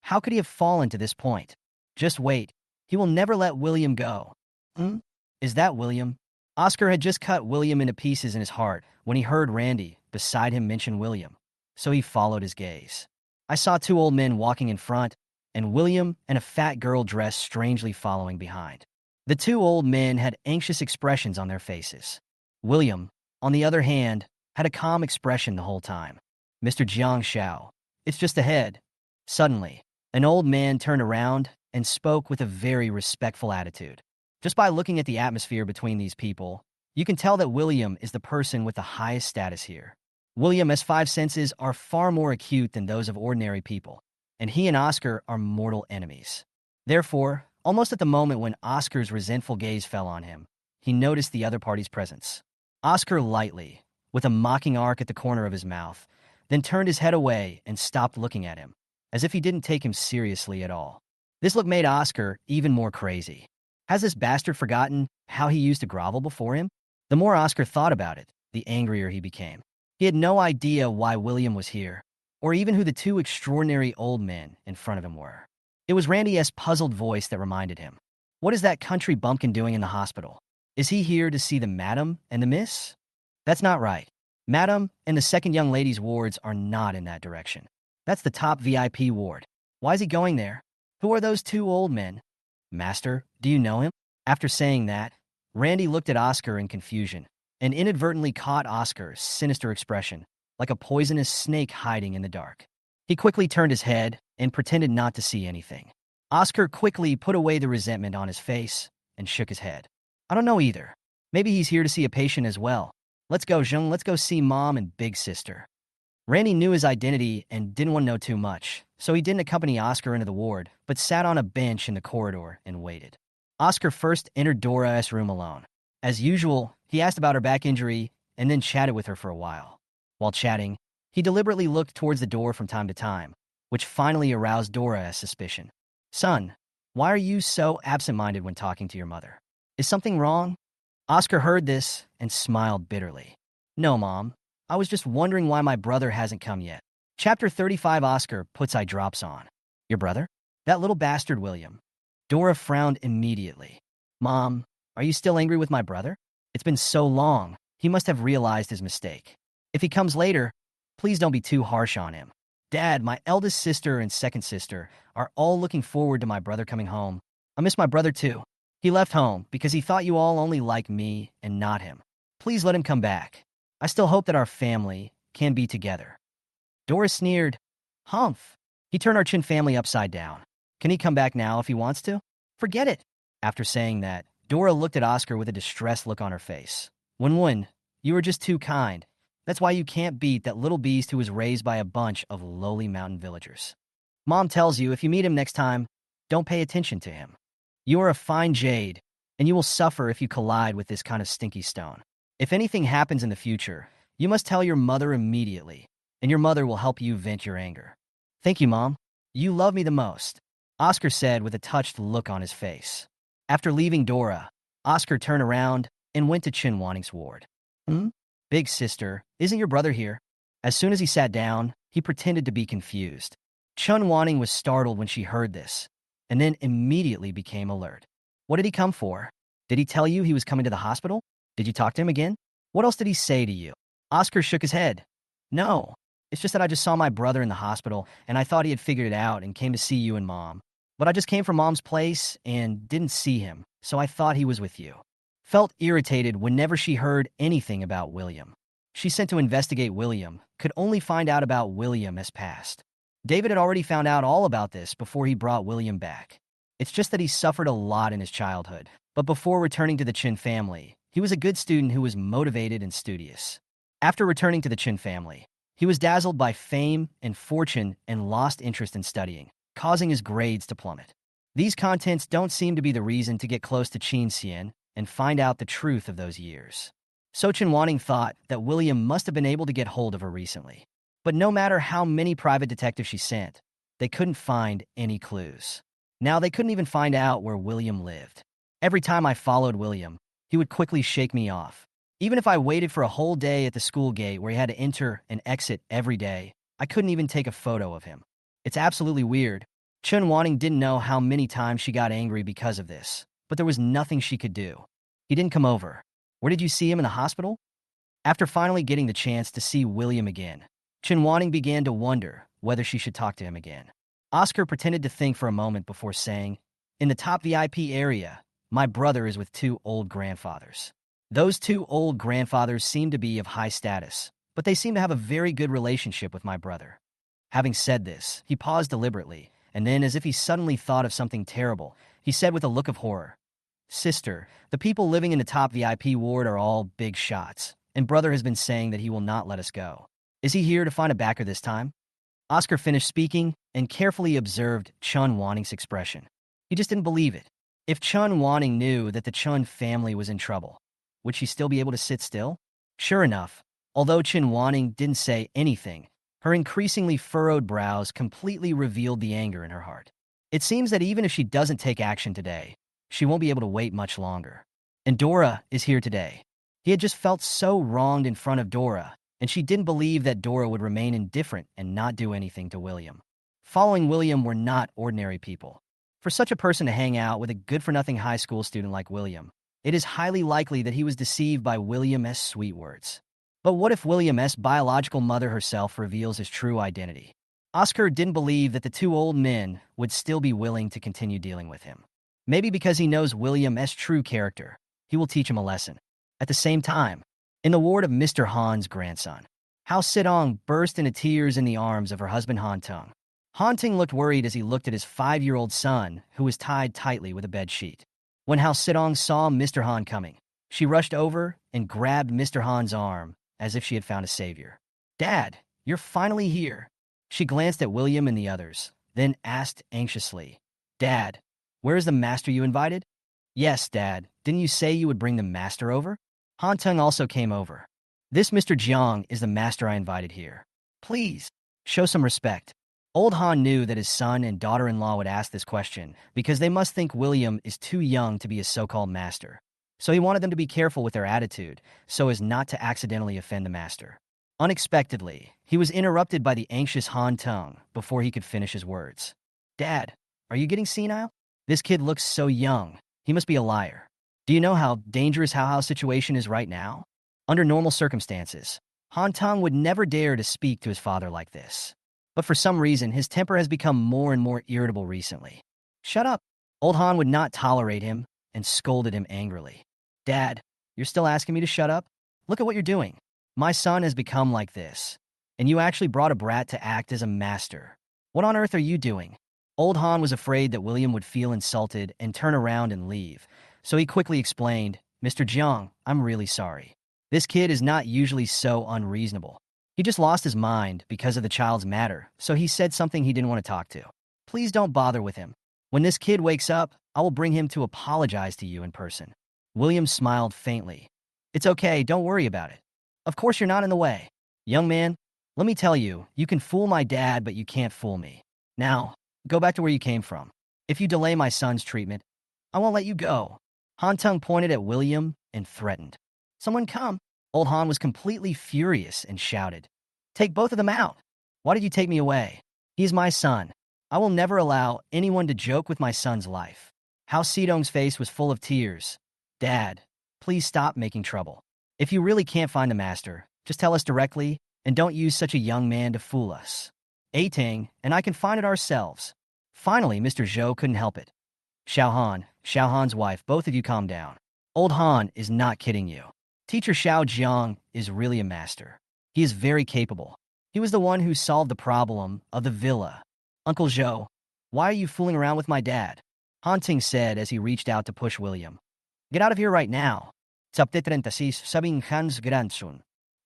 how could he have fallen to this point? Just wait. He will never let William go. Is that William? Oscar had just cut William into pieces in his heart when he heard Randy beside him mention William, so he followed his gaze. I saw two old men walking in front, and William and a fat girl dressed strangely following behind. The two old men had anxious expressions on their faces. William, on the other hand, had a calm expression the whole time. Mr. Jiang Xiao, it's just ahead. Suddenly, an old man turned around and spoke with a very respectful attitude. Just by looking at the atmosphere between these people, you can tell that William is the person with the highest status here. William's five senses are far more acute than those of ordinary people, and he and Oscar are mortal enemies. Therefore, almost at the moment when Oscar's resentful gaze fell on him, he noticed the other party's presence. Oscar lightly, with a mocking arc at the corner of his mouth, then turned his head away and stopped looking at him, as if he didn't take him seriously at all. This look made Oscar even more crazy. Has this bastard forgotten how he used to grovel before him? The more Oscar thought about it, the angrier he became. He had no idea why William was here, or even who the two extraordinary old men in front of him were. It was Randy's puzzled voice that reminded him. What is that country bumpkin doing in the hospital? Is he here to see the madam and the miss? That's not right. Madam and the second young lady's wards are not in that direction. That's the top VIP ward. Why is he going there? Who are those two old men? Master, do you know him? After saying that, Randy looked at Oscar in confusion and inadvertently caught Oscar's sinister expression, like a poisonous snake hiding in the dark. He quickly turned his head and pretended not to see anything. Oscar quickly put away the resentment on his face and shook his head. I don't know either. Maybe he's here to see a patient as well. Let's go, Jung. Let's go see Mom and Big Sister. Randy knew his identity and didn't want to know too much, so he didn't accompany Oscar into the ward, but sat on a bench in the corridor and waited. Oscar first entered Dora's room alone. As usual, he asked about her back injury and then chatted with her for a while. While chatting, he deliberately looked towards the door from time to time, which finally aroused Dora's suspicion. Son, why are you so absent-minded when talking to your mother? Is something wrong? Oscar heard this and smiled bitterly. No, Mom. I was just wondering why my brother hasn't come yet. Chapter 35. Oscar puts eye drops on. Your brother? That little bastard William. Dora frowned immediately. Mom, are you still angry with my brother? It's been so long. He must have realized his mistake. If he comes later, please don't be too harsh on him. Dad, my eldest sister and second sister are all looking forward to my brother coming home. I miss my brother too. He left home because he thought you all only like me and not him. Please let him come back. I still hope that our family can be together. Dora sneered. Humph. He turned our Chun family upside down. Can he come back now if he wants to? Forget it. After saying that, Dora looked at Oscar with a distressed look on her face. Wen, you are just too kind. That's why you can't beat that little beast who was raised by a bunch of lowly mountain villagers. Mom tells you if you meet him next time, don't pay attention to him. You are a fine jade, and you will suffer if you collide with this kind of stinky stone. If anything happens in the future, you must tell your mother immediately, and your mother will help you vent your anger. Thank you, Mom. You love me the most, Oscar said with a touched look on his face. After leaving Dora, Oscar turned around and went to Chun Wanting's ward. Big sister, isn't your brother here? As soon as he sat down, he pretended to be confused. Chun Wanting was startled when she heard this, and then immediately became alert. What did he come for? Did he tell you he was coming to the hospital? Did you talk to him again? What else did he say to you? Oscar shook his head. No. It's just that I just saw my brother in the hospital, and I thought he had figured it out and came to see you and Mom. But I just came from Mom's place and didn't see him, so I thought he was with you. Felt irritated whenever she heard anything about William. She sent to investigate William, could only find out about William as past. David had already found out all about this before he brought William back. It's just that he suffered a lot in his childhood, but before returning to the Chun family, he was a good student who was motivated and studious. After returning to the Chun family, he was dazzled by fame and fortune and lost interest in studying, causing his grades to plummet. These contents don't seem to be the reason to get close to Qin Xian and find out the truth of those years. So Chen Wanting thought that William must have been able to get hold of her recently. But no matter how many private detectives she sent, they couldn't find any clues. Now they couldn't even find out where William lived. Every time I followed William, he would quickly shake me off. Even if I waited for a whole day at the school gate where he had to enter and exit every day, I couldn't even take a photo of him. It's absolutely weird. Chun Wanting didn't know how many times she got angry because of this, but there was nothing she could do. He didn't come over. Where did you see him, in the hospital? After finally getting the chance to see William again, Chun Wanting began to wonder whether she should talk to him again. Oscar pretended to think for a moment before saying, "In the top VIP area, my brother is with two old grandfathers. Those two old grandfathers seem to be of high status, but they seem to have a very good relationship with my brother." Having said this, he paused deliberately, and then, as if he suddenly thought of something terrible, he said with a look of horror, "Sister, the people living in the top VIP ward are all big shots, and brother has been saying that he will not let us go. Is he here to find a backer this time?" Oscar finished speaking and carefully observed Chun Wanting's expression. He just didn't believe it. If Chun Wanting knew that the Chun family was in trouble, would she still be able to sit still? Sure enough, although Chun Wanting didn't say anything, her increasingly furrowed brows completely revealed the anger in her heart. It seems that even if she doesn't take action today, she won't be able to wait much longer. And Dora is here today. He had just felt so wronged in front of Dora, and she didn't believe that Dora would remain indifferent and not do anything to William. Following William were not ordinary people. For such a person to hang out with a good-for-nothing high school student like William, it is highly likely that he was deceived by William S. sweet words. But what if William S.'s biological mother herself reveals his true identity? Oscar didn't believe that the two old men would still be willing to continue dealing with him. Maybe because he knows William S.'s true character, he will teach him a lesson. At the same time, in the ward of Mr. Han's grandson, Hao Sidong burst into tears in the arms of her husband Han Tung. Han Tung looked worried as he looked at his 5-year-old son, who was tied tightly with a bedsheet. When Hao Sidong saw Mr. Han coming, she rushed over and grabbed Mr. Han's arm as if she had found a savior. "Dad, you're finally here." She glanced at William and the others, then asked anxiously, "Dad, where is the master you invited?" "Yes, Dad. Didn't you say you would bring the master over?" Han Tung also came over. "This Mr. Jiang is the master I invited here. Please, show some respect." Old Han knew that his son and daughter-in-law would ask this question because they must think William is too young to be a so-called master. So he wanted them to be careful with their attitude so as not to accidentally offend the master. Unexpectedly, he was interrupted by the anxious Han Tung before he could finish his words. "Dad, are you getting senile? This kid looks so young. He must be a liar. Do you know how dangerous Hao's situation is right now? Under normal circumstances, Han Tung would never dare to speak to his father like this. But for some reason, his temper has become more and more irritable recently. Shut up." Old Han would not tolerate him and scolded him angrily. "Dad, you're still asking me to shut up? Look at what you're doing. My son has become like this, and you actually brought a brat to act as a master. What on earth are you doing?" Old Han was afraid that William would feel insulted and turn around and leave, so he quickly explained, "Mr. Jiang, I'm really sorry. This kid is not usually so unreasonable. He just lost his mind because of the child's matter, so he said something he didn't want to talk to. Please don't bother with him. When this kid wakes up, I will bring him to apologize to you in person." William smiled faintly. "It's okay, don't worry about it. Of course you're not in the way. Young man, let me tell you, you can fool my dad, but you can't fool me. Now, go back to where you came from. If you delay my son's treatment, I won't let you go." Han Tung pointed at William and threatened. "Someone come." Old Han was completely furious and shouted, "Take both of them out. Why did you take me away? He is my son. I will never allow anyone to joke with my son's life." Hao Sidong's face was full of tears. Dad, please stop making trouble. If you really can't find the master, just tell us directly and don't use such a young man to fool us. Tang, and I can find it ourselves. Finally, Mr. Zhou couldn't help it. Xiao Han's wife, both of you calm down. Old Han is not kidding you. Teacher Xiao Jiang is really a master. He is very capable. He was the one who solved the problem of the villa. Uncle Zhou, why are you fooling around with my dad? Han Ting said as he reached out to push William. Get out of here right now.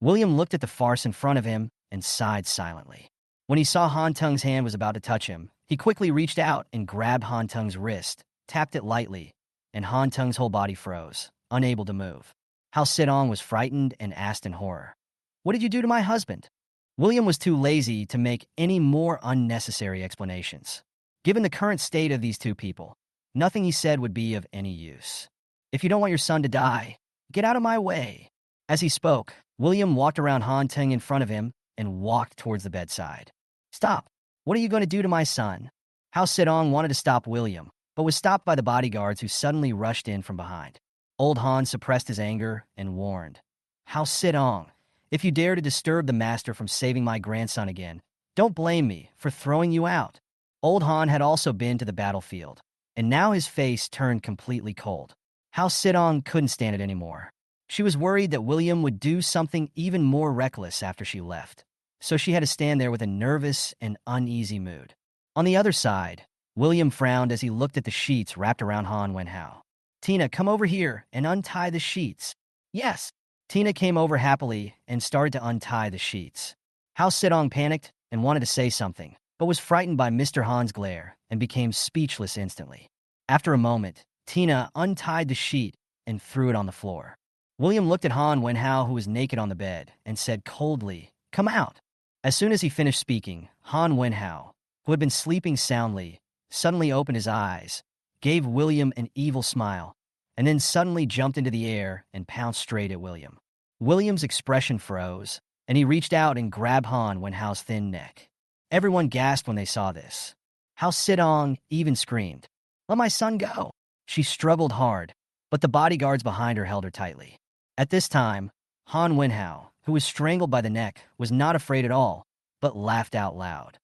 William looked at the farce in front of him and sighed silently. When he saw Han Tung's hand was about to touch him, he quickly reached out and grabbed Han Tung's wrist, tapped it lightly, and Han Tung's whole body froze, unable to move. Hao Sidong was frightened and asked in horror, "What did you do to my husband?" William was too lazy to make any more unnecessary explanations. Given the current state of these two people, nothing he said would be of any use. If you don't want your son to die, get out of my way. As he spoke, William walked around Han Tung in front of him and walked towards the bedside. Stop. What are you going to do to my son? Hao Sidong wanted to stop William, but was stopped by the bodyguards who suddenly rushed in from behind. Old Han suppressed his anger and warned, Hao Sidong, if you dare to disturb the master from saving my grandson again, don't blame me for throwing you out. Old Han had also been to the battlefield, and now his face turned completely cold. Hao Sidong couldn't stand it anymore. She was worried that William would do something even more reckless after she left, so she had to stand there with a nervous and uneasy mood. On the other side, William frowned as he looked at the sheets wrapped around Han Wenhao. Tina, come over here and untie the sheets. Yes. Tina came over happily and started to untie the sheets. Hao Sidong panicked and wanted to say something, but was frightened by Mr. Han's glare and became speechless instantly. After a moment, Tina untied the sheet and threw it on the floor. William looked at Han Wenhao, who was naked on the bed, and said coldly, "Come out." As soon as he finished speaking, Han Wenhao, who had been sleeping soundly, suddenly opened his eyes, gave William an evil smile, and then suddenly jumped into the air and pounced straight at William. William's expression froze, and he reached out and grabbed Han Wenhao's thin neck. Everyone gasped when they saw this. Hao Sidong even screamed, "Let my son go." She struggled hard, but the bodyguards behind her held her tightly. At this time, Han Wenhao, who was strangled by the neck, was not afraid at all, but laughed out loud.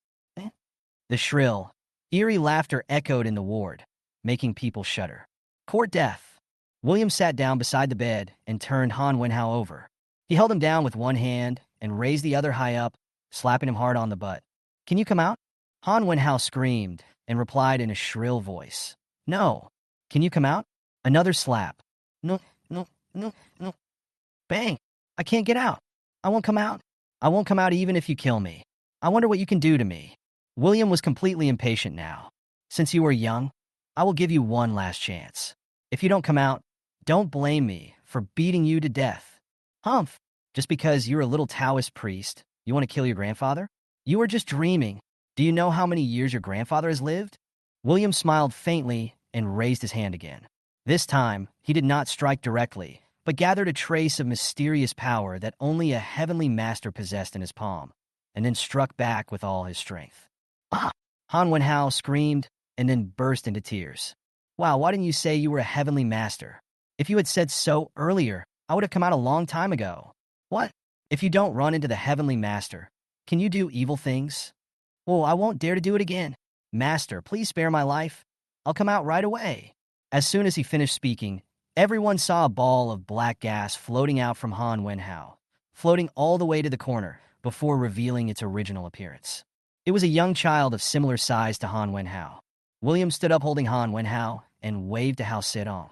The shrill, eerie laughter echoed in the ward, making people shudder. Court death. William sat down beside the bed and turned Han Wenhao over. He held him down with one hand and raised the other high up, slapping him hard on the butt. "Can you come out?" Han Wenhao screamed and replied in a shrill voice, "No. Can you come out?" Another slap. No. Bang! I can't get out. I won't come out. I won't come out even if you kill me. I wonder what you can do to me. William was completely impatient now. Since you are young, I will give you one last chance. If you don't come out, don't blame me for beating you to death. Humph! Just because you're a little Taoist priest, you want to kill your grandfather? You are just dreaming. Do you know how many years your grandfather has lived? William smiled faintly and raised his hand again. This time, he did not strike directly, but gathered a trace of mysterious power that only a heavenly master possessed in his palm, and then struck back with all his strength. Ah! Han Wenhao screamed and then burst into tears. Wow, why didn't you say you were a heavenly master? If you had said so earlier, I would have come out a long time ago. What? If you don't run into the heavenly master, can you do evil things? Oh, I won't dare to do it again. Master, please spare my life. I'll come out right away. As soon as he finished speaking, everyone saw a ball of black gas floating out from Han Wenhao, floating all the way to the corner before revealing its original appearance. It was a young child of similar size to Han Wenhao. William stood up holding Han Wenhao and waved to Hao Sidong.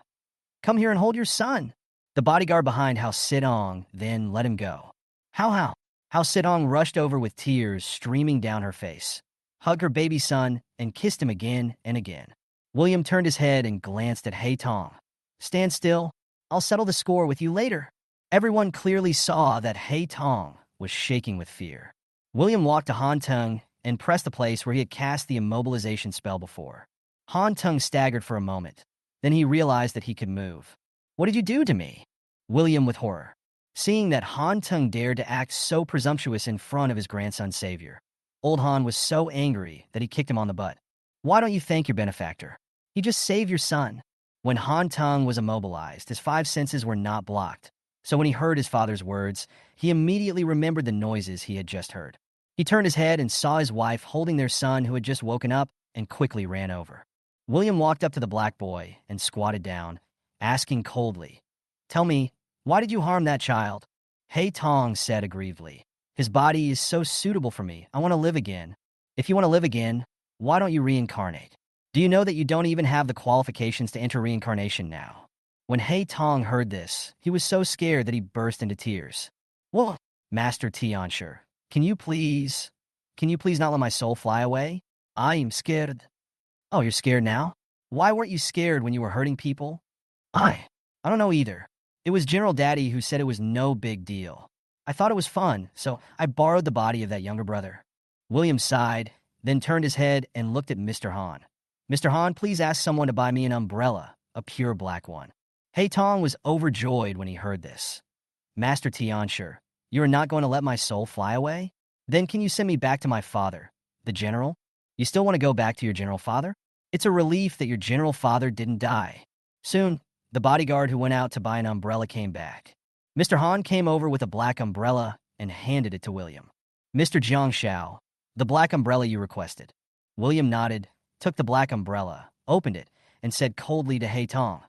"Come here and hold your son." The bodyguard behind Hao Sidong then let him go. Hao Sidong rushed over with tears streaming down her face, hugged her baby son, and kissed him again and again. William turned his head and glanced at Hei Tong. "Stand still. I'll settle the score with you later." Everyone clearly saw that Hei Tong was shaking with fear. William walked to Han Tung and pressed the place where he had cast the immobilization spell before. Han Tung staggered for a moment. Then he realized that he could move. "What did you do to me?" William with horror. Seeing that Han Tung dared to act so presumptuous in front of his grandson's savior, old Han was so angry that he kicked him on the butt. "Why don't you thank your benefactor? He just saved your son." When Han Tung was immobilized, his five senses were not blocked. So when he heard his father's words, he immediately remembered the noises he had just heard. He turned his head and saw his wife holding their son who had just woken up and quickly ran over. William walked up to the black boy and squatted down, asking coldly, "Tell me, why did you harm that child?" Hei Tong said aggrievedly, "His body is so suitable for me. I want to live again. If you want to live again, why don't you reincarnate? Do you know that you don't even have the qualifications to enter reincarnation now?" When Hei Tong heard this, he was so scared that he burst into tears. "Well, Master Tianshi, can you please not let my soul fly away? I'm scared." "Oh, you're scared now? Why weren't you scared when you were hurting people?" I don't know either. It was General Daddy who said it was no big deal. I thought it was fun, so I borrowed the body of that younger brother." William sighed, then turned his head and looked at Mr. Han. "Mr. Han, please ask someone to buy me an umbrella, a pure black one." Hei Tong was overjoyed when he heard this. "Master Tianshi, you are not going to let my soul fly away? Then can you send me back to my father, the general? You still want to go back to your general father? It's a relief that your general father didn't die." Soon, the bodyguard who went out to buy an umbrella came back. Mr. Han came over with a black umbrella and handed it to William. "Mr. Jiangshao, the black umbrella you requested." William nodded, took the black umbrella, opened it, and said coldly to Hei Tong,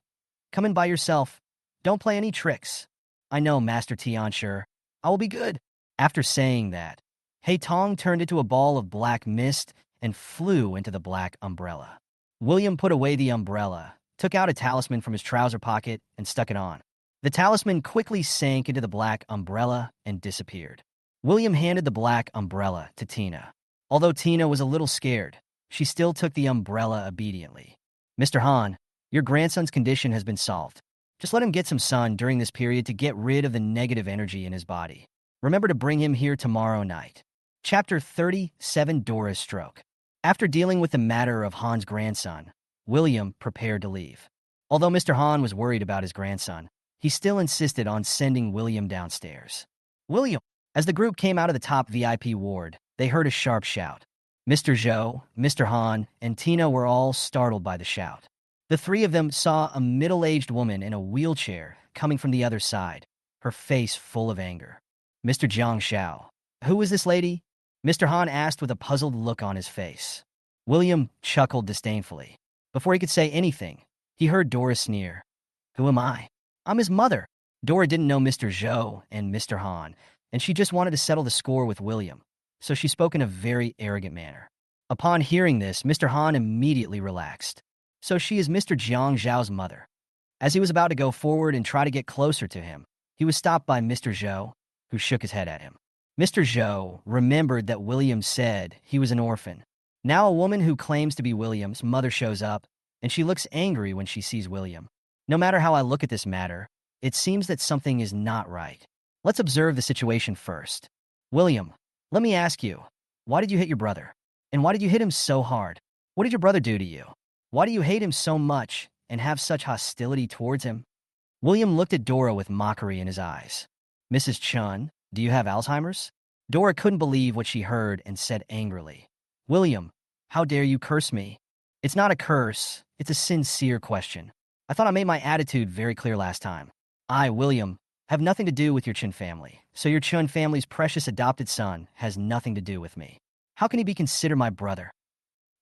"Come in by yourself. Don't play any tricks." "I know, Master Tianshi. I will be good." After saying that, Hei Tong turned into a ball of black mist and flew into the black umbrella. William put away the umbrella, took out a talisman from his trouser pocket, and stuck it on. The talisman quickly sank into the black umbrella and disappeared. William handed the black umbrella to Tina. Although Tina was a little scared, she still took the umbrella obediently. "Mr. Han, your grandson's condition has been solved. Just let him get some sun during this period to get rid of the negative energy in his body. Remember to bring him here tomorrow night." Chapter 37, Dora's Stroke. After dealing with the matter of Han's grandson, William prepared to leave. Although Mr. Han was worried about his grandson, he still insisted on sending William downstairs. "William!" As the group came out of the top VIP ward, they heard a sharp shout. Mr. Zhou, Mr. Han, and Tina were all startled by the shout. The three of them saw a middle-aged woman in a wheelchair coming from the other side, her face full of anger. "Mr. Jiangshao, who is this lady?" Mr. Han asked with a puzzled look on his face. William chuckled disdainfully. Before he could say anything, he heard Dora sneer. "Who am I? I'm his mother." Dora didn't know Mr. Zhou and Mr. Han, and she just wanted to settle the score with William, so she spoke in a very arrogant manner. Upon hearing this, Mr. Han immediately relaxed. "So she is Mr. Jiang Zhao's mother." As he was about to go forward and try to get closer to him, he was stopped by Mr. Zhou, who shook his head at him. Mr. Zhou remembered that William said he was an orphan. Now a woman who claims to be William's mother shows up, and she looks angry when she sees William. "No matter how I look at this matter, it seems that something is not right. Let's observe the situation first. William, let me ask you, why did you hit your brother? And why did you hit him so hard? What did your brother do to you? Why do you hate him so much and have such hostility towards him?" William looked at Dora with mockery in his eyes. "Mrs. Chun, do you have Alzheimer's?" Dora couldn't believe what she heard and said angrily, "William, how dare you curse me?" "It's not a curse, it's a sincere question. I thought I made my attitude very clear last time. I, William, have nothing to do with your Chun family, so your Chun family's precious adopted son has nothing to do with me. How can he be considered my brother?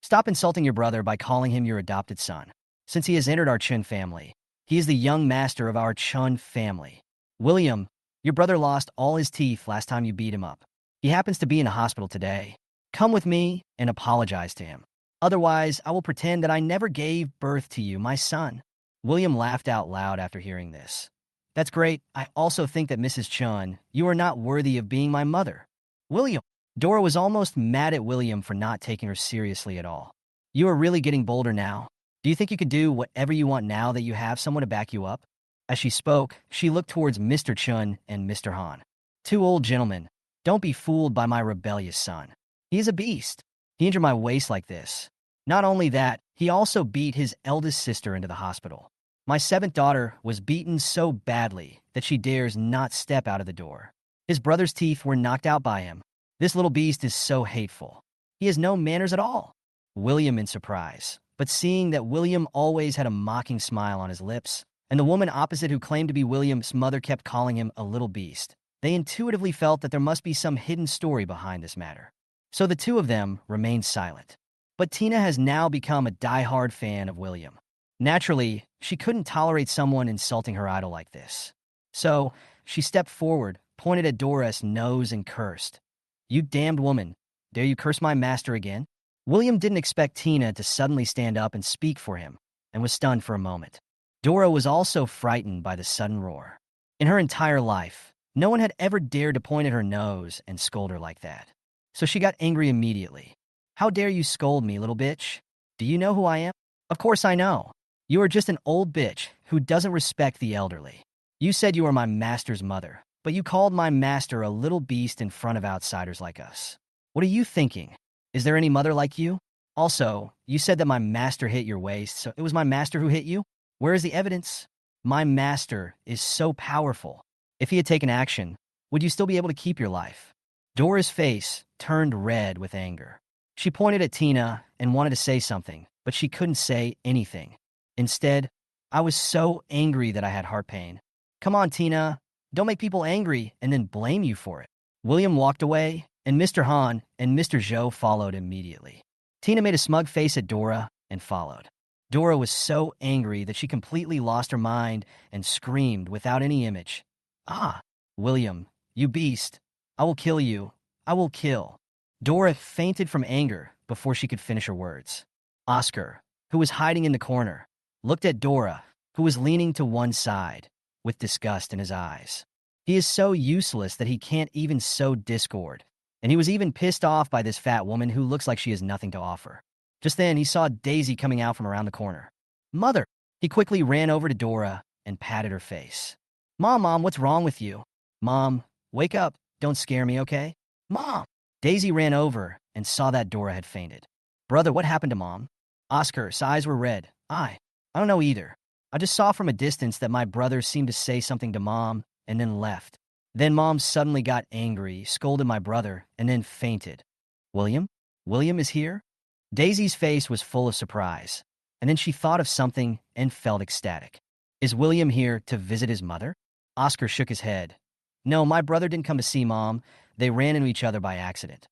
Stop insulting your brother by calling him your adopted son. Since he has entered our Chun family, he is the young master of our Chun family. William, your brother lost all his teeth last time you beat him up. He happens to be in a hospital today. Come with me and apologize to him. Otherwise, I will pretend that I never gave birth to you, my son." William laughed out loud after hearing this. "That's great. I also think that Mrs. Chun, you are not worthy of being my mother." "William!" Dora was almost mad at William for not taking her seriously at all. "You are really getting bolder now. Do you think you could do whatever you want now that you have someone to back you up?" As she spoke, she looked towards Mr. Chun and Mr. Han. "Two old gentlemen, don't be fooled by my rebellious son. He is a beast. He injured my waist like this. Not only that, he also beat his eldest sister into the hospital. My seventh daughter was beaten so badly that she dares not step out of the door. His brother's teeth were knocked out by him. This little beast is so hateful. He has no manners at all." William, in surprise, But seeing that William always had a mocking smile on his lips, and the woman opposite who claimed to be William's mother kept calling him a little beast, they intuitively felt that there must be some hidden story behind this matter. So the two of them remained silent. But Tina has now become a die-hard fan of William. Naturally, she couldn't tolerate someone insulting her idol like this. So, she stepped forward, pointed at Dora's nose and cursed. "You damned woman, dare you curse my master again?" William didn't expect Tina to suddenly stand up and speak for him, and was stunned for a moment. Dora was also frightened by the sudden roar. In her entire life, no one had ever dared to point at her nose and scold her like that. So she got angry immediately. "How dare you scold me, little bitch? Do you know who I am?" "Of course I know. You are just an old bitch who doesn't respect the elderly. You said you were my master's mother, but you called my master a little beast in front of outsiders like us. What are you thinking? Is there any mother like you? Also, you said that my master hit your waist, so it was my master who hit you? Where is the evidence? My master is so powerful. If he had taken action, would you still be able to keep your life?" Dora's face turned red with anger. She pointed at Tina and wanted to say something, but she couldn't say anything. Instead, "I was so angry that I had heart pain." "Come on, Tina. Don't make people angry and then blame you for it." William walked away, and Mr. Han and Mr. Zhou followed immediately. Tina made a smug face at Dora and followed. Dora was so angry that she completely lost her mind and screamed without any image. "Ah, William, you beast. I will kill you. I will kill." Dora fainted from anger before she could finish her words. Oscar, who was hiding in the corner, looked at Dora, who was leaning to one side, with disgust in his eyes. He is so useless that he can't even sow discord, and he was even pissed off by this fat woman who looks like she has nothing to offer. Just then, he saw Daisy coming out from around the corner. "Mother!" He quickly ran over to Dora and patted her face. Mom, what's wrong with you?" "Mom, wake up. Don't scare me, okay?" "Mom!" Daisy ran over and saw that Dora had fainted. "Brother, what happened to Mom?" Oscar's eyes were red. I don't know either. I just saw from a distance that my brother seemed to say something to Mom and then left. Then Mom suddenly got angry, scolded my brother, and then fainted." "William? William is here?" Daisy's face was full of surprise, and then she thought of something and felt ecstatic. "Is William here to visit his mother?" Oscar shook his head. "No, my brother didn't come to see Mom. They ran into each other by accident."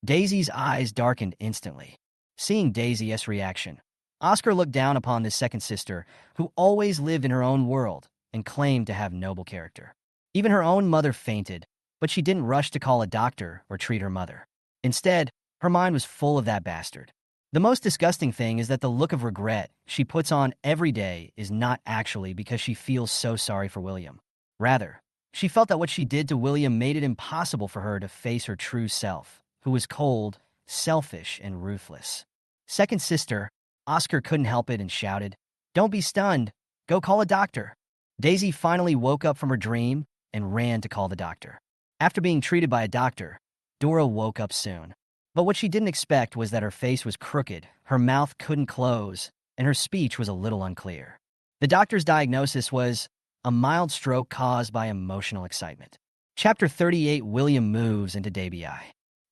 Daisy's eyes darkened instantly. Seeing Daisy's reaction, Oscar looked down upon this second sister, who always lived in her own world and claimed to have noble character. Even her own mother fainted, but she didn't rush to call a doctor or treat her mother. Instead, her mind was full of that bastard. The most disgusting thing is that the look of regret she puts on every day is not actually because she feels so sorry for William. Rather, she felt that what she did to William made it impossible for her to face her true self, who was cold, selfish, and ruthless. Second sister, Oscar couldn't help it and shouted, "Don't be stunned. Go call a doctor." Daisy finally woke up from her dream and ran to call the doctor. After being treated by a doctor, Dora woke up soon. But what she didn't expect was that her face was crooked, her mouth couldn't close, and her speech was a little unclear. The doctor's diagnosis was a mild stroke caused by emotional excitement. Chapter 38. William moves into Dabii.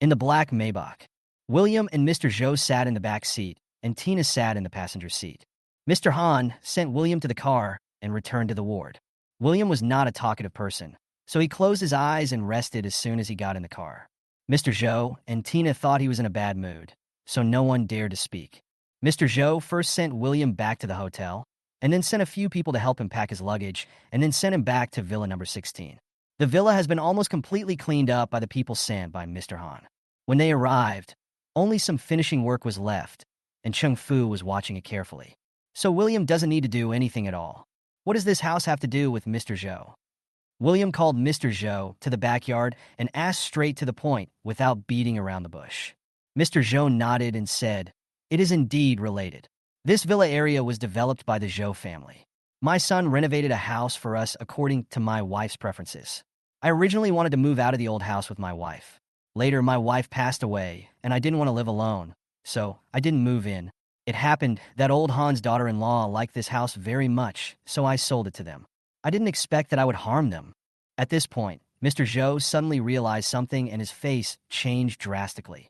In the black Maybach, William and Mr. Zhou sat in the back seat, and Tina sat in the passenger seat. Mr. Han sent William to the car and returned to the ward. William was not a talkative person, so he closed his eyes and rested as soon as he got in the car. Mr. Zhou and Tina thought he was in a bad mood, so no one dared to speak. Mr. Zhou first sent William back to the hotel, and then sent a few people to help him pack his luggage, and then sent him back to Villa number 16. The villa has been almost completely cleaned up by the people sent by Mr. Han. When they arrived, only some finishing work was left, and Chung Fu was watching it carefully. So William doesn't need to do anything at all. What does this house have to do with Mr. Zhou? William called Mr. Zhou to the backyard and asked straight to the point without beating around the bush. Mr. Zhou nodded and said, "It is indeed related. This villa area was developed by the Zhou family. My son renovated a house for us according to my wife's preferences. I originally wanted to move out of the old house with my wife. Later, my wife passed away, and I didn't want to live alone, so I didn't move in. It happened that old Han's daughter-in-law liked this house very much, so I sold it to them. I didn't expect that I would harm them." At this point, Mr. Zhou suddenly realized something and his face changed drastically.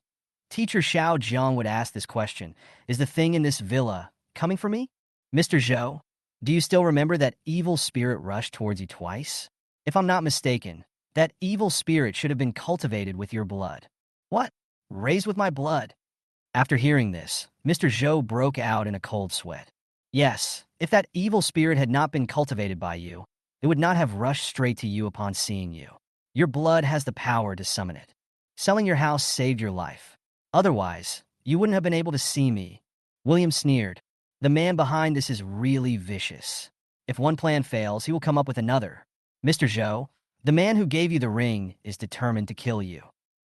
Teacher Xiao Jiang would ask this question, "Is the thing in this villa coming for me? Mr. Zhou, do you still remember that evil spirit rushed towards you twice? If I'm not mistaken, that evil spirit should have been cultivated with your blood. What? Raised with my blood? After hearing this, Mr. Zhou broke out in a cold sweat. Yes, if that evil spirit had not been cultivated by you, it would not have rushed straight to you upon seeing you. Your blood has the power to summon it. Selling your house saved your life. Otherwise, you wouldn't have been able to see me. William sneered. The man behind this is really vicious. If one plan fails, he will come up with another. Mr. Zhou, the man who gave you the ring is determined to kill you.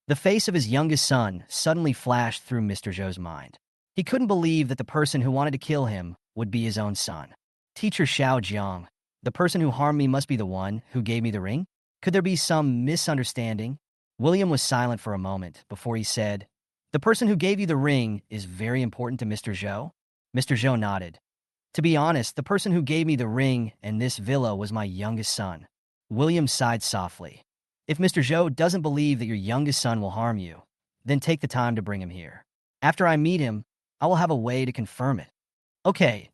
The face of his youngest son suddenly flashed through Mr. Zhou's mind. He couldn't believe that the person who wanted to kill him would be his own son. Teacher Xiao Jiang, the person who harmed me must be the one who gave me the ring? Could there be some misunderstanding? William was silent for a moment before he said, the person who gave you the ring is very important to Mr. Zhou? Mr. Zhou nodded. To be honest, the person who gave me the ring and this villa was my youngest son. William sighed softly. If Mr. Zhou doesn't believe that your youngest son will harm you, then take the time to bring him here. After I meet him, I will have a way to confirm it. Okay,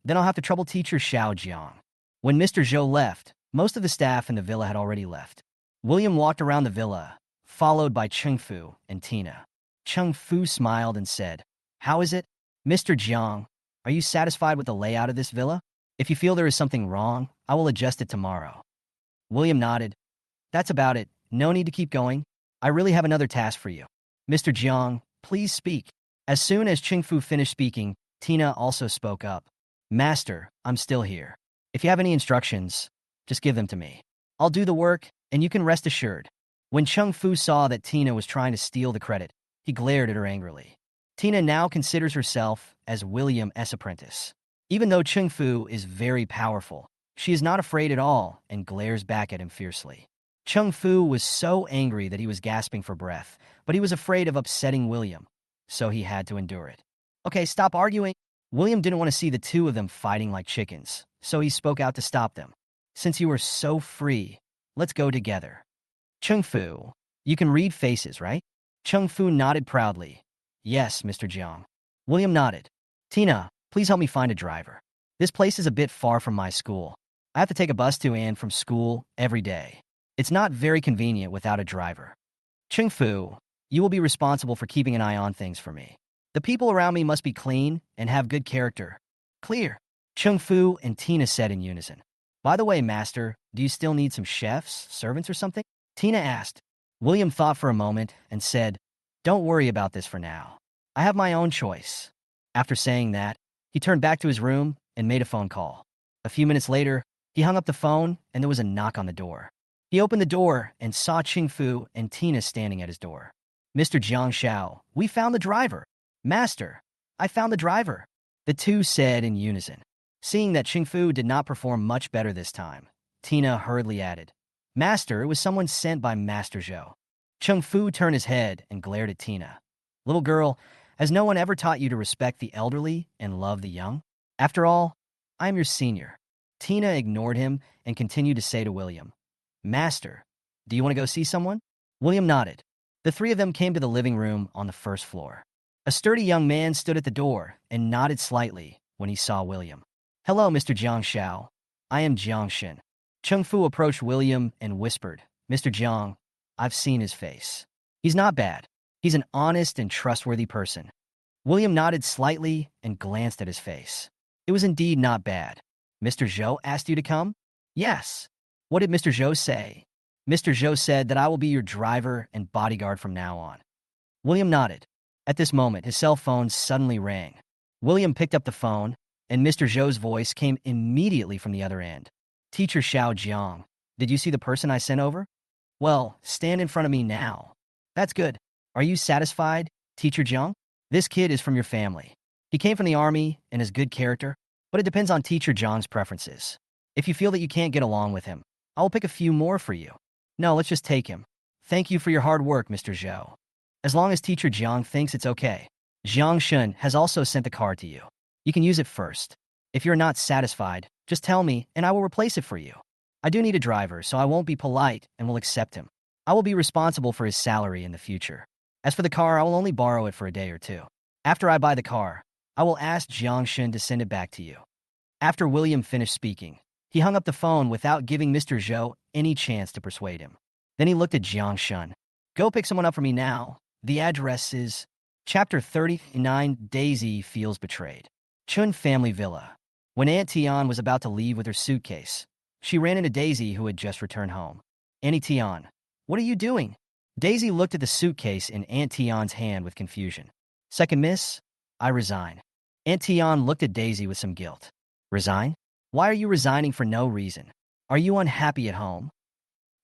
then I'll have to trouble teacher Xiao Jiang. When Mr. Zhou left, most of the staff in the villa had already left. William walked around the villa, followed by Cheng Fu and Tina. Cheng Fu smiled and said, How is it? Mr. Jiang, are you satisfied with the layout of this villa? If you feel there is something wrong, I will adjust it tomorrow. William nodded. That's about it. No need to keep going. I really have another task for you. Mr. Jiang, please speak. As soon as Cheng Fu finished speaking, Tina also spoke up. Master, I'm still here. If you have any instructions, just give them to me. I'll do the work, and you can rest assured. When Cheng Fu saw that Tina was trying to steal the credit, he glared at her angrily. Tina now considers herself as William's apprentice. Even though Cheng Fu is very powerful, she is not afraid at all and glares back at him fiercely. Cheng Fu was so angry that he was gasping for breath, but he was afraid of upsetting William, so he had to endure it. Okay, stop arguing. William didn't want to see the two of them fighting like chickens, so he spoke out to stop them. Since you are so free, let's go together. Cheng Fu, you can read faces, right? Cheng Fu nodded proudly. Yes, Mr. Jiang. William nodded. Tina, please help me find a driver. This place is a bit far from my school. I have to take a bus to and from school every day. It's not very convenient without a driver. Cheng Fu, you will be responsible for keeping an eye on things for me. The people around me must be clean and have good character. Clear. Cheng Fu and Tina said in unison. By the way, Master, do you still need some chefs, servants, or something? Tina asked. William thought for a moment and said, Don't worry about this for now. I have my own choice. After saying that, he turned back to his room and made a phone call. A few minutes later, he hung up the phone and there was a knock on the door. He opened the door and saw Cheng Fu and Tina standing at his door. Mr. Jiang Xiao, we found the driver. Master, I found the driver. The two said in unison. Seeing that Cheng Fu did not perform much better this time, Tina hurriedly added, Master, it was someone sent by Master Zhou. Cheng Fu turned his head and glared at Tina. Little girl, has no one ever taught you to respect the elderly and love the young? After all, I am your senior. Tina ignored him and continued to say to William, Master, do you want to go see someone? William nodded. The three of them came to the living room on the first floor. A sturdy young man stood at the door and nodded slightly when he saw William. Hello, Mr. Jiang Xiao. I am Jiang Shin. Cheng Fu approached William and whispered, Mr. Jiang, I've seen his face. He's not bad. He's an honest and trustworthy person. William nodded slightly and glanced at his face. It was indeed not bad. Mr. Zhou asked you to come? Yes. What did Mr. Zhou say? Mr. Zhou said that I will be your driver and bodyguard from now on. William nodded. At this moment, his cell phone suddenly rang. William picked up the phone, and Mr. Zhou's voice came immediately from the other end. Teacher Xiao Jiang, did you see the person I sent over? Well, stand in front of me now. That's good. Are you satisfied, Teacher Jiang? This kid is from your family. He came from the army and has good character, but it depends on Teacher Jiang's preferences. If you feel that you can't get along with him, I will pick a few more for you. No, let's just take him. Thank you for your hard work, Mr. Zhou. As long as Teacher Jiang thinks it's okay. Jiang Shun has also sent the card to you. You can use it first. If you're not satisfied, just tell me and I will replace it for you. I do need a driver, so I won't be polite and will accept him. I will be responsible for his salary in the future. As for the car, I will only borrow it for a day or two. After I buy the car, I will ask Jiangshun to send it back to you." After William finished speaking, he hung up the phone without giving Mr. Zhou any chance to persuade him. Then he looked at Jiangshun. "Go pick someone up for me now. The address is..." Chapter 39. Daisy feels betrayed. Chun family villa. When Aunt Tian was about to leave with her suitcase, she ran into Daisy, who had just returned home. "Auntie Tian, what are you doing?" Daisy looked at the suitcase in Aunt Tian's hand with confusion. "Second miss, I resign." Aunt Tian looked at Daisy with some guilt. "Resign? Why are you resigning for no reason? Are you unhappy at home?"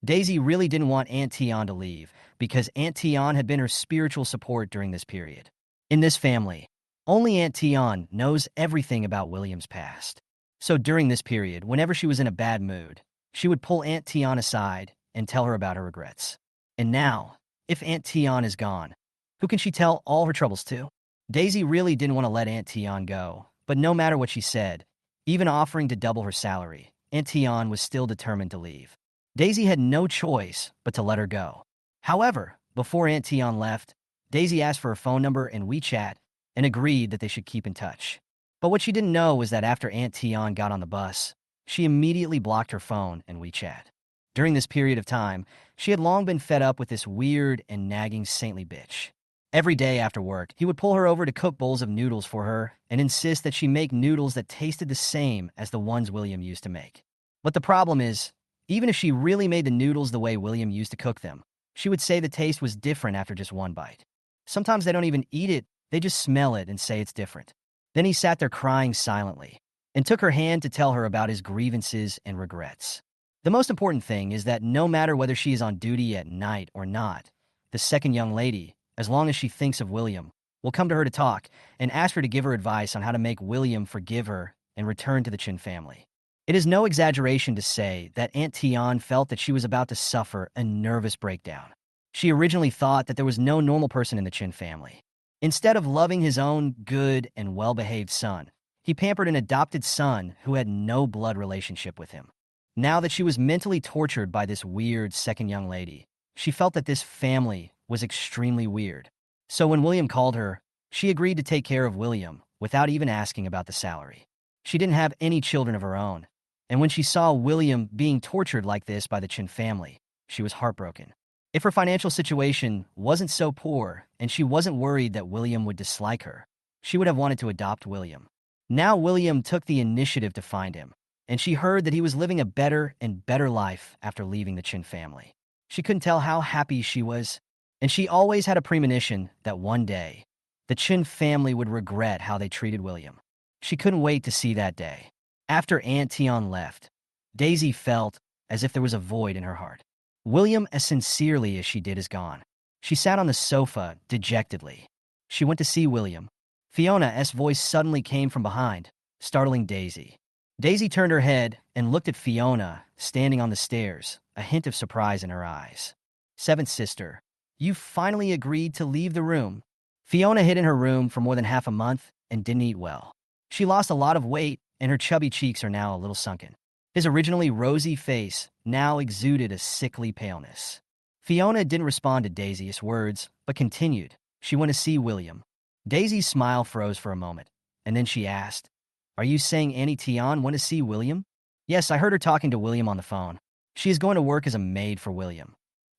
Daisy really didn't want Aunt Tian to leave because Aunt Tian had been her spiritual support during this period. In this family, only Aunt Tian knows everything about William's past. So during this period, whenever she was in a bad mood, she would pull Aunt Tian aside and tell her about her regrets. And now, if Aunt Tian is gone, who can she tell all her troubles to? Daisy really didn't want to let Aunt Tian go, but no matter what she said, even offering to double her salary, Aunt Tian was still determined to leave. Daisy had no choice but to let her go. However, before Aunt Tian left, Daisy asked for her phone number and WeChat and agreed that they should keep in touch. But what she didn't know was that after Aunt Tian got on the bus, she immediately blocked her phone and WeChat. During this period of time, she had long been fed up with this weird and nagging saintly bitch. Every day after work, he would pull her over to cook bowls of noodles for her and insist that she make noodles that tasted the same as the ones William used to make. But the problem is, even if she really made the noodles the way William used to cook them, she would say the taste was different after just one bite. Sometimes they don't even eat it, they just smell it and say it's different. Then he sat there crying silently and took her hand to tell her about his grievances and regrets. The most important thing is that no matter whether she is on duty at night or not, the second young lady, as long as she thinks of William, will come to her to talk and ask her to give her advice on how to make William forgive her and return to the Chun family. It is no exaggeration to say that Aunt Tian felt that she was about to suffer a nervous breakdown. She originally thought that there was no normal person in the Chun family. Instead of loving his own good and well-behaved son, he pampered an adopted son who had no blood relationship with him. Now that she was mentally tortured by this weird second young lady, she felt that this family was extremely weird. So when William called her, she agreed to take care of William without even asking about the salary. She didn't have any children of her own, and when she saw William being tortured like this by the Chun family, she was heartbroken. If her financial situation wasn't so poor and she wasn't worried that William would dislike her, she would have wanted to adopt William. Now William took the initiative to find him, and she heard that he was living a better and better life after leaving the Chun family. She couldn't tell how happy she was, and she always had a premonition that one day, the Chun family would regret how they treated William. She couldn't wait to see that day. After Aunt Tian left, Daisy felt as if there was a void in her heart. William, as sincerely as she did, is gone. She sat on the sofa dejectedly. She went to see William. Fiona's voice suddenly came from behind, startling Daisy. Daisy turned her head and looked at Fiona, standing on the stairs, a hint of surprise in her eyes. "Seventh sister, you finally agreed to leave the room." Fiona hid in her room for more than half a month and didn't eat well. She lost a lot of weight, and her chubby cheeks are now a little sunken. His originally rosy face now exuded a sickly paleness. Fiona didn't respond to Daisy's words, but continued. She went to see William. Daisy's smile froze for a moment, and then she asked, "Are you saying Auntie Tian went to see William?" "Yes, I heard her talking to William on the phone. She is going to work as a maid for William."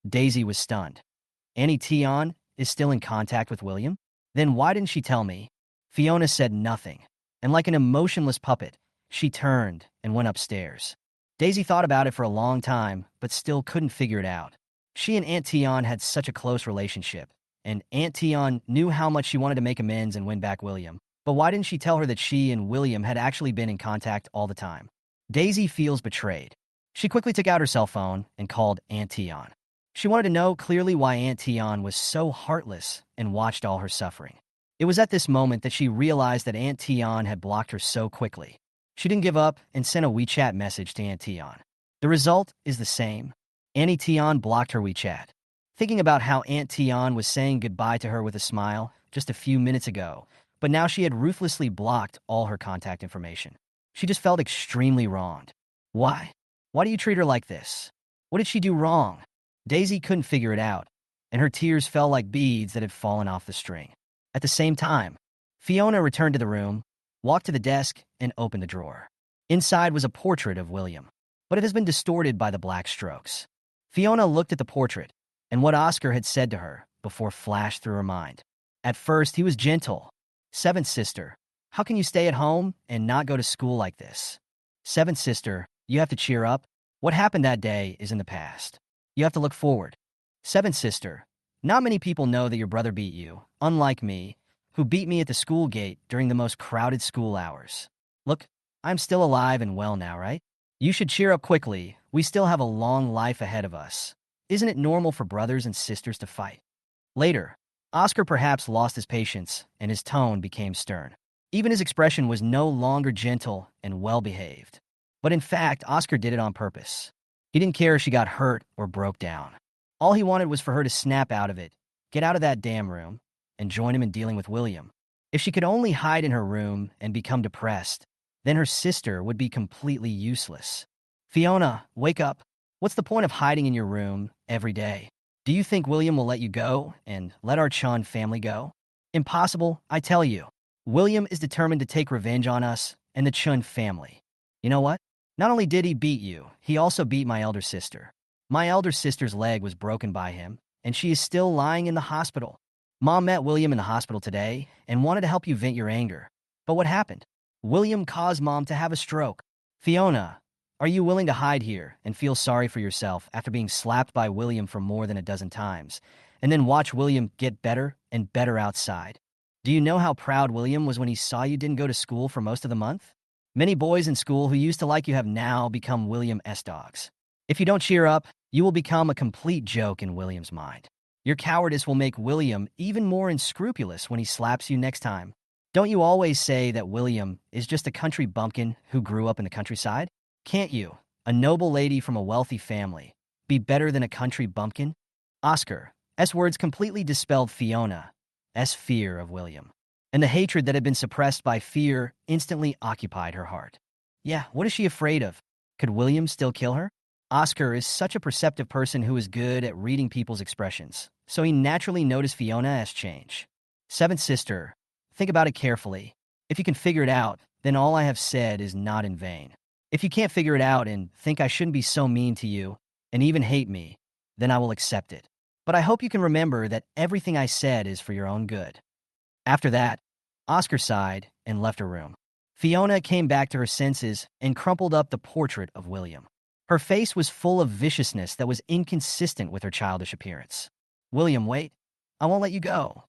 Daisy was stunned. "Auntie Tian is still in contact with William? Then why didn't she tell me?" Fiona said nothing, and like an emotionless puppet, she turned and went upstairs. Daisy thought about it for a long time, but still couldn't figure it out. She and Aunt Tian had such a close relationship, and Aunt Tian knew how much she wanted to make amends and win back William. But why didn't she tell her that she and William had actually been in contact all the time? Daisy feels betrayed. She quickly took out her cell phone and called Aunt Tian. She wanted to know clearly why Aunt Tian was so heartless and watched all her suffering. It was at this moment that she realized that Aunt Tian had blocked her so quickly. She didn't give up and sent a WeChat message to Aunt Tian. The result is the same. Auntie Tian blocked her WeChat. Thinking about how Aunt Tian was saying goodbye to her with a smile just a few minutes ago, but now she had ruthlessly blocked all her contact information. She just felt extremely wronged. Why? Why do you treat her like this? What did she do wrong? Daisy couldn't figure it out, and her tears fell like beads that had fallen off the string. At the same time, Fiona returned to the room, walked to the desk, and opened the drawer. Inside was a portrait of William, but it has been distorted by the black strokes. Fiona looked at the portrait, and what Oscar had said to her before flashed through her mind. At first, he was gentle. Seventh sister, how can you stay at home and not go to school like this? Seventh sister, you have to cheer up. What happened that day is in the past. You have to look forward. Seventh sister, not many people know that your brother beat you, unlike me, who beat me at the school gate during the most crowded school hours. Look, I'm still alive and well now, right? You should cheer up quickly. We still have a long life ahead of us. Isn't it normal for brothers and sisters to fight? Later, Oscar perhaps lost his patience, and his tone became stern. Even his expression was no longer gentle and well-behaved. But in fact, Oscar did it on purpose. He didn't care if she got hurt or broke down. All he wanted was for her to snap out of it, get out of that damn room, and join him in dealing with William. If she could only hide in her room and become depressed, then her sister would be completely useless. Fiona, wake up. What's the point of hiding in your room every day? Do you think William will let you go and let our Chun family go? Impossible, I tell you. William is determined to take revenge on us and the Chun family. You know what? Not only did he beat you, he also beat my elder sister. My elder sister's leg was broken by him, and she is still lying in the hospital. Mom met William in the hospital today and wanted to help you vent your anger. But what happened? William caused Mom to have a stroke. Fiona, are you willing to hide here and feel sorry for yourself after being slapped by William for more than a dozen times, and then watch William get better and better outside? Do you know how proud William was when he saw you didn't go to school for most of the month? Many boys in school who used to like you have now become William S. dogs. If you don't cheer up, you will become a complete joke in William's mind. Your cowardice will make William even more unscrupulous when he slaps you next time. Don't you always say that William is just a country bumpkin who grew up in the countryside? Can't you, a noble lady from a wealthy family, be better than a country bumpkin? Oscar's words completely dispelled Fiona's fear of William, and the hatred that had been suppressed by fear instantly occupied her heart. Yeah, what is she afraid of? Could William still kill her? Oscar is such a perceptive person who is good at reading people's expressions, so he naturally noticed Fiona's change. Seventh sister, think about it carefully. If you can figure it out, then all I have said is not in vain. If you can't figure it out and think I shouldn't be so mean to you, and even hate me, then I will accept it. But I hope you can remember that everything I said is for your own good. After that, Oscar sighed and left her room. Fiona came back to her senses and crumpled up the portrait of William. Her face was full of viciousness that was inconsistent with her childish appearance. William, wait. I won't let you go.